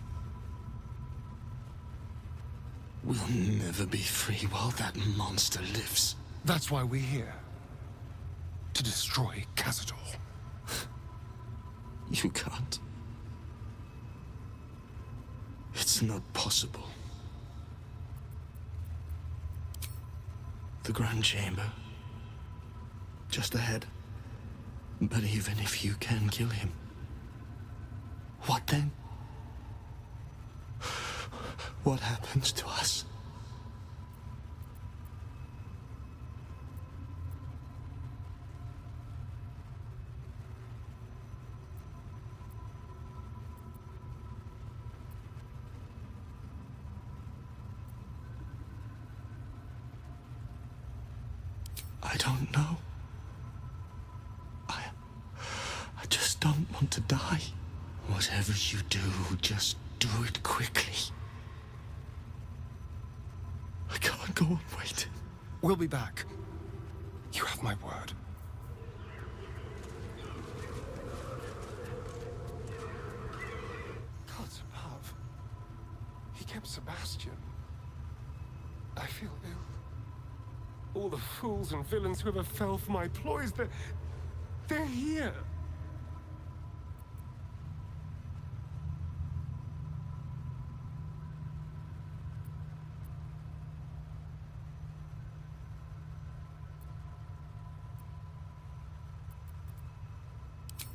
We'll never be free while that monster lives. That's why we're here. To destroy Cazador. You can't. It's not possible. The Grand Chamber. Just ahead. But even if you can kill him, what then? What happens to us? I don't know. I just don't want to die. Whatever you do, just do it quickly. I can't go on waiting. We'll be back. You have my word. Gods above. He kept Sebastian. I feel ill. All the fools and villains who ever fell for my ploys, they're here.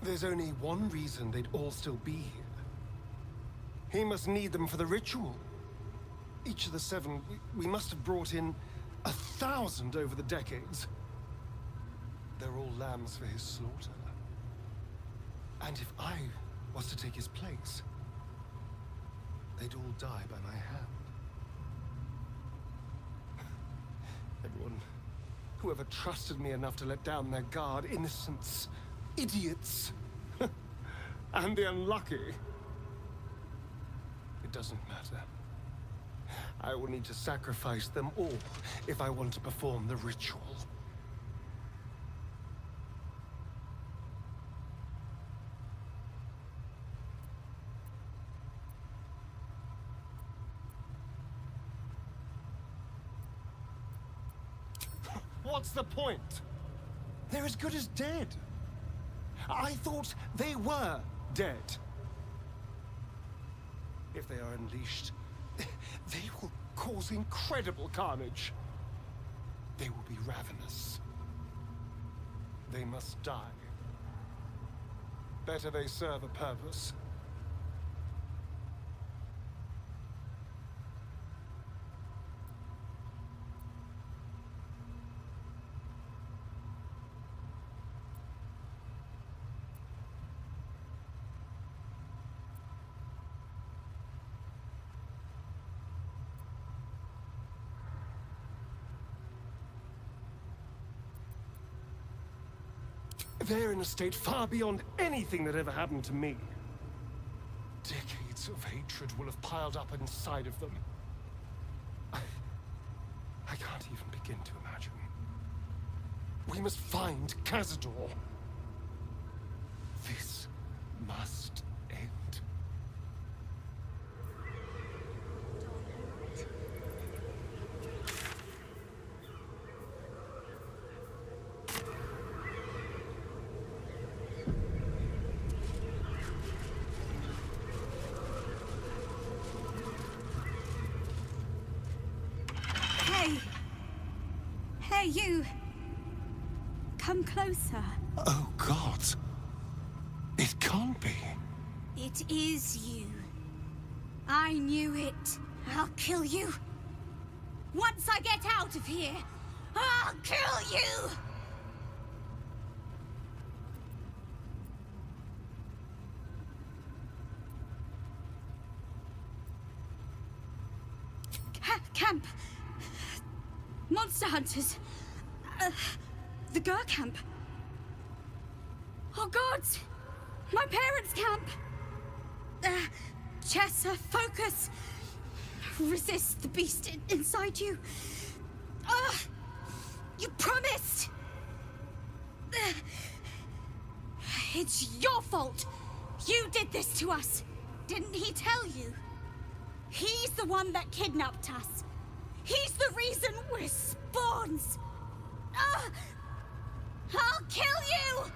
There's only one reason they'd all still be here. He must need them for the ritual. Each of the seven, we must have brought in 1,000 over the decades. They're all lambs for his slaughter. And if I was to take his place, they'd all die by my hand. Everyone, whoever trusted me enough to let down their guard, innocents, idiots, and the unlucky. It doesn't matter. I will need to sacrifice them all if I want to perform the ritual. What's the point? They're as good as dead. I thought they were dead. If they are unleashed, they will cause incredible carnage. They will be ravenous. They must die. Better they serve a purpose. They're in a state far beyond anything that ever happened to me. Decades of hatred will have piled up inside of them. I can't even begin to imagine. We must find Cazador. This must end. Hey, you! Come closer. Oh, God. It can't be. It is you. I knew it. I'll kill you. Once I get out of here, I'll kill you! Camp. Monster hunters. The Gur camp. Oh gods! My parents' camp! Chessa, focus! Resist the beast inside you. You promised! It's your fault! You did this to us! Didn't he tell you? He's the one that kidnapped us. He's the reason we're spawns! I'll kill you!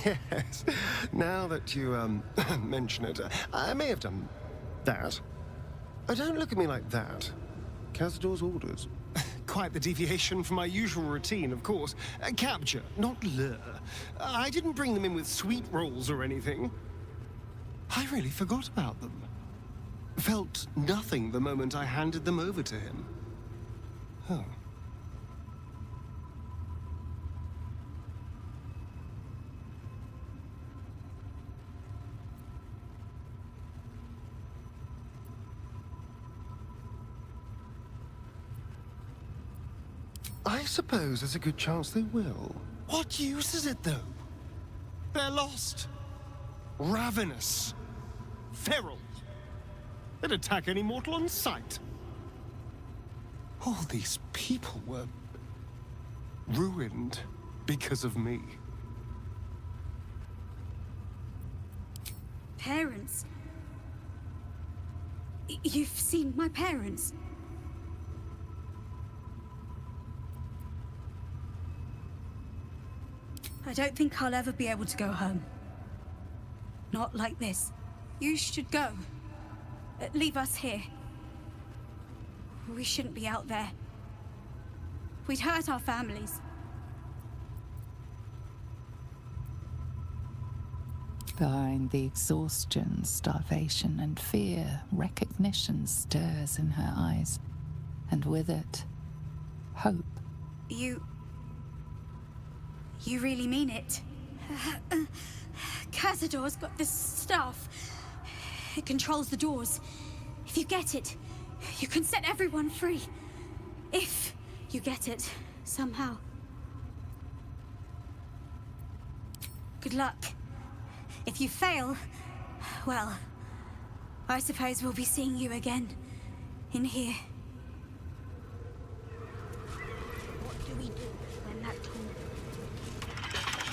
Yes. Now that you, mention it, I may have done that. Don't look at me like that. Cazador's orders. Quite the deviation from my usual routine, of course. Capture, not lure. I didn't bring them in with sweet rolls or anything. I really forgot about them. Felt nothing the moment I handed them over to him. Oh. I suppose there's a good chance they will. What use is it, though? They're lost. Ravenous. Feral. They'd attack any mortal on sight. All these people were ruined because of me. Parents? You've seen my parents? I don't think I'll ever be able to go home. Not like this. You should go. Leave us here. We shouldn't be out there. We'd hurt our families. Behind the exhaustion, starvation, and fear, recognition stirs in her eyes. And with it, hope. You really mean it? Cazador's got this staff. It controls the doors. If you get it, you can set everyone free. If you get it, somehow. Good luck. If you fail, well, I suppose we'll be seeing you again. In here. What do we do when that tomb...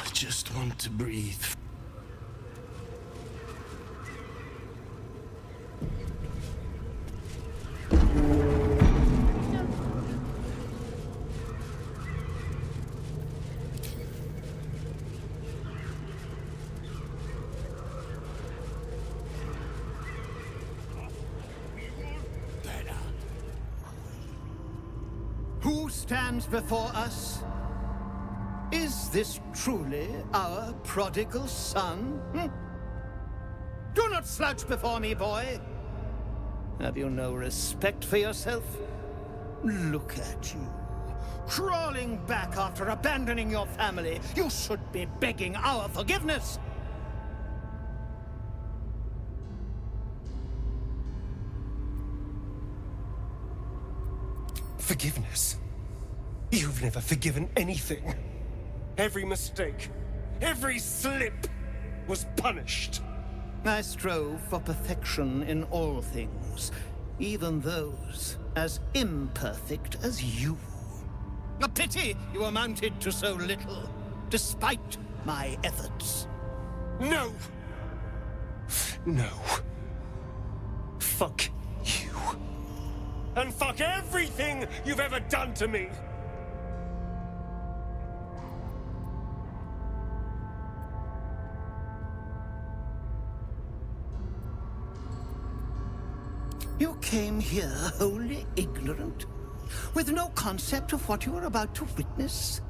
I just want to breathe. Who stands before us? Is this truly our prodigal son? Do not slouch before me, boy. Have you no respect for yourself? Look at you. Crawling back after abandoning your family. You should be begging our forgiveness. Forgiveness? You've never forgiven anything. Every mistake, every slip was punished. I strove for perfection in all things, even those as imperfect as you. A pity you amounted to so little, despite my efforts. No! No. Fuck you. And fuck everything you've ever done to me! You came here wholly ignorant, with no concept of what you were about to witness.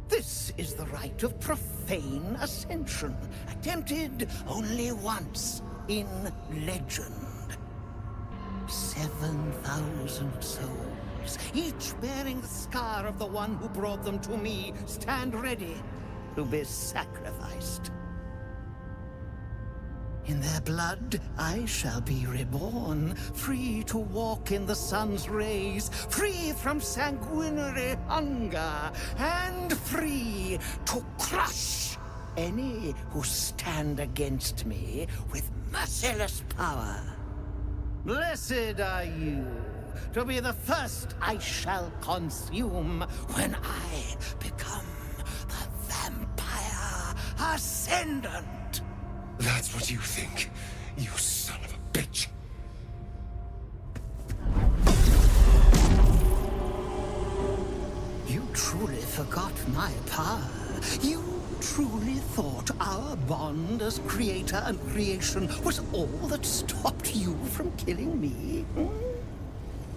This is the rite of profane ascension, attempted only once in legend. 7,000 souls, each bearing the scar of the one who brought them to me, stand ready to be sacrificed. In their blood, I shall be reborn, free to walk in the sun's rays, free from sanguinary hunger, and free to crush any who stand against me with merciless power. Blessed are you, to be the first I shall consume when I become the Vampire Ascendant. That's what you think, you son of a bitch. You truly forgot my power. You truly thought our bond as creator and creation was all that stopped you from killing me?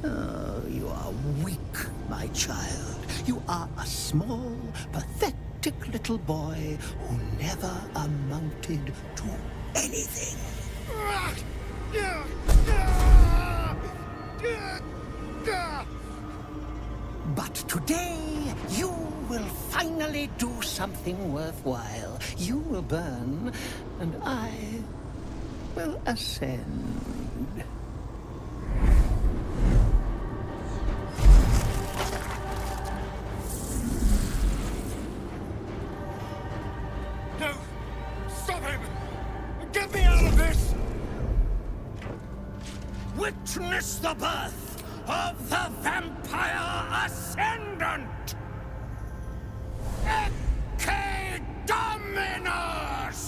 Oh, you are weak, my child. You are a small, pathetic little boy who never amounted to anything. But today, you will finally do something worthwhile. You will burn, and I will ascend. No! Stop him! Get me out of this! Witness the birth of the Vampire Ascendant! Ecce Dominus!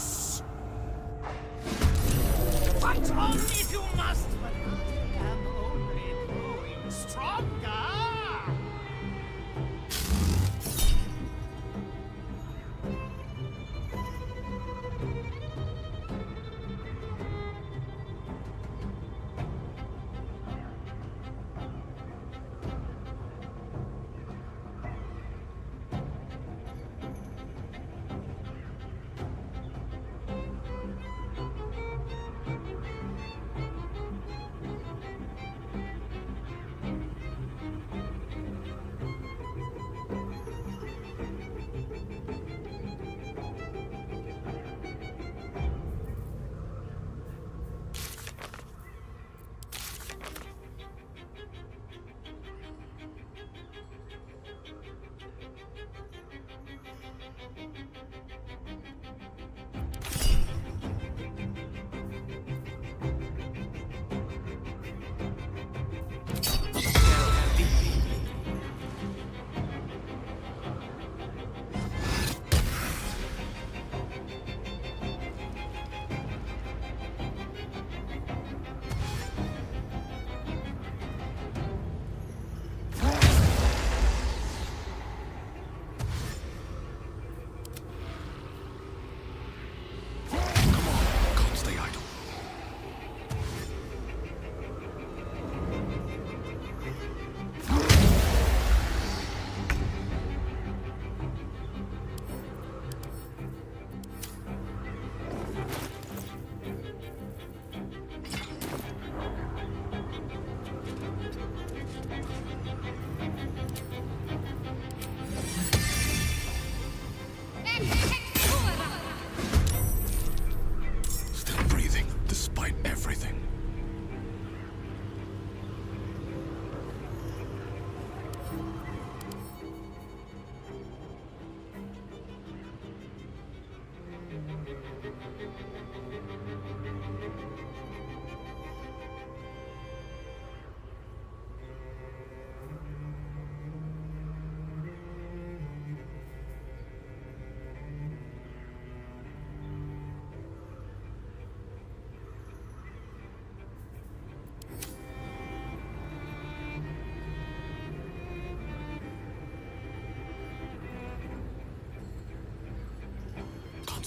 Fight on if you must, but I am only growing stronger!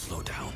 slow down.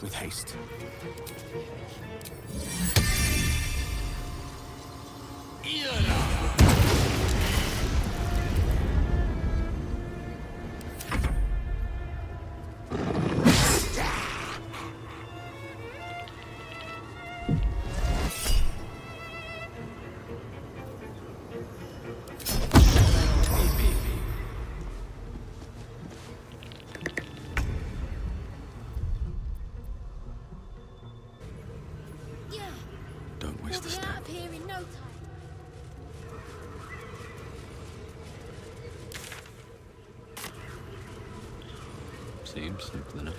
With haste. Don't waste a step. Out of here in no time. Seems simple enough.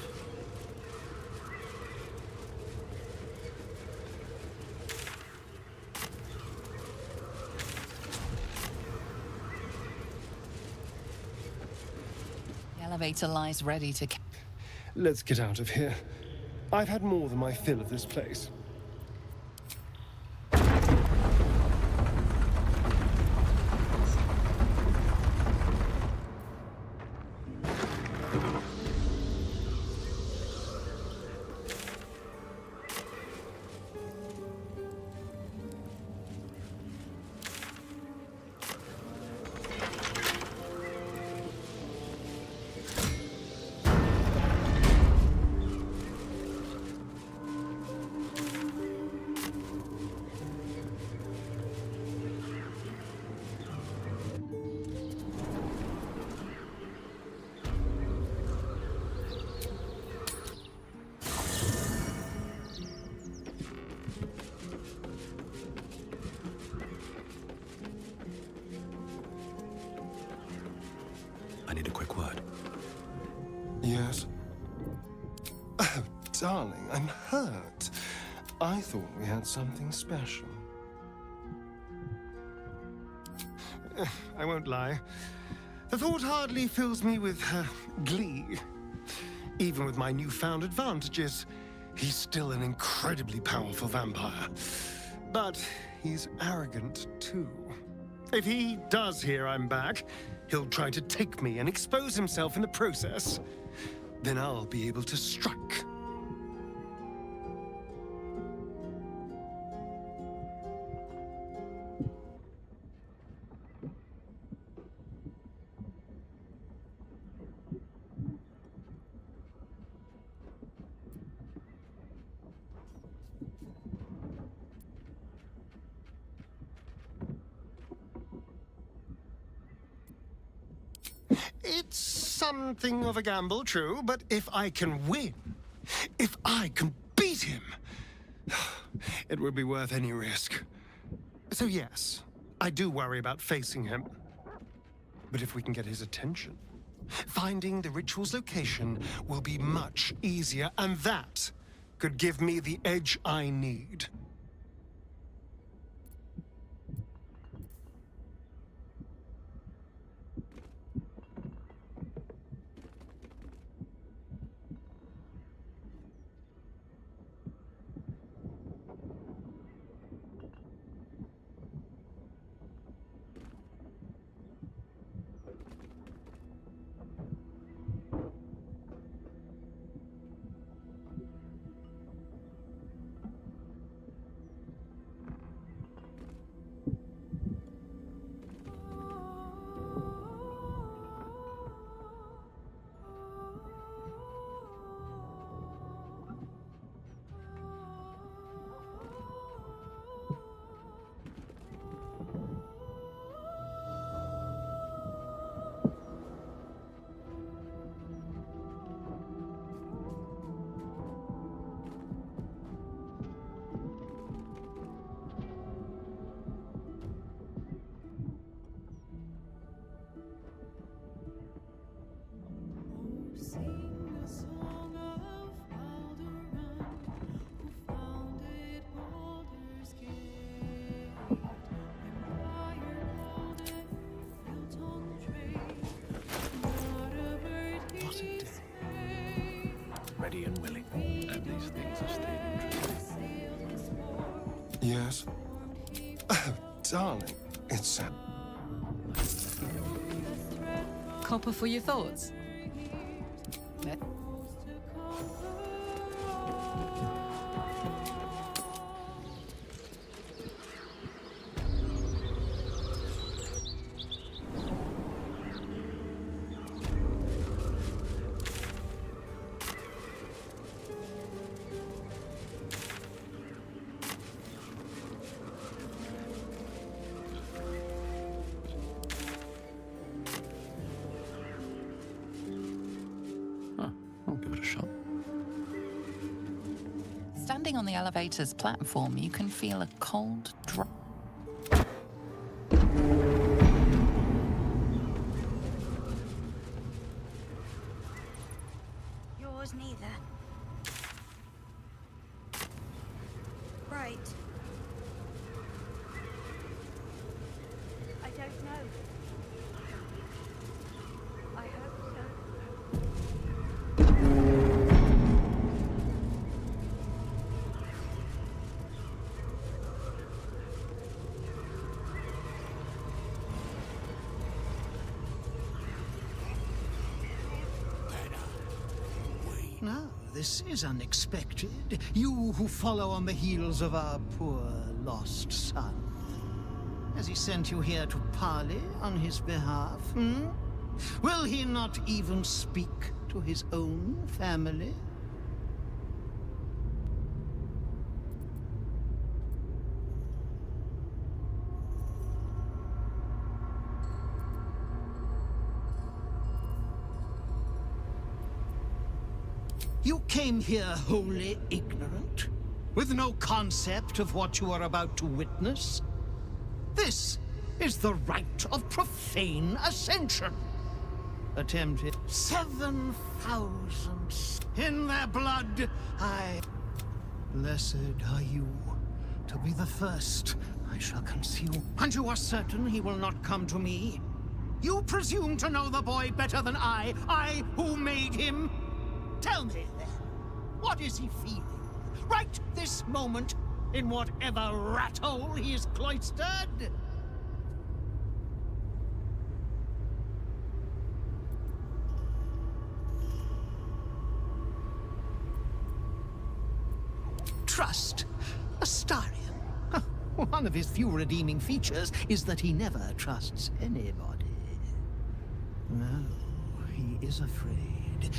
The elevator lies ready to... Let's get out of here. I've had more than my fill of this place. I need a quick word. Yes? Oh, darling, I'm hurt. I thought we had something special. I won't lie. The thought hardly fills me with glee. Even with my newfound advantages, he's still an incredibly powerful vampire. But he's arrogant, too. If he does hear I'm back, he'll try to take me and expose himself in the process. Then I'll be able to strike. It's something of a gamble, true, but if I can win, if I can beat him, it would be worth any risk. So yes, I do worry about facing him. But if we can get his attention, finding the ritual's location will be much easier, and that could give me the edge I need. Ready and willing. And these things have stayed interesting. Yes? Darling, it's... Copper for your thoughts? I'll give it a shot. Standing on the elevator's platform, you can feel a cold drop. Yours neither. Right. I don't know. I hope so. No, this is unexpected. You who follow on the heels of our poor lost son. Has he sent you here to parley on his behalf, hmm? Will he not even speak to his own family? You came here wholly ignorant, with no concept of what you are about to witness. This is the rite of profane ascension. Attempted 7,000 in their blood. Blessed are you to be the first I shall consume. And you are certain he will not come to me? You presume to know the boy better than I who made him? Tell me then, what is he feeling? Right this moment, in whatever rat hole he is cloistered? Trust. Astarion. One of his few redeeming features is that he never trusts anybody. No, he is afraid.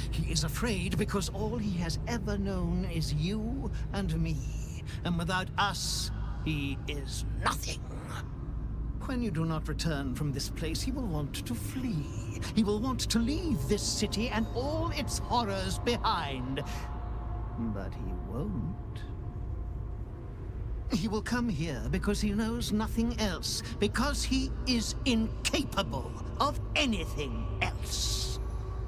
He is afraid because all he has ever known is you and me. And without us, he is nothing. When you do not return from this place, he will want to flee. He will want to leave this city and all its horrors behind. But he won't. He will come here because he knows nothing else, because he is incapable of anything else.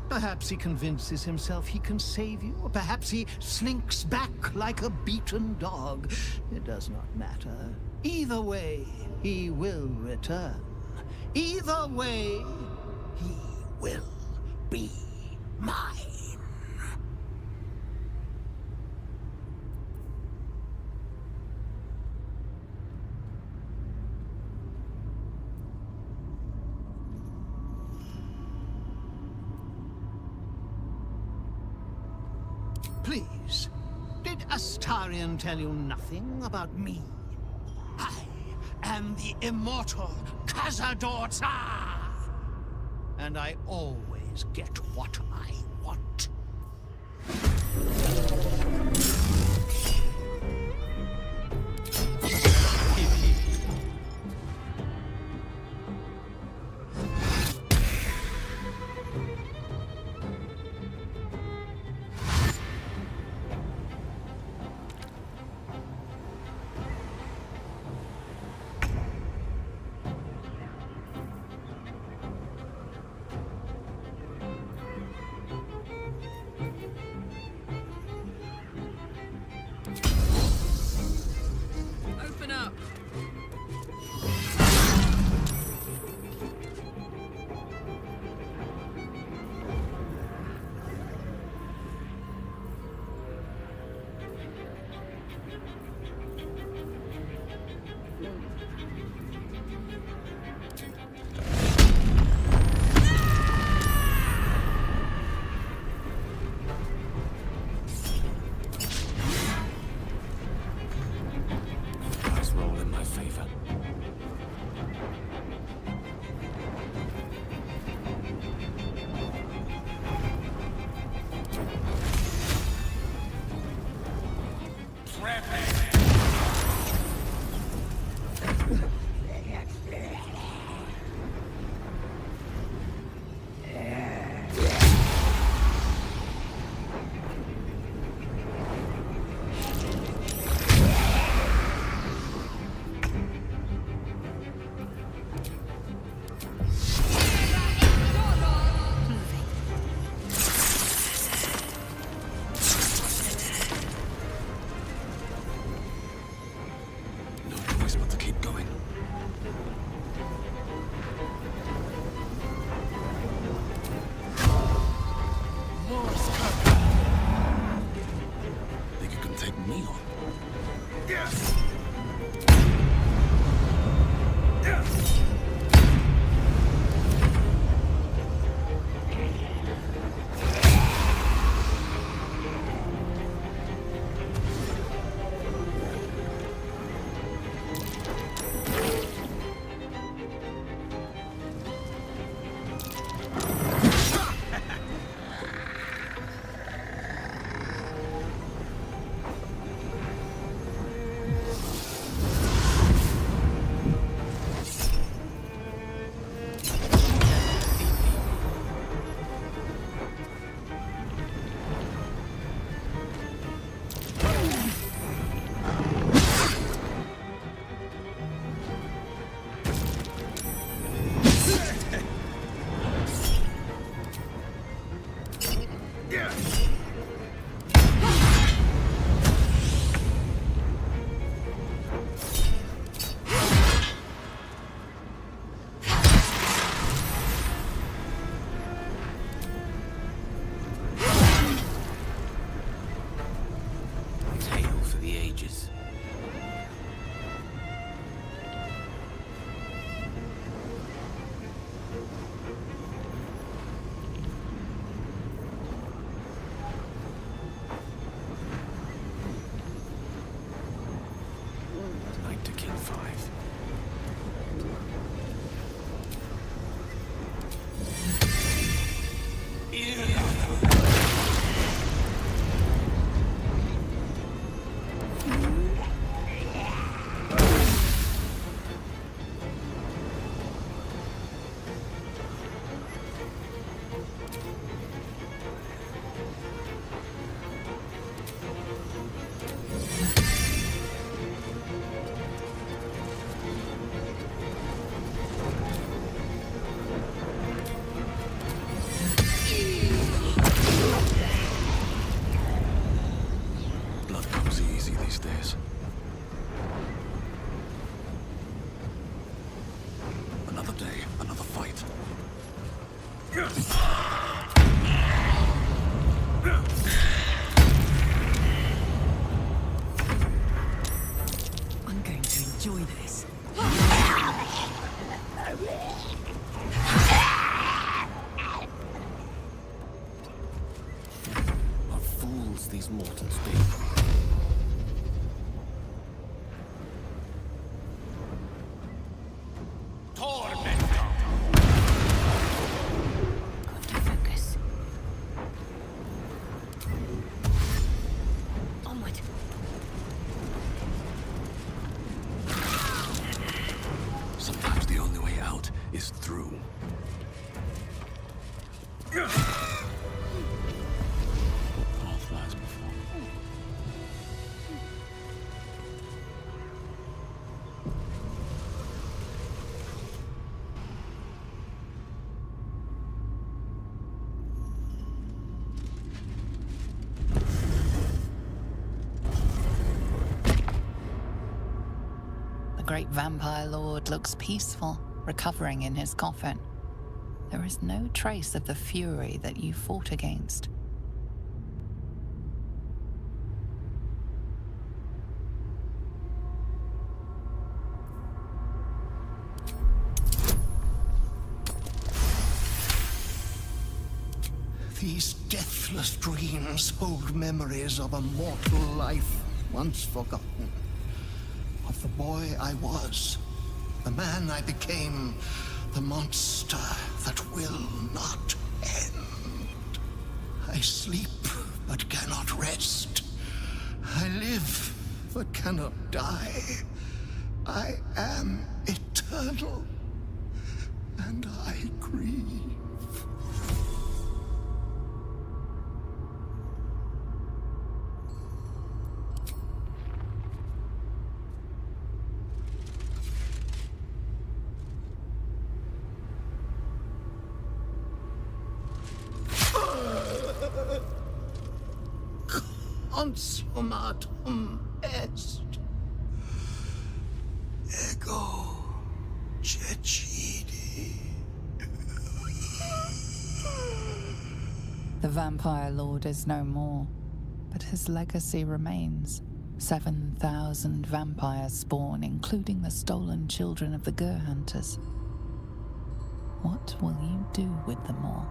Perhaps he convinces himself he can save you, or perhaps he slinks back like a beaten dog. It does not matter. Either way, he will return. Either way, he will be mine. Please, did Astarion tell you nothing about me? I am the immortal Cazador Tsar! And I always get what I want. I'm going to enjoy this. What fools these mortals be. Focus. Onward. Sometimes the only way out is through. Path lies before. The great vampire lord looks peaceful, recovering in his coffin. There is no trace of the fury that you fought against. These deathless dreams hold memories of a mortal life once forgotten. Of the boy I was, the man I became, the monster that will not end. I sleep but cannot rest. I live but cannot die. I am eternal, and I grieve. Consummatum est. Ego cecidi. The vampire lord is no more, but his legacy remains. 7,000 vampires spawn, including the stolen children of the Gur hunters. What will you do with them all?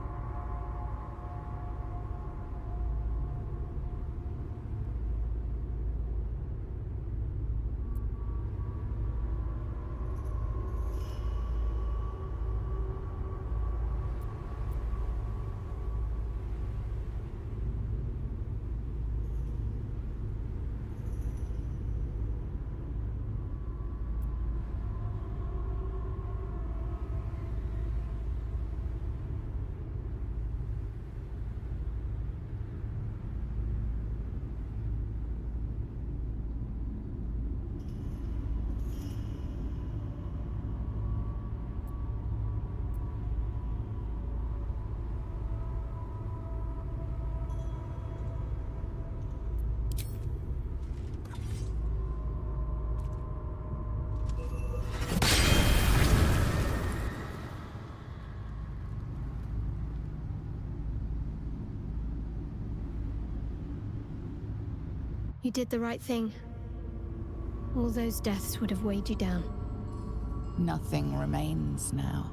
You did the right thing. All those deaths would have weighed you down. Nothing remains now.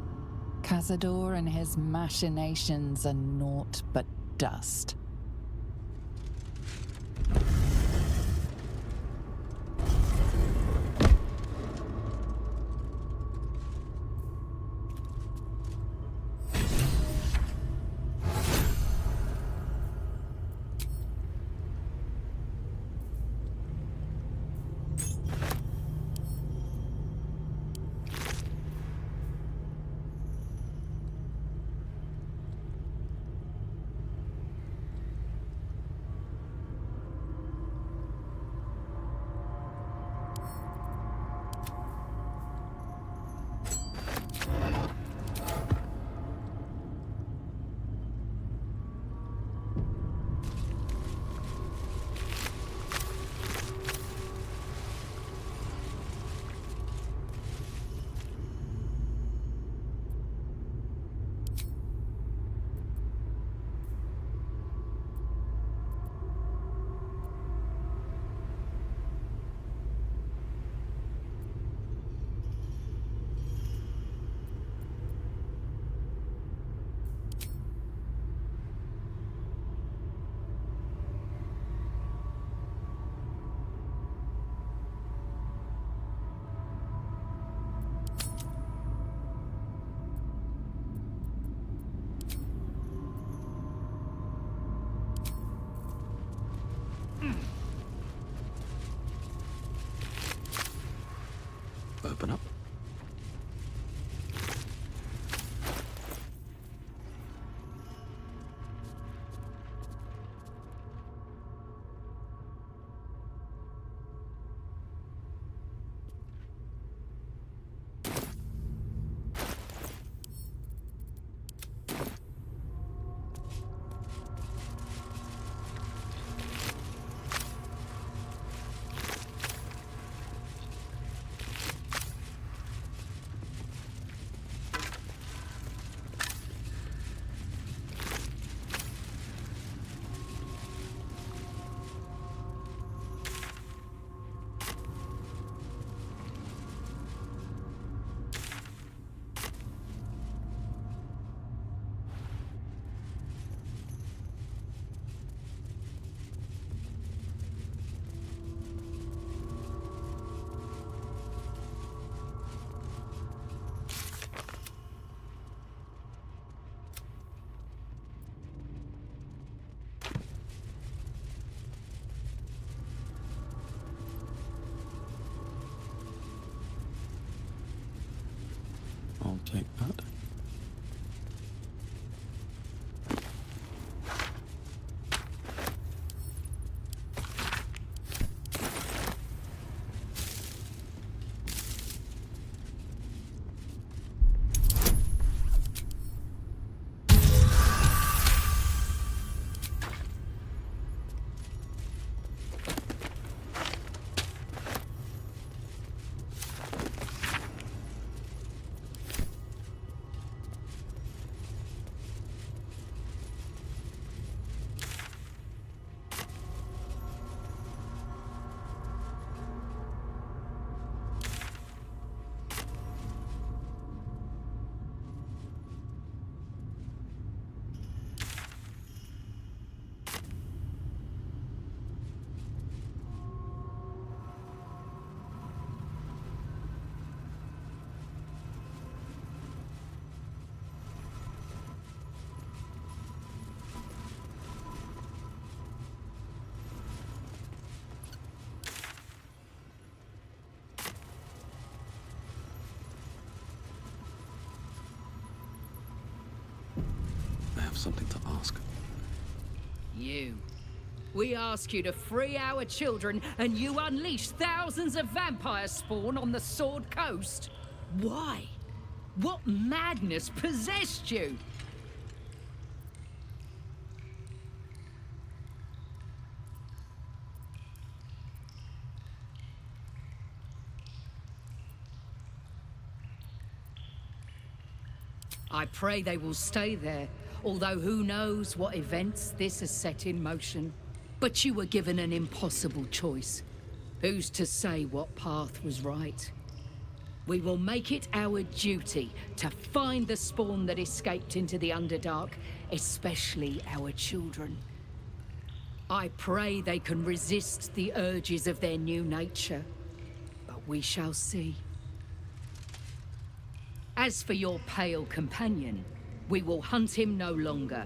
Cazador and his machinations are naught but dust. take that. I have something to ask. You. We ask you to free our children, and you unleash thousands of vampire spawn on the Sword Coast? Why? What madness possessed you? I pray they will stay there, although who knows what events this has set in motion. But you were given an impossible choice. Who's to say what path was right? We will make it our duty to find the spawn that escaped into the Underdark, especially our children. I pray they can resist the urges of their new nature, but we shall see. As for your pale companion, we will hunt him no longer,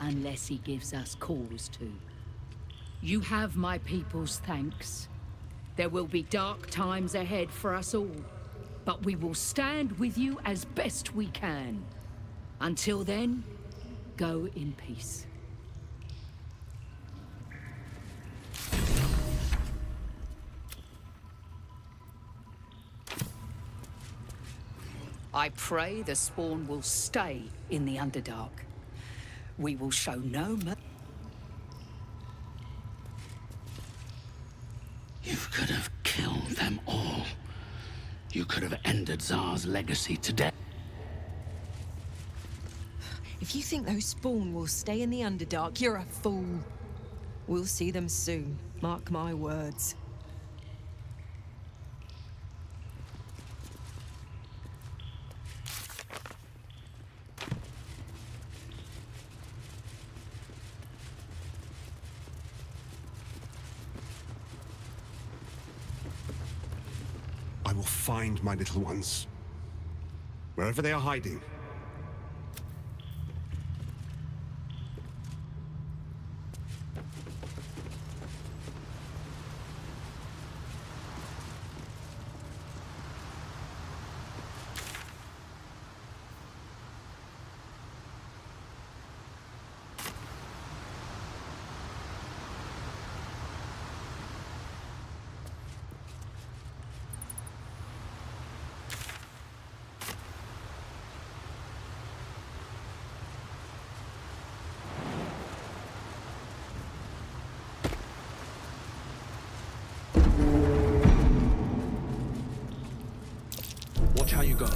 unless he gives us cause to. You have my people's thanks. There will be dark times ahead for us all, but we will stand with you as best we can. Until then, go in peace. I pray the spawn will stay in the Underdark. We will show no mercy. You could have killed them all. You could have ended Tsar's legacy today. If you think those spawn will stay in the Underdark, you're a fool. We'll see them soon, mark my words. I will find my little ones, wherever they are hiding. Watch how you go.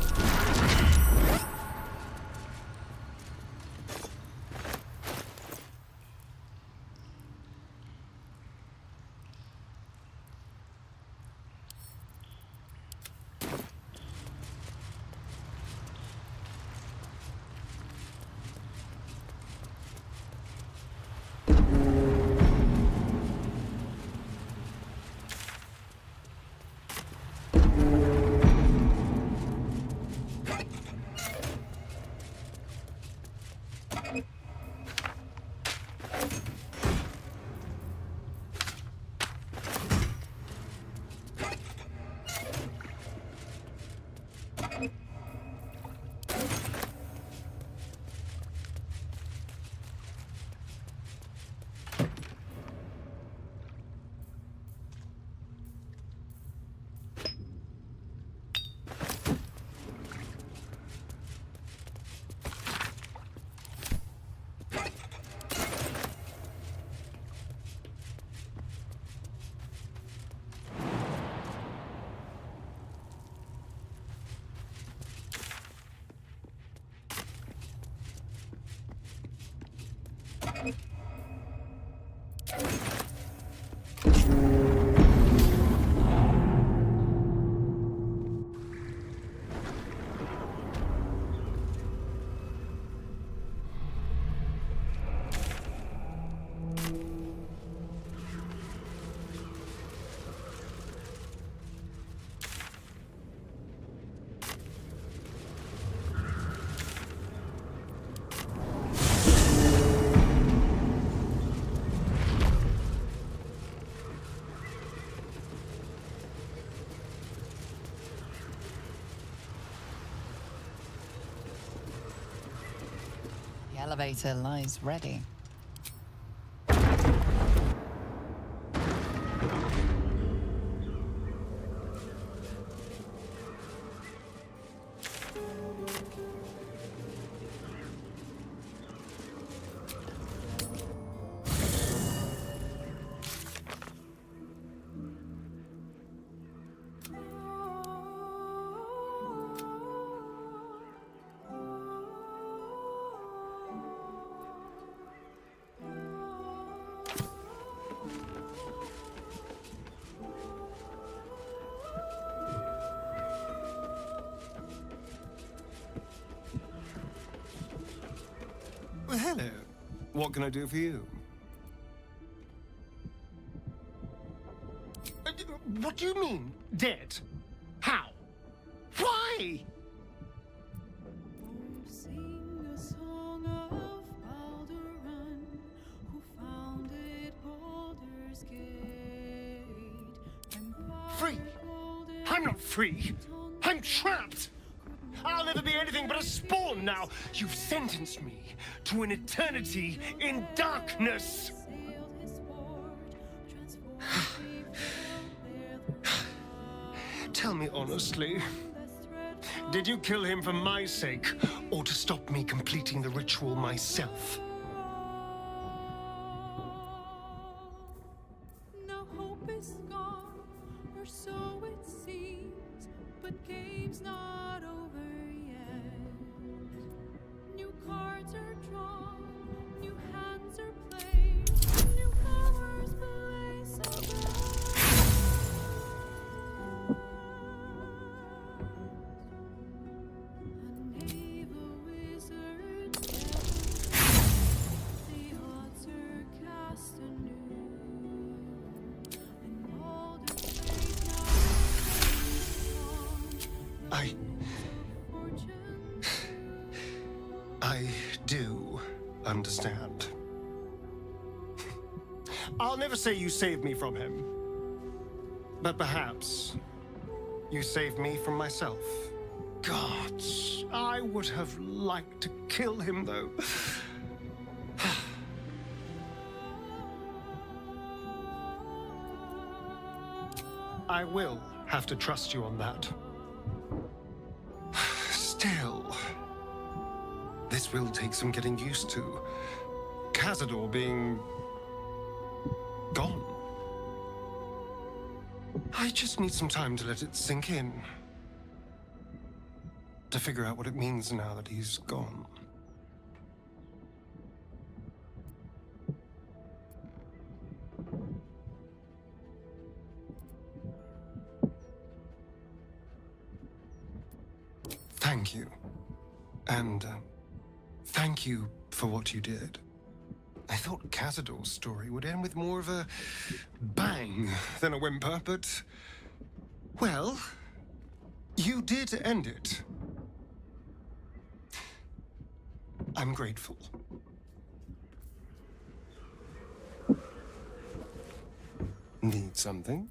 The elevator lies ready. Well, hello. What can I do for you? What do you mean, dead? How? Why? Sing a song of Baldur, who founded Baldur's Gate. Free? I'm not free. I'm trapped. I'll never be anything but a spawn now. You've sentenced me to an eternity in darkness. Tell me honestly, did you kill him for my sake, or to stop me completing the ritual myself? Now hope is gone, or so it seems, but game's not over yet. New cards are drawn, new hands are played, new powers blaze a naval wizard the odds are cast anew, and Baldur's Gate I do understand. I'll never say you saved me from him, but perhaps you saved me from myself. Gods, I would have liked to kill him, though. I will have to trust you on that. Still, this will take some getting used to. Cazador being gone. I just need some time to let it sink in. To figure out what it means now that he's gone. Thank you. And thank you for what you did. I thought Cazador's story would end with more of a bang than a whimper, but... well, you did end it. I'm grateful. Need something?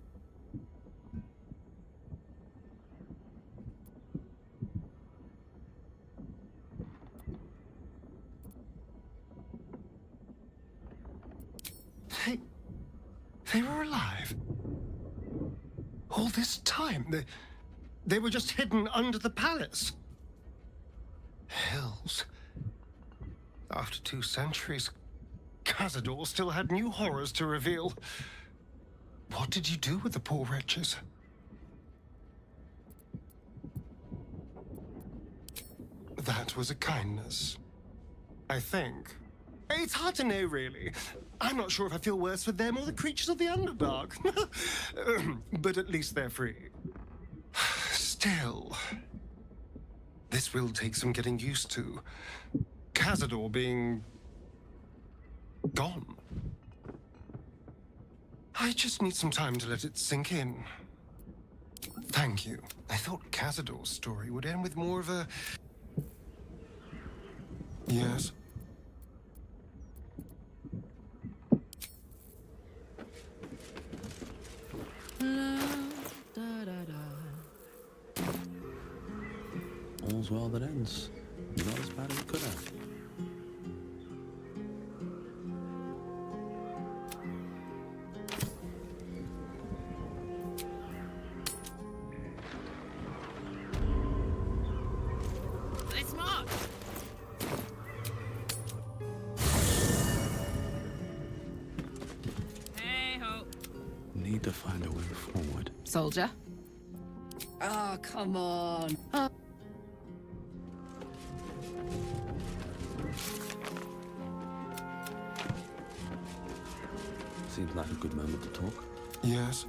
They were alive. All this time, they were just hidden under the palace. Hells. After 2 centuries, Cazador still had new horrors to reveal. What did you do with the poor wretches? That was a kindness, I think. It's hard to know, really. I'm not sure if I feel worse for them or the creatures of the Underdark. But at least they're free. Still, this will take some getting used to. Cazador being gone. I just need some time to let it sink in. Thank you. I thought Cazador's story would end with more of a... Yes? All's well that ends. Not as bad as it could have. Let's march! Hey ho! Need to find a way forward. Soldier? Oh, come on. Seems like a good moment to talk. Yes?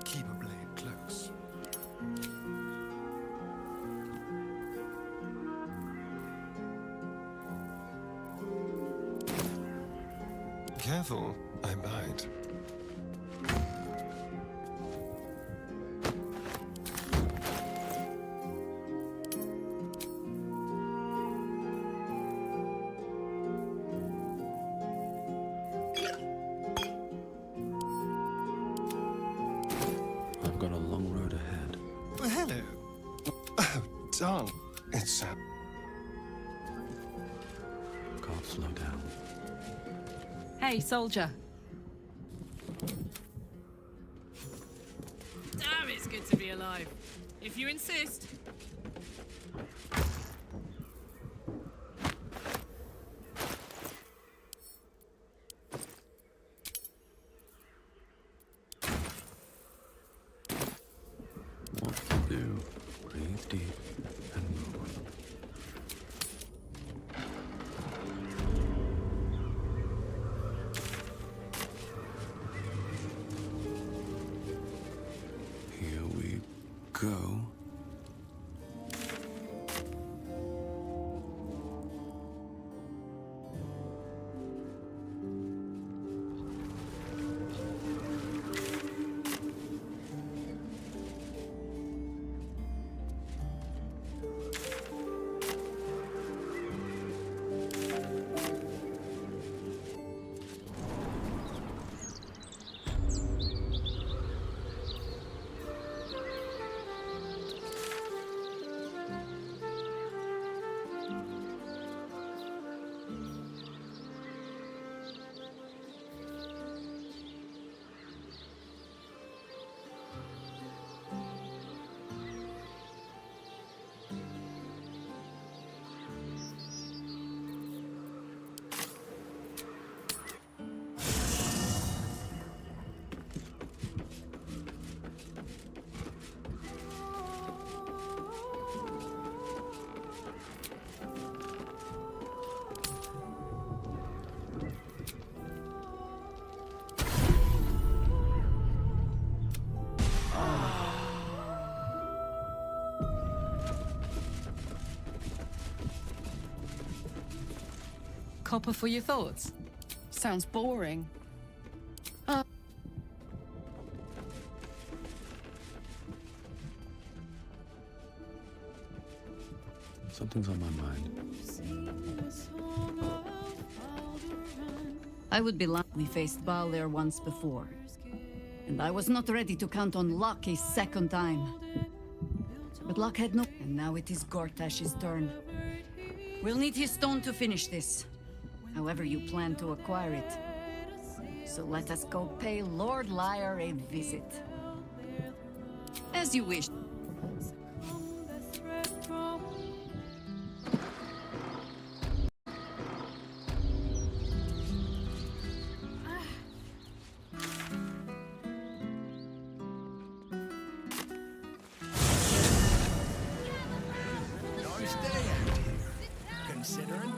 Keep a blade close. Careful, I bite. I've got a long road ahead. Well, hello. Oh, darn. It's, Can't slow down. Hey, soldier. Damn, it's good to be alive. If you insist. What to do? Breathe deep and move. Here we go. Copper for your thoughts? Sounds boring. Something's on my mind. I would be lying. We faced Baldur once before. And I was not ready to count on luck a second time. But luck had no... And now it is Gortash's turn. We'll need his stone to finish this. However you plan to acquire it. So let us go pay Lord Lyre a visit. As you wish. Nice day out here. Can considering.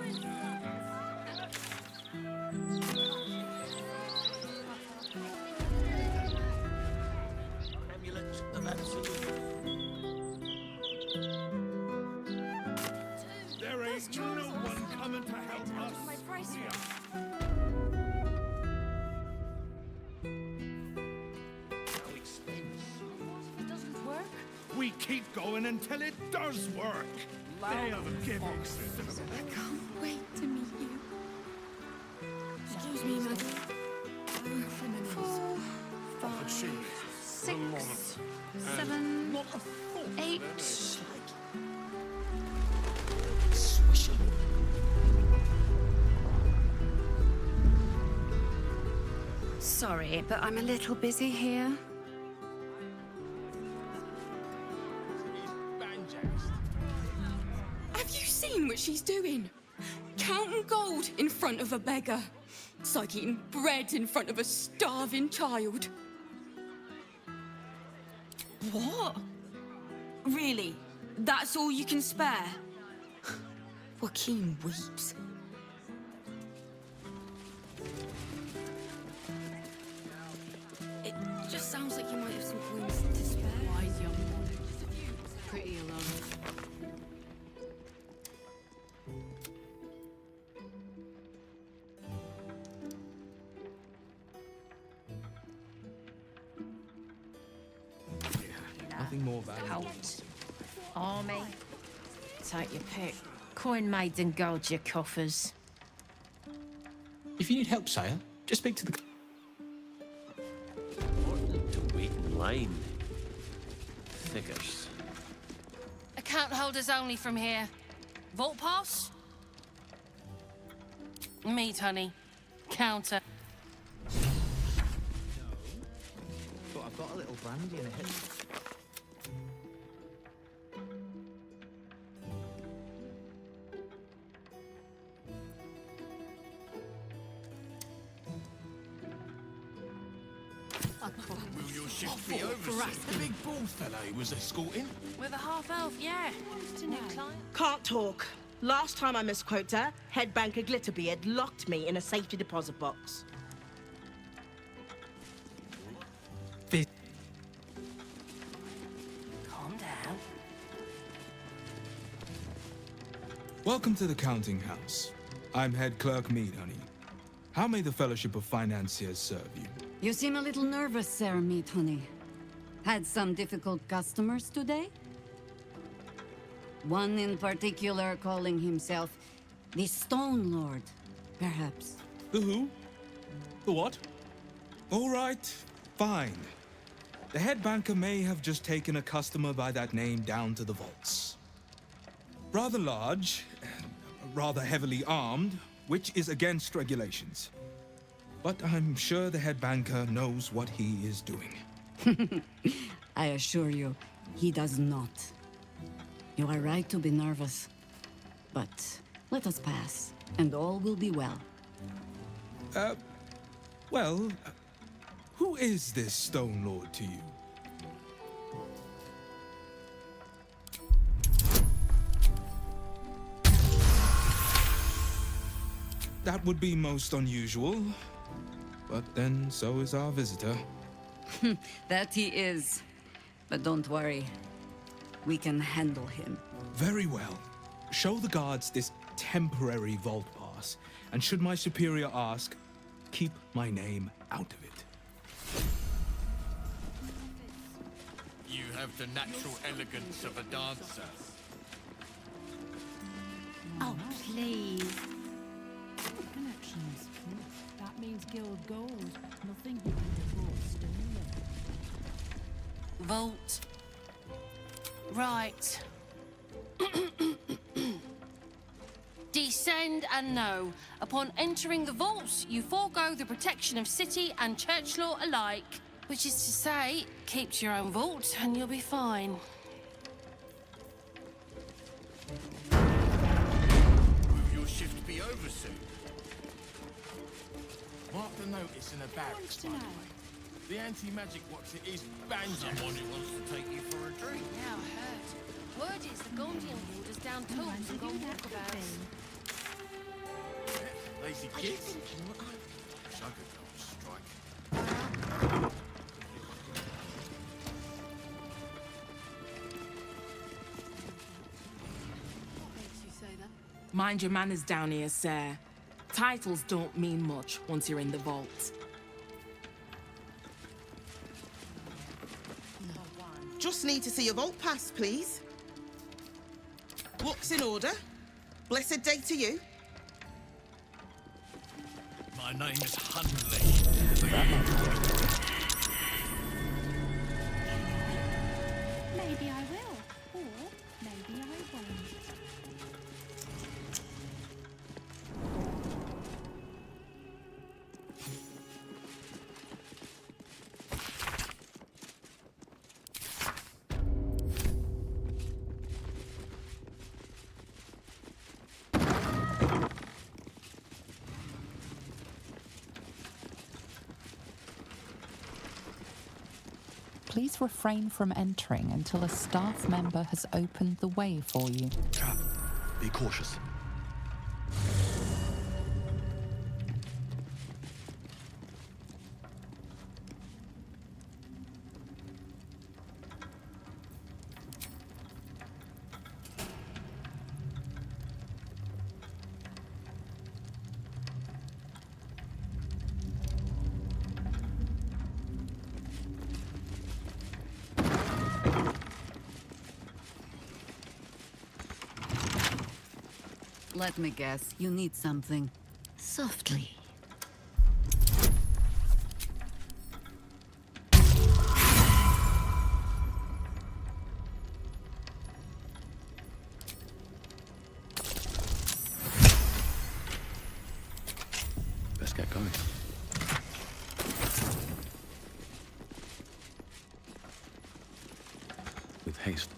Amulets of absolute. There ain't no one coming to help us. My price. How expensive. It doesn't work. We keep going until it does work. They'll give us. I can't wait to meet you. Excuse me, madam. 4, 5, 6, 7, 8. Sorry, but I'm a little busy here. Have you seen what she's doing? Counting gold in front of a beggar. It's like eating bread in front of a starving child. What? Really? That's all you can spare? Joaquin weeps. It just sounds like you might have some coins to spare. Wise young woman. Pretty alone. Nothing more valuable. Colt, army, take your pick. Coin made and guard your coffers. If you need help, sire, just speak to the... Important to wait in line. Figures. Account holders only from here. Vault pass? Meat, honey. Counter. But I've got a little brandy in a hip. Will your ship be over? The big bald fellow he was escorting? With a half-elf, yeah. New client. Can't talk. Last time I misquoted her, head banker Glitterbeard locked me in a safety deposit box. Calm down. Welcome to the counting house. I'm head clerk Mead, honey. How may the Fellowship of Financiers serve you? You seem a little nervous, Sir Meat Honey. Had some difficult customers today? One in particular calling himself the Stone Lord, perhaps. The who? The what? All right, fine. The head banker may have just taken a customer by that name down to the vaults. Rather large, rather heavily armed, which is against regulations. But I'm sure the head banker knows what he is doing. I assure you, he does not. You are right to be nervous. But let us pass, and all will be well. Well, who is this Stone Lord to you? That would be most unusual. But then so is our visitor. That he is. But don't worry. We can handle him. Very well. Show the guards this temporary vault pass, and should my superior ask, keep my name out of it. You have the natural elegance of a dancer. Oh, please. Connections. That means guild gold. Nothing behind the vault stolen. Vault. Right. Descend and know. Upon entering the vaults, you forego the protection of city and church law alike. Which is to say, keep to your own vault and you'll be fine. Will your shift be over soon? Mark the notice in the barracks, by the way. The anti-magic what's it is banned. Someone who wants to take you for a drink. Yeah, I heard. Word is the Gondian ward is down tools and gone walkabouts. Lazy Are you gits. thinking what I... Wish I could go on strike. Mind your manners down here, sir. Titles don't mean much once you're in the vault. Just need to see your vault pass, please. Looks in order. Blessed day to you. My name is Hunley. Maybe I will, or maybe I won't. Please refrain from entering until a staff member has opened the way for you. Be cautious. Let me guess, you need something. Softly. Let's get going. With haste.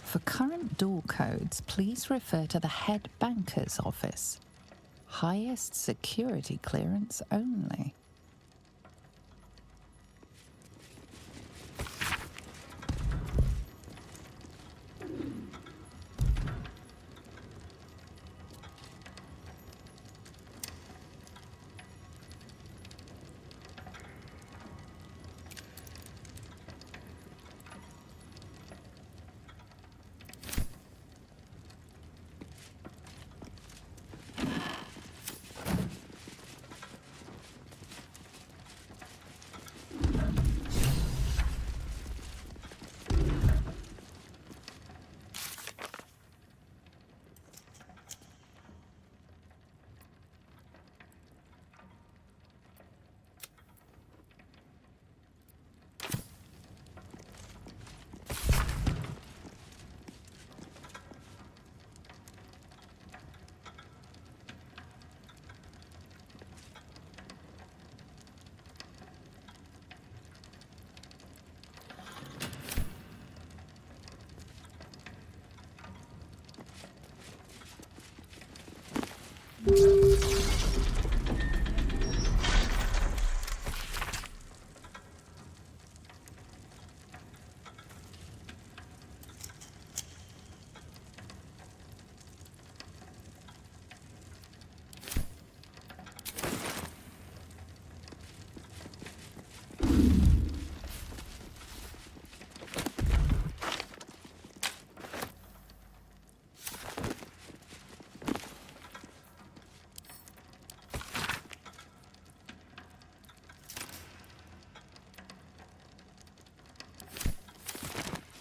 For current door codes, please refer to the head banker's office. Highest security clearance only.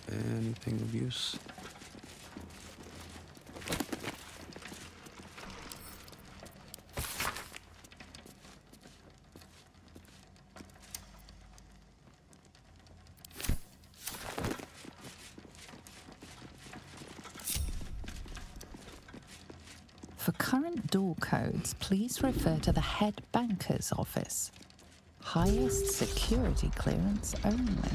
Anything of use? For current door codes, please refer to the head banker's office. Highest security clearance only.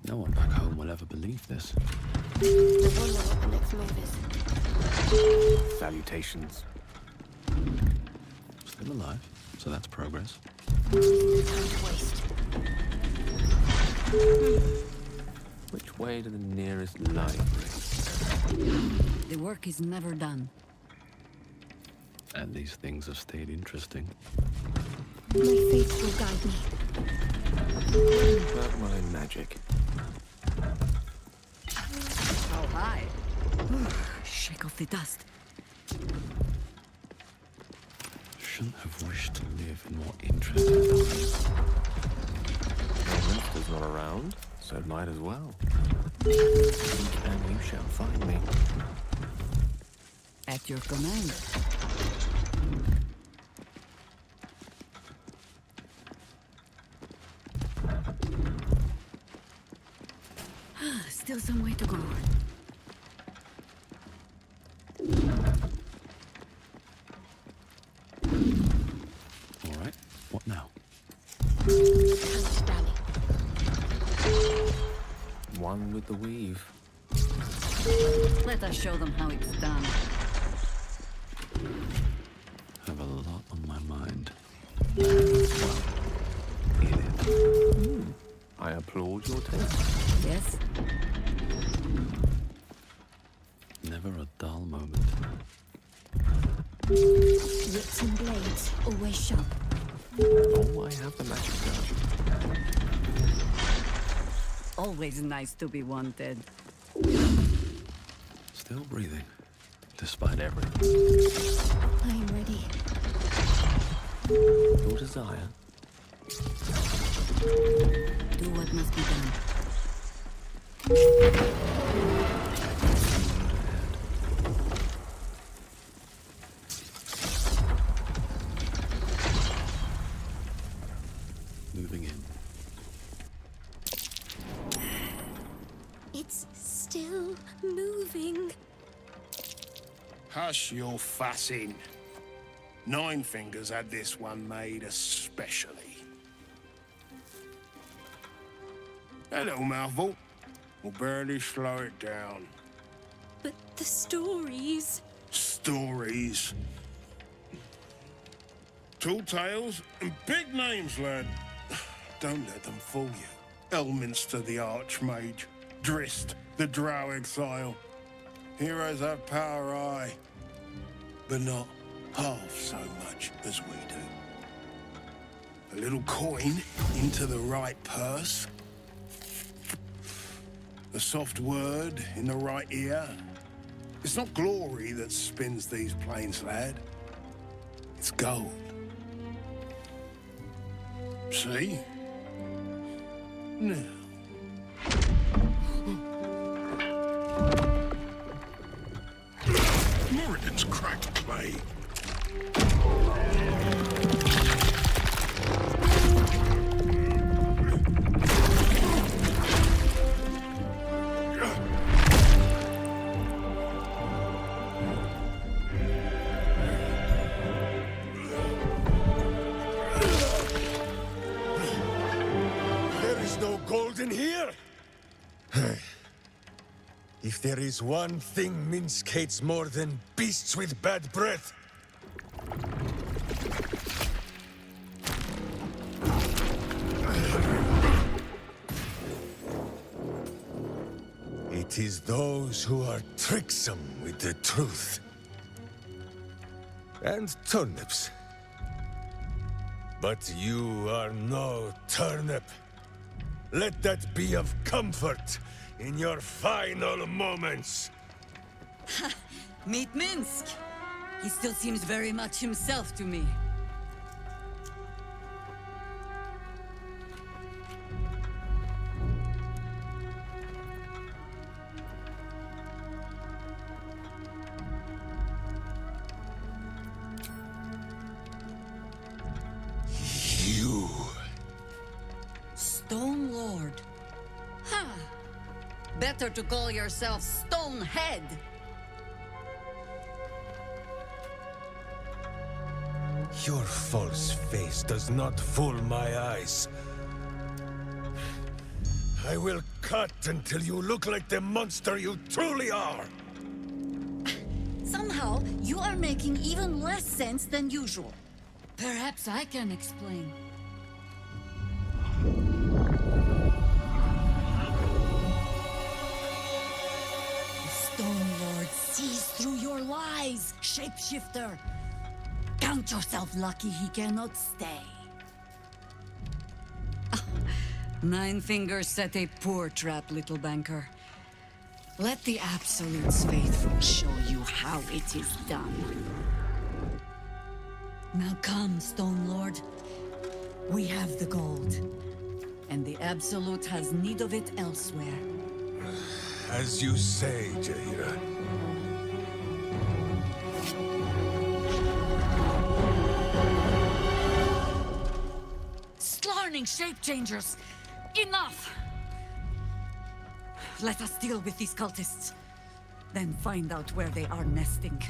No one back home will ever believe this. I wonder what the next move is. Salutations. Still alive, so that's progress. No time to waste. Which way to the nearest library? The work is never done. And these things have stayed interesting. My faith will guide me. But my magic. How high? Shake off the dust. Shouldn't have wished to live in more interesting times. Minster's not around, so might as well. Seek and you shall find me. At your command. Still some way to go. All right, what now? One with the weave. Let us show them how it's done. Have a lot on my mind. I applaud your taste. Yes? Never a dull moment. Whips and blades, always sharp. Oh, I have the magic touch. Always nice to be wanted. Still breathing, despite everything. I am ready. Your desire. Do what must be done. Moving in. It's still moving. Hush your fussing. Nine Fingers had this one made especially. Hello, mouthful. We'll barely slow it down. But the stories... Stories. Tall tales and big names, lad. Don't let them fool you. Elminster the Archmage. Drist the Drow Exile. Heroes have power, aye. But not half so much as we do. A little coin into the right purse. A soft word in the right ear. It's not glory that spins these plains, lad. It's gold. See? Now. Moradin's cracked clay. There is no gold in here! If there is one thing Minsk hates more than beasts with bad breath, it is those who are tricksome with the truth. And turnips. But you are no turnip. Let that be of comfort in your final moments. Meet Minsk. He still seems very much himself to me. You. Stone Lord. Ha! Better to call yourself Stonehead. Your false face does not fool my eyes. I will cut until you look like the monster you truly are! Somehow, you are making even less sense than usual. Perhaps I can explain. The Stone Lord sees through your lies, shapeshifter! Count yourself lucky he cannot stay. Nine Fingers set a poor trap, little banker. Let the Absolute's faithful show you how it is done. Now come, Stone Lord. We have the gold. And the Absolute has need of it elsewhere. As you say, Jaheira. Slarning shape-changers! Enough! Let us deal with these cultists. Then find out where they are nesting.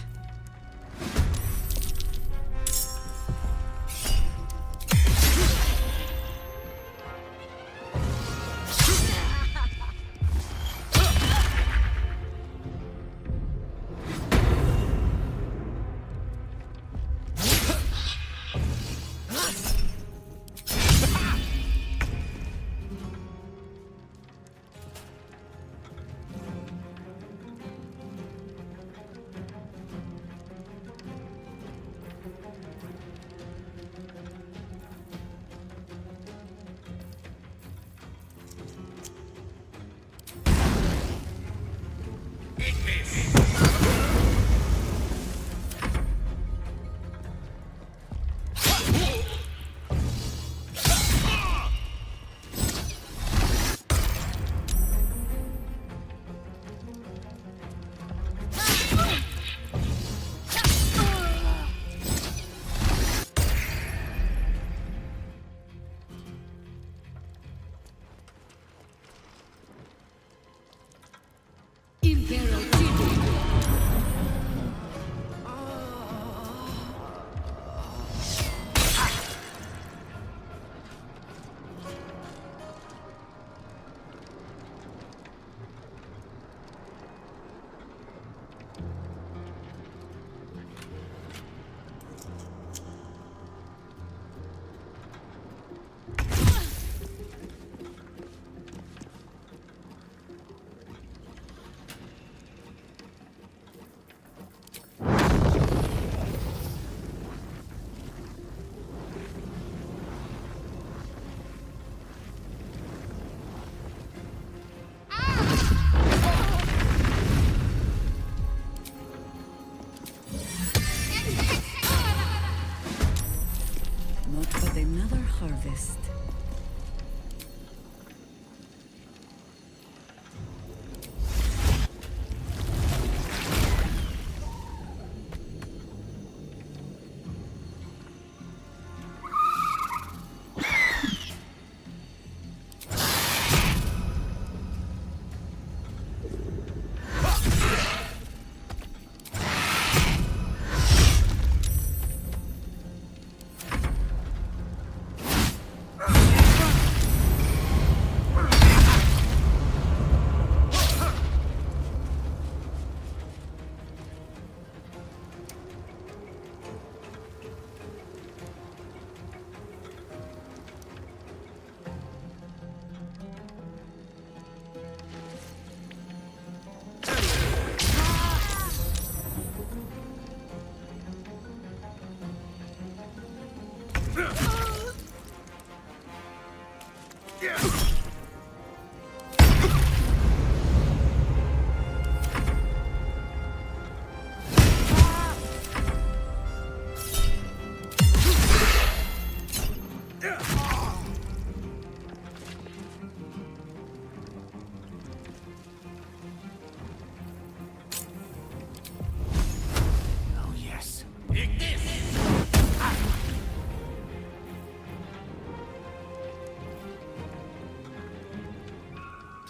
Another harvest.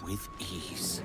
With ease.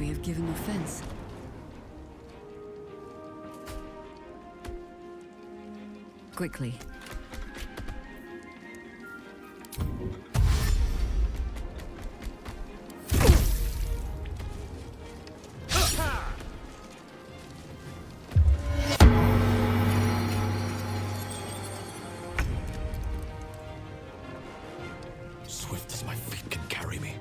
we have given offense. Quickly. Swift as my feet can carry me.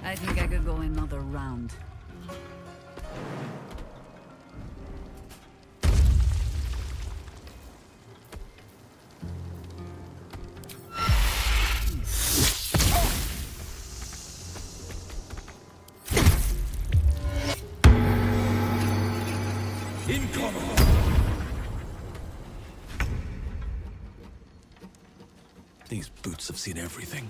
I think I could go another round. Incoming! These boots have seen everything.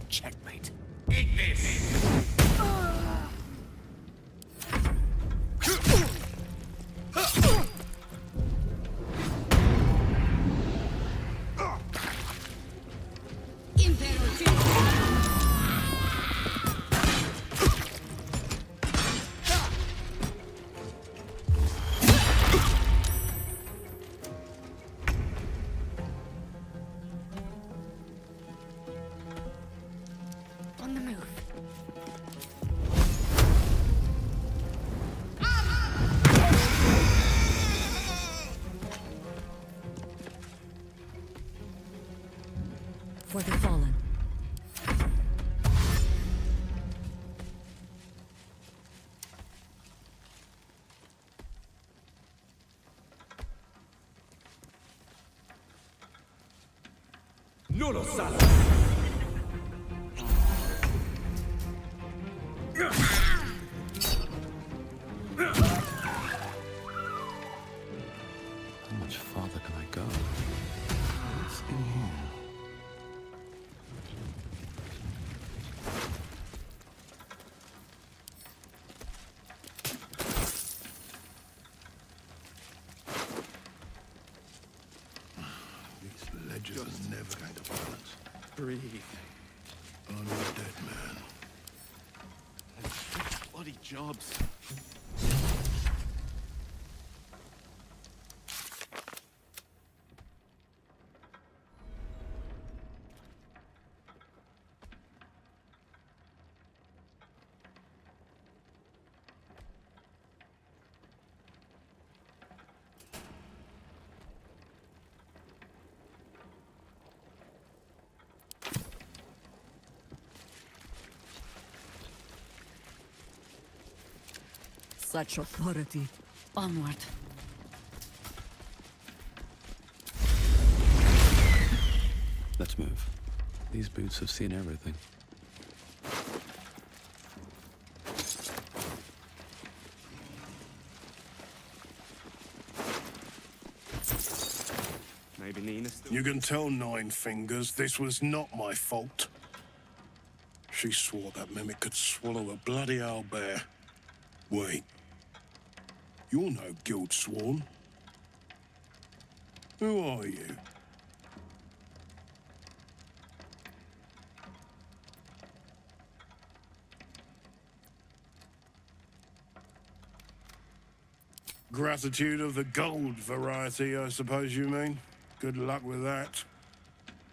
Checkmate. Eat this! On the move. For the fallen. No lo sabes. How much farther can I go? What's in here? never going to balance. Breathe. I'm a dead man. Bloody jobs. Such authority. Onward. Let's move. These boots have seen everything. Maybe Nina still... You can tell Nine Fingers this was not my fault. She swore that mimic could swallow a bloody owlbear. Wait. You're no guild sworn. Who are you? Gratitude of the gold variety, I suppose you mean. Good luck with that.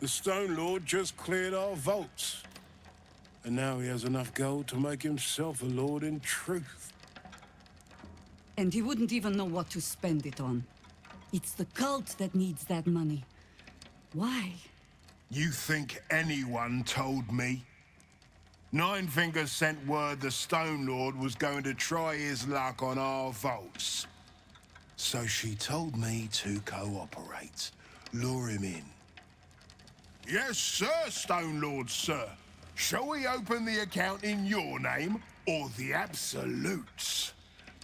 The Stone Lord just cleared our vaults. And now he has enough gold to make himself a lord in truth. And he wouldn't even know what to spend it on. It's the cult that needs that money. Why? You think anyone told me? Nine Fingers sent word the Stone Lord was going to try his luck on our vaults. So she told me to cooperate. Lure him in. Yes, sir, Stone Lord, sir. Shall we open the account in your name or the Absolute's?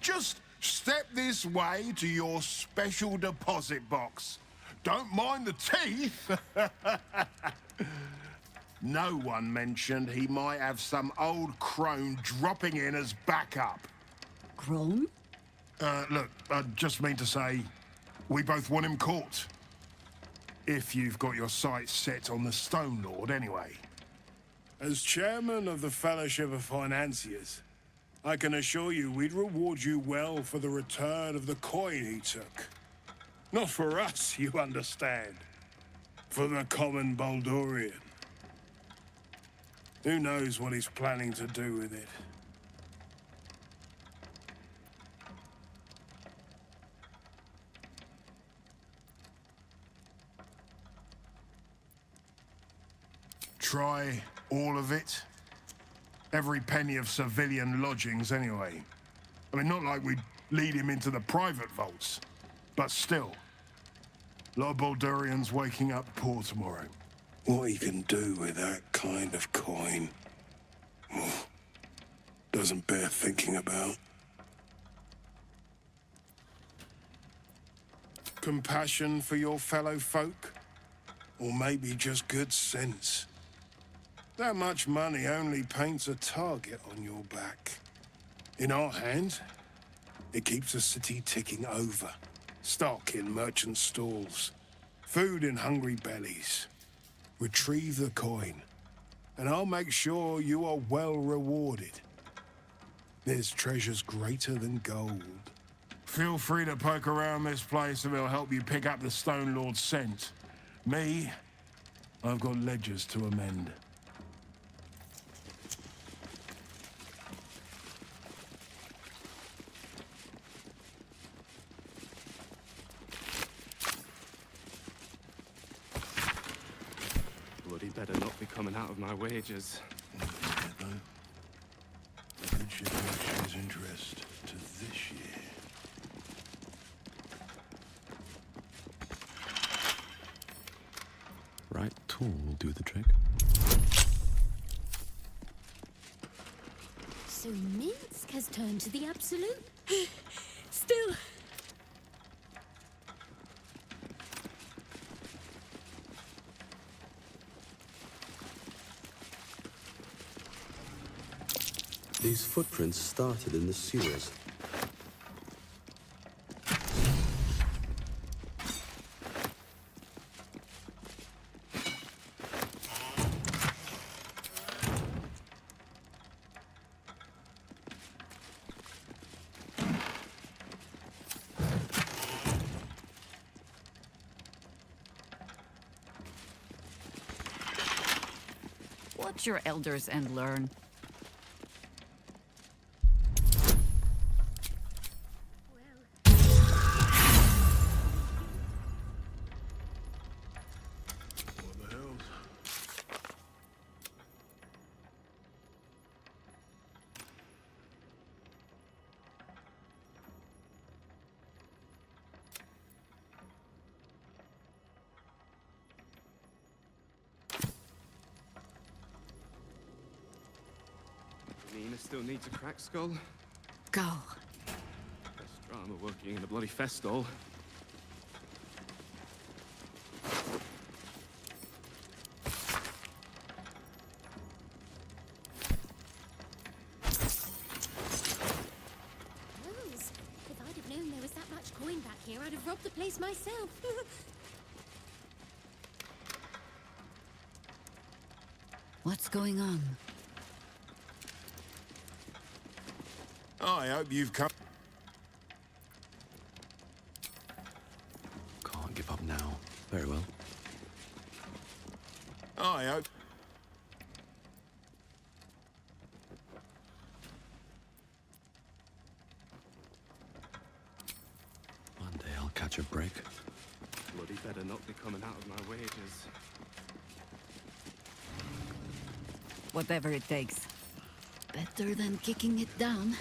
Just step this way to your special deposit box. Don't mind the teeth. No one mentioned he might have some old crone dropping in as backup. Crone? Look, I just mean to say, we both want him caught. If you've got your sights set on the Stone Lord, anyway. As chairman of the Fellowship of Financiers, I can assure you we'd reward you well for the return of the coin he took. Not for us, you understand. For the common Baldurian. Who knows what he's planning to do with it? Try all of it? Every penny of civilian lodgings, anyway. I mean, not like we'd lead him into the private vaults, but still. A lot of Baldurians waking up poor tomorrow. What he can do with that kind of coin doesn't bear thinking about. Compassion for your fellow folk? Or maybe just good sense? That much money only paints a target on your back. In our hands, it keeps the city ticking over. Stock in merchant stalls, food in hungry bellies. Retrieve the coin, and I'll make sure you are well rewarded. There's treasures greater than gold. Feel free to poke around this place and it'll help you pick up the Stone Lord's scent. Me, I've got ledgers to amend. Bloody better not be coming out of my wages. Friendship shows interest to this year. Right tool will do the trick. So Minsk has turned to the Absolute? Still. These footprints started in the sewers. Watch your elders and learn. What the hell? Nina still needs a cracked skull. Go. Less drama working in a bloody festol. Rose, if I'd have known there was that much coin back here, I'd have robbed the place myself. What's going on? I hope you've come. Can't give up now. Very well. I hope. One day I'll catch a break. Bloody better not be coming out of my wages. Whatever it takes. Better than kicking it down.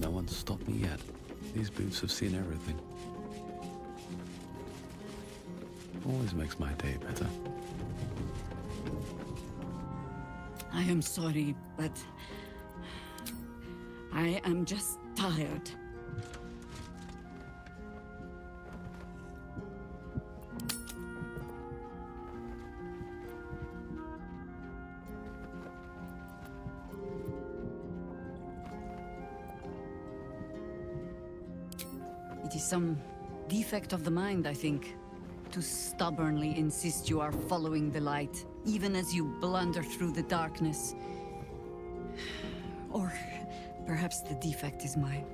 No one's stopped me yet. These boots have seen everything. Always makes my day better. I am sorry, but I am just tired. It is some defect of the mind, I think, to stubbornly insist you are following the light, even as you blunder through the darkness. Or perhaps the defect is mine.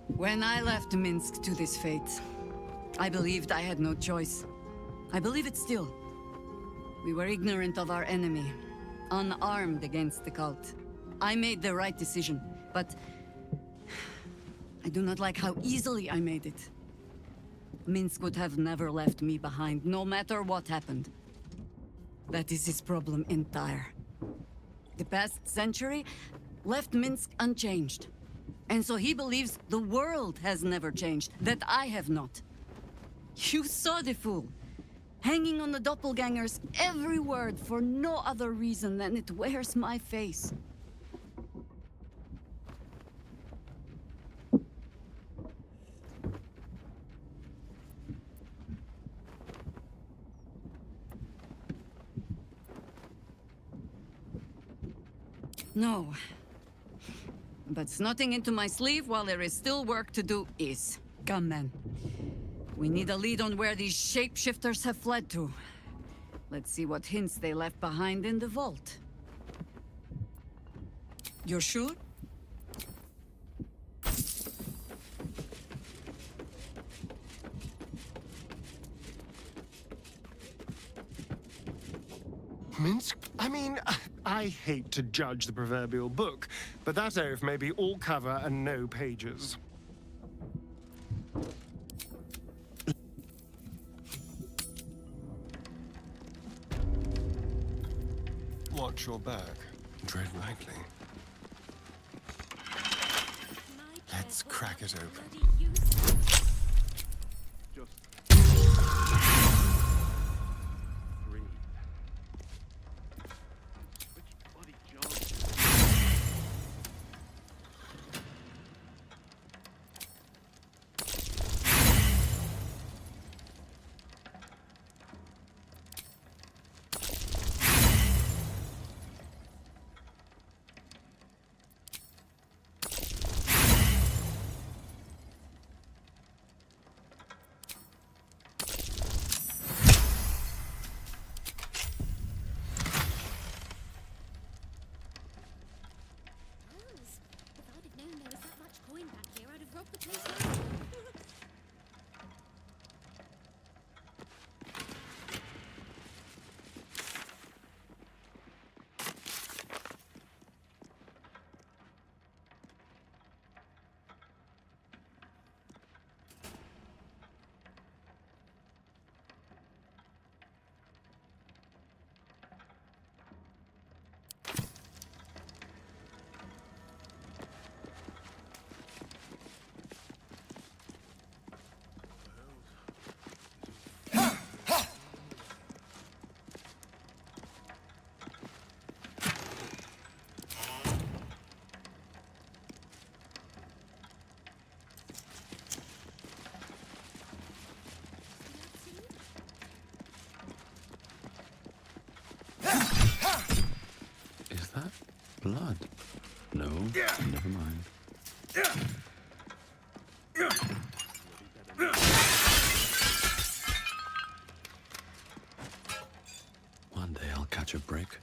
When I left Minsk to this fate, I believed I had no choice. I believe it still. We were ignorant of our enemy, unarmed against the cult. I made the right decision, but I do not like how easily I made it. Minsk would have never left me behind, no matter what happened. That is his problem entire. The past century left Minsk unchanged. And so he believes the world has never changed, that I have not. You saw the fool, hanging on the doppelganger's every word for no other reason than it wears my face. No. But snotting into my sleeve while there is still work to do is. Come, men. We need a lead on where these shapeshifters have fled to. Let's see what hints they left behind in the vault. You're sure? Minsk? I mean, I hate to judge the proverbial book, but that oaf may be all cover and no pages. Watch your back. Tread lightly. Let's crack it open. blood. No, never mind. One day I'll catch a break.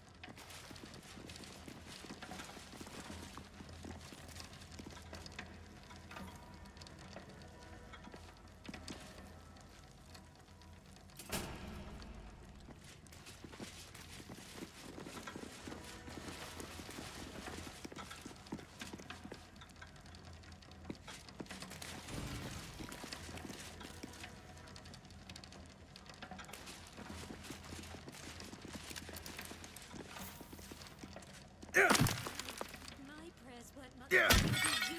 My prayers weren't much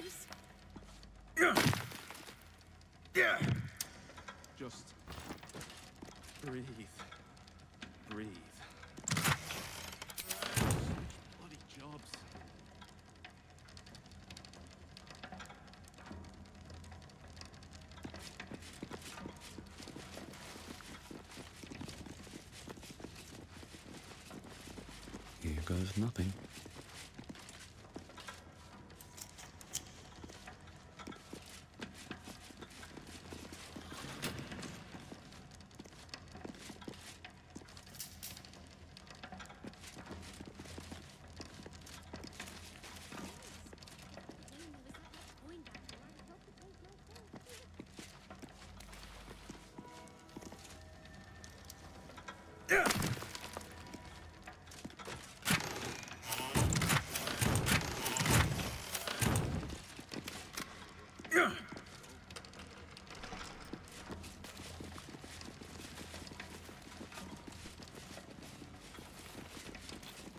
use. Just breathe. Breathe. Bloody jobs. Here goes nothing.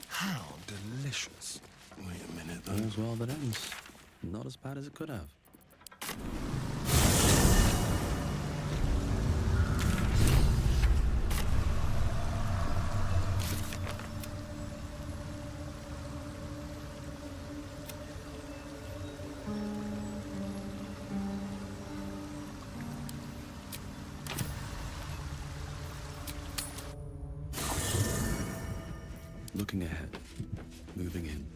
How delicious. Wait a minute, though. All's well that ends. Not as bad as it could have. Looking ahead, moving in.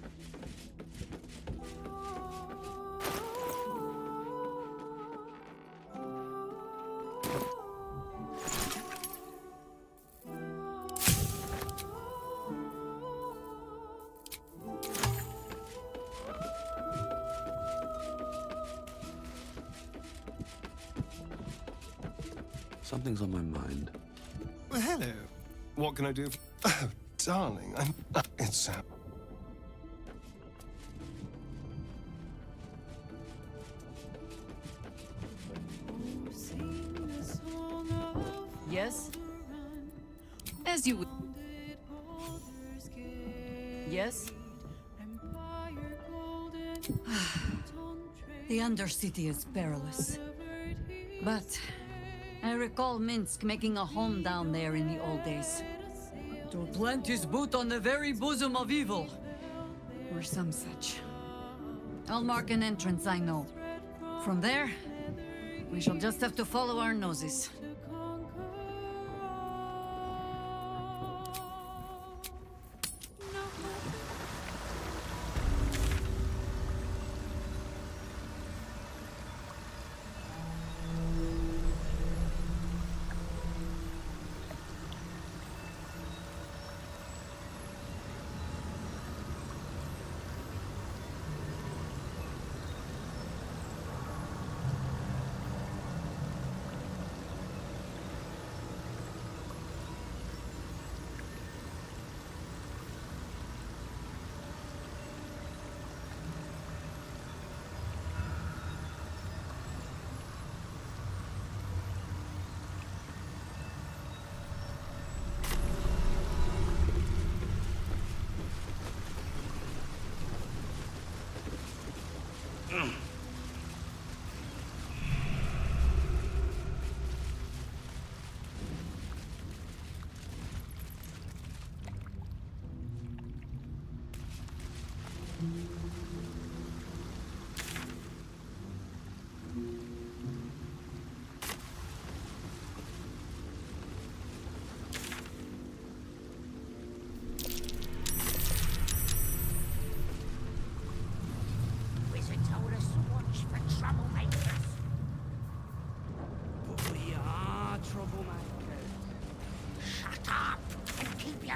Something's on my mind. Well, hello. What can I do? Oh, darling, I'm... It's... Yes? As you would. Yes? The Undercity is perilous. But I recall Minsk making a home down there in the old days. To plant his boot on the very bosom of evil. Or some such. I'll mark an entrance, I know. From there, we shall just have to follow our noses.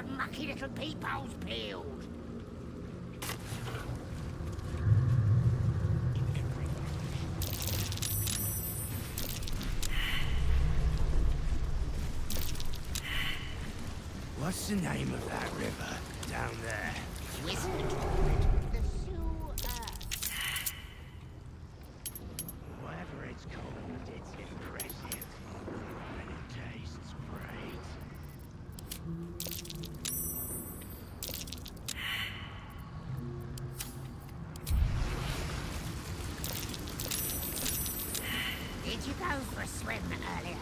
the mucky little peepholes peeled. What's the name of that river down there? Whispered the Sioux. Whatever it's called, it's impressive. And it tastes great. Did you go for a swim earlier?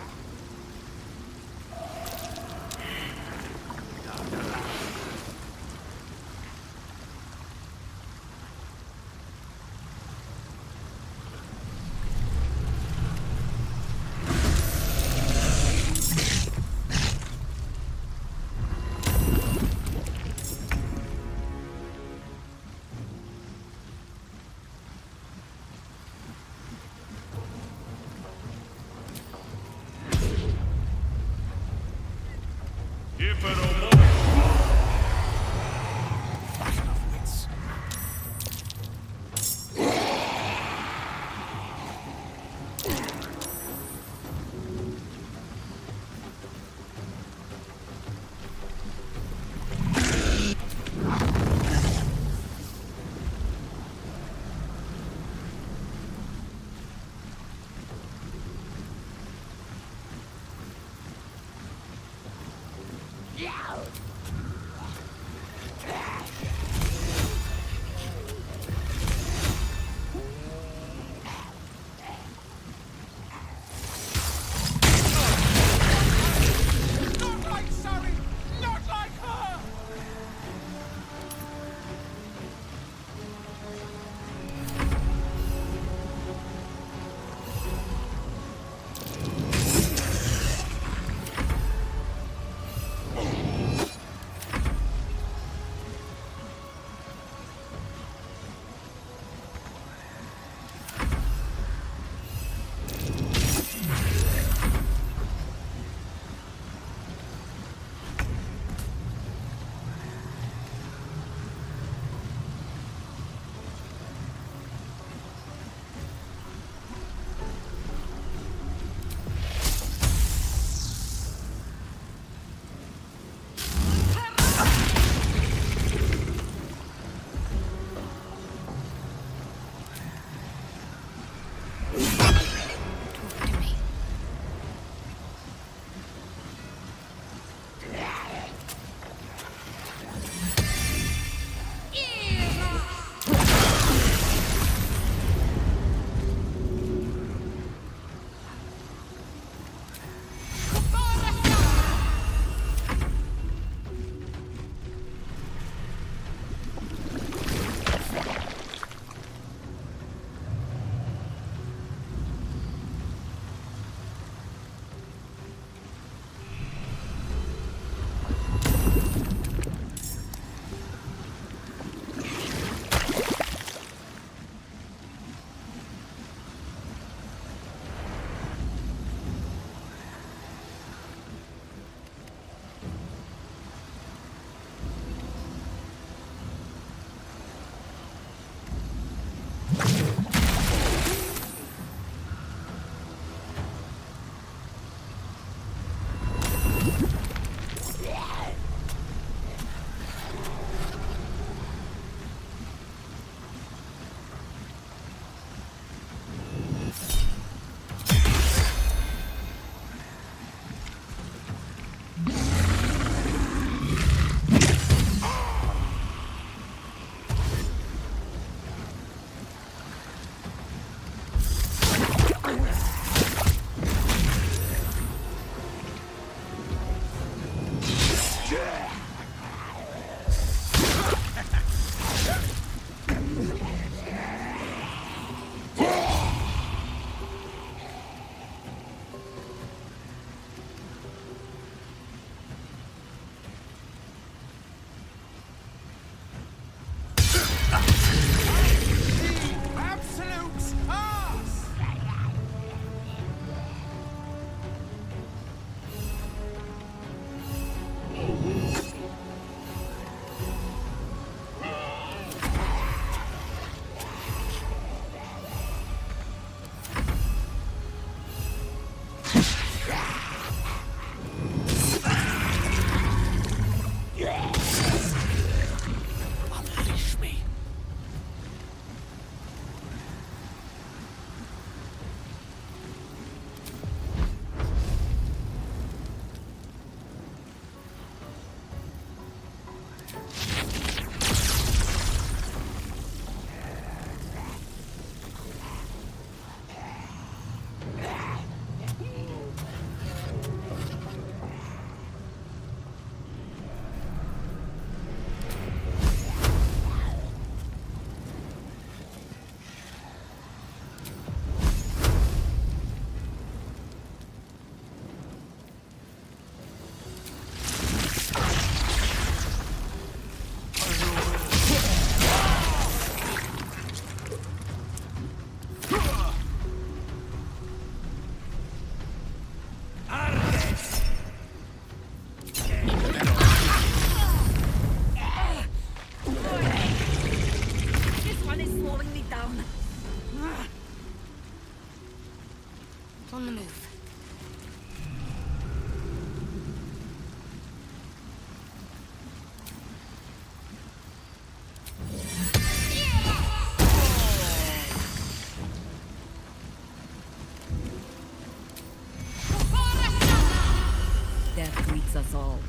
death greets us all.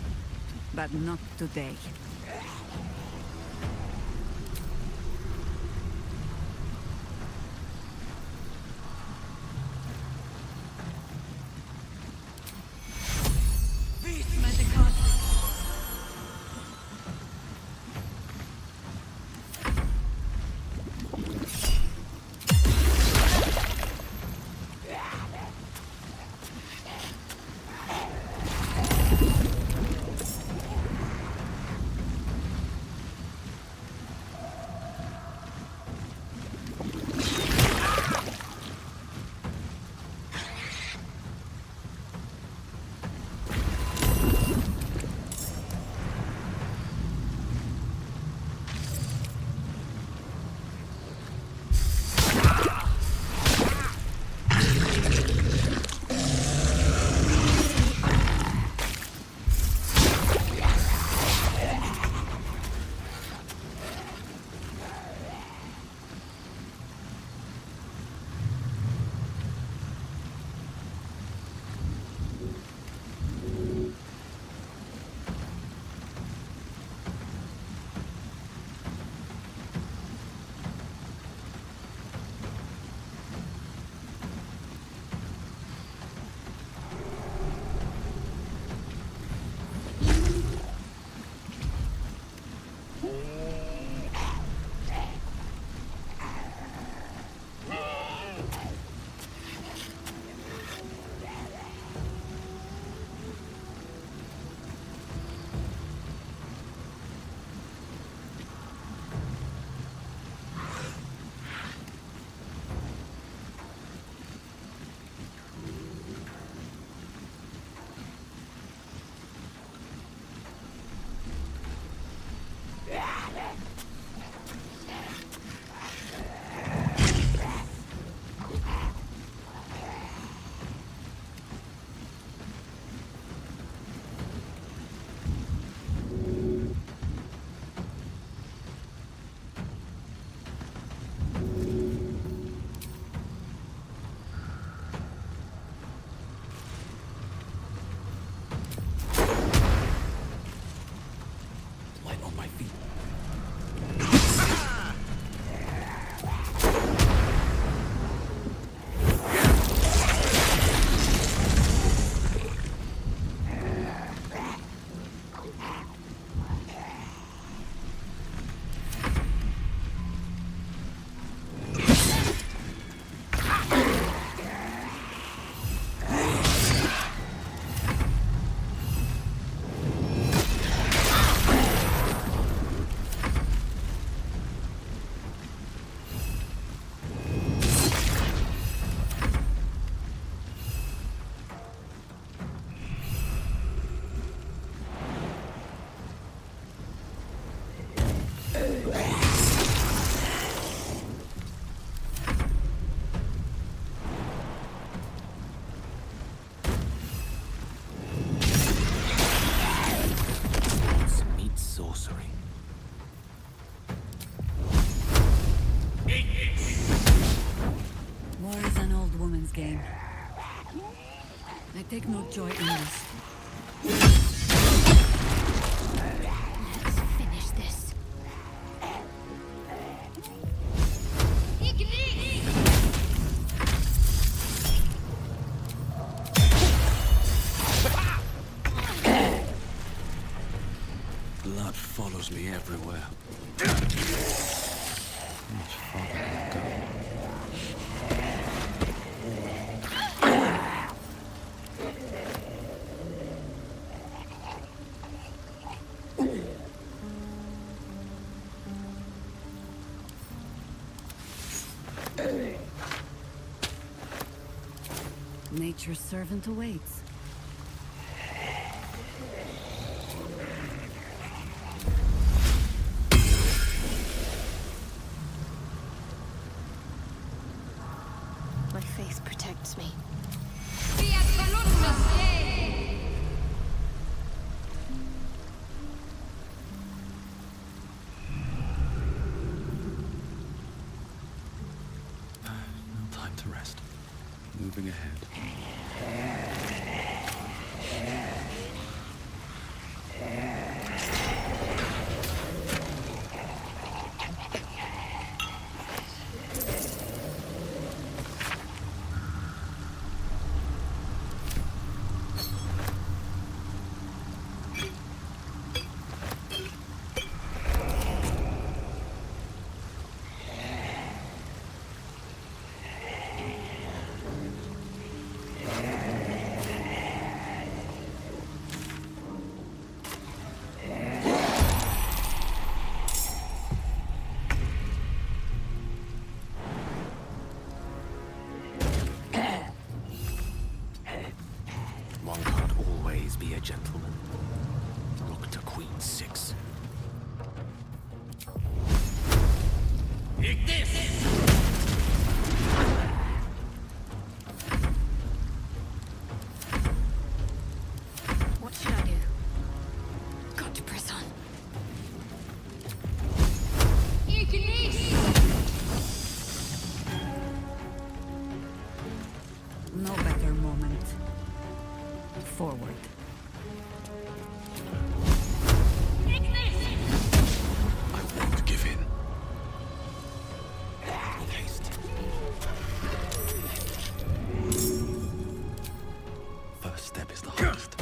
But not today. Game. I take no joy in this. Let's finish this. Blood follows me everywhere. Much farther I go. Nature's servant awaits. My faith protects me. No time to rest. Moving ahead. always be a gentleman. Rook to queen 6. Take this! What should I do? Got to press on. No better moment. Forward. I won't give in. With haste. First step is the hardest.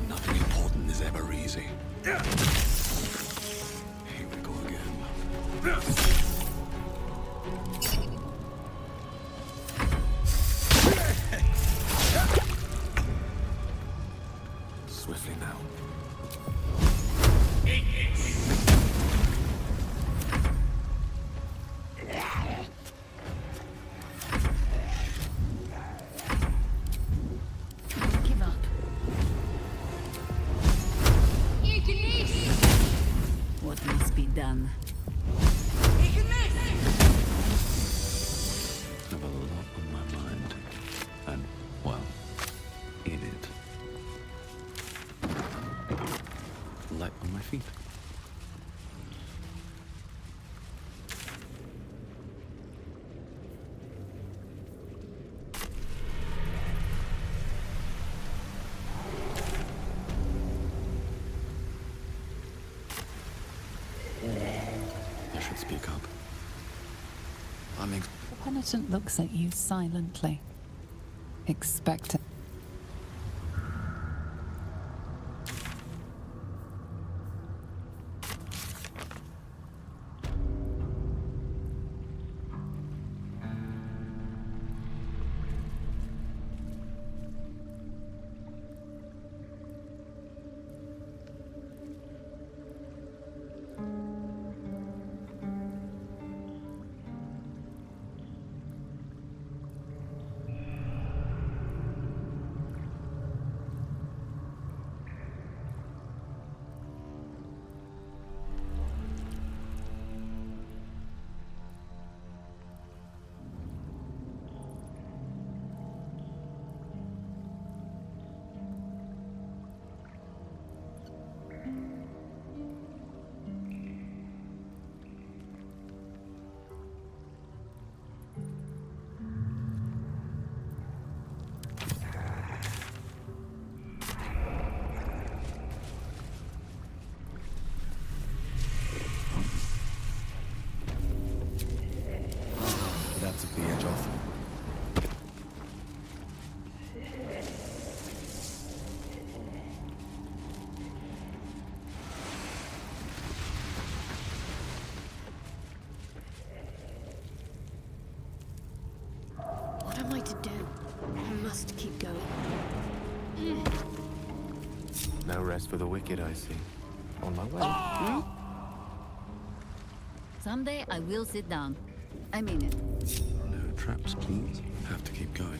Nothing important is ever easy. Here we go again. Swiftly now. Give up. What must be done? Have a lot on my mind. And, well, in it. Light on my feet. I should speak up. The penitent looks at you silently, expectant. That took the edge off. What am I to do? I must keep going. No rest for the wicked, I see. On my way. Someday I will sit down. I mean it. No traps, please. Have to keep going.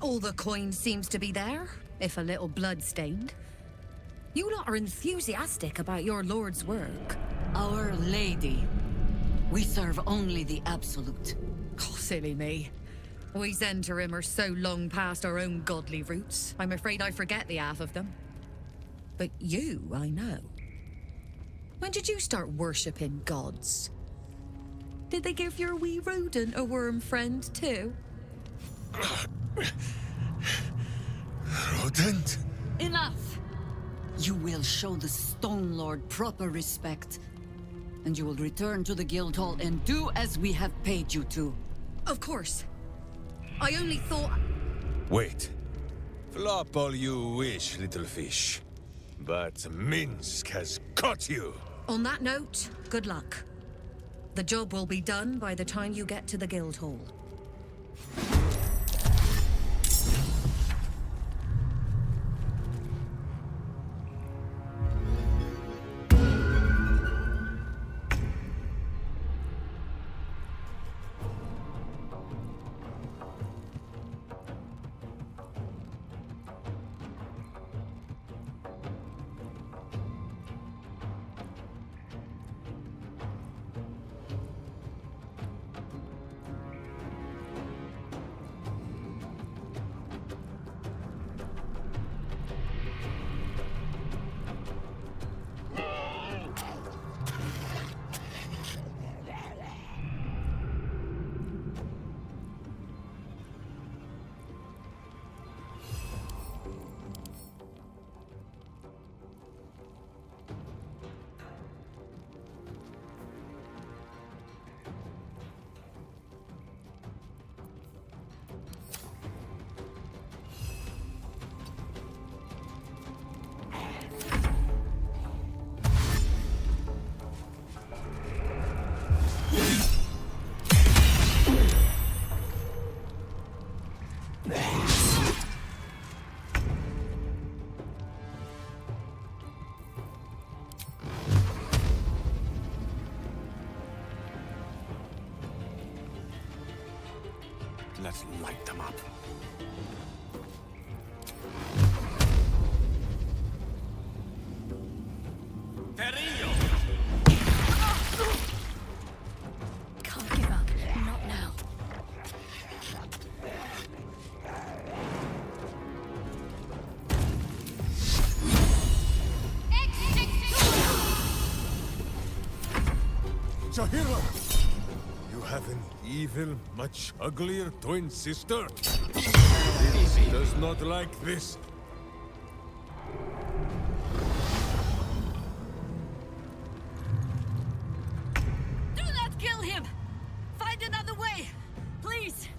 All the coin seems to be there, if a little blood-stained. You lot are enthusiastic about your lord's work. Our Lady. We serve only the absolute. Oh, silly me. We Zentarim are so long past our own godly roots, I'm afraid I forget the half of them. But you, I know. When did you start worshipping gods? Did they give your wee rodent a worm friend, too? Rodent? Enough! You will show the Stone Lord proper respect. And you will return to the Guildhall and do as we have paid you to. Of course. I only thought... Wait. Flop all you wish, little fish. But Minsk has caught you! On that note, good luck. The job will be done by the time you get to the Guildhall. Let's light them up. Can't give up. Not now. Zahira! You have an evil, much uglier twin sister? It does not like this. Do not kill him! Find another way! Please!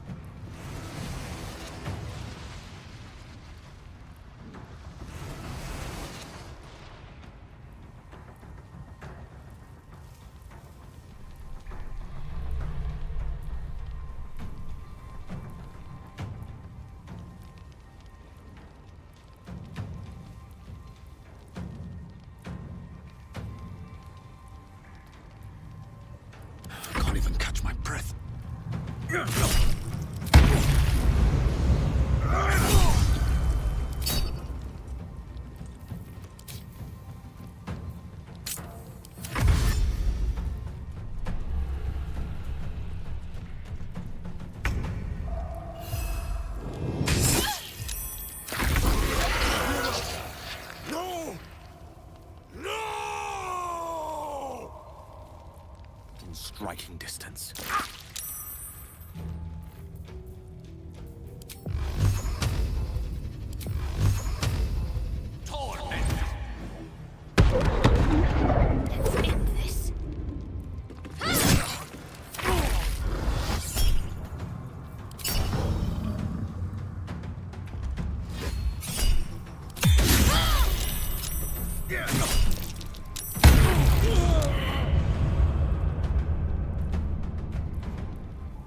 I can't even catch my breath. No! No! In striking distance. Let's end this.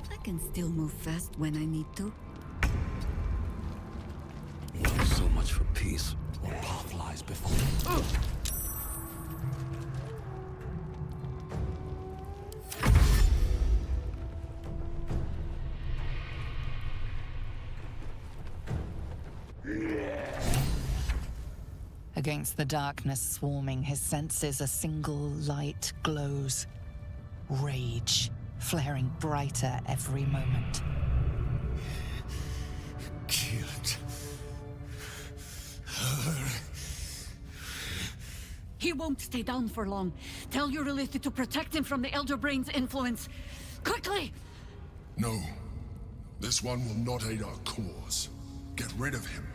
I can still move fast when I need to. So much for peace. What path lies before me? Against the darkness swarming, his senses a single light glows. Rage, flaring brighter every moment. Killed her. He won't stay down for long. Tell Eurylithi to protect him from the Elder Brain's influence. Quickly! No. This one will not aid our cause. Get rid of him.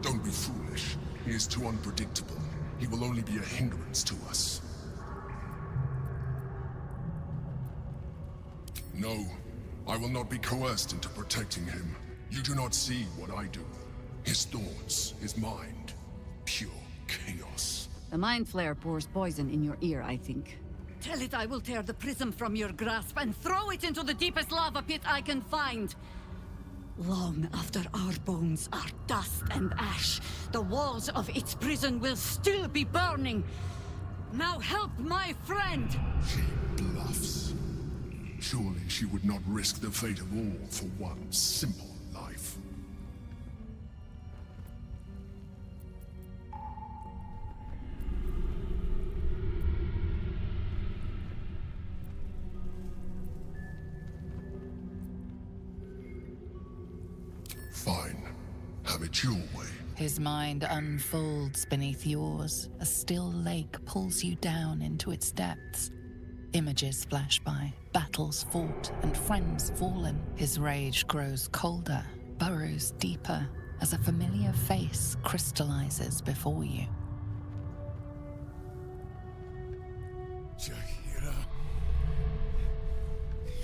Don't be foolish. He is too unpredictable. He will only be a hindrance to us. No, I will not be coerced into protecting him. You do not see what I do. His thoughts, his mind, pure chaos. The Mind Flare pours poison in your ear, I think. Tell it I will tear the prism from your grasp and throw it into the deepest lava pit I can find. Long after our bones are dust and ash, the walls of its prison will still be burning. Now help my friend! She bluffs. Surely she would not risk the fate of all for one simple life. Fine. Have it your way. His mind unfolds beneath yours. A still lake pulls you down into its depths. Images flash by, battles fought, and friends fallen. His rage grows colder, burrows deeper, as a familiar face crystallizes before you. Jaheira.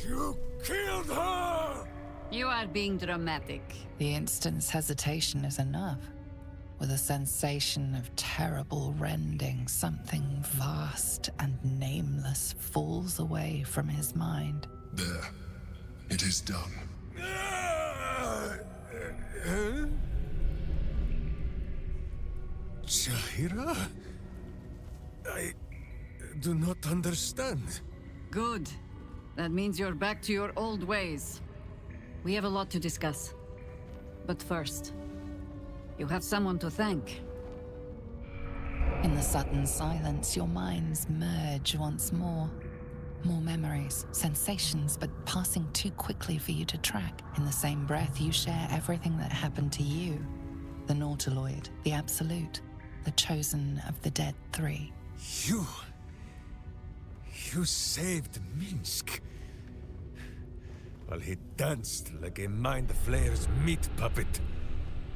You killed her! You are being dramatic. The instant's hesitation is enough. With a sensation of terrible rending, something vast and nameless falls away from his mind. There. It is done. Jaheira? I do not understand. Good. That means you're back to your old ways. We have a lot to discuss. But first, you have someone to thank. In the sudden silence, your minds merge once more. More memories, sensations, but passing too quickly for you to track. In the same breath, you share everything that happened to you. The Nautiloid, the Absolute, the chosen of the dead three. You saved Minsk. While he danced like a Mind Flayer's meat puppet.